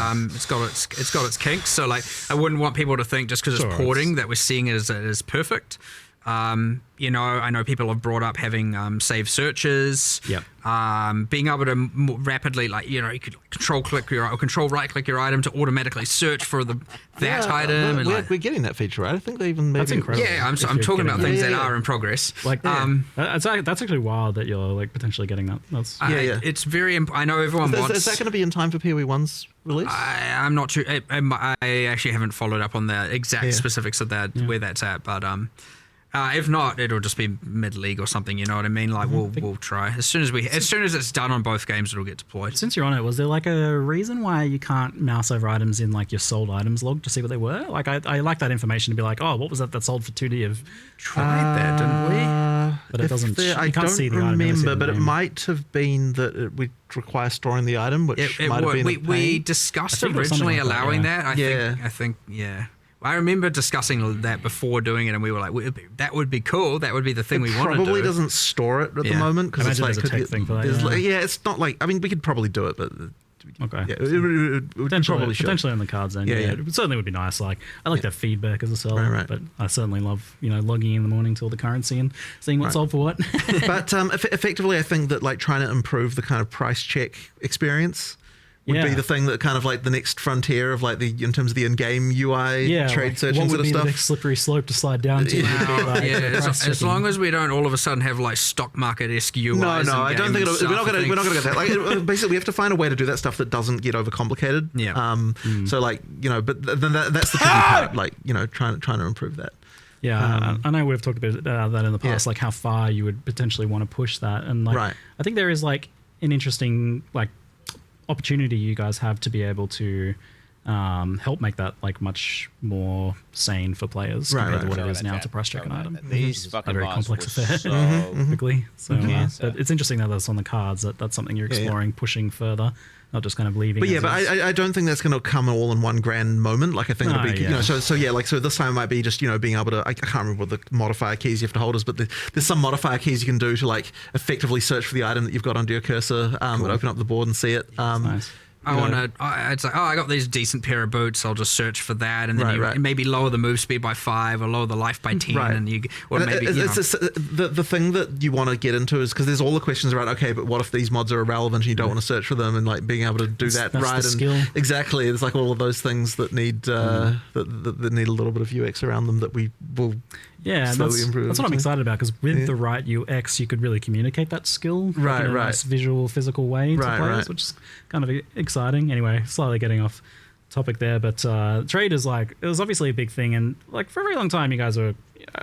got its kinks. So like, I wouldn't want people to think just because it's porting that we're seeing it as perfect. I know people have brought up having save searches. Being able to more rapidly, like you could control right click your item to automatically search for that item. And we're getting that feature, right? I think they even that's incredible. Yeah, I'm talking about things that are in progress. Like that's actually wild that you're like potentially getting that. That's it's very. I know everyone wants. Is that going to be in time for PoE 1's release? I'm not sure. I actually haven't followed up on the exact specifics of that where that's at, but if not, it'll just be mid-league or something. You know what I mean? Like we'll try as soon as it's done on both games, it'll get deployed. Since you're on it, was there like a reason why you can't mouse over items in like your sold items log to see what they were? Like I like that information to be like, oh, what was that sold for 2D? Of tried that, didn't we? But it doesn't. I can't don't see the remember, item, but it might have been that it would require storing the item, which might have been. We discussed originally allowing that. I think. I remember discussing that before doing it, and we were like, "That would be cool. That would be the thing we want to do." Probably doesn't store it at the moment because it's like a tech thing for that. It's not like. I mean, we could probably do it, but okay, it potentially on the cards then. It certainly would be nice. Like I like that feedback as a seller, but I certainly love logging in the morning to all the currency and seeing what's sold for what. But effectively, I think that like trying to improve the kind of price check experience would be the thing that kind of like the next frontier of like in terms of the in-game UI trade search and sort of stuff. What would be the next slippery slope to slide down to? As long as we don't all of a sudden have like stock market-esque UIs. No, I don't think we're not going to get that. Like basically, we have to find a way to do that stuff that doesn't get overcomplicated. So like but then that's the tricky part. Like trying to improve that. Yeah, I know we've talked about that in the past, like how far you would potentially want to push that, and like I think there is like an interesting like opportunity you guys have to be able to help make that like much more sane for players compared to what it is now to price check an item. These fucking a very bots complex were affair so quickly. So cancer. but it's interesting that that's on the cards. That's something you're exploring, pushing further, not just kind of leaving. But yeah, but I don't think that's going to come all in one grand moment. Like I think it'll be, you know, so this time it might be just, you know, being able to, I can't remember what the modifier keys you have to hold is, but there's some modifier keys you can do to like effectively search for the item that you've got under your cursor, and open up the board and see it. Nice. It's like, I got these decent pair of boots. I'll just search for that, and then you maybe lower the move speed by 5 or lower the life by 10, and you, or maybe the thing that you want to get into is because there's all the questions around. Okay, but what if these mods are irrelevant and you don't want to search for them, and like being able to do that right, and skill. Exactly, it's like all of those things that need that need a little bit of UX around them that we will. Yeah, slowly improve. That's what I'm excited about, because with the right UX, you could really communicate that skill in a nice visual, physical way to players, which is kind of exciting. Anyway, slightly getting off topic there, but trade is like, it was obviously a big thing, and like for a very long time, you guys were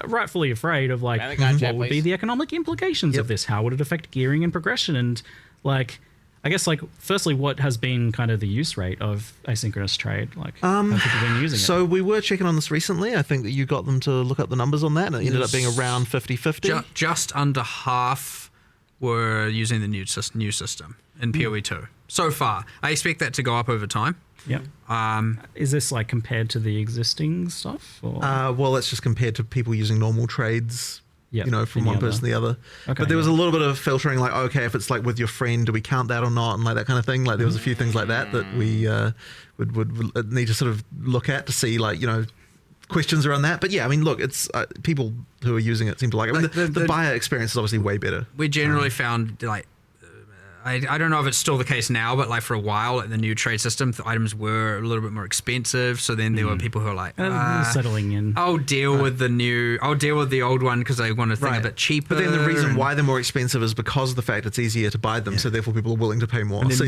rightfully afraid of like what would be the economic implications of this? How would it affect gearing and progression? And like, I guess like firstly, what has been kind of the use rate of asynchronous trade? Like, how have people been using it? So we were checking on this recently. I think that you got them to look up the numbers on that, and it ended up being around 50-50. Just under half were using the new system in PoE 2 so far. I expect that to go up over time. Yep. Is this like compared to the existing stuff? Or? Well, it's just compared to people using normal trades. You know, from one person to the other. Okay, but there was a little bit of filtering, like, okay, if it's like with your friend, do we count that or not? And like that kind of thing. Like there was a few things like that we would need to sort of look at to see, like, you know, questions around that. But yeah, I mean, look, it's people who are using it seem to like it. I mean, the buyer experience is obviously way better. We generally found, like, I don't know if it's still the case now, but like for a while, like the new trade system, the items were a little bit more expensive. So then there were people who were like, settling in. I'll deal with the old one because I want a thing a bit cheaper. But then the reason why they're more expensive is because of the fact it's easier to buy them. So therefore people are willing to pay more. And then so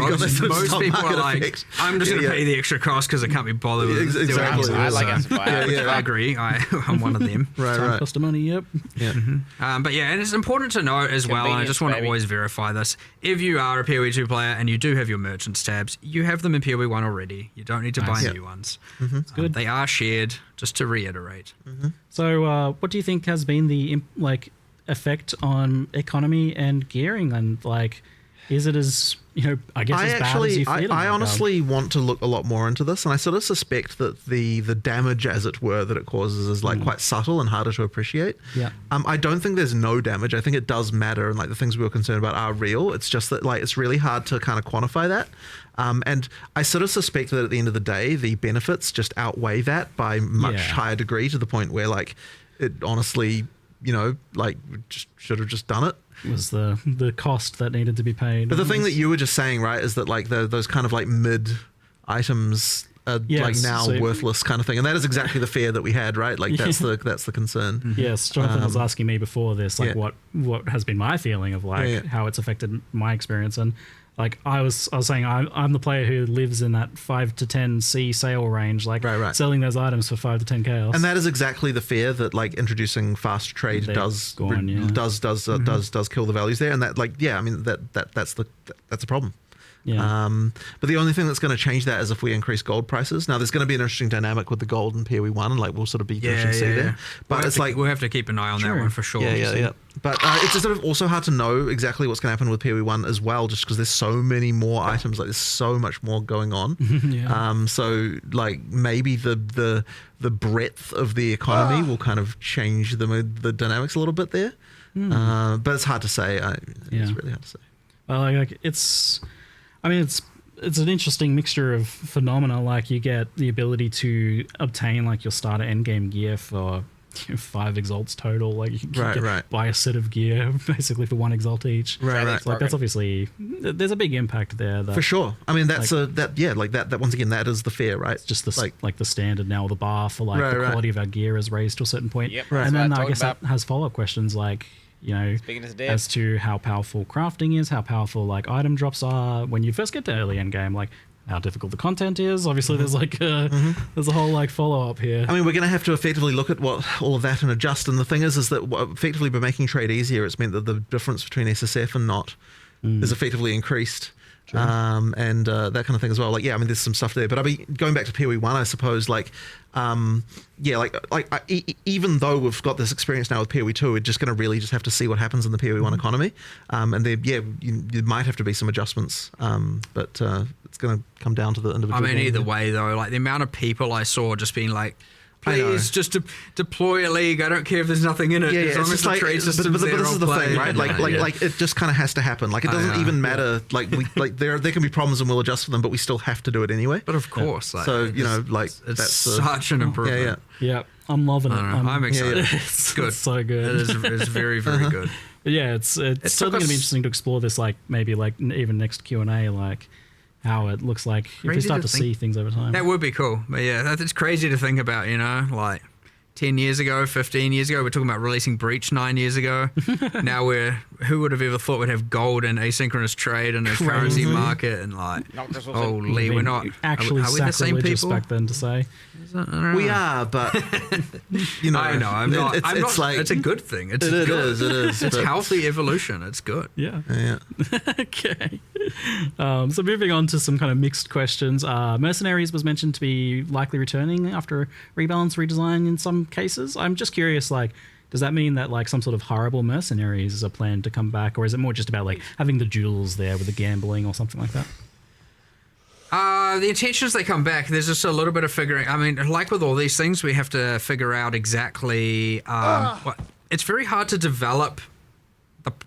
most people are like, I'm just going to pay the extra cost because I can't be bothered with it. Exactly. I like it. I agree. I'm one of them. Right. Cost of money, yep. Yeah. But yeah, and it's important to note as well, and I just want to always verify this. If you are a PoE 2 player and you do have your merchants tabs, you have them in PoE 1 already. You don't need to buy new ones. It's good. They are shared, just to reiterate. So what do you think has been the effect on economy and gearing, and like, is it as, you know, I guess as bad as you feel? I honestly want to look a lot more into this, and I sort of suspect that the damage, as it were, that it causes is like quite subtle and harder to appreciate. Yeah. I don't think there's no damage. I think it does matter, and like the things we were concerned about are real. It's just that like it's really hard to kind of quantify that. And I sort of suspect that at the end of the day, the benefits just outweigh that by much higher degree, to the point where like it honestly, you know, like just should have just done it. Was the cost that needed to be paid. But the thing that you were just saying, right, is that like those kind of like mid items are like now worthless kind of thing, and that is exactly the fear that we had, right? Like that's the concern. Yes, Jonathan was asking me before this, like what has been my feeling of like how it's affected my experience, and like I was saying, I'm the player who lives in that 5 to 10 C sale range, like selling those items for 5 to 10 chaos. And that is exactly the fear that like introducing fast trade does kill the values there. And that I mean that's a problem. Yeah. But the only thing that's going to change that is if we increase gold prices. Now, there's going to be an interesting dynamic with the gold and PoE 1, and like we'll sort of be interested to see there. But it's like we'll have to keep an eye on that one for sure. Yeah. But it's just sort of also hard to know exactly what's going to happen with PoE 1 as well, just because there's so many more items. Like there's so much more going on. So like maybe the breadth of the economy will kind of change the dynamics a little bit there. But it's hard to say. It's really hard to say. Well, like it's an interesting mixture of phenomena. Like you get the ability to obtain like your starter endgame gear for 5 exalts total. Like you can buy a set of gear basically for 1 exalt each. Right. Like that's obviously, there's a big impact there. That, for sure. I mean that's like, that once again, that is the fear, right? It's just the like the standard now, the bar for like the quality of our gear is raised to a certain point. Yep, and then I guess that has follow-up questions like, you know, as to how powerful crafting is, how powerful like item drops are when you first get to early end game, like how difficult the content is. Obviously, there's like there's a whole like follow up here. I mean, we're going to have to effectively look at what all of that and adjust. And the thing is that effectively by making trade easier, it's meant that the difference between SSF and not is effectively increased. and that kind of thing as well. Like, yeah, I mean, there's some stuff there. But I mean, going back to PoE 1, I suppose, like, even though we've got this experience now with PoE 2, we're just going to really just have to see what happens in the PoE 1 economy. And there, you might have to be some adjustments, but it's going to come down to the individual. I mean, either way, though, like the amount of people I saw just being like, please just deploy a league. I don't care if there's nothing in it. Yeah, as long as the trade system's but this is the thing, right? Yeah. Like it just kind of has to happen. Like it doesn't even matter. Like there can be problems and we'll adjust for them, but we still have to do it anyway. But of course, so that's such an improvement. Yeah, I'm loving it. I'm excited. It's good. It's so good. It's very, very good. But yeah, it's still going to be interesting to explore this. Like maybe like even next Q&A, like how it looks like if we start to see things over time. That would be cool. But yeah, it's crazy to think about, like 10 years ago, 15 years ago, we're talking about releasing Breach 9 years ago. Now who would have ever thought we'd have gold and asynchronous trade and a currency market and like, holy, we're not actually are we the same people back then to say. We are, but I know. I'm not. It's a good thing. It is. It's healthy evolution. It's good. Yeah. Okay. So moving on to some kind of mixed questions. Mercenaries was mentioned to be likely returning after rebalance redesign in some cases. I'm just curious, like, does that mean that like some sort of horrible mercenaries are planned to come back, or is it more just about like having the duels there with the gambling or something like that? The intentions they come back, there's just a little bit of figuring. I mean, like with all these things, we have to figure out exactly it's very hard to develop.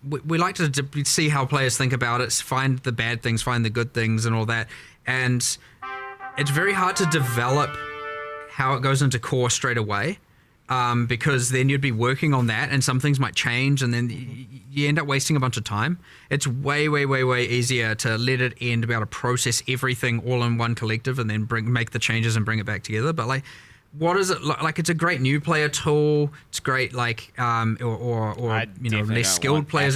We like to see how players think about it, find the bad things, find the good things and all that. And it's very hard to develop how it goes into core straight away. Because then you'd be working on that and some things might change and then you end up wasting a bunch of time. It's way, way, way, way easier to let it end, be able to process everything all in one collective and then make the changes and bring it back together. But like, what is it like? It's a great new player tool. It's great, like, less skilled players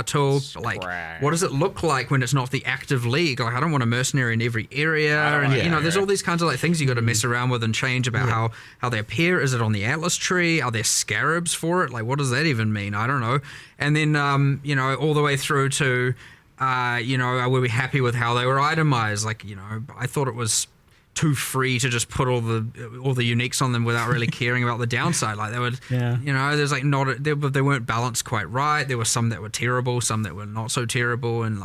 tool. But like, what does it look like when it's not the active league? Like, I don't want a mercenary in every area, and there's all these kinds of like things you got to mess around with and change about how they appear. Is it on the Atlas tree? Are there scarabs for it? Like, what does that even mean? I don't know. And then all the way through to, were we happy with how they were itemized? Like, I thought it was too free to just put all the uniques on them without really caring about the downside. Like they would, there's like they weren't balanced quite right. There were some that were terrible, some that were not so terrible, and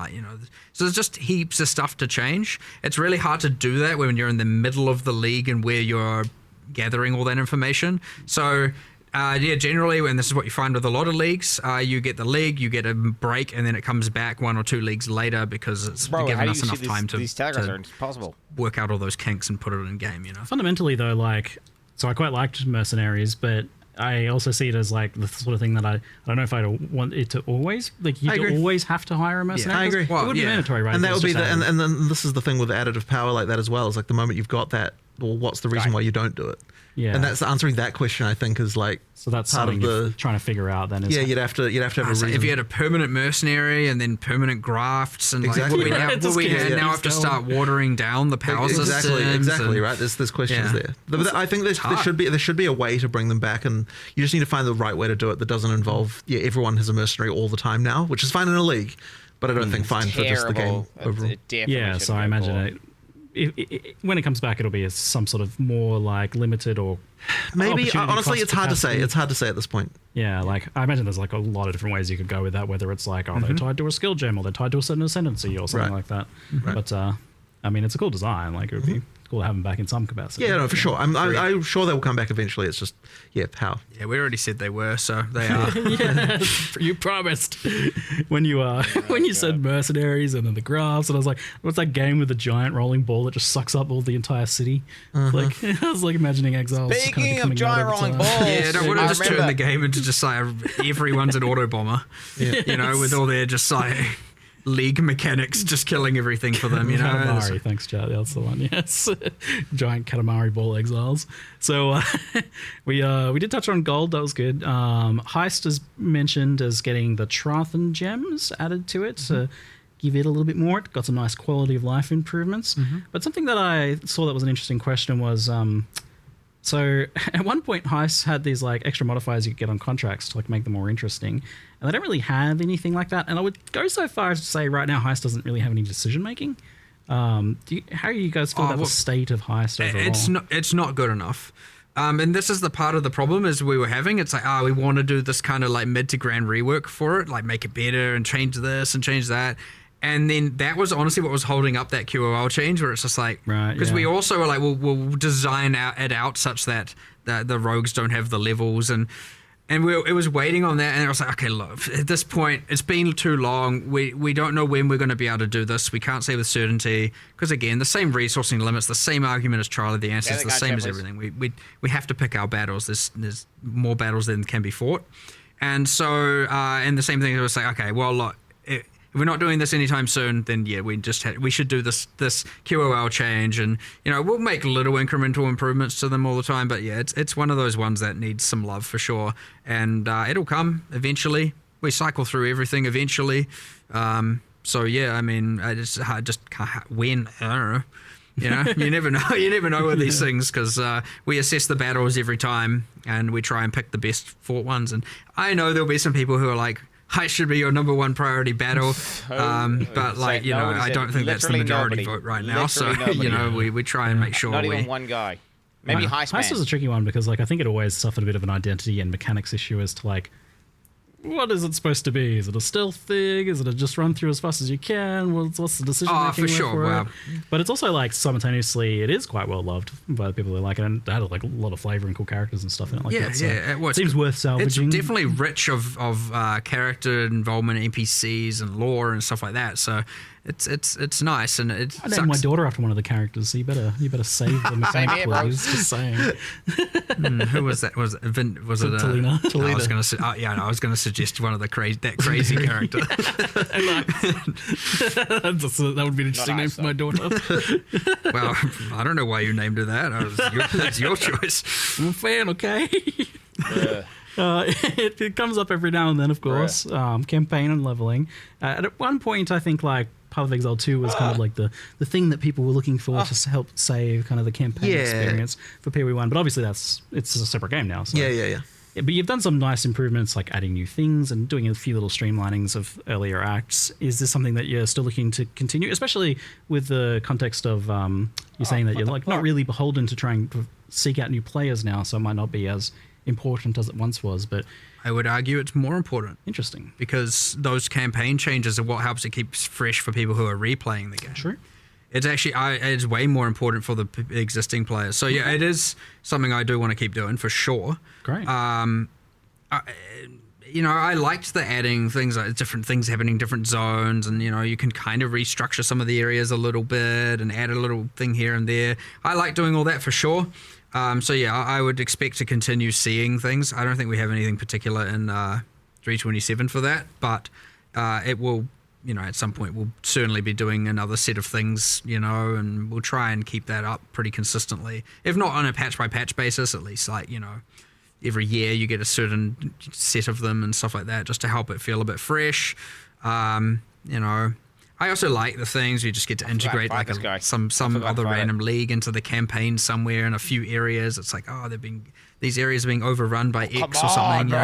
so there's just heaps of stuff to change. It's really hard to do that when you're in the middle of the league and where you're gathering all that information. So. Generally, and this is what you find with a lot of leagues, you get the league, you get a break, and then it comes back 1 or 2 leagues later because it's given us enough time to work out all those kinks and put it in game. Fundamentally, though, so I quite liked Mercenaries, but I also see it as like the sort of thing that I don't know if I want it to always always have to hire a mercenary. I agree. It would be mandatory, right? And that would be and then this is the thing with additive power like that as well. Is like the moment you've got that, well, what's the reason why you don't do it? Yeah, and that's answering that question. I think is like so that's part of the trying to figure out. Then you'd have to have a reason. If you had a permanent mercenary and then permanent grafts and exactly. we now have to start watering down the power systems. Exactly right. There's questions there. But I think there should be a way to bring them back, and you just need to find the right way to do it that doesn't involve everyone has a mercenary all the time now, which is fine in a league, but I don't think fine for just the game overall. So I imagine it. When it comes back, it'll be some sort of more like limited or maybe. Honestly, it's hard to say. It's hard to say at this point. Yeah, like I imagine there's like a lot of different ways you could go with that. Whether it's like they're tied to a skill gem or they're tied to a certain ascendancy or something like that. Right. But I mean, it's a cool design. Like it would be cool to have them back in some capacity. Yeah, no, for sure. I'm sure they will come back eventually. It's just how. Yeah, we already said they were, so they are. Yeah, you promised when you said mercenaries and then the graphs, and I was like, what's that game with the giant rolling ball that just sucks up all the entire city? Like I was like imagining Exile. Speaking of giant rolling balls, would have just turned the game into just like everyone's an auto bomber. With all their just like league mechanics just killing everything for them, Katamari, thanks, Chad. That's the one. Yes, giant Katamari ball exiles. So we did touch on gold. That was good. Heist is mentioned as getting the Trathan gems added to it to give it a little bit more. It got some nice quality of life improvements. But something that I saw that was an interesting question was So at one point, Heist had these like extra modifiers you could get on contracts to like make them more interesting, and they don't really have anything like that. And I would go so far as to say right now, Heist doesn't really have any decision making. How do you guys feel about the state of Heist overall? It's not good enough. And this is the part of the problem is we were having. It's like, we want to do this kind of like mid to grand rework for it, like make it better and change this and change that. And then that was honestly what was holding up that QOL change, where it's just like, because we also were like, we'll design it out such that the rogues don't have the levels, and it was waiting on that, and I was like, okay, look, at this point, it's been too long. We don't know when we're going to be able to do this. We can't say with certainty, because again, the same resourcing limits, the same argument as Trial of the Answers, the same as everything. We have to pick our battles. There's more battles than can be fought, and so and the same thing. It was like, okay, well, look. If we're not doing this anytime soon, then yeah, we should do this QOL change, and we'll make little incremental improvements to them all the time. But yeah, it's one of those ones that needs some love for sure, and it'll come eventually. We cycle through everything eventually. So yeah, I mean, I just can't win. I don't know. You never know. You never know with these things, because we assess the battles every time, and we try and pick the best fought ones. And I know there'll be some people who are like, Heist should be your number one priority battle, but like I don't think that's the majority vote right now. So we try and make sure not even one guy. Maybe Heist is a tricky one, because like I think it always suffered a bit of an identity and mechanics issue as to like, what is it supposed to be? Is it a stealth thing? Is it a just run through as fast as you can? What's the decision making? For sure. Wow. But it's also like simultaneously, it is quite well loved by the people who like it, and it had like a lot of flavor and cool characters and stuff in it. Like that. So it seems worth salvaging. It's definitely rich of character involvement, NPCs and lore and stuff like that. So it's nice, and it. I named my daughter after one of the characters, so you better save the mechanic, please. Just saying. Who was that? Was it Talina? I was going to say. I was going to suggest one of the crazy character. That would be an interesting name for my daughter. Well, I don't know why you named her that. That's your choice. I'm a fan, okay. It comes up every now and then, of course. Campaign and leveling. At one point, I think like Path of Exile 2 was kind of like the thing that people were looking for to help save kind of the campaign experience for PoE1. But obviously it's a separate game now. So. Yeah. But you've done some nice improvements, like adding new things and doing a few little streamlinings of earlier acts. Is this something that you're still looking to continue, especially with the context of you're saying that you're like not really beholden to trying to seek out new players now, so it might not be as important as it once was, but I would argue it's more important. Interesting. Because those campaign changes are what helps it keep fresh for people who are replaying the game. True. It's actually it's way more important for the existing players. So yeah, it is something I do want to keep doing for sure. Great. I liked the adding things, like different things happening, different zones, and you can kind of restructure some of the areas a little bit and add a little thing here and there. I like doing all that for sure. So yeah, I would expect to continue seeing things. I don't think we have anything particular in 327 for that, but it will, at some point we'll certainly be doing another set of things, and we'll try and keep that up pretty consistently. If not on a patch by patch basis, at least like, every year you get a certain set of them and stuff like that, just to help it feel a bit fresh. I also like the things you just get to integrate some other random league into the campaign somewhere in a few areas. It's like, these areas are being overrun by X or something.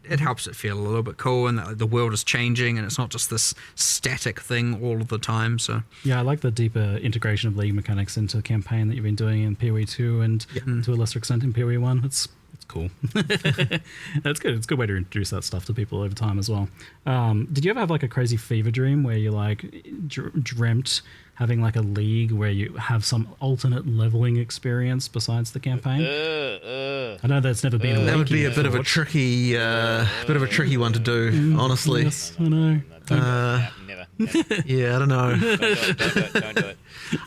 It helps it feel a little bit cool, and the world is changing, and it's not just this static thing all of the time. So yeah, I like the deeper integration of league mechanics into the campaign that you've been doing in PoE2 and to a lesser extent in PoE1. It's cool. That's good. It's a good way to introduce that stuff to people over time as well. Did you ever have like a crazy fever dream where you like dreamt having like a league where you have some alternate leveling experience besides the campaign? I know that's never been. That would be a bit of a tricky one to do, honestly. Yes, I know. Never. Yeah, I don't know. Don't do it.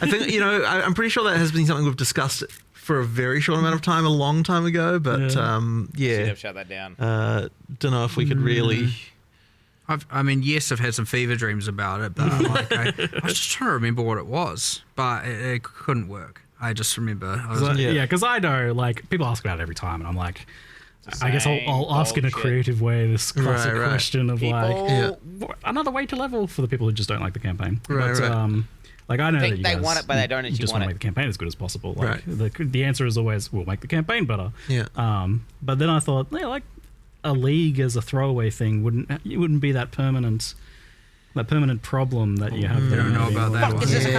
I think I'm pretty sure that has been something we've discussed for a very short amount of time, a long time ago, but Should have shut that down. Don't know if we could really. I've had some fever dreams about it, but I was just trying to remember what it was, but it couldn't work. I just remember. Because I know, like, people ask about it every time, and I'm like, I guess I'll ask in a creative way this classic question of another way to level for the people who just don't like the campaign. Like I know that they want it, but they don't you actually just want want to it. make the campaign as good as possible. Like the answer is always, we'll make the campaign better. Yeah. But then I thought, yeah, like a league as a throwaway thing wouldn't be that permanent problem that you have there. I don't know about that one. Fuck, is this a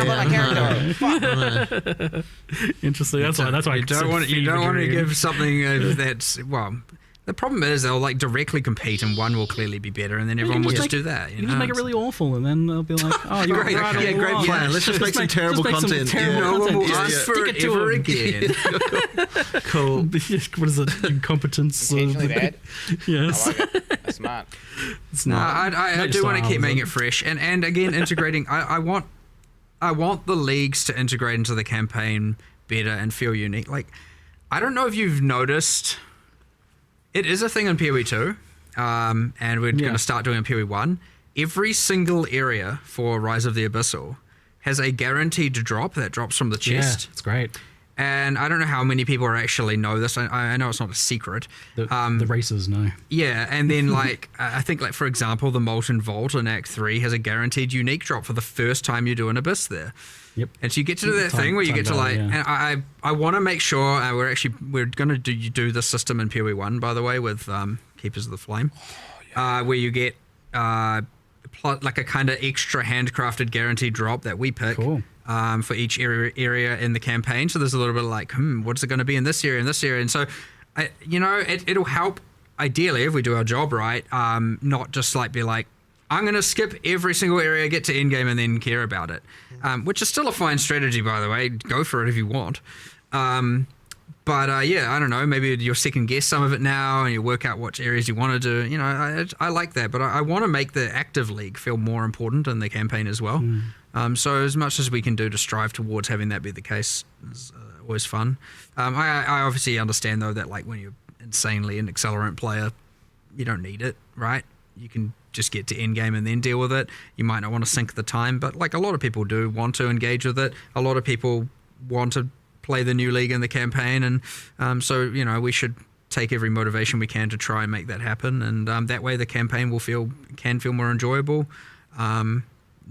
character? Interesting. That's why you don't want to give something that's the problem is they'll like directly compete and one will clearly be better and then everyone will just do that. You just make it really awful and then they'll be like, oh, you're great, right. yeah, great plan. Let's just make some terrible content. No one will ask for it ever again. Cool. What is it? Incompetence. Intentionally bad. Yes. I like it. That's smart. It's No, not. I do want to keep making it fresh and again integrating. I want the leagues to integrate into the campaign better and feel unique. Like I don't know if you've noticed. It is a thing in PoE 2, and we're going to start doing it in PoE 1. Every single area for Rise of the Abyssal has a guaranteed drop that drops from the chest. Yeah, it's great. And I don't know how many people actually know this. I know it's not a secret. The racers know. Yeah, and then like I think like for example, the Molten Vault in Act 3 has a guaranteed unique drop for the first time you do an Abyss there. Yep. And so you get to do that thing where you get to like, and I want to make sure we're going to do this system in PoE 1 by the way with Keepers of the Flame, where you get like a kind of extra handcrafted guaranteed drop that we pick. Cool. For each area in the campaign. So there's a little bit of like, what's it going to be in this area and this area? And so, it'll help ideally if we do our job right, not just like be like, I'm going to skip every single area, get to endgame and then care about it, which is still a fine strategy, by the way. Go for it if you want. But I don't know, maybe you'll second guess some of it now and you work out what areas you want to do. I like that, but I want to make the active league feel more important in the campaign as well. So as much as we can do to strive towards having that be the case is always fun. I obviously understand though that like when you're insanely an accelerant player, you don't need it, right? You can just get to endgame and then deal with it. You might not want to sink the time, but like a lot of people do want to engage with it. A lot of people want to play the new league in the campaign, and so we should take every motivation we can to try and make that happen. And that way, the campaign can feel more enjoyable.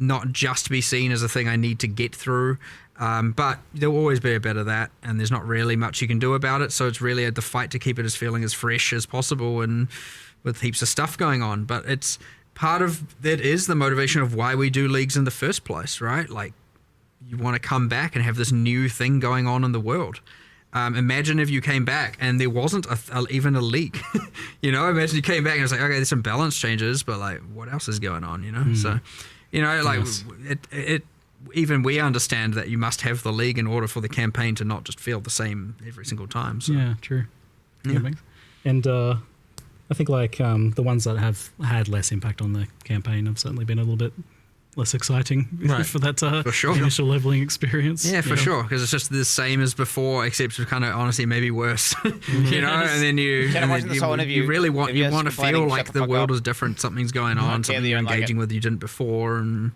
Not just be seen as a thing I need to get through, but there'll always be a bit of that, and there's not really much you can do about it. So it's really the fight to keep it as feeling as fresh as possible, and with heaps of stuff going on. But it's part of that is the motivation of why we do leagues in the first place, right? Like you want to come back and have this new thing going on in the world. Imagine if you came back and there wasn't even a league. Imagine you came back and it's like, okay, there's some balance changes, but like what else is going on? So. Like it even we understand that you must have the league in order for the campaign to not just feel the same every single time. So. Yeah, true. Yeah. And I think like the ones that have had less impact on the campaign have certainly been a little bit less exciting for that for sure. initial leveling experience. Yeah, for sure, because it's just the same as before, except kind of honestly maybe worse. And then you really want to feel like the world is different, something's going on, something you're engaging with you didn't before, and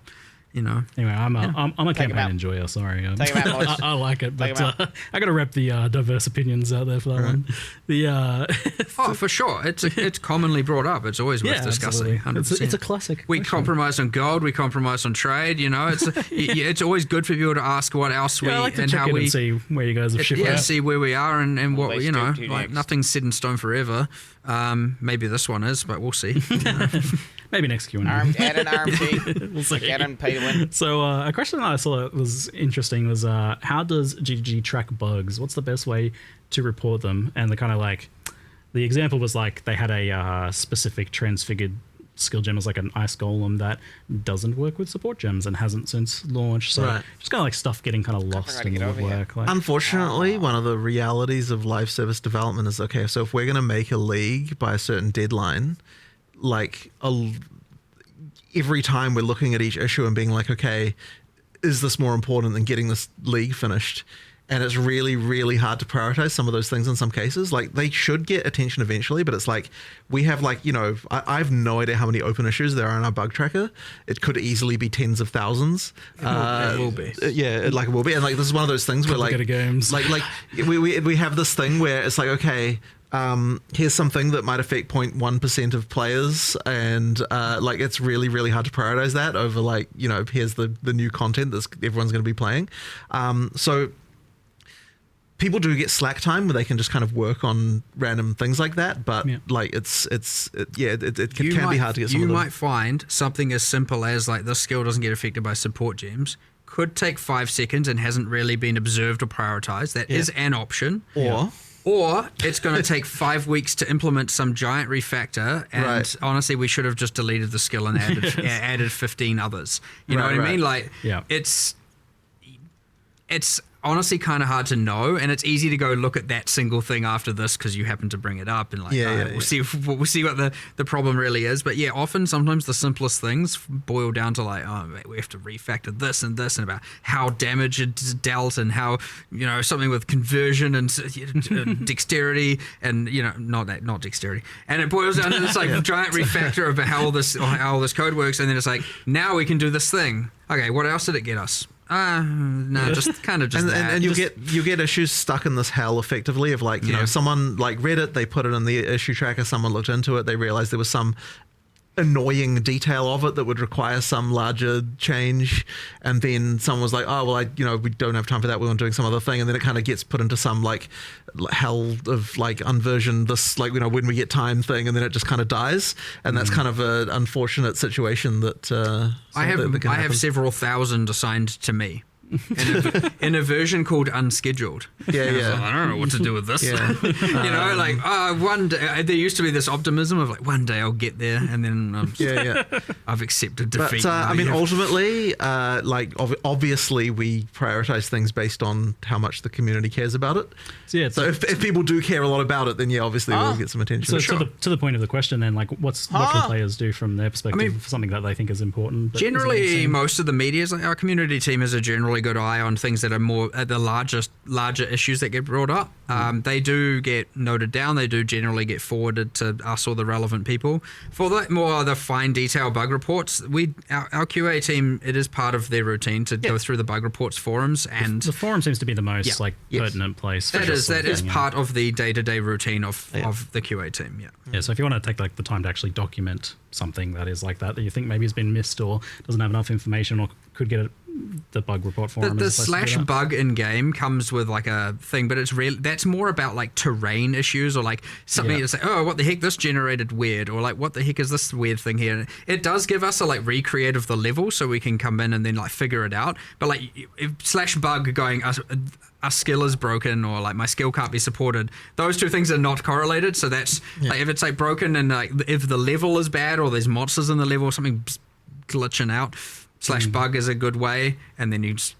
Anyway, I'm a campaign enjoyer. Sorry, I like it, but I got to rep the diverse opinions out there for that one. For sure, it's commonly brought up. It's always worth discussing. 100%. It's a classic. We compromise on gold. We compromise on trade. It's always good for people to ask what else I like to check in and see where you guys have shifted. See where we are and what like nothing's set in stone forever. Maybe this one is, but we'll see. Maybe next Q&A. Add an RMT. We'll see. Get and pay to win. So a question that I saw that was interesting was how does GGG track bugs? What's the best way to report them? And the example was like they had a specific transfigured skill gem as like an ice golem that doesn't work with support gems and hasn't since launched. So just kind of like stuff getting kind of lost in the woodwork. Unfortunately, one of the realities of live service development is, okay, so if we're going to make a league by a certain deadline, every time we're looking at each issue and being like, okay, is this more important than getting this league finished? And it's really, really hard to prioritize some of those things in some cases. Like, they should get attention eventually, but it's like, we have I have no idea how many open issues there are in our bug tracker. It could easily be tens of thousands. It will be. Yeah, it will be. And this is one of those things where games. we have this thing where it's like, okay, here's something that might affect 0.1% of players, and like it's really, really hard to prioritize that over like, you know, here's the new content that everyone's going to be playing. So people do get slack time where they can just kind of work on random things like that, but like it can be hard to get some of them. You might find something as simple as like this skill doesn't get affected by support gems, could take 5 seconds and hasn't really been observed or prioritized. That is an option. Or it's going to take 5 weeks to implement some giant refactor, and honestly, we should have just deleted the skill and added 15 others. You know what I mean? Like, it's honestly kind of hard to know, and it's easy to go look at that single thing after this because you happen to bring it up and like we'll see what the problem really is. But sometimes the simplest things boil down to like, oh, we have to refactor this and about how damage is dealt and how, you know, something with conversion and dexterity and, you know, not dexterity, and it boils down to this like giant refactor of how all this code works, and then it's like, now we can do this thing. Okay, what else did it get us? Just kind of just that. And you get issues stuck in this hell effectively of like, you know, someone like read it, they put it in the issue tracker, someone looked into it, they realized there was some annoying detail of it that would require some larger change, and then someone was like, oh well, we don't have time for that, we're doing some other thing, and then it kind of gets put into some like hell of like unversion this, like, you know, when we get time thing, and then it just kind of dies, and that's kind of an unfortunate situation that I have several thousand assigned to me in a version called unscheduled. I don't know what to do with this. You know, like one day there used to be this optimism of like, one day I'll get there, and then I've accepted defeat. But I mean, ultimately, like obviously we prioritize things based on how much the community cares about it. So if people do care a lot about it, then obviously we'll get some attention. So to the point of the question, then, like, what can players do from their perspective for something that they think is important? Generally, most of the media, like our community team, has a generally good eye on things that are more at the larger issues that get brought up. They do get noted down. They do generally get forwarded to us or the relevant people. For the fine detail bug reports, our QA team, it is part of their routine to go through the bug reports forums, and the forum seems to be the most pertinent place. That is part of the day-to-day routine of the QA team. So if you want to take like the time to actually document something that is like that you think maybe has been missed or doesn't have enough information or could get the bug report forum. The slash bug in game comes with like a thing, but that's more about like terrain issues or like something that's like, oh, what the heck, this generated weird, or like, what the heck is this weird thing here? And it does give us a like recreate of the level so we can come in and then like figure it out. But like if slash bug going, a skill is broken, or like my skill can't be supported, those two things are not correlated. So that's like, if it's like broken and like if the level is bad or there's monsters in the level or something glitching out, slash bug is a good way, and then there's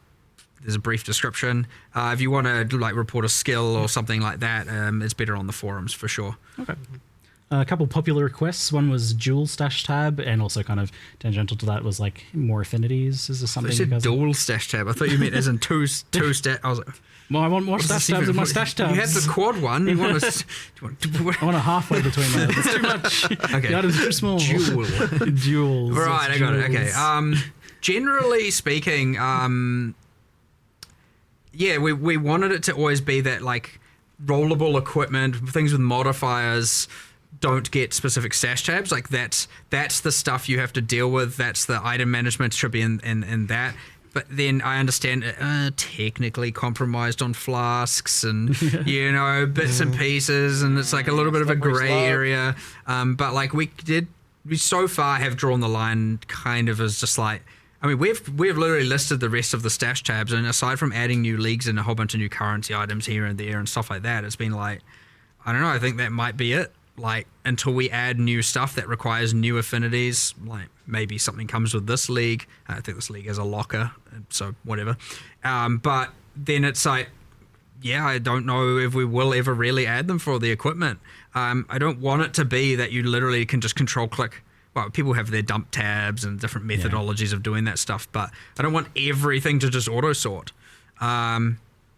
a brief description. If you want to like report a skill or something like that, it's better on the forums for sure. Okay. A couple popular requests. One was dual stash tab, and also kind of tangential to that was like more affinities. Is this something? You said dual stash tab. I thought you meant as in two stash. I was like, well, I want more stash tabs in my stash tabs. You had the quad one. You want I want a halfway between them. It's too much. Okay. The item's too small. Duels. Right, I got it. Okay. Generally speaking, we wanted it to always be that like rollable equipment, things with modifiers don't get specific stash tabs. Like that's the stuff you have to deal with. That's the item management should be in that. But then I understand technically compromised on flasks and, you know, bits and pieces, and it's like a little bit of a grey area. But like we so far have drawn the line kind of as just like, I mean, we've literally listed the rest of the stash tabs, and aside from adding new leagues and a whole bunch of new currency items here and there and stuff like that, it's been like, I don't know, I think that might be it. Like, until we add new stuff that requires new affinities, like maybe something comes with this league. I think this league has a locker, so whatever. But then it's like, I don't know if we will ever really add them for the equipment. I don't want it to be that you literally can just control click. Well, people have their dump tabs and different methodologies of doing that stuff, but I don't want everything to just auto sort.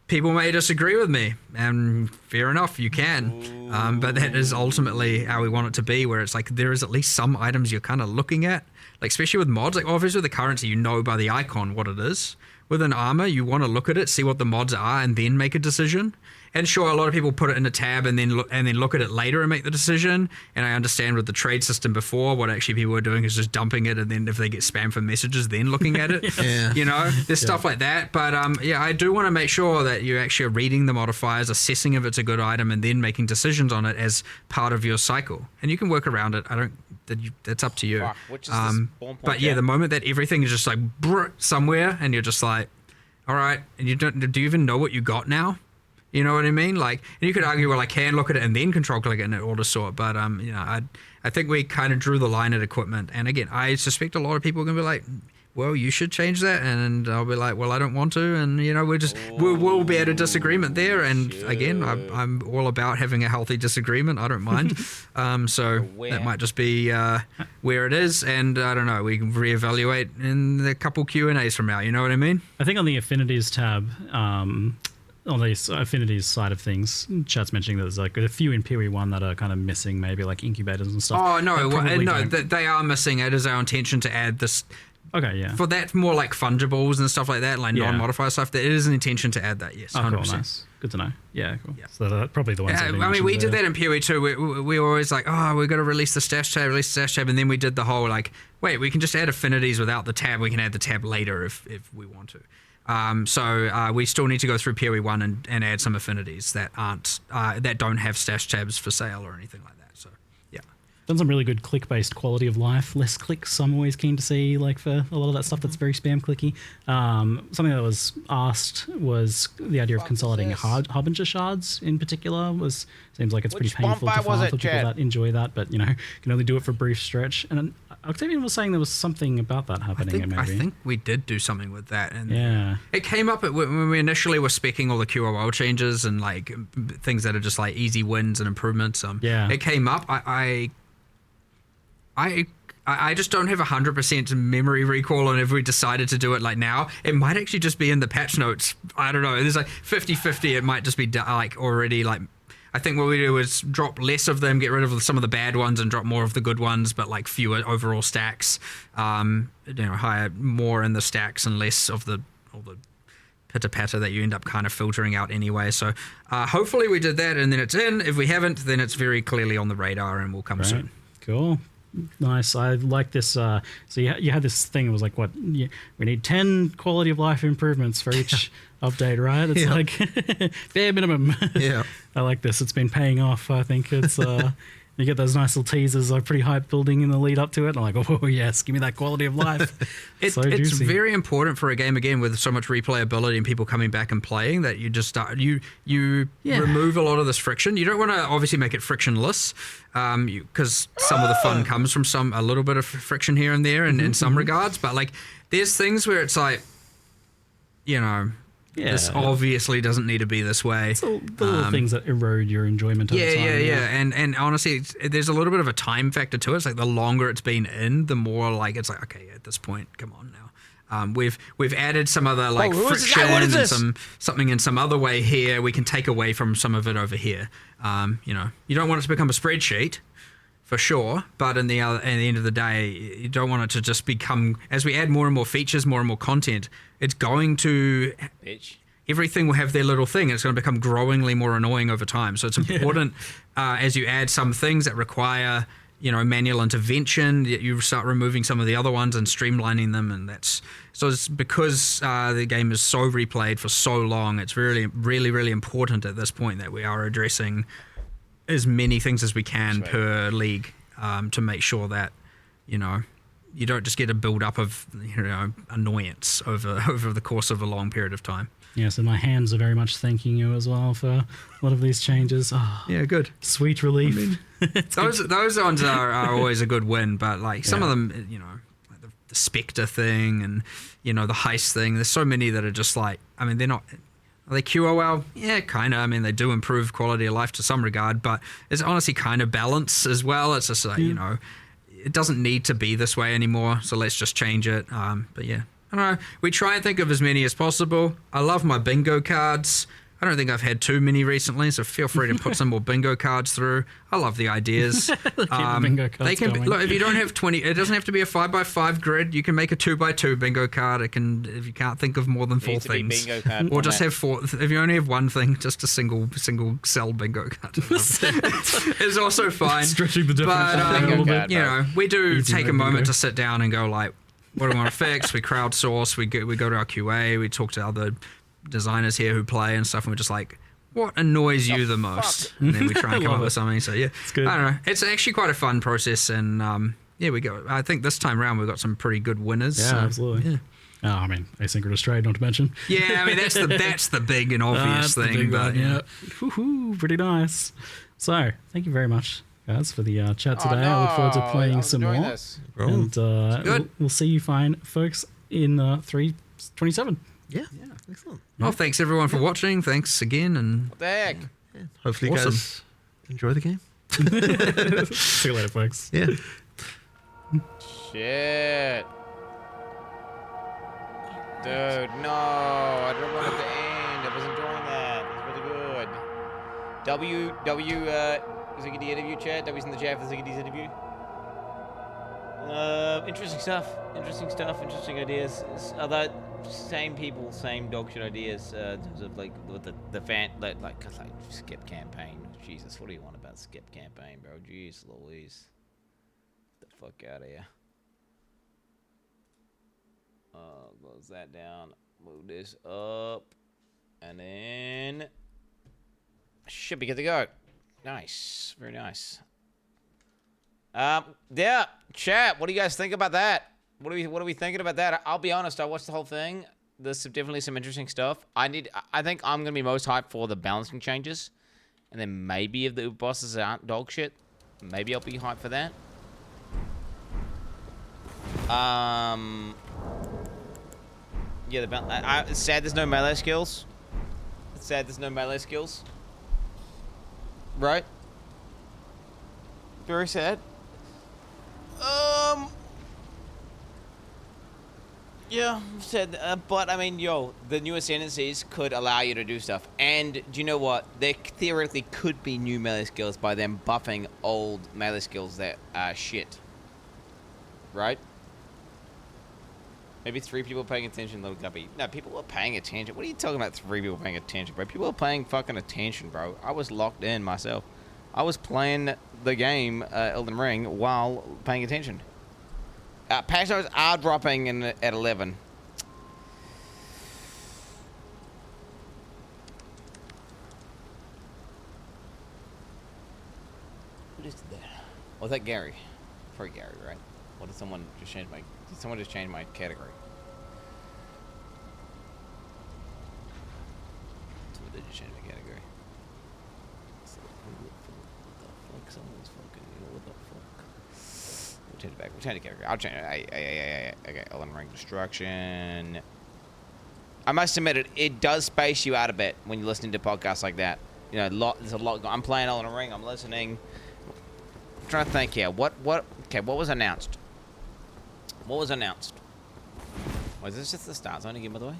People may disagree with me, and fair enough, you can. But that is ultimately how we want it to be, where it's like there is at least some items you're kind of looking at, like especially with mods, like obviously with the currency, you know by the icon what it is. With an armor, you want to look at it, see what the mods are, and then make a decision. And sure, a lot of people put it in a tab and then look at it later and make the decision. And I understand with the trade system before, what actually people were doing is just dumping it, and then if they get spam for messages, then looking at it. You know, there's stuff like that. But yeah, I do want to make sure that you actually are reading the modifiers, assessing if it's a good item, and then making decisions on it as part of your cycle. And you can work around it. That's up to you. Fuck, which is this but yeah, the moment that everything is just like somewhere, and you're just like, all right, and do you even know what you got now? You know what I mean? Like, and you could argue, well, I can look at it and then control click it and it auto sort. But you know, I think we kind of drew the line at equipment. And again, I suspect a lot of people are gonna be like, well, you should change that, and I'll be like, well, I don't want to, and you know, we'll be at a disagreement there. And again, I'm all about having a healthy disagreement. I don't mind. So that might just be where it is, and I don't know. We can reevaluate in a couple Q&As from now. You know what I mean? I think on the affinities tab, on the affinities side of things, chat's mentioning that there's like a few in PoE 1 that are kind of missing, maybe like incubators and stuff. Oh no, they are missing. It is our intention to add this. Okay, yeah. For that, more like fungibles and stuff like that, like non-modifier stuff, there is an intention to add that, yes. 100%. Cool, nice. Good to know. Yeah, cool. Yeah. So that's probably the ones that I mean, we did that in PoE too. We were always like, oh, we've got to release the stash tab, and then we did the whole like, wait, we can just add affinities without the tab. We can add the tab later if we want to. So we still need to go through PoE 1 and add some affinities that aren't that don't have stash tabs for sale or anything like that. So yeah, done some really good click-based quality of life, less clicks. I'm always keen to see, like, for a lot of that stuff that's very spam clicky. Something that was asked was the idea of consolidating harbinger shards in particular. Seems like it's pretty painful to find for people that enjoy that, but you know, can only do it for a brief stretch. And Octavian was saying there was something about that happening. I think we did do something with that, and yeah, it came up when we initially were speccing all the QOL changes and like things that are just like easy wins and improvements. Yeah, it came up. I just don't have 100% memory recall on if we decided to do it like now. It might actually just be in the patch notes. I don't know. There's like 50-50. It might just be like already like. I think what we do is drop less of them, get rid of some of the bad ones, and drop more of the good ones, but like fewer overall stacks. You know, higher more in the stacks and less of all the pitter patter that you end up kind of filtering out anyway. So hopefully we did that, and then it's in. If we haven't, then it's very clearly on the radar and will come soon. Cool. Nice. I like this. So you had this thing. It was like, what? We need 10 quality of life improvements for each update, right? It's like bare minimum. Yeah. I like this. It's been paying off. I think it's you get those nice little teasers, like pretty hype building in the lead up to it. And I'm like, oh yes, give me that quality of life. It's very important for a game again with so much replayability and people coming back and playing that you just start you remove a lot of this friction. You don't want to obviously make it frictionless, because some of the fun comes from a little bit of friction here and there, and in some regards. But like, there's things where it's like, you know. Yeah. This obviously doesn't need to be this way. It's the little things that erode your enjoyment over time. Yeah. And honestly, there's a little bit of a time factor to it. It's like the longer it's been in, the more like it's like, okay, at this point, come on now. We've added some other like friction and something in some other way here. We can take away from some of it over here. You know, you don't want it to become a spreadsheet. For sure, but at the end of the day, you don't want it to just become, as we add more and more features, more and more content, it's going to, everything will have their little thing. It's going to become growingly more annoying over time. So it's important as you add some things that require, you know, manual intervention, you start removing some of the other ones and streamlining them. And so it's because the game is so replayed for so long, it's really, really, really important at this point that we are addressing as many things as we can per league, to make sure that, you know, you don't just get a build up of, you know, annoyance over the course of a long period of time. Yeah, so my hands are very much thanking you as well for a lot of these changes. Oh, yeah, good. Sweet relief. I mean, those ones are always a good win, but like some of them, you know, like the Spectre thing and, you know, the heist thing, there's so many that are just like, I mean, they're not... Are they QOL? Yeah, kind of. I mean, they do improve quality of life to some regard, but it's honestly kind of balance as well. It's just like, you know, it doesn't need to be this way anymore, so let's just change it. But yeah, I don't know. We try and think of as many as possible. I love my bingo cards. I don't think I've had too many recently, so feel free to put some more bingo cards through. I love the ideas. Keep the bingo cards they can going. look, if you don't have 20, it doesn't have to be a 5x5 grid. You can make a 2x2 bingo card. It can, if you can't think of more than 4 things, or just have 4. If you only have one thing, just a single cell bingo card is also fine. Stretching the definition a little bit. You know, we do Easy take a bingo. moment to sit down and go like, what do we want to fix? We crowdsource. We go to our QA. We talk to other designers here who play and stuff, and we're just like, what annoys you the most? And then we try and come up with something. So yeah, it's good. I don't know. It's actually quite a fun process, and yeah, we go. I think this time around we've got some pretty good winners. Yeah, so, absolutely. Yeah. Oh, I mean, asynchronous trade, not to mention. Yeah, I mean that's the big and obvious That's the thing. big But one, yeah. Woohoo, pretty nice. So, thank you very much, guys, for the chat today. I look forward to playing some more. And we'll see you fine folks in 327. Yeah, excellent. Well, thanks everyone for watching. Thanks again, and What the heck? Yeah. Hopefully you guys enjoy the game. See you later, folks. Yeah. Shit. Dude, no. I didn't want it to end. I was enjoying that. It was really good. Ziggity interview chat. W's in the chat for Ziggity's interview. Interesting stuff. Interesting ideas. Other same people, same dog shit ideas. In terms of like with the fan, like skip campaign. Jesus, what do you want about skip campaign, bro? Jeez Louise. Get the fuck out of here. Close that down. Move this up, and then should be good to go. Nice, very nice. Yeah, chat. What do you guys think about that? What are we thinking about that? I'll be honest. I watched the whole thing. There's definitely some interesting stuff. I think I'm gonna be most hyped for the balancing changes, and then maybe if the Uber bosses aren't dog shit, maybe I'll be hyped for that. Yeah, it's sad there's no melee skills. It's sad there's no melee skills. Right? Very sad. Yeah, said, but I mean, the new ascendancies could allow you to do stuff. And do you know what? There theoretically could be new melee skills by them buffing old melee skills that are shit. Right? Maybe 3 people paying attention, little guppy. No, people are paying attention. What are you talking about 3 people paying attention, bro? People are paying fucking attention, bro. I was locked in myself. I was playing the game, Elden Ring, while paying attention. Patch notes are dropping at 11. Who just did that? Oh, is that Gary? Probably Gary, right? Or did someone just change my... Did someone just change my category? Someone did just change my category. What the fuck? Someone's fucking... What the fuck? We'll change it back. We'll change the category. I'll change it. Okay, Elden Ring Destruction. I must admit, it does space you out a bit when you're listening to podcasts like that. You know, there's a lot... I'm playing Elden Ring. I'm listening. I'm trying to think here. What was announced? What was announced? Was this just the start zone again, by the way?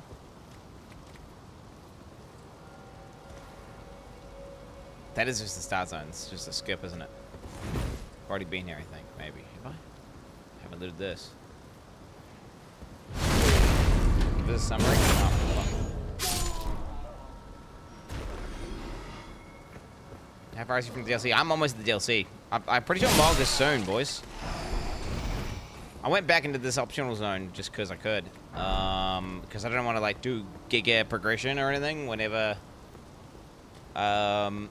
That is just the start zone. It's just a skip, isn't it? I've already been here, I think. Maybe. Have I? Haven't looted this. Give this a summary. Oh, hold on. How far is he from the DLC? I'm almost at the DLC. I'm pretty sure Mog is soon, boys. I went back into this optional zone just because I could. Because I don't want to like do giga progression or anything whenever. I'm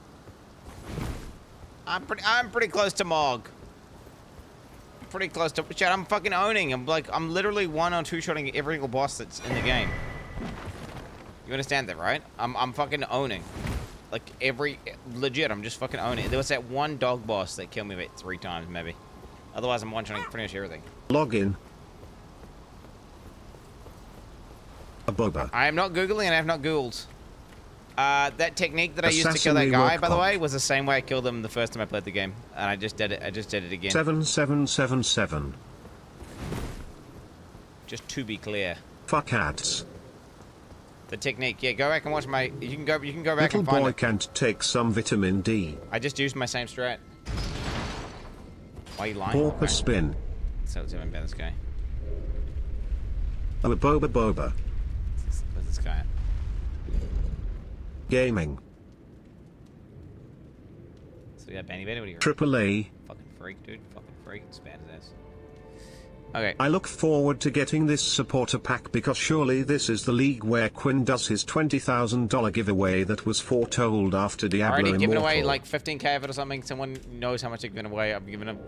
pretty close to Mog. Pretty close to chat. I'm fucking owning. I'm literally 1 or 2 shotting every single boss that's in the game. You understand that, right? I'm fucking owning. Like legit. I'm just fucking owning. There was that one dog boss that killed me about 3 times maybe. Otherwise, I'm one-shotting pretty much everything. Login. A boba. I am not Googling and I have not Googled. That technique that I used to kill that guy, by the way, was the same way I killed him the first time I played the game. And I just did it again. 7777. Just to be clear. Fuck hats. The technique. Yeah, go back and watch my. You can go back Little and find boy it. can't take some vitamin D. I just used my same strat. Why are you lying? Pauper spin. So let's even better this guy. Oh, boba boba. Where's this guy at? Gaming. So we got Benny Benny. What are you? AAA. Fucking freak, dude. Fucking freak. It's bad as ass. Okay. I look forward to getting this supporter pack because surely this is the league where Quin does his $20,000 giveaway that was foretold after Diablo Already Immortal. given away like 15k of it or something. Someone knows how much they've given away. I'm giving them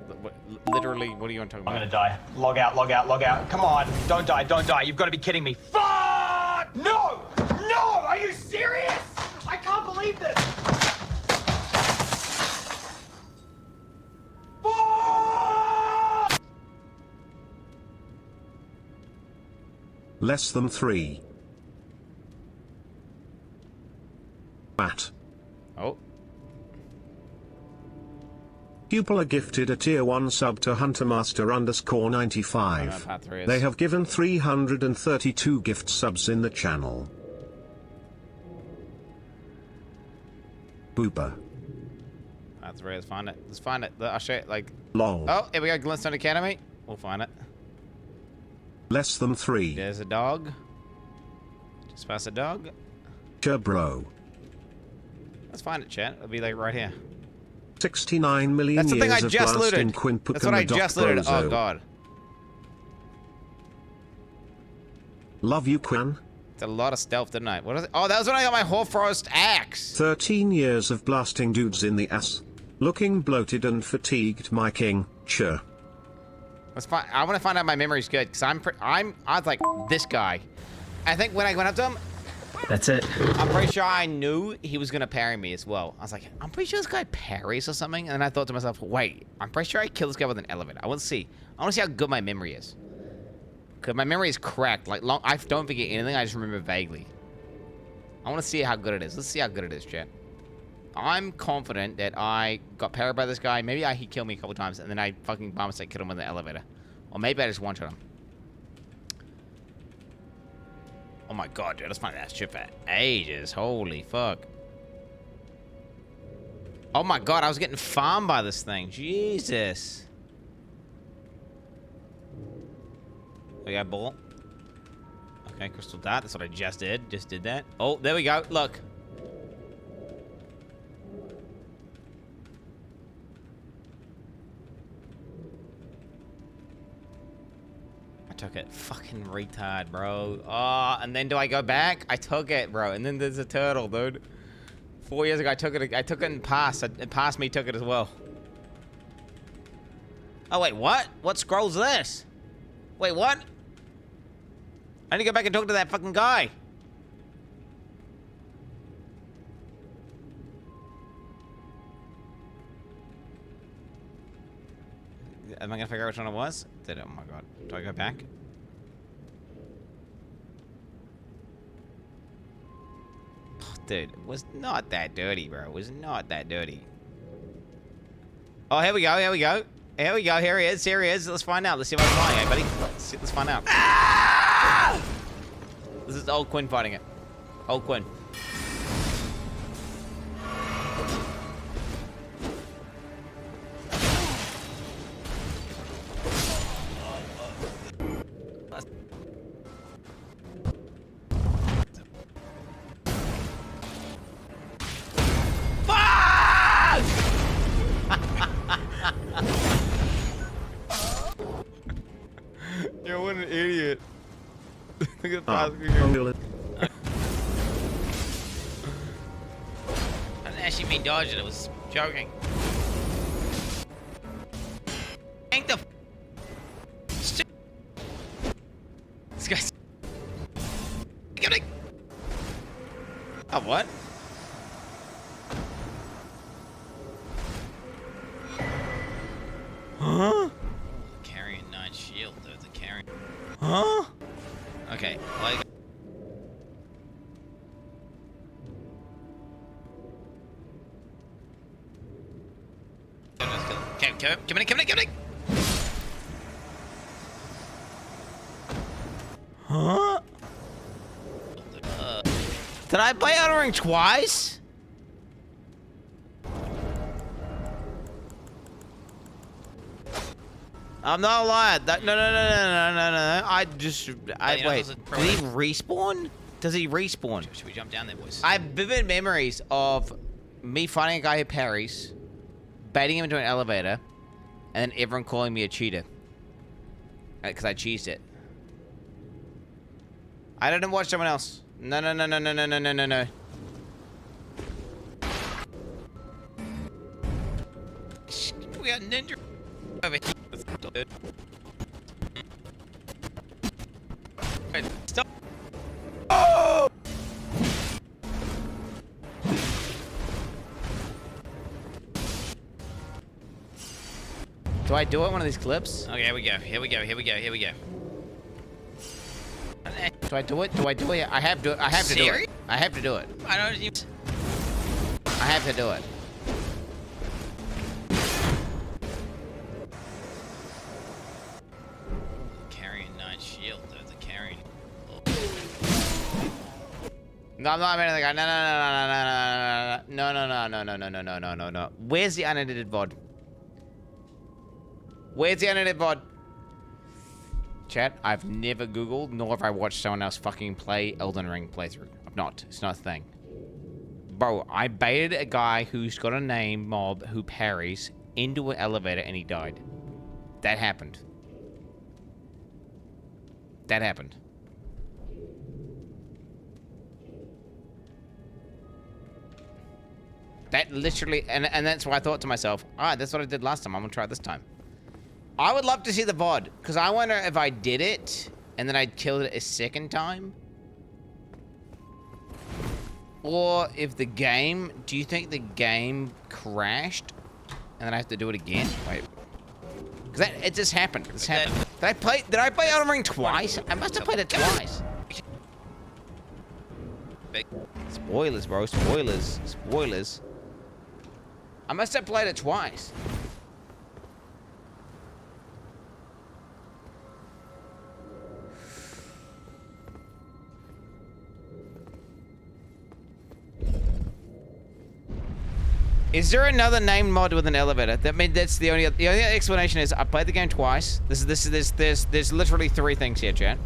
literally. What are you talking about? I'm gonna die. Log out, log out, log out. Come on. Don't die, don't die. You've got to be kidding me. Fuck! No! No! Are you serious? I can't believe this! Less than 3. Matt. Oh. Pupil are gifted a tier 1 sub to Huntermaster_95. They have given 332 gift subs in the channel. Booper. That's right. Let's find it. Let's find it. I'll show it. Like. Lol. Oh, here we go. Glintstone Academy. We'll find it. Less than 3. There's a dog. Just past a dog. Bro. Let's find it, chat. It'll be like right here. 69 million That's the thing years I of just blasting looted. Quin That's what I just looted. Oh god. Love you, Quin. It's a lot of stealth, didn't I? What is it? Oh, that was when I got my Hoarfrost axe. 13 years of blasting dudes in the ass. Looking bloated and fatigued, my king. Sure. Let's find. I want to find out my memory's good because I was like this guy. I think when I went up to him. That's it. I'm pretty sure I knew he was gonna parry me as well. I was like, I'm pretty sure this guy parries or something, and then I thought to myself, wait, I'm pretty sure I killed this guy with an elevator. I want to see. I want to see how good my memory is. Cause my memory is cracked. Like I don't forget anything. I just remember vaguely. I want to see how good it is. Let's see how good it is, chat. I'm confident that I got parried by this guy. Maybe he killed me a couple times, and then I fucking by mistake killed him with an elevator. Or maybe I just one-shot him. Oh my god, dude. Let's find that shit for ages. Holy fuck. Oh my god, I was getting farmed by this thing. Jesus. We got bull. Okay, crystal dart. That's what I just did. Just did that. Oh, there we go. Look. I took it. Fucking retard, bro. Oh, and then do I go back? I took it, bro. And then there's a turtle, dude. 4 years ago, I took it and passed. And past me took it as well. Oh, wait, what? What scroll's this? Wait, what? I need to go back and talk to that fucking guy. Am I gonna figure out which one it was? Did it? Oh my god. Do I go back? Oh, dude, it was not that dirty, bro. It was not that dirty. Oh, here we go. Here we go. Here we go. Here he is. Here he is. Let's find out. Let's see what I'm flying, eh, buddy? Let's find out. Ah! This is old Quin fighting it. Old Quin. Yo, what an idiot. Look at that. I didn't actually mean dodge it, I was joking. Ain't the this guy's oh, what? Huh? Carrying 9 shield, though. The carrying. Huh? Okay. Like. Come in. Huh? Did I play Elden Ring twice? I'm not lying. No. Wait. Did he respawn? Does he respawn? Should we jump down there, boys? I have vivid memories of me fighting a guy who parries, baiting him into an elevator, and then everyone calling me a cheater. Because I cheesed it. I didn't watch someone else. No. We got ninja over here. Stop. Oh! Do I do it one of these clips? Okay, here we go. Do I do it? I have to do it. I have to do it. I have to do it. Carrying 9 shield, though. The carrying. No, I'm not anything. No. Where's the unedited VOD? Chat, I've never Googled, nor have I watched someone else fucking play Elden Ring playthrough. I've not. It's not a thing. Bro, I baited a guy who's got a name mob who parries into an elevator and he died. That happened. That literally, and that's why I thought to myself, alright, that's what I did last time. I'm gonna try it this time. I would love to see the VOD, because I wonder if I did it, and then I killed it a second time. Or if the game, do you think the game crashed, and then I have to do it again? Wait. Because it just happened. Did I play Elden Ring twice? I must have played it twice. Spoilers, bro. Spoilers. I must have played it twice. Is there another named mod with an elevator? That's the only explanation is I played the game twice. There's literally 3 things here, chat.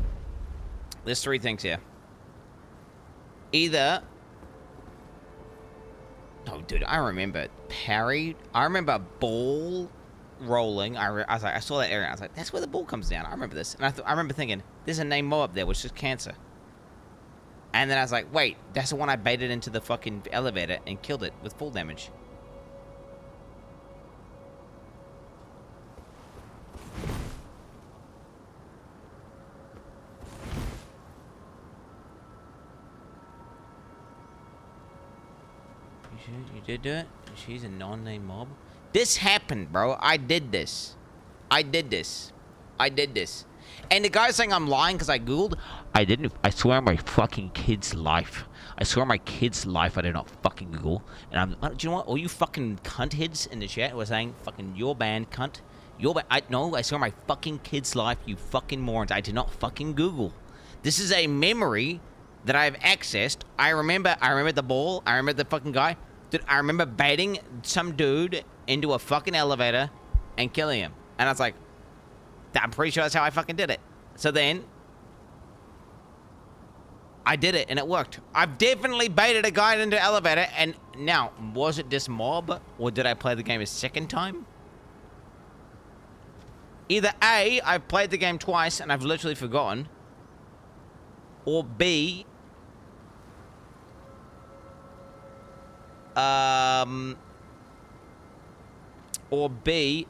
There's 3 things here. Either, oh dude, I remember parry. I remember ball rolling. I saw that area. I was like, that's where the ball comes down. I remember this, and I remember thinking, there's a named mob up there, which is cancer. And then I was like, wait, that's the one I baited into the fucking elevator and killed it with full damage. You did do it? She's a non-name mob? This happened, bro. I did this. And the guy's saying I'm lying because I Googled. I didn't. I swear on my fucking kid's life. I did not fucking Google. And do you know what? All you fucking cunt heads in the chat were saying fucking your band, cunt. I swear on my fucking kid's life, you fucking morons. I did not fucking Google. This is a memory that I've accessed. I remember the ball. I remember the fucking guy. Dude, I remember baiting some dude into a fucking elevator and killing him. And I was like, I'm pretty sure that's how I fucking did it. So then, I did it and it worked. I've definitely baited a guy into an elevator. And now, was it this mob or did I play the game a second time? Either A, I've played the game twice and I've literally forgotten. Or B,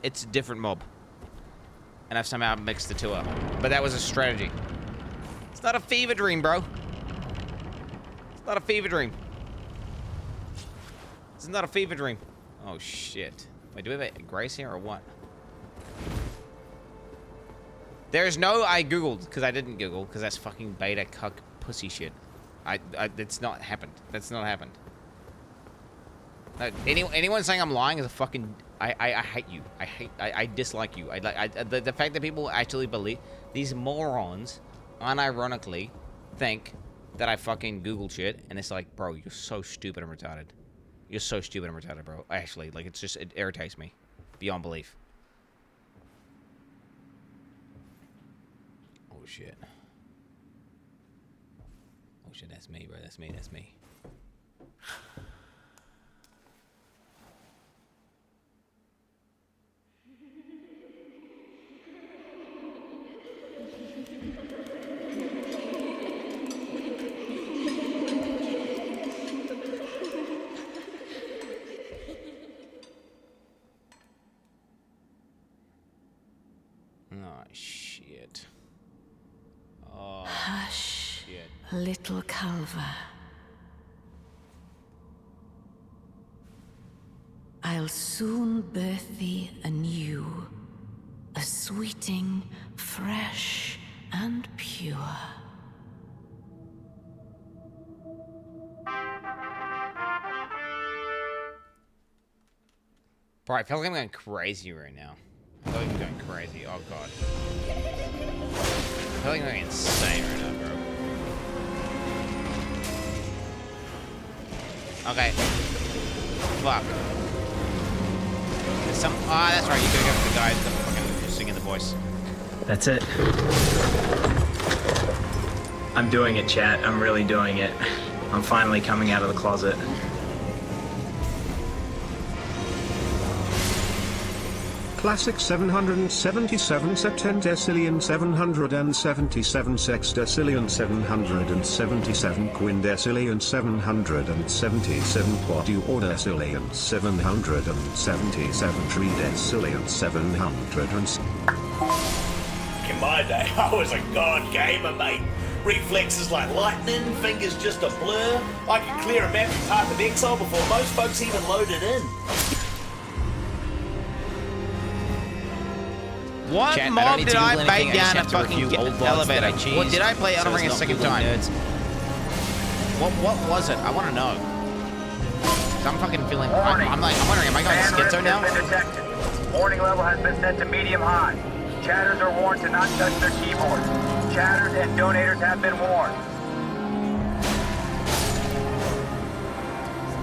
it's a different mob. And I've somehow mixed the 2 up. But that was a strategy. It's not a fever dream, bro. It's not a fever dream. This is not a fever dream. Oh, shit. Wait, do we have a Grace here or what? There's no I Googled, because I didn't Google, because that's fucking beta cuck pussy shit. It's not happened. That's not happened. Anyone saying I'm lying is a fucking... I hate you. I dislike you. The fact that people actually believe... These morons, unironically, think that I fucking Googled shit, and it's like, bro, you're so stupid and retarded. You're so stupid and retarded, bro. Actually, like, it's just, it irritates me beyond belief. Oh, shit. Oh, shit, that's me, bro. That's me, that's me. Oh, shit. Oh, Hush, shit. little Culver. I'll soon birth thee anew, a sweeting, fresh and pure. Bro, I feel like I'm going crazy right now. I feel like I'm going crazy. Oh, God. I feel like I'm going insane right now, bro. Okay. Fuck. There's some... Ah, that's right. You gotta go for the guy that fucking singing the voice. That's it. I'm doing it, chat. I'm really doing it. I'm finally coming out of the closet. Classic 777 septendecillion 777 sexdecillion 777 quindecillion 777 quadruordecillion 777 tridecillion 700. In my day, I was a god gamer, mate. Reflexes like lightning, fingers just a blur. I could clear a map in Path of Exile before most folks even loaded in. What Chat, mob did I bait down a to fucking elevator? What did I play Elden Ring a second time? What was it? I want to know. 'Cause I'm fucking feeling. I'm wondering, am I going schizo now? Warning level has been set to medium high. Chatters are warned to not touch their keyboards. Chatters and donators have been warned.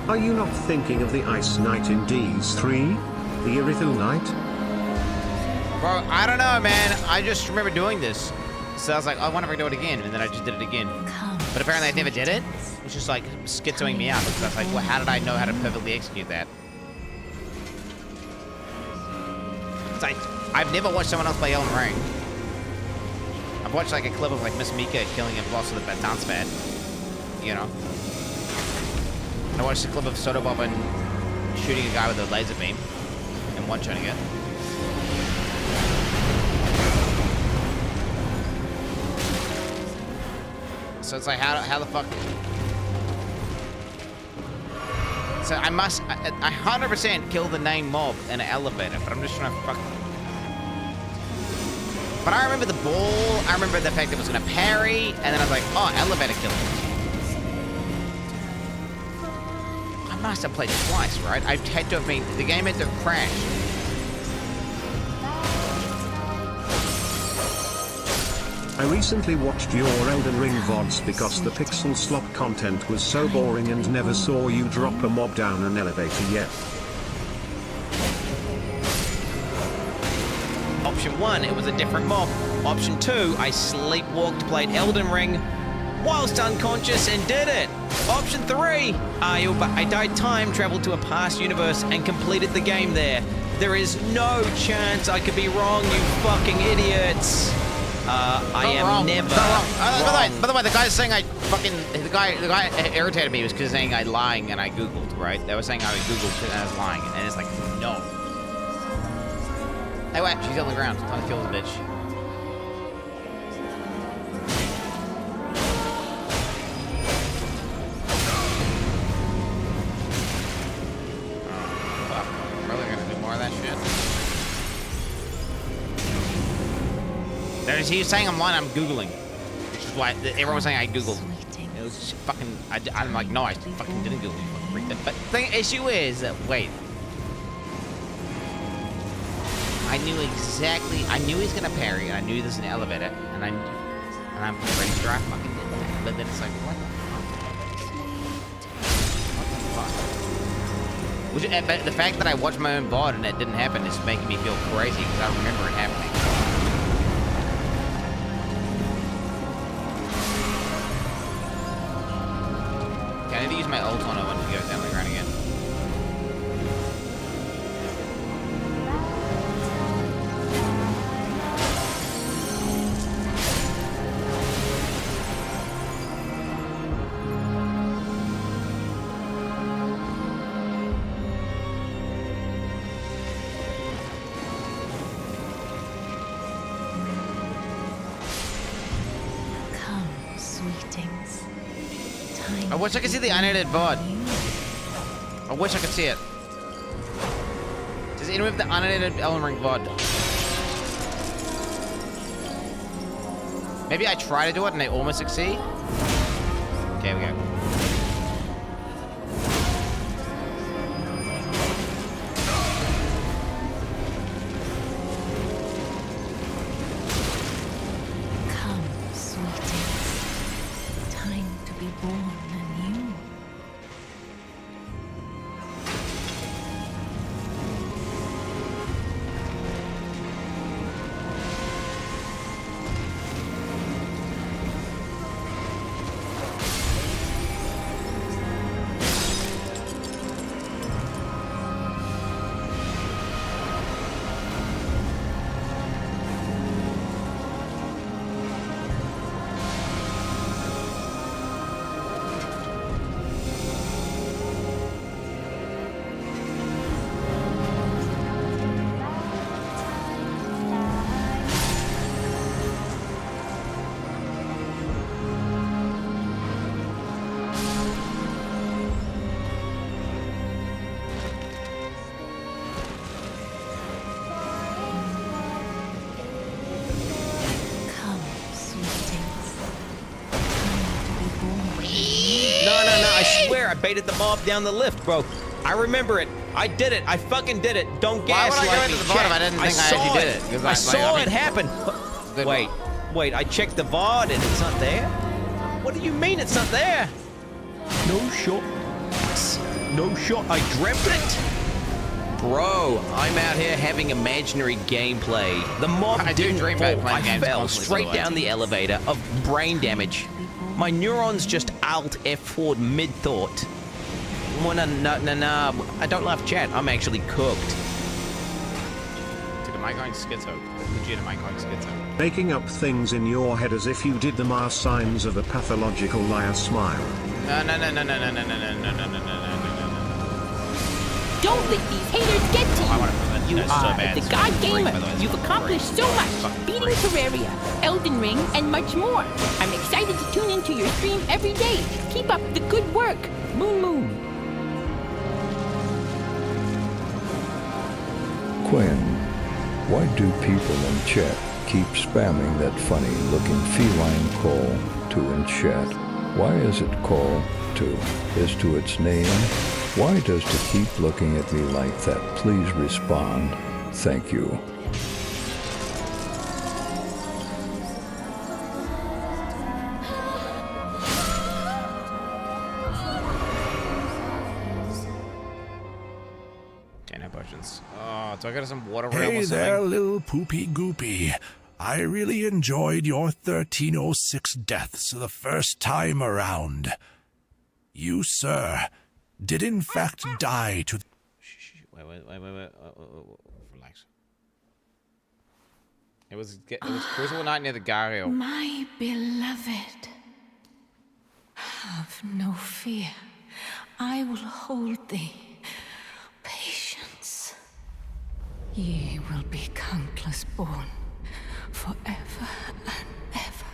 Are you not thinking of the Ice Knight in Ds3? The Irithil Knight? Bro, I don't know, man. I just remember doing this. So I was like, I wonder if I can do it again. And then I just did it again. But apparently I never did it. Which is like schizoing me out. Because I was like, well, how did I know how to perfectly execute that? It's like, I've never watched someone else play Elden Ring. I've watched like a clip of like MissMikkaa killing a boss with a dance pad. You know? And I watched a clip of Soda Bob and shooting a guy with a laser beam. And one-shotting it. So it's like, how the fuck? So I 100% kill the main mob in an elevator, but I'm just trying to fuck. But I remember the ball, I remember the fact that it was gonna parry, and then I was like, oh, elevator killing. I must have played twice, right? I had to have been, the game had to have crashed. I recently watched your Elden Ring VODs because the pixel slop content was so boring and never saw you drop a mob down an elevator yet. Option 1, it was a different mob. Option 2, I sleepwalked, played Elden Ring whilst unconscious and did it. Option 3, I died time traveled to a past universe and completed the game there. There is no chance I could be wrong, you fucking idiots. I am never wrong. By the way, the guy saying the guy irritated me was because saying I lying and I Googled, right? They were saying I Googled and I was lying, and it's like, no. Hey, wait, she's on the ground. Time to kill the bitch. Fuck. Probably gonna do more of that shit. He was saying I'm lying, I'm Googling. Which is why everyone was saying I Googled. It was just fucking, I'm like, no, I fucking didn't Google. But the issue is, wait. I knew exactly, I knew he was gonna parry, and I knew there's an elevator, and I'm pretty sure I fucking did that. but then it's like, what the fuck? But the fact that I watched my own VOD and it didn't happen is making me feel crazy because I remember it happening. Okay, I need to use my ult on it when we go down the ground again. I wish I could see the unedited VOD. I wish I could see it. Does anyone have the unedited Elden Ring VOD? Maybe I try to do it and I almost succeed? Okay, we go. I baited the mob down the lift, bro. I remember it. I did it. I fucking did it. Don't gaslight me. Why would I go into the bottom? I didn't think I actually did it. I saw it happen. Wait. I checked the VOD and it's not there? What do you mean it's not there? No shot. No shot. I dreamt it. Bro, I'm out here having imaginary gameplay. The mob didn't fall. I fell straight down the elevator of brain damage. My neurons just alt F4'd mid-thought. Well, no. I don't laugh, chat. I'm actually cooked. Dude, am I going schizo? Legit, am I going schizo? Making up things in your head as if you did them are signs of a pathological liar smile. No. Don't let these haters get to you. You are the God Gamer. You've accomplished so much. Beating Terraria, Elden Ring, and much more. I'm excited to tune into your stream every day. Keep up the good work. Moon. Quinn, why do people in chat keep spamming that funny-looking feline call to in chat? Why is it call to? Is to its name? Why does it keep looking at me like that? Please respond. Thank you. Okay, no potions. Oh, do I got some water? Hey there, little poopy goopy. I really enjoyed your 1306 deaths the first time around. You, sir, did in fact die to... Wait. Relax. It was Crucible Night near the Gario. My beloved, have no fear. I will hold thee. Patience. Ye will be countless born, forever and ever.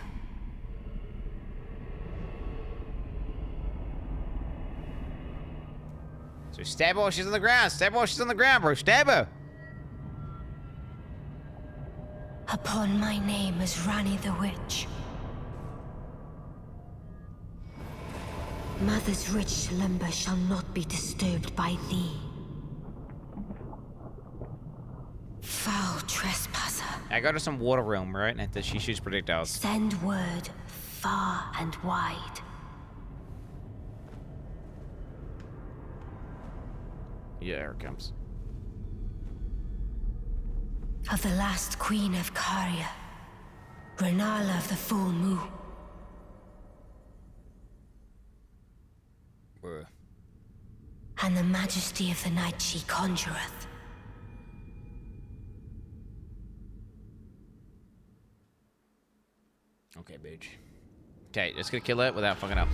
So stab her while she's on the ground. Stab her while she's on the ground, bro. Stab her. Upon my name is Rani the Witch. Mother's rich slumber shall not be disturbed by thee. Foul trespasser. I got her some water realm, right? And she shoots projectiles. Send word far and wide. Yeah, here it comes. Of the last queen of Caria, Rennala of the full moon. Bruh. And the majesty of the night she conjureth. Okay, bitch. Okay, just gonna kill it without fucking up.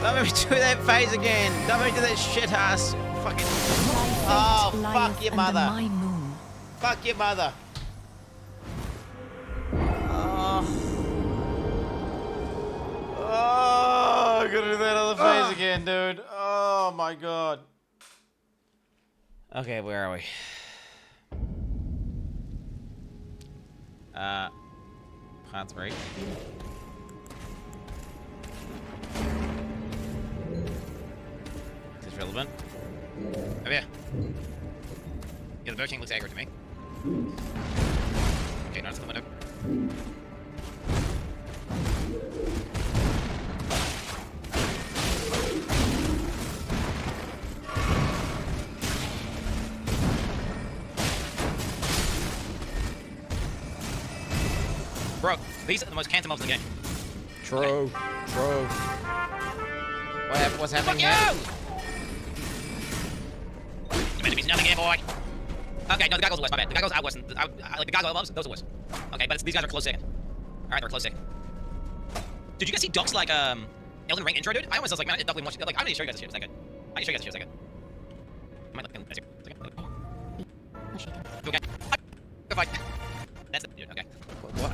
Don't make me do that phase again. Don't make me do that shit ass fucking. Oh, fuck your mother. Fuck your mother. Oh, I gotta do that other phase again, dude. Oh my god. Okay, where are we? Part 3. Is this relevant? Oh yeah. Yeah, the Burger King looks aggro to me. Okay, no, it's in the window. Bro, these are the most cancer mobs in the game. True. True. What's happening here? Enemies, nothing here, boy. Okay, no, the gargoyles are worse, my bad. The gargoyles are worse. Like, the gargoyle mobs, those are worse. Okay, but these guys are close second. Alright, they're close second. Did you guys see Doc's, like, Elden Ring intro, dude? I almost was like, man, Doc didn't watch it. Like, I'm gonna show you guys this shit. It's that good. I need to show you guys this shit. It's that good. I might look in a second. Okay. Go fight. That's the dude, okay. What?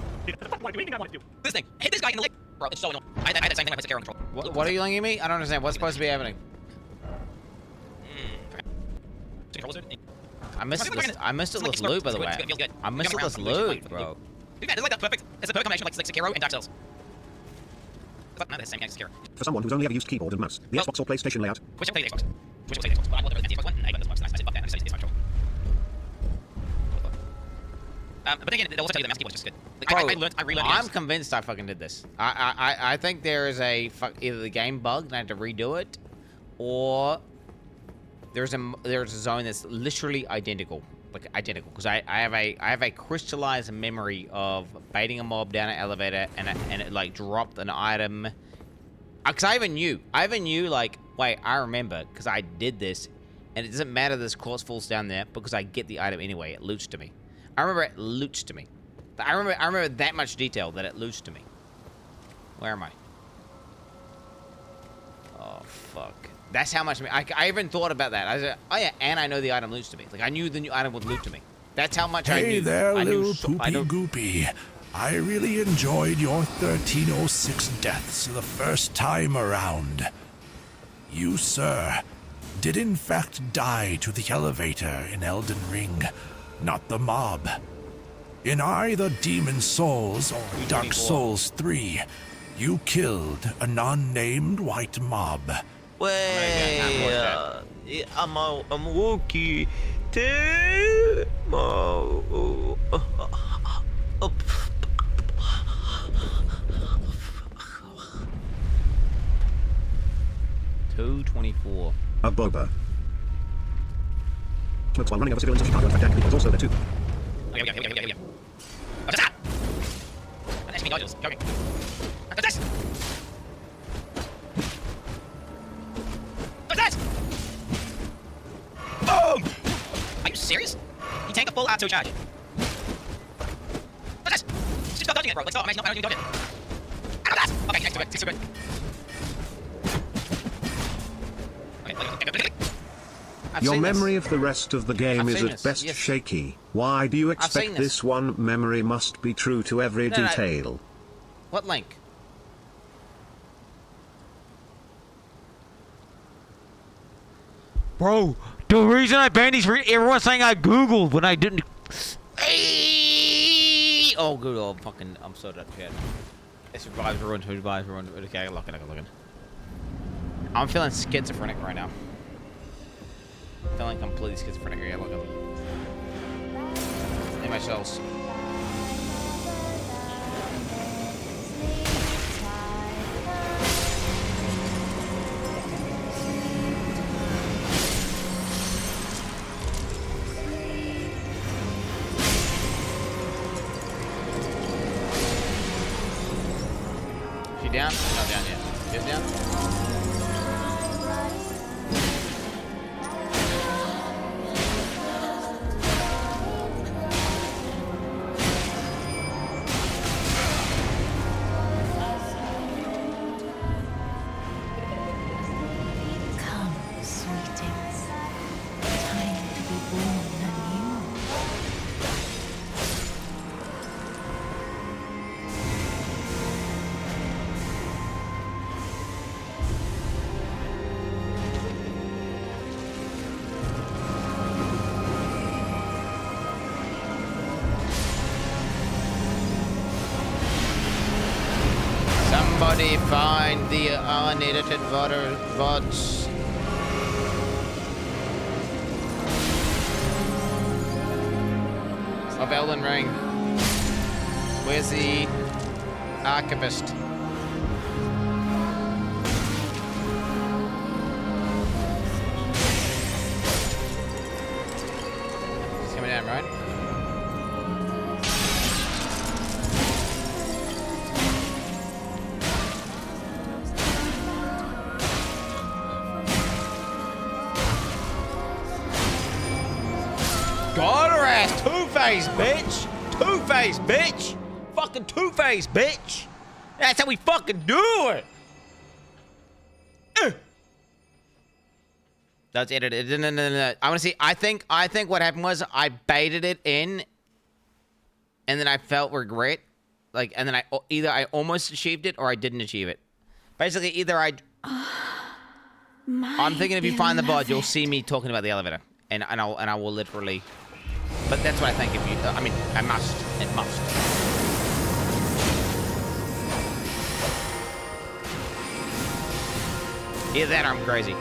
What do you mean I want to do? This thing. Hit this guy in the leg. Bro, it's so annoying. I had that same thing when I put Sekiro on control. What are you yelling at me? I don't understand. What's supposed to be happening? I missed this loot, by the way. I missed this loot, bro. Dude, man, this is like the perfect. It's a perfect combination of like Sekiro and Dark Souls. Fuck, no, they're the same game as Sekiro. For someone who's only ever used keyboard and mouse, the Xbox or PlayStation layout. Which I play the Xbox. Which I play the Xbox. But I will never the Xbox one. I got this box. I said fuck that. I said it's my control. But again, they'll also tell you the mouse keyboard is just good. Like, I relearned. I'm convinced I fucking did this. I think there is a either the game bugged and I had to redo it, or there's a zone that's literally identical, like identical. Because I have a crystallized memory of baiting a mob down an elevator and it like dropped an item. Because I even knew like, wait, I remember because I did this, and it doesn't matter this corpse falls down there because I get the item anyway. It loots to me. I remember it loots to me. I remember that much detail that it loots to me. Where am I? Oh fuck. That's how much I even thought about that. I said, oh yeah, and I know the item loots to me. Like I knew the new item would loot to me. That's how much I knew. Hey there, little poopy goopy. I really enjoyed your 1306 deaths the first time around. You, sir, did in fact die to the elevator in Elden Ring, not the mob. In either Demon Souls or Dark Souls 3, you killed a non-named white mob. Well, I'm Wookie. 2 more. 224. A boba. Smokes while running over civilians of Chicago and Jack is also there too. Okay. What's that? That's me, Dodgers. Joking. What's this? What's this? Boom! Are you serious? You tank a full R2 charge. What's this? Just stop dodging it, bro. Like, stop. I'm actually not dodging it. I know that! Okay, next to it. Super good. Your memory of the rest of the game is at best shaky. Why do you expect this one memory must be true to every detail? What link? Bro, the reason I banned these, everyone's saying I Googled when I didn't. Oh, good. Oh, fucking, I'm so dead. It survives ruined. Who survives ruined? Okay, I got looking. I'm feeling schizophrenic right now. I'm feeling completely schizophrenic. Okay, look. In my cells. She down? No, down yet. She's down? Somebody find the unedited VODs. Of Elden Ring. Where's the archivist? He's coming down, right? Got her ass, two-face, bitch! Two-face, bitch! Fucking two-face, bitch! That's how we fucking do it! That's it. No. I want to see. I think what happened was I baited it in, and then I felt regret, like, and then either I almost achieved it or I didn't achieve it. Basically, either I'm thinking if you find the VOD, you'll see me talking about the elevator, and I will literally. But that's what I think. If you, I mean, I must. It must. Either that or I'm crazy.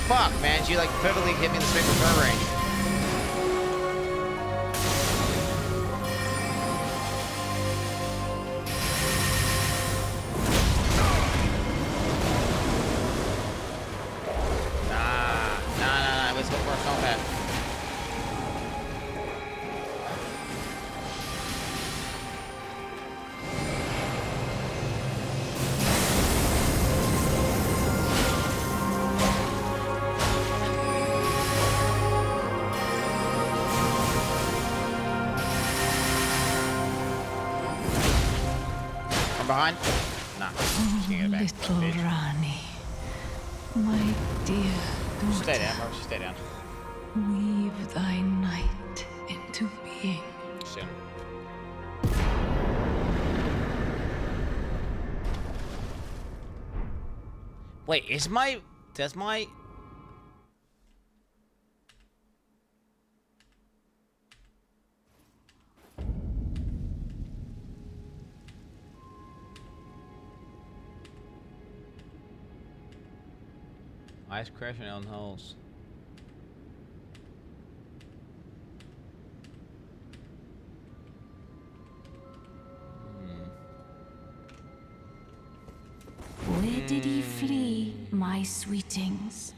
Fuck, man, she like perfectly hit me in the straight return range. behind? Nah. Oh, little Rani, my dear daughter. Stay down, bro. Stay down. Weave thy night into being. Soon. Wait, does my... Ice crashing on holes. Where did ye flee, my sweetings?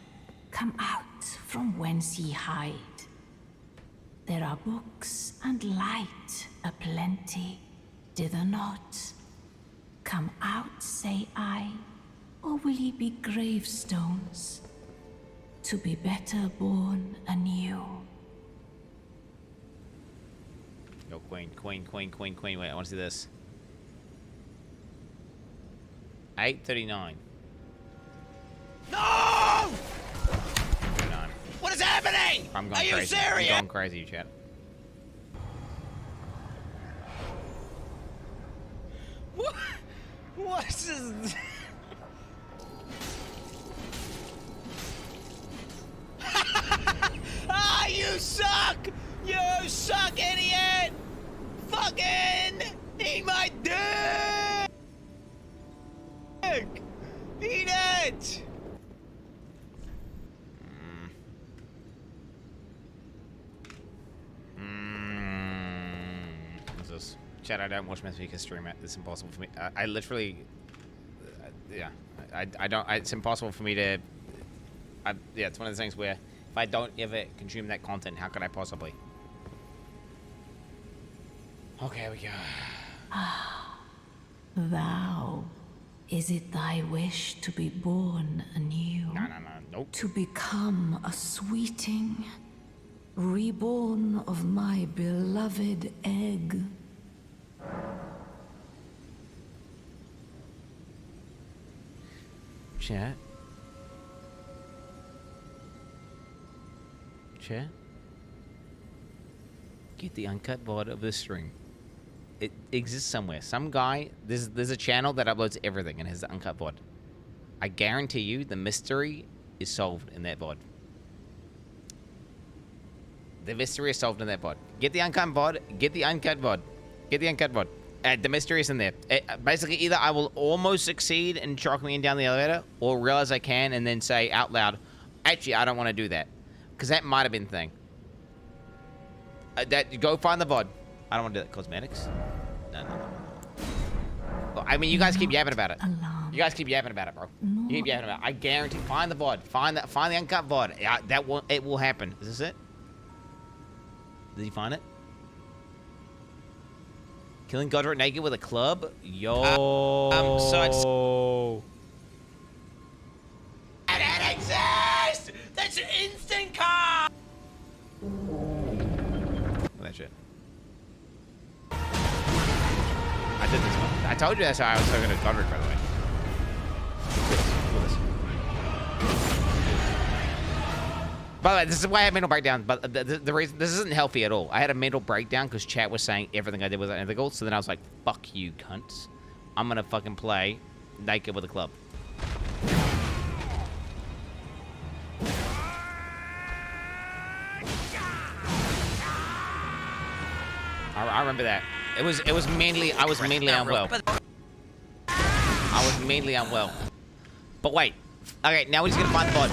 Come out from whence ye hide. There are books and light aplenty, dither not. Come out, say I, or will ye be gravestones, to be better born anew? Yo, Queen. Wait, I want to see this. 8:39. No! 39. What is happening? I'm going Are you crazy. serious? I'm going crazy, chat. What is... Ah, you suck! You suck, idiot! Fucking eat my dick! Eat it! What's this? Chat, I don't watch MissMikkaa stream it. It's impossible for me. I literally... yeah. I don't... it's impossible for me to... yeah, it's one of those things where if I don't ever consume that content, how could I possibly? Okay, here we go. Thou, is it thy wish to be born anew? No, nope. To become a sweeting, reborn of my beloved egg? Chat. Chat. Get the uncut VOD of this stream. It exists somewhere. Some guy, there's a channel that uploads everything and has the uncut VOD. I guarantee you the mystery is solved in that VOD. The mystery is solved in that VOD. Get the uncut VOD. Get the uncut VOD. Get the uncut VOD. The mystery is in there. Basically, either I will almost succeed in tracking me down the elevator, or realize I can and then say out loud, actually, I don't want to do that. Because that might have been the thing. Go find the VOD. I don't want to do that. Cosmetics? No. Well, I mean, you guys keep yapping about it. You guys keep yapping about it, bro. You keep yapping about it. I guarantee. Find the VOD. Find the uncut VOD. Yeah, it will happen. Is this it? Did you find it? Killing Godric naked with a club? Yo. So it's... It exists! That's an instant car! That shit. I did this one. I told you that's how I was talking to Godric, by the way. By the way, this is why I had mental breakdown, but the reason this isn't healthy at all. I had a mental breakdown because chat was saying everything I did was unethical, so then I was like, fuck you, cunts. I'm gonna fucking play naked with a club. I remember that. It was mainly, I was mainly unwell. I was mainly unwell. But wait. Okay, now we're just gonna find the VOD.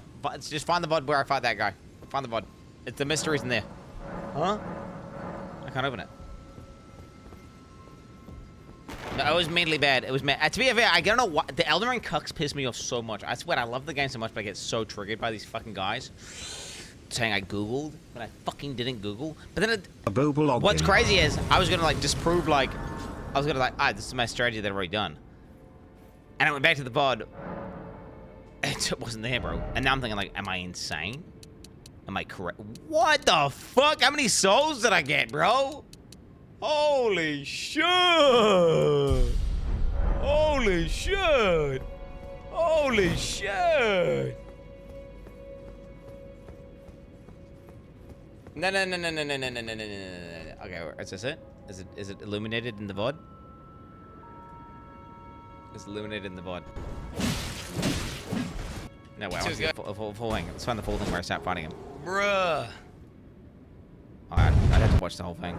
Just find the VOD where I fight that guy. Find the VOD. The mystery's in there. Huh? I can't open it. No, it was mainly bad. It was to be fair, I don't know why. The Elden Ring cucks piss me off so much. I swear, I love the game so much, but I get so triggered by these fucking guys saying I Googled, but I fucking didn't Google. But then what's crazy is, I was gonna like disprove this is my strategy that I've already done. And I went back to the VOD. It wasn't there, bro. And now I'm thinking, like, am I insane? Am I correct? What the fuck? How many souls did I get, bro? Holy shit! Holy shit! Holy shit! No. Okay, is this it? Is it illuminated in the VOD? It's illuminated in the VOD. No way, I want to see the full thing. Let's find the full thing where I start fighting him. Bruh! I'd have to watch the whole thing.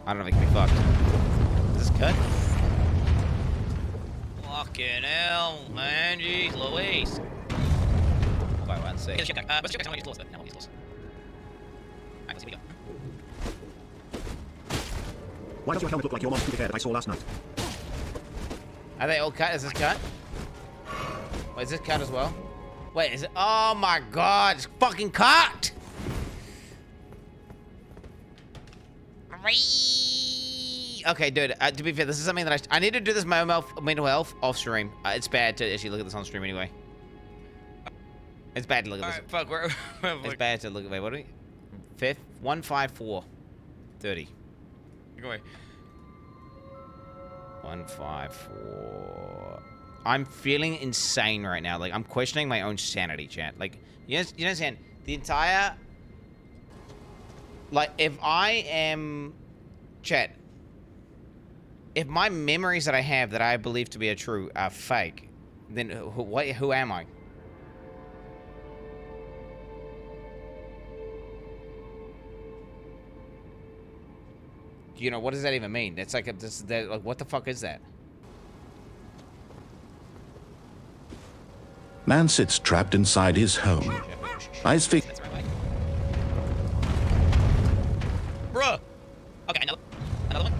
I don't know if it can be fucked. Is this cut? Fucking hell, man. Jeez Louise. Wait, one sec. Let's check out. Let's use lost. No, he's lost. Alright, let's see what we got. Why does your helmet look like your mom's stupid hair that I saw last night? Are they all cut? Is this cut? Wait, is this cut as well? Wait, is it? Oh my god, it's fucking cut! Okay, dude, to be fair, this is something that I need to do this my own mental health off stream. It's bad to actually look at this on stream anyway. It's bad to look at this. Fuck, it's bad to look at. Wait, what are we? 5th? 154. 30. Go away. 154. I'm feeling insane right now. Like, I'm questioning my own sanity, chat. Like, you understand? The entire... Like, if I am... Chat. If my memories that I have that I believe to be true are fake, then who am I? You know, what does that even mean? It's like, like, what the fuck is that? Man sits trapped inside his home. Eyes fixed. Bruh! Okay, another one.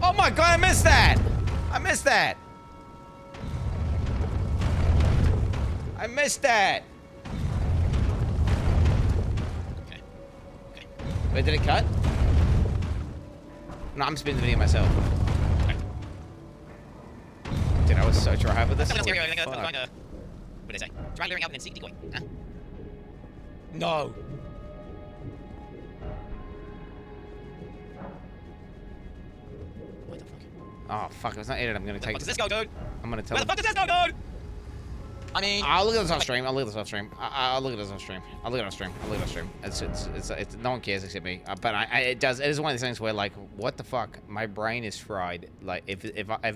Oh my god, I missed that! I missed that! I missed that! Wait, did it cut? No, I'm spinning the video myself. Okay. Dude, I was so dry with this. What did I say? Try luring up and then seek decoy. Huh? No. What the fuck? Oh, fuck. If it's not edited, I'm gonna take it. Where the fuck does this go, dude? I'm gonna tell Where the fuck does this go, dude? I mean, I'll look at this off stream. I'll look at this off stream. I'll look at this off stream. I'll look at it off stream. I'll look at it off stream. It's no one cares except me. But it is one of these things where, like, what the fuck? My brain is fried. Like, if I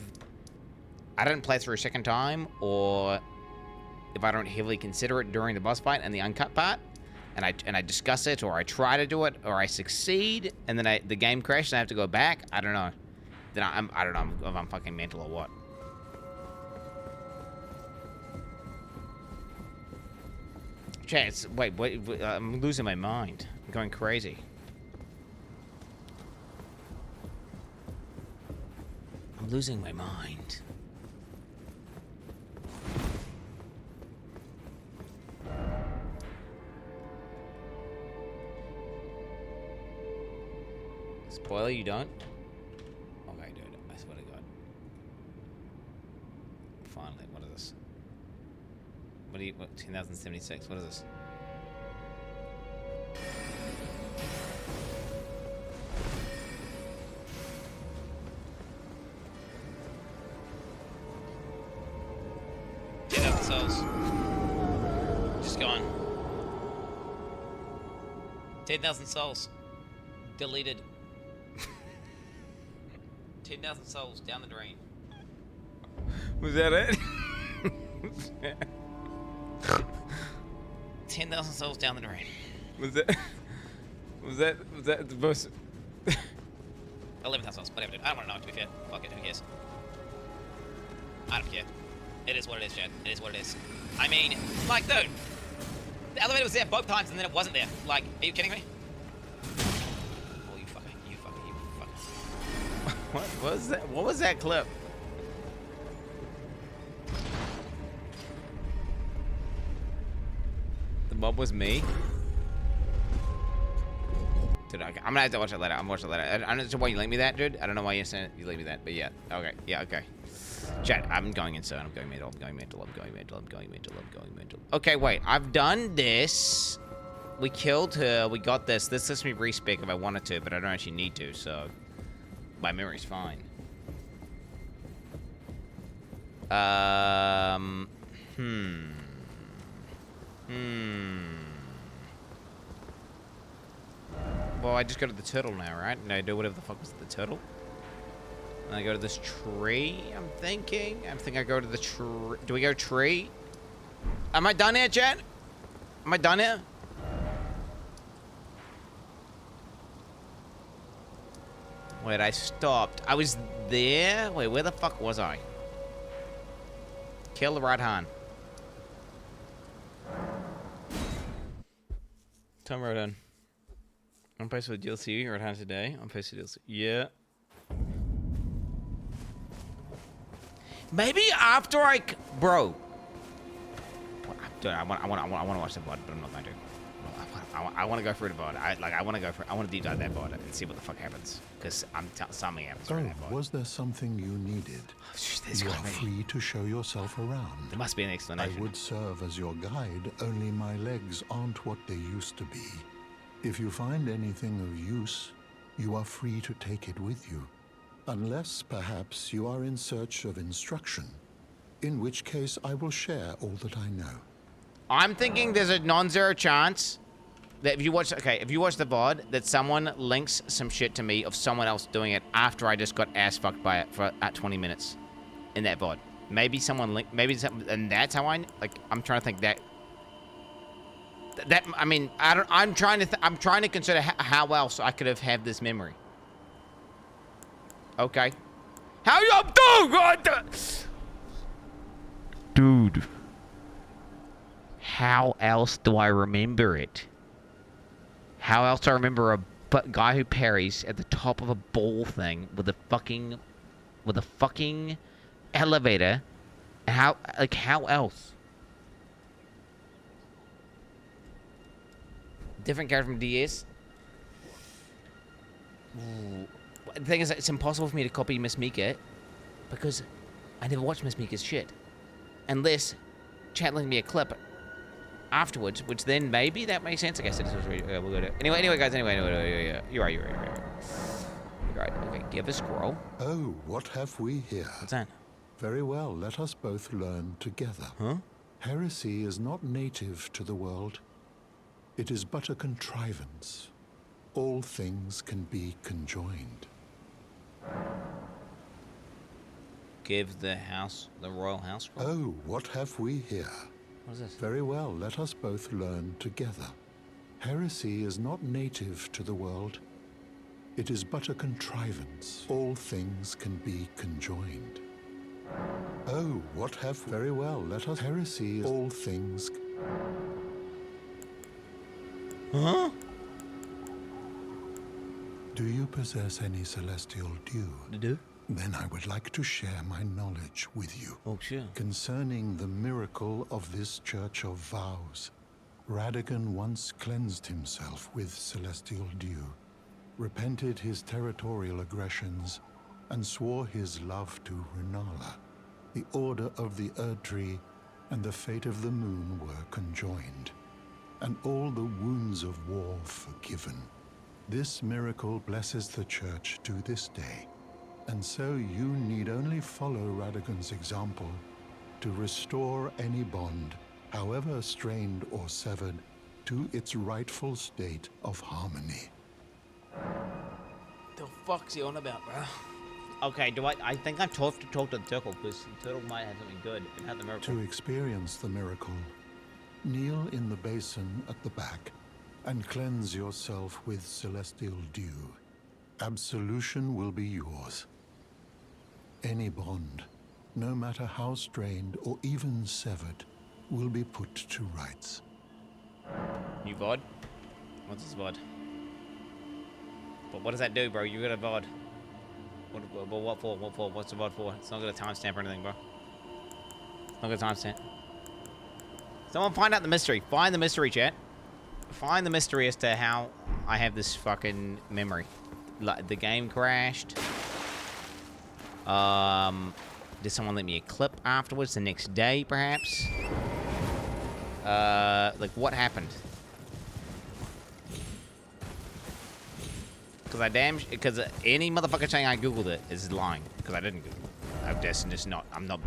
didn't play through a second time, or if I don't heavily consider it during the boss fight and the uncut part, and I discuss it, or I try to do it, or I succeed, and then the game crashes and I have to go back. I don't know. Then I don't know if I'm fucking mental or what. Chat, wait, I'm losing my mind. I'm going crazy. I'm losing my mind. Spoiler, you don't? Okay, dude, I swear to God. Finally, what is this? What 10,076, what is this? Souls. Just gone. 10,000 souls. Deleted. 10,000 souls down the drain. Was that it? 10,000 souls down the drain. Was that the most? 11,000 souls. Whatever, dude. I don't want to know. To be fair, fuck it. Who cares? I don't care. It is what it is, Chad. It is what it is. I mean, like, dude, the elevator was there both times and then it wasn't there. Like, are you kidding me? Oh, you fucker. What was that? What was that clip? The mob was me? Dude, okay. I'm gonna have to watch it later. I'm watching it later. I don't know why you linked me that, dude. I don't know why you sent it. You linked me that, but yeah. Okay. Yeah, okay. Chat, I'm going insane. I'm going mental. I'm going mental. I'm going mental. I'm going mental. I'm going mental. Okay, wait. I've done this. We killed her. We got this. This lets me respec if I wanted to, but I don't actually need to, so my memory's fine. Well, I just go to the turtle now, right? And I do whatever the fuck was the turtle. And I go to this tree, I'm thinking. I think I go to the tree. Do we go tree? Am I done here, chat? Am I done here? Wait, I stopped. I was there? Wait, where the fuck was I? Kill the right hand. Tom Rodan. I'm posted with DLC right hand today. I'm posted with DLC. Yeah. Maybe after bro. Dude, I want to watch the VOD, but I'm not going to. I want to go through the VOD. I want to deep dive that VOD and see what the fuck happens. Because something happens right now. Was there something you needed? You are free to show yourself around. There must be an explanation. I would serve as your guide, only my legs aren't what they used to be. If you find anything of use, you are free to take it with you. Unless, perhaps, you are in search of instruction. In which case, I will share all that I know. I'm thinking there's a non-zero chance that if you watch the VOD, that someone links some shit to me of someone else doing it after I just got ass fucked by it at 20 minutes in that VOD. Maybe someone linked, and that's how I'm trying to think I mean, I'm trying to consider how else I could have had this memory. Okay. How you doing? Dude. How else do I remember it? How else do I remember a guy who parries at the top of a ball thing with a fucking elevator? How else? Different character from DS. Ooh. The thing is, it's impossible for me to copy MissMikkaa because I never watched MissMikkaa's shit. Unless chat linked me a clip afterwards, which then maybe that makes sense. I guess it is. We'll go to anyway, guys. Anyway, you're right. Okay, give a scroll. Oh, what have we here? What's that? Very well, let us both learn together. Huh? Heresy is not native to the world. It is but a contrivance. All things can be conjoined. Give the royal house scroll. Oh, what have we here? What is this? Very well, let us both learn together. Heresy is not native to the world. It is but a contrivance. All things can be conjoined. Oh, what have... Very well, let us... Heresy is all things... Huh? Do you possess any celestial dew? Then I would like to share my knowledge with you. Oh, sure. Concerning the miracle of this Church of Vows. Radagon once cleansed himself with celestial dew, repented his territorial aggressions, and swore his love to Rennala. The Order of the Erdtree and the fate of the Moon were conjoined, and all the wounds of war forgiven. This miracle blesses the Church to this day, and so you need only follow Radagon's example to restore any bond, however strained or severed, to its rightful state of harmony. The fuck's he on about, bro? Okay, I think I'm told to talk to the turtle, because the turtle might have something good and have the miracle. To experience the miracle, kneel in the basin at the back and cleanse yourself with celestial dew. Absolution will be yours. Any bond, no matter how strained or even severed, will be put to rights. New VOD? What's this VOD? But what does that do, bro? You got a VOD. What for? What for? What's the VOD for? It's not got a timestamp or anything, bro. It's not got a timestamp. Someone find out the mystery. Find the mystery, chat. Find the mystery as to how I have this fucking memory. Like, the game crashed. Did someone let me a clip afterwards the next day, perhaps? Like, what happened? Because any motherfucker saying I Googled it is lying. Because I didn't Google it.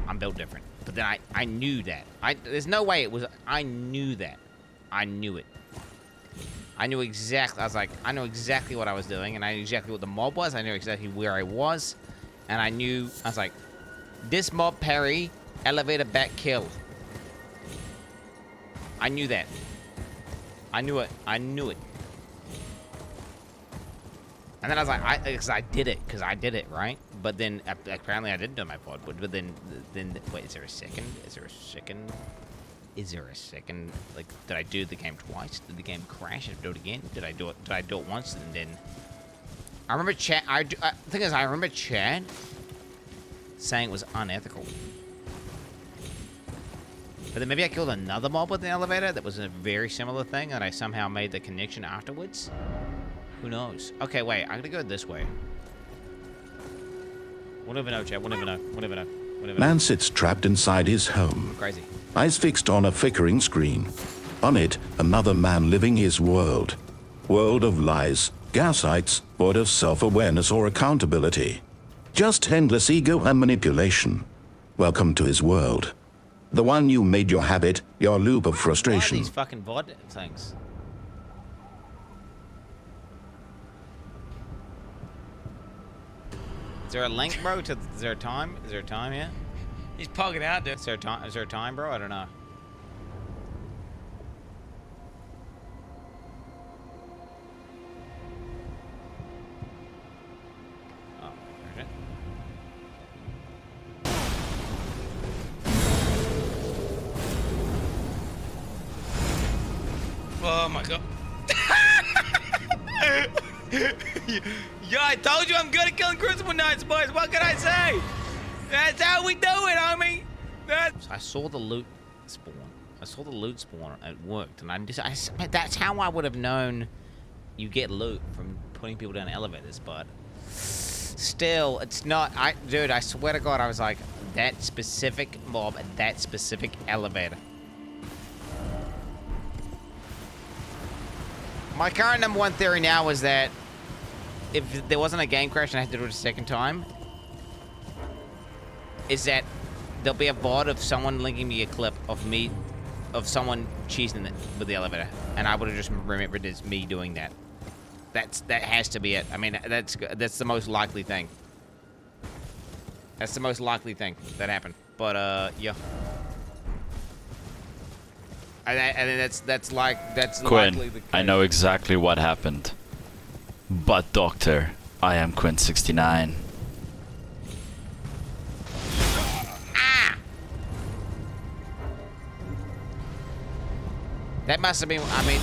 I'm built different. But then I knew that. There's no way it was, I knew that. I knew it. I knew exactly, I know exactly what I was doing, and I knew exactly what the mob was. I knew exactly where I was. And I was like, this mob parry, elevator back kill. I knew that. I knew it. And then I was like, because I did it, right? But then, apparently I didn't do my pod. But then, wait, is there a second? Like, did I do the game twice? Did the game crash and do it again? Did I do it once and then? I remember Chad. The thing is, I remember Chad saying it was unethical. But then maybe I killed another mob with the elevator that was a very similar thing, and I somehow made the connection afterwards. Who knows? Okay, wait. I'm gonna go this way. We'll never know, Chad. We'll never know. Man sits trapped inside his home. Crazy. Eyes fixed on a flickering screen. On it, another man living his world. World of lies, gaslights, void of self-awareness or accountability. Just endless ego and manipulation. Welcome to his world. The one you made your habit, your loop of frustration. What are these fucking VOD things? Is there a link, bro? Is there a time? Is there a time here? He's pugging out, dude. Is there a time, bro? I don't know. Oh, there's it. Oh my god. Yeah, I told you I'm good at killing Crucible Knights, boys. What can I say? That's how we do it, homie. I saw the loot spawn. It worked, and that's how I would have known you get loot from putting people down elevators. But still, it's not. Dude, I swear to God, I was like, that specific mob at that specific elevator. My current number one theory now is that if there wasn't a game crash and I had to do it a second time, is that there'll be a VOD of someone linking me a clip of someone cheesing it with the elevator, and I would have just remembered it as me doing that. That has to be it. I mean, that's the most likely thing. That's the most likely thing that happened. But yeah. And that's Quinn, likely the case. I know exactly what happened. But Doctor, I am Quin69. That must have been, I mean...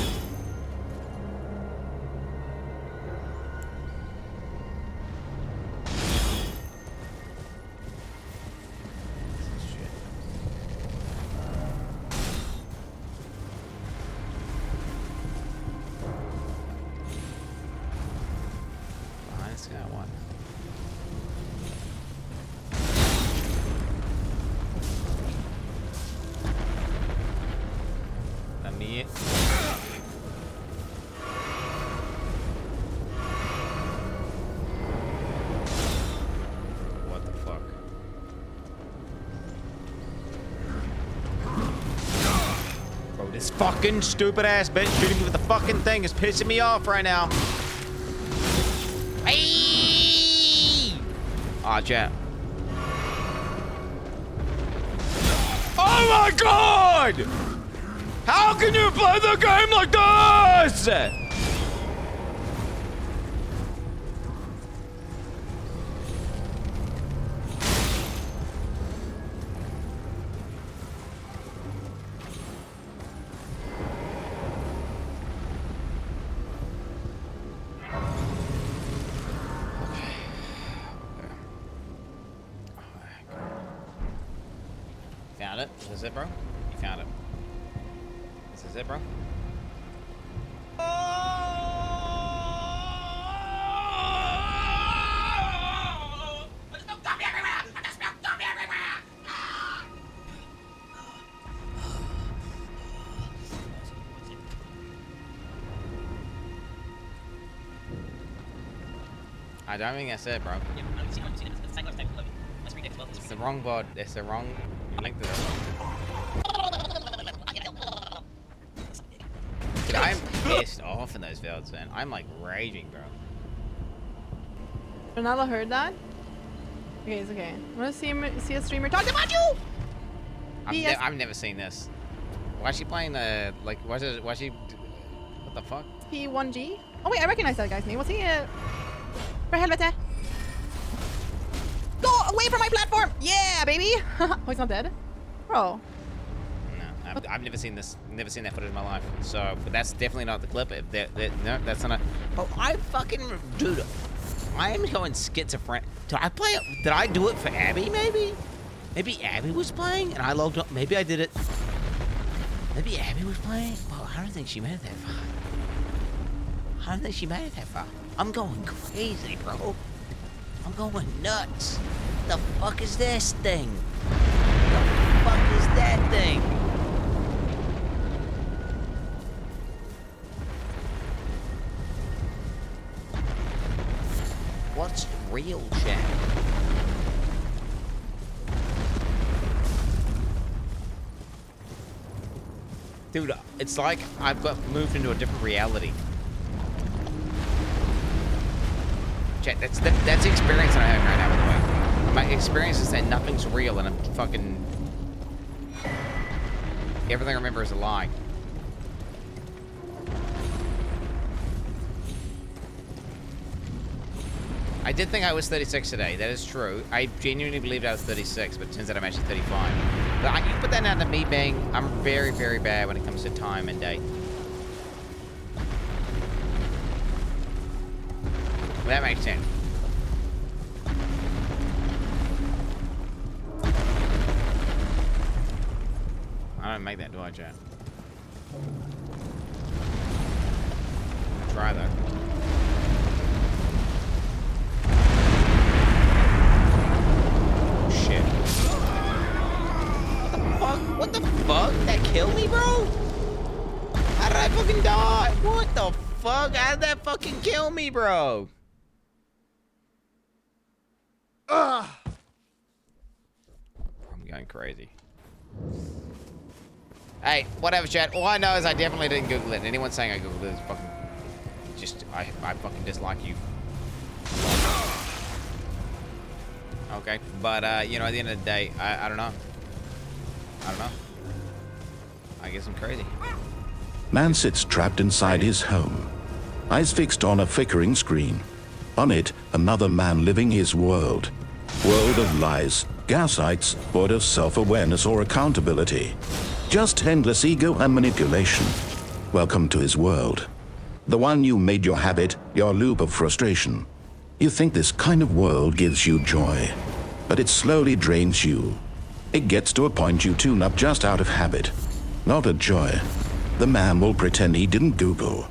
Let's get one. Let me... What the fuck? Bro, this fucking stupid ass bitch shooting me with the fucking thing is pissing me off right now. Hey! Aw, chat. Oh my god! How can you play the game like this? Found it? Is this it, bro? You found it. This is it, bro? I don't think that's it, bro. It's the wrong bod. It's the wrong link to this. Dude, I'm pissed off in those fields, man. I'm like raging, bro. Rennala heard that? Okay, it's okay. I want to see a streamer talk about you! I've never seen this. Why is she playing the, like, why is she, what the fuck? P1G? Oh wait, I recognize that guy's name. What's he, For helvete! Go away from my platform! Yeah, baby! Oh, he's not dead? Bro. No, I've never seen this, never seen that footage in my life. So, but that's definitely not the clip. No, that's not a, oh, I fucking, dude, I am going schizophrenic. Did I do it for Abby, maybe? Maybe Abby was playing and I logged up. Maybe I did it. Maybe Abby was playing? Well, I don't think she made it that far. I don't think she made it that far. I'm going crazy, bro. I'm going nuts. The fuck is this thing? The fuck is that thing? What's real, chat? Dude, it's like I've got moved into a different reality. Chat, that's the experience I'm having right now, by the way. My experience is that nothing's real and I'm fucking... Everything I remember is a lie. I did think I was 36 today. That is true. I genuinely believed I was 36, but it turns out I'm actually 35. But you put that down to me being, I'm very, very bad when it comes to time and date. Well, that makes sense. I don't make that, do I, chat? Try though. Shit. What the fuck? That killed me, bro? How did I fucking die? What the fuck? How did that fucking kill me, bro? I'm going crazy. Hey, whatever, chat. All I know is I definitely didn't Google it. And anyone saying I Googled it is fucking... Just, I fucking dislike you. Okay, but, you know, at the end of the day, I don't know. I don't know. I guess I'm crazy. Man sits trapped inside his home. Eyes fixed on a flickering screen. On it, another man living his world. World of lies, gaslights, void of self-awareness or accountability. Just endless ego and manipulation. Welcome to his world. The one you made your habit, your loop of frustration. You think this kind of world gives you joy, but it slowly drains you. It gets to a point you tune up just out of habit, not a joy. The man will pretend he didn't Google.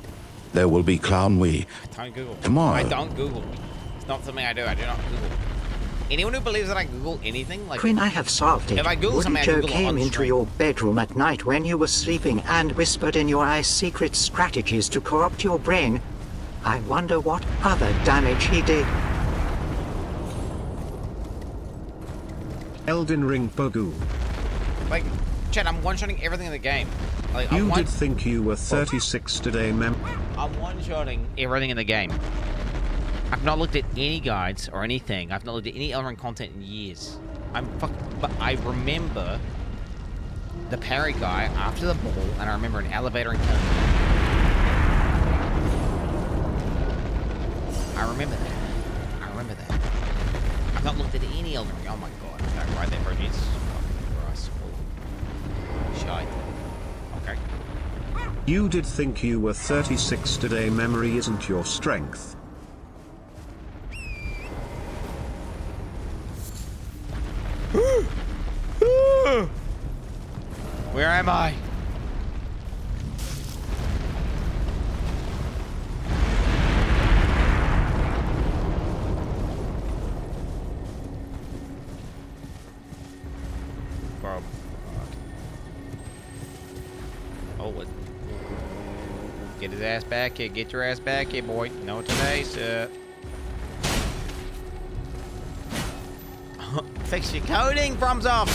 There will be clown we. I don't Google. Tomorrow. I don't Google. It's not something I do. I do not Google. Anyone who believes that I Google anything, like... Quinn, I have solved it. If I Google something, I Joe Google it came on into stream. your bedroom at night when you were sleeping and whispered in your eyes secret strategies to corrupt your brain. I wonder what other damage he did. Elden Ring Bogu. Like, chat, I'm one-shotting everything in the game. Like, You did think you were 36 today, mem. I'm one-shotting everything in the game. I've not looked at any guides or anything. I've not looked at any Elden Ring content in years. But I remember the parry guy after the ball, and I remember an elevator and killing him. I remember that. I remember that. I've not looked at any Elden Ring. Oh my god. Okay, right there, bro. Jesus fucking Christ. Shite. Okay. You did think you were 36 today. Memory isn't your strength. Where am I? Bro. Oh, what? Get his ass back here. Get your ass back here, boy. No today, sir. fix your coding, FromSoft.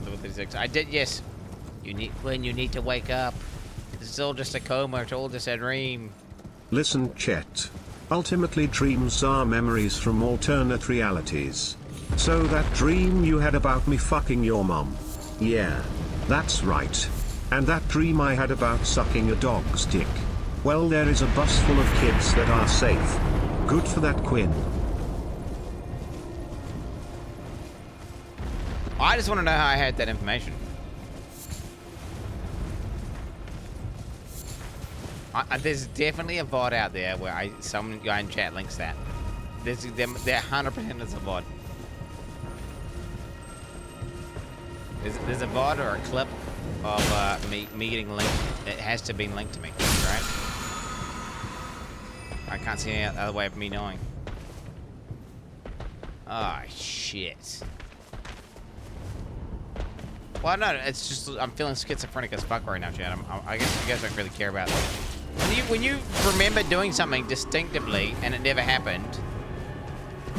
Level 36. I did, yes. You need to wake up. This is all just a coma. It's all just a dream. Listen, Chet. Ultimately, dreams are memories from alternate realities. So that dream you had about me fucking your mum. Yeah, that's right. And that dream I had about sucking a dog's dick. Well, there is a bus full of kids that are safe. Good for that, Quinn. I just want to know how I had that information. There's definitely a VOD out there where some guy in chat links that. There 100% is a VOD. There's a VOD or a clip of me getting linked. It has to be linked to me, right? I can't see any other way of me knowing. Oh, shit. Well, no, it's just I'm feeling schizophrenic as fuck right now, Chad. I guess you guys don't really care about it. When you remember doing something distinctively and it never happened,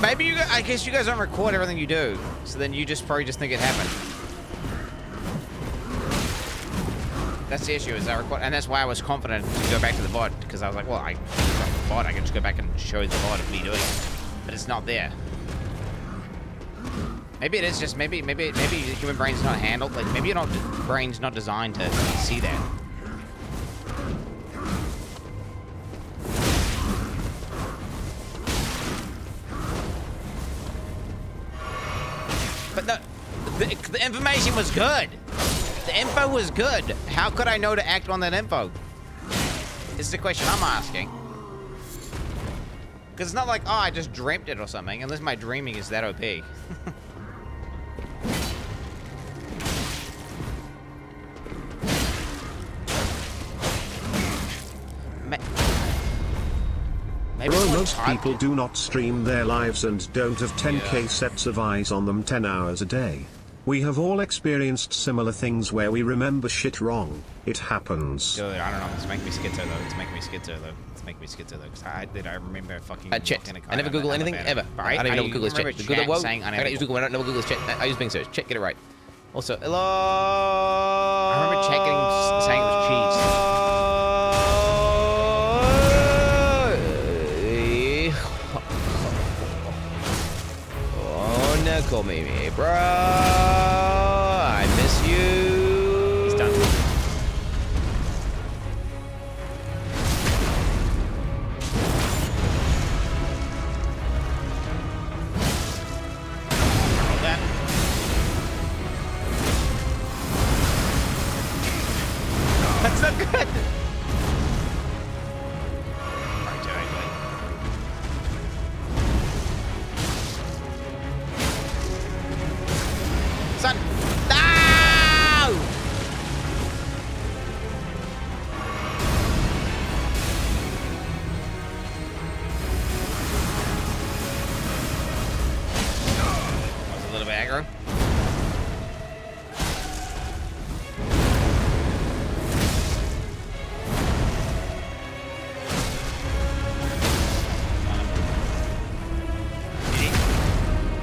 maybe I guess you guys don't record everything you do, so then you probably just think it happened. That's the issue, is I record, and that's why I was confident to go back to the VOD, because I was like, well, I got the VOD, I can just go back and show the VOD of me doing it, but it's not there. Maybe it is just maybe the human brain's not handled. Like maybe your brain's not designed to see that. But the information was good. The info was good. How could I know to act on that info? This is the question I'm asking. Because it's not like, oh, I just dreamt it or something, unless my dreaming is that OP. Well, most people do not stream their lives and don't have 10k sets of eyes on them 10 hours a day. We have all experienced similar things where we remember shit wrong. It happens. I don't know. It's making me schizo though. It's making me schizo though. Because I remember fucking. Chat. I never Google anything ever. Right? I don't even know what Google is. Chat. Google whoa. I don't use Google. I don't know what Google is. Chat. I use Bing search. Chat. Get it right. Also, hello. I remember chat saying it was cheese. Call me, bro. I miss you. He's done. That. That's not good. Son! No! That was a little bit aggro.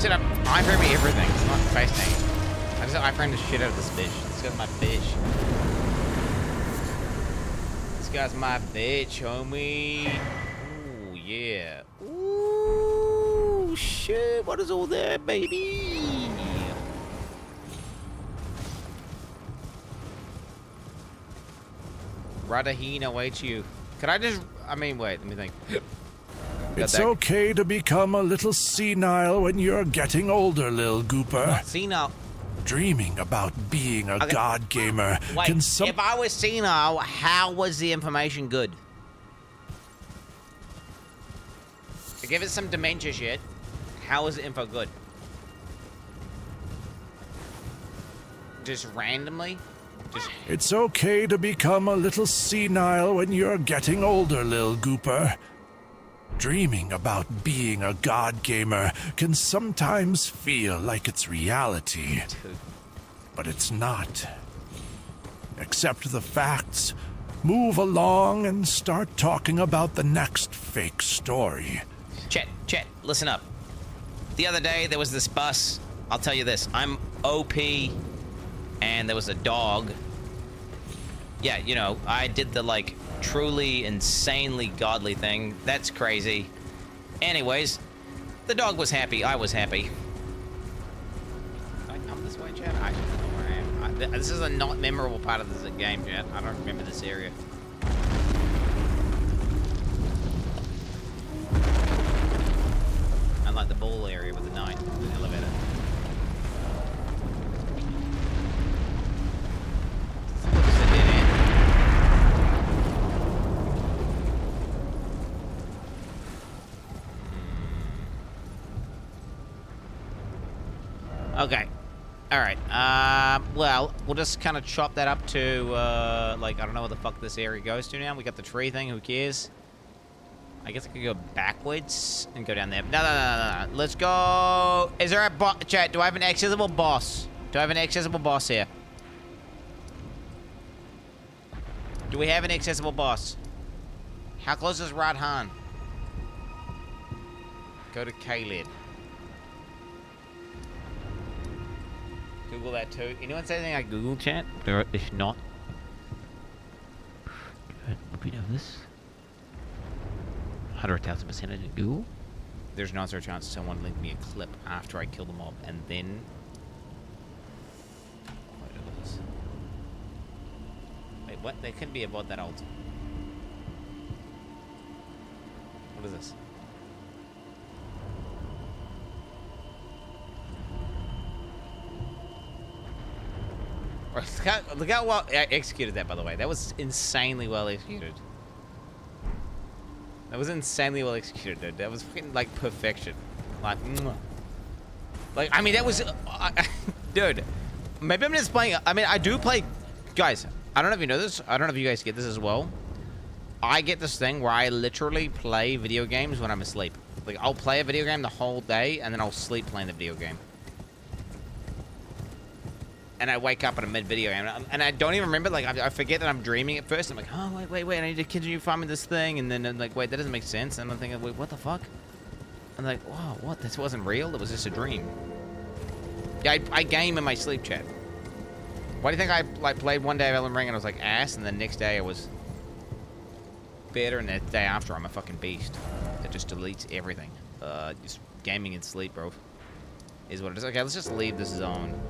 Sit up. I frame me everything. It's not face thing. I framed the shit out of this bitch. This guy's my bitch. This guy's my bitch, homie. Ooh, yeah. Ooh, shit. What is all that, baby? Radaheen awaits you. Could I just... I mean, wait. Let me think. It's okay to become a little senile when you're getting older, Lil Gooper. Senile. Dreaming about being a god gamer Wait, if I was senile, how was the information good? To give it some dementia shit, how was the info good? Just randomly? It's okay to become a little senile when you're getting older, Lil Gooper. Dreaming about being a god gamer can sometimes feel like it's reality, but it's not. Accept the facts, move along and start talking about the next fake story. Chet, listen up. The other day, there was this bus. I'll tell you this. I'm OP, and there was a dog. Yeah, you know, I did the, like, truly insanely godly thing. That's crazy. Anyways, the dog was happy. I was happy. Can I come this way, Chet? I don't know where I am. This is a not memorable part of this game, Chet. I don't remember this area. Unlike the ball area with the knight, the elevator. Okay. Alright. Well, we'll just kind of chop that up to, like, I don't know where the fuck this area goes to now. We got the tree thing. Who cares? I guess I could go backwards and go down there. No. Let's go. Is there a boss? Chat, do I have an accessible boss? Do I have an accessible boss here? Do we have an accessible boss? How close is Radhan? Go to Kaled. Google that too. Anyone say anything like Google, chat? Or if not, repeat of this. 100,000% I didn't Google. There's not a chance someone linked me a clip after I kill the mob and then. Wait, what? There couldn't be a bot that old. What is this? Look how well I executed that, by the way. That was insanely well executed. That was insanely well executed, dude. That was fucking, like, perfection. Like, I mean, that was... dude, maybe I'm just playing... I mean, I do play... Guys, I don't know if you know this. I don't know if you guys get this as well. I get this thing where I literally play video games when I'm asleep. Like, I'll play a video game the whole day, and then I'll sleep playing the video game. And I wake up in a mid-video and I don't even remember, like, I forget that I'm dreaming at first. I'm like, oh, wait, I need to continue farming this thing. And then I'm like, wait, that doesn't make sense. And I'm thinking, wait, what the fuck? I'm like, whoa, what? This wasn't real? It was just a dream. Yeah, I game in my sleep, chat. Why do you think I, like, played one day of Elden Ring and I was like ass, and the next day I was better, and the day after I'm a fucking beast. It just deletes everything. Just gaming in sleep, bro. Is what it is. Okay, let's just leave this zone.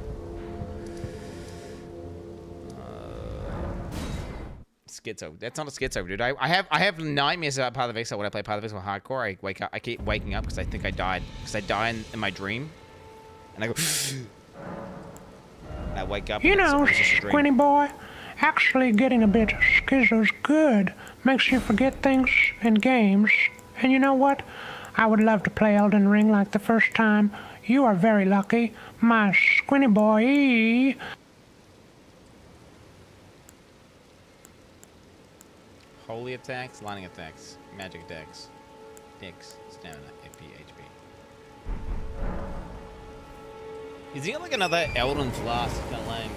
Schizo. That's not a schizo, dude. I have nightmares about Path of Exile when I play Path of Exile hardcore. I keep waking up because I think I died. Because I die in my dream. And I go... and I wake up. You know, Squinty boy, actually getting a bit schizo's good. Makes you forget things in games. And you know what? I would love to play Elden Ring like the first time. You are very lucky. My Squinty boy. Holy attacks, lightning attacks, magic attacks, X, stamina, AP, HP. Is he like another Elden Flask? Kind of lame.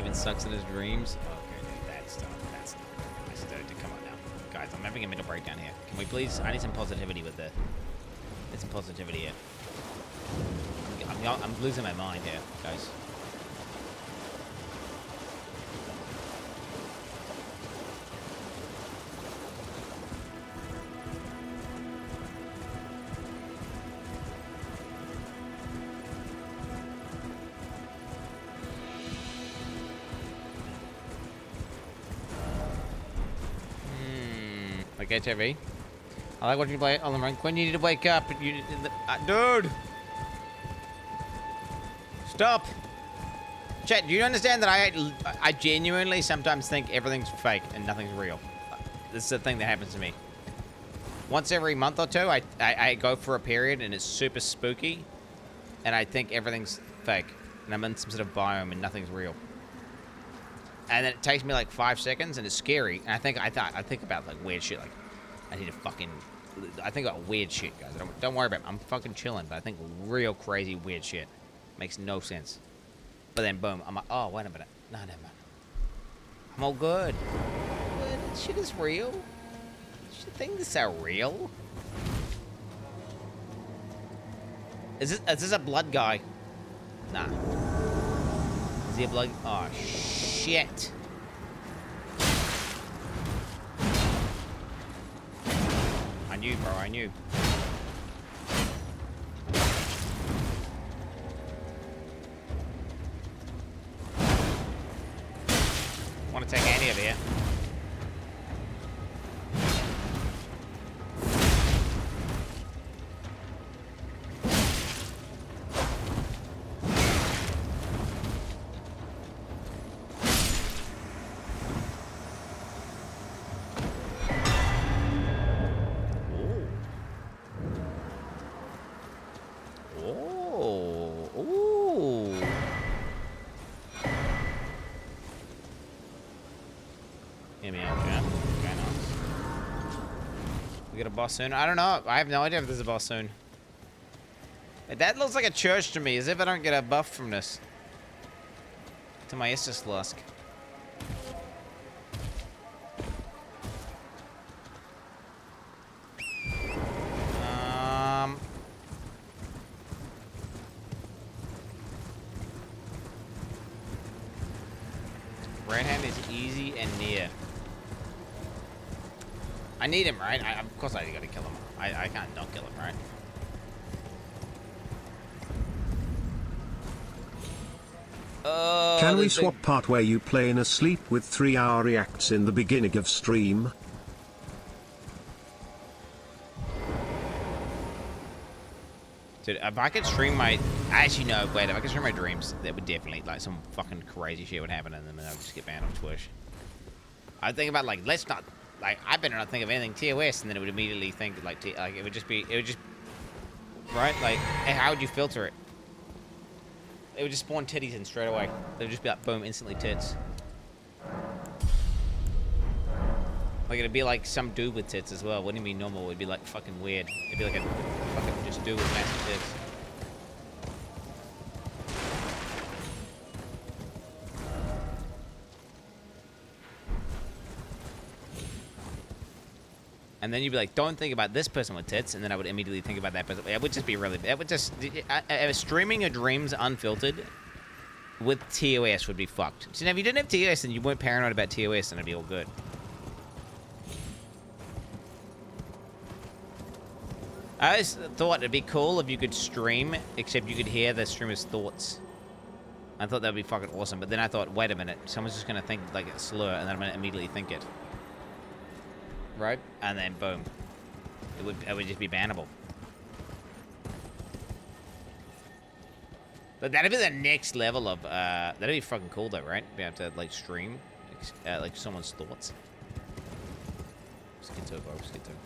Even sucks in his dreams. Okay, dude, that's not nice, dude. Come on now, guys. I'm having a mental breakdown here. Can we please? I need some positivity with this. Need some positivity here. I'm losing my mind here, guys. Like HIV. I like watching you play Elden Ring. Quinn, you need to wake up. Dude! Stop! Chat, do you understand that I genuinely sometimes think everything's fake and nothing's real? This is the thing that happens to me. Once every month or two, I go for a period and it's super spooky. And I think everything's fake. And I'm in some sort of biome and nothing's real. And then it takes me like 5 seconds, and it's scary. And I think about like weird shit. Like I think about weird shit, guys. Don't worry about it. I'm fucking chilling, but I think real crazy weird shit makes no sense. But then boom, I'm like, oh wait a minute, no, never mind. I'm all good. Good. This shit is real. Things are real. Is this a blood guy? Nah. Is he a blood? Oh shit. I knew, bro. I knew. Want to take any of it? Boss soon? I don't know. I have no idea if there's a boss soon. That looks like a church to me, as if I don't get a buff from this. To my Estus Lusk. Right hand is easy and near. I need him, right? Of course I gotta kill him. I can't not kill him, right? Can we swap part where you play in a sleep with 3-hour reacts in the beginning of stream? Dude, if I could stream my... Actually, no, wait. If I could stream my dreams, that would definitely, like, some fucking crazy shit would happen and then I would just get banned on Twitch. I'd think about, like, let's not... Like, I better not think of anything TOS, and then it would immediately think, like, it would just... Right? Like, hey, how would you filter it? It would just spawn titties in straight away. They would just be like, boom, instantly tits. Like, it'd be like some dude with tits as well. Wouldn't it be normal? It'd be, like, fucking weird. It'd be like a fucking just dude with massive tits. And then you'd be like, don't think about this person with tits, and then I would immediately think about that person. It would just be really... It would just... streaming your dreams unfiltered with TOS would be fucked. So now, if you didn't have TOS and you weren't paranoid about TOS, then it'd be all good. I always thought it'd be cool if you could stream, except you could hear the streamer's thoughts. I thought that would be fucking awesome, but then I thought, wait a minute, someone's just going to think like a slur, and then I'm going to immediately think it. Right? And then boom. It would just be bannable. But that'd be the next level of, that'd be fucking cool though, right? Be able to, like, stream, like, someone's thoughts. Skid to it, bro, skid to it.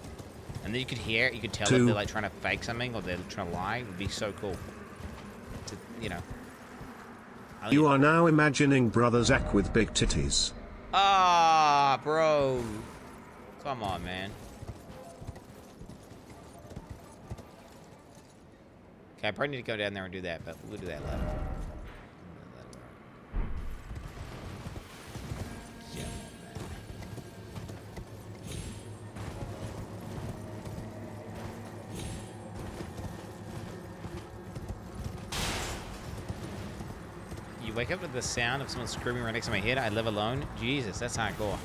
And then you could hear, you could tell if they're, like, trying to fake something or they're trying to lie. It would be so cool. To, you know. You are now imagining Brother Zach with big titties. Ah, bro. Come on, man. Okay, I probably need to go down there and do that, but we'll do that later. You wake up with the sound of someone screaming right next to my head. I live alone. Jesus, that's hardcore.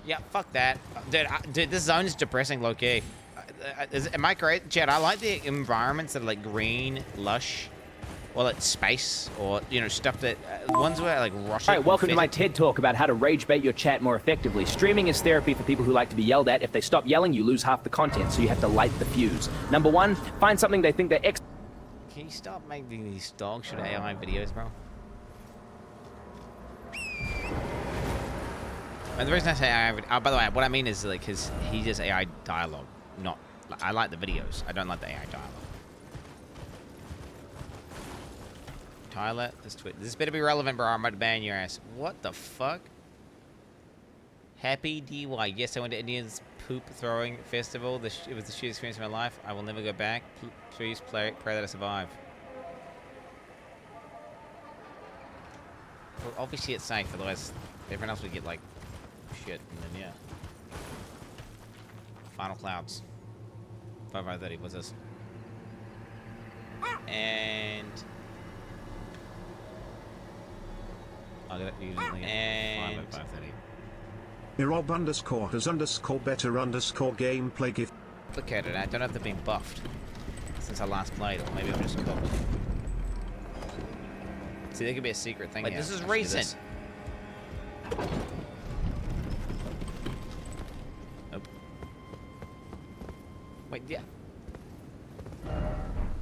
Yeah, fuck that. Dude, this zone is depressing low-key. Am I correct? Chad, I like the environments that are like green, lush, or like space, or, you know, stuff that... ones where like rush. Alright, welcome to my TED Talk about how to rage bait your chat more effectively. Streaming is therapy for people who like to be yelled at. If they stop yelling, you lose half the content, so you have to light the fuse. Number one, find something they think they're Can you stop making these dog shit AI videos, bro? And the reason I say AI, by the way, what I mean is like he does AI dialogue, not. I like the videos. I don't like the AI dialogue. Tyler, this better be relevant, bro. I'm about to ban your ass. What the fuck? Happy DY. Yes, I went to Indian's poop throwing festival. It was the shittiest experience of my life. I will never go back. Please pray that I survive. Well, obviously it's safe, otherwise everyone else would get, like, shit, and then, yeah. Final Clouds. 5530, what's this? And... I'll get it usually. And... 530. Irob underscore has underscore better underscore gameplay gift. Look at it, I don't have to be buffed since I last played, or maybe I'm just cooked. See, there could be a secret thing. Wait, here. This is recent. Nope. Wait, yeah.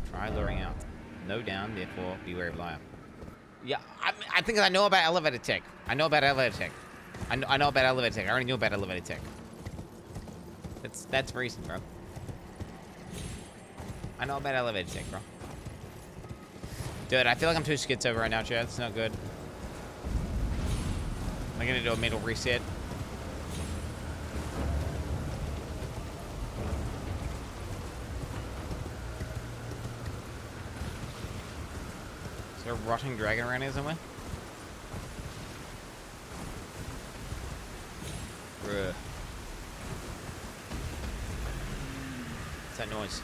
Try luring out. No down, therefore beware of liar. Yeah, I think I know about elevator tech. I know about elevator tech. I know about elevator tech. I already knew about elevator tech. That's recent, bro. I know about elevator tech, bro. Dude, I feel like I'm too schizo right now, Chad. It's not good. Am I gonna do a mental reset? Is there a rotting dragon around here somewhere? Bruh. What's that noise?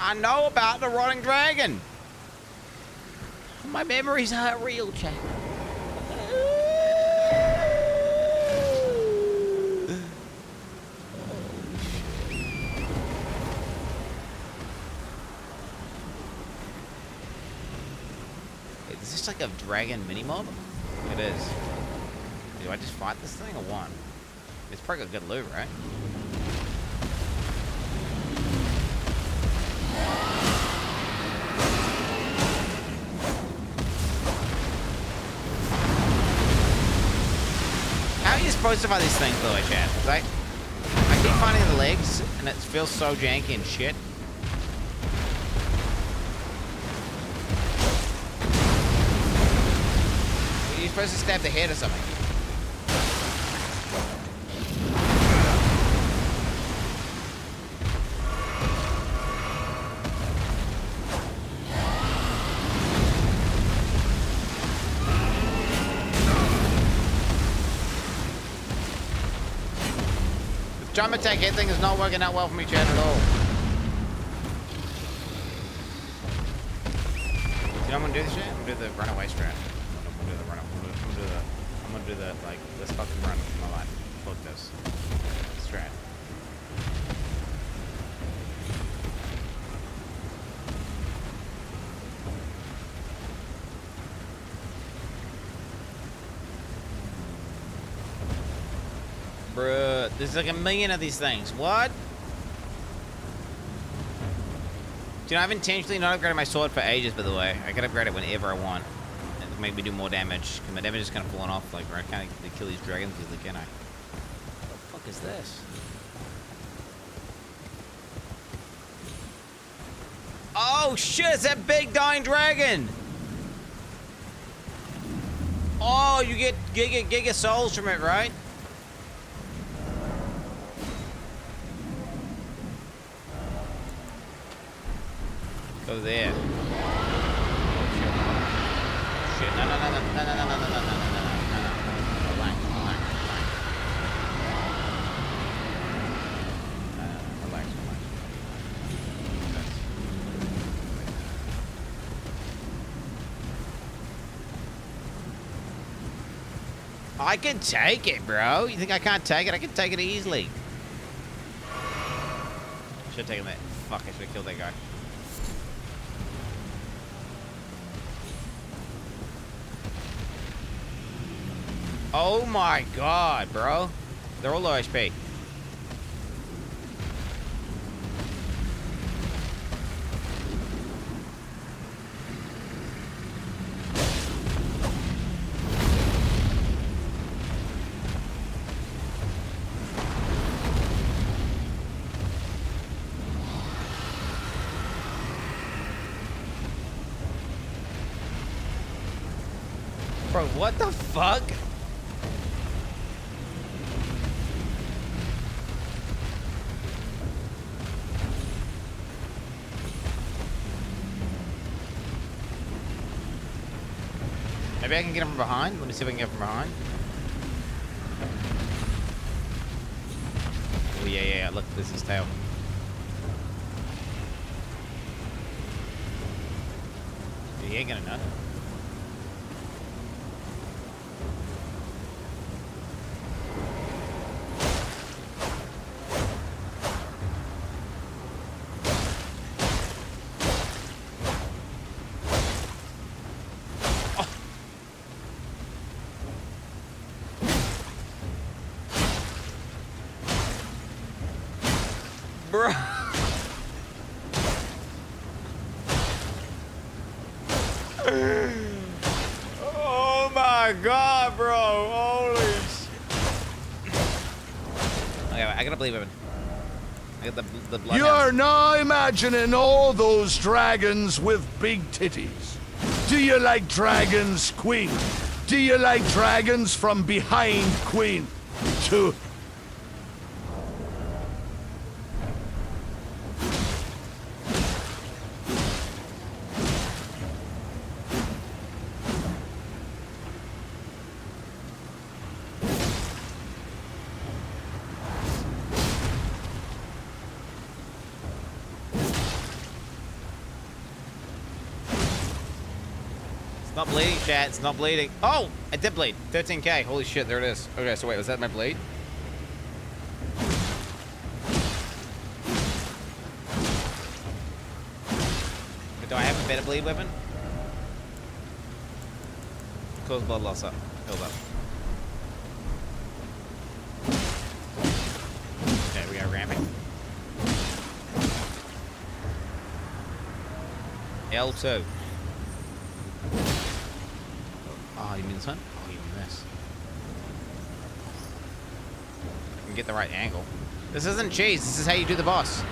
I know about the rotting dragon. My memories aren't real, Chad. Is this like a dragon mini-mob? It is. Do I just fight this thing or what? It's probably got good loot, right? How are you supposed to fight these things, by the way, Chad? Like, I keep finding the legs, and it feels so janky and shit. Are you supposed to stab the head or something? Jump attack head thing is not working out well for me, Chad, at all. You know what I'm gonna do this shit? I'm gonna do the runaway strat. I'm gonna do the, like, let's fucking run for my life. Fuck this. Strat. Bruh, there's like a million of these things. What? Dude, I've intentionally not upgraded my sword for ages, by the way. I can upgrade it whenever I want. It'll make me do more damage. Cause my damage is kind of falling off, like, where I can't kill these dragons easily, can I? What the fuck is this? Oh shit, it's that big dying dragon! Oh, you get giga souls from it, right? Go there. Oh, shit. Shit. No. Relax. I can take it, bro. You think I can't take it? I can take it easily. Should have taken that. Fuck, I should have killed that guy. Oh my god, bro. They're all low HP. Bro, what the fuck? Maybe I can get him from behind. Let me see if I can get him from behind. Oh, yeah. Look, this is his tail. He ain't gonna nut. Oh my god, bro. Holy shit. Okay, I gotta believe him. I got the blood. You're now imagining all those dragons with big titties. Do you like dragons, Queen? Do you like dragons from behind, Queen? To It's not bleeding, chat. It's not bleeding. Oh, I did bleed. 13k. Holy shit, there it is. Okay, so wait, was that my bleed? But do I have a better bleed weapon? Close blood loss up. Build up. Okay, we are ramping. L2. Oh, you mean this one? Oh, you mean this. I can get the right angle. This isn't cheese. This is how you do the boss.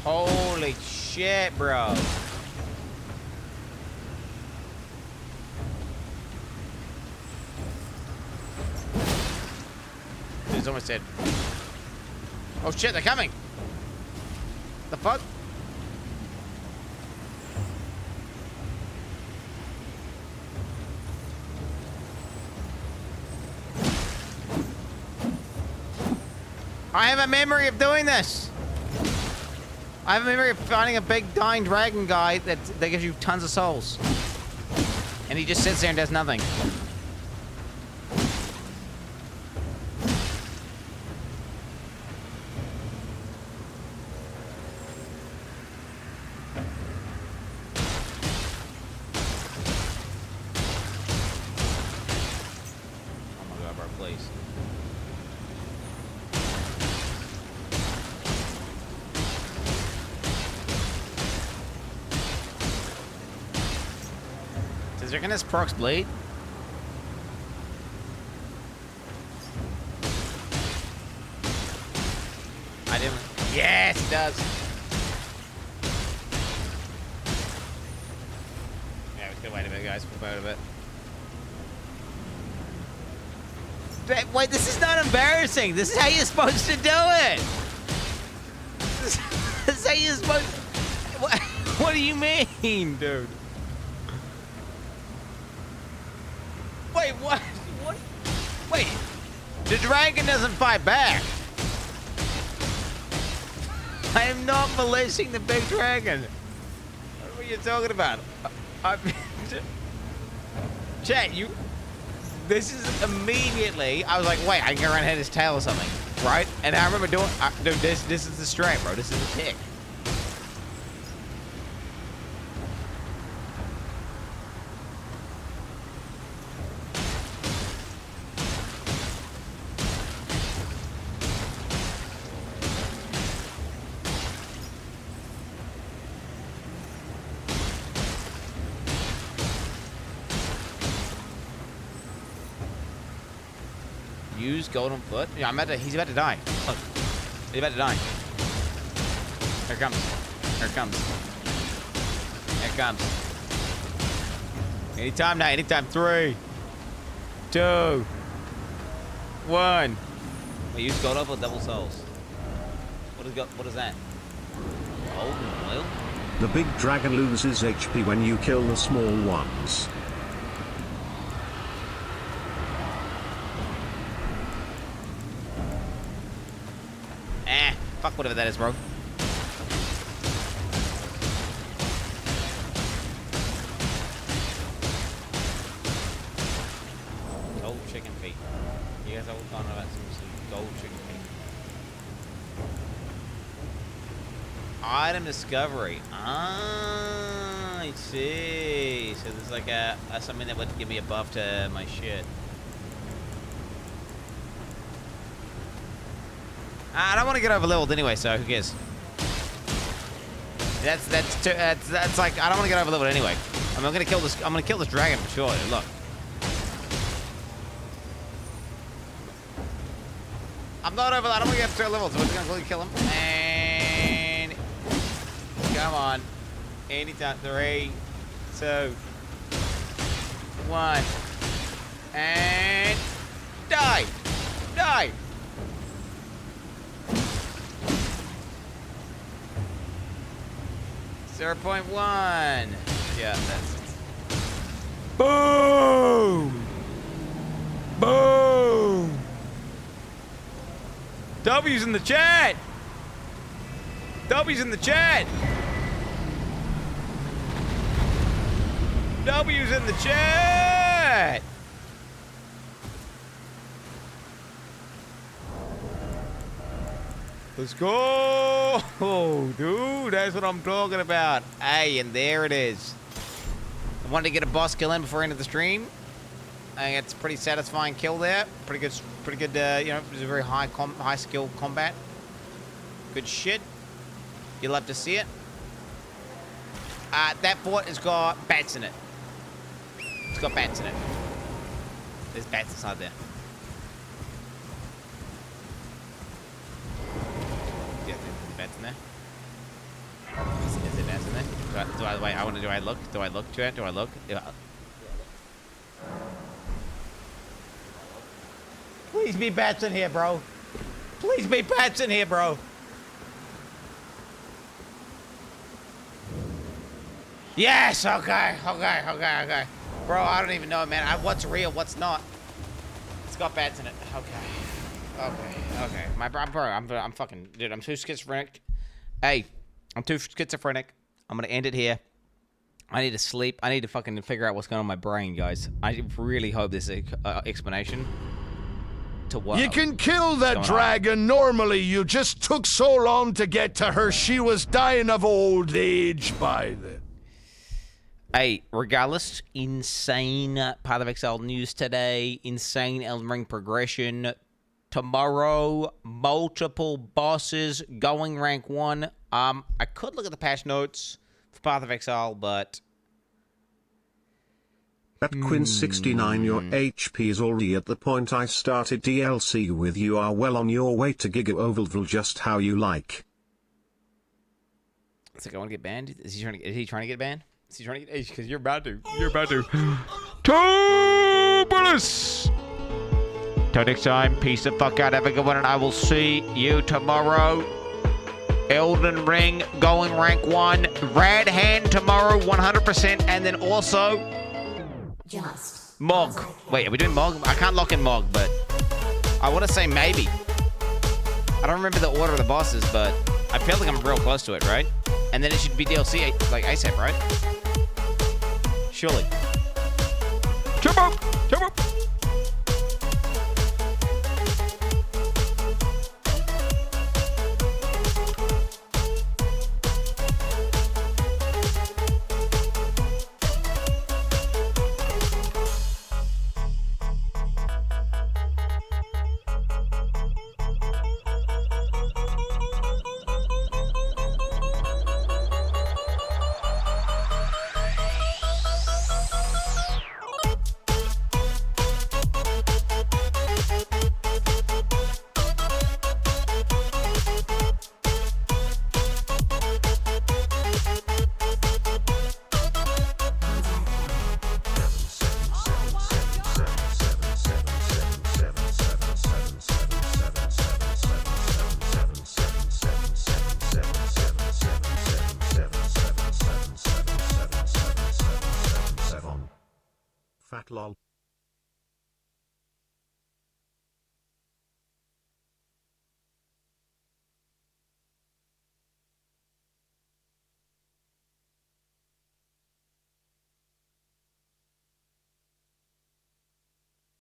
Holy shit, bro. He's almost dead. Oh shit, they're coming. The fuck? I have a memory of doing this. I have a memory of finding a big dying dragon guy that gives you tons of souls. And he just sits there and does nothing. Oh my god, bro, please. Does Dragoness procs blade? I didn't. Yes, it does. Yeah, we can wait a bit, guys. We'll wait a bit. Wait, this is not embarrassing. This is how you're supposed to do it. This is how you're supposed to... What do you mean, dude? Wait, what? What? Wait, the dragon doesn't fight back. I am not molesting the big dragon. What are you talking about? Chat, you... This is immediately... I was like, wait, I can go around and hit his tail or something, right? And I remember doing... dude, this is the strat, bro. This is the tick. Use golden foot. Yeah, he's about to die. Look. He's about to die. Here it comes. Here it comes. Here it comes. Anytime now. Anytime. 3, 2, 1. We use gold up with double souls. What is that? Gold and oil? The big dragon loses HP when you kill the small ones. Fuck whatever that is, bro. Gold chicken feet. You guys all gone about some gold chicken feet. Item discovery. Ah, I see. So there's like a something that would give me a buff to my shit. I don't want to get over leveled anyway, so who cares? That's like I don't want to get over leveled anyway. I'm gonna kill this. I'm gonna kill this dragon for sure. Look. I'm not over. I don't want to get to levels, so we're just gonna kill him. And come on, anytime. 3, 2, 1, and die, die. .1. Yeah, that's it. Boom! Boom! W's in the chat! W's in the chat! W's in the chat! Let's go! Oh, dude, that's what I'm talking about. Hey, and there it is. I wanted to get a boss kill in before I ended the stream. I think it's a pretty satisfying kill there. Pretty good. You know, it was a very high skill combat. Good shit. You'll love to see it. That fort has got bats in it. It's got bats in it. There's bats inside there. Yeah, there's bats in there. Is there bats in there? Wait, I want to, do I look? Do I look to it? Do I look? Yeah. Please be bats in here, bro. Please be bats in here, bro. Yes, okay. Bro, I don't even know, man. What's real, what's not? It's got bats in it. Okay. I'm fucking, dude, I'm too schizophrenic. Hey, I'm too schizophrenic. I'm gonna end it here. I need to sleep. I need to fucking figure out what's going on in my brain, guys. I really hope this is an explanation to what. You can kill that dragon normally. You just took so long to get to her. She was dying of old age by then. Hey, regardless, insane Path of Exile news today. Insane Elden Ring progression. Tomorrow, multiple bosses going rank 1. I could look at the patch notes for Path of Exile, but... At Quin69, your HP is already at the point I started DLC with. You are well on your way to Giga Overville just how you like. It's like, I want to get banned? Is he trying to get banned? Is he trying to get... Because you're about to. You're about to. Turbulence! Till next time, peace the fuck out, have a good one, and I will see you tomorrow. Elden Ring going rank 1. Rad Hand tomorrow, 100%, and then also... Mog. Wait, are we doing Mog? I can't lock in Mog, but... I want to say maybe. I don't remember the order of the bosses, but... I feel like I'm real close to it, right? And then it should be DLC, like ASAP, right? Surely. Jump up! chat lol.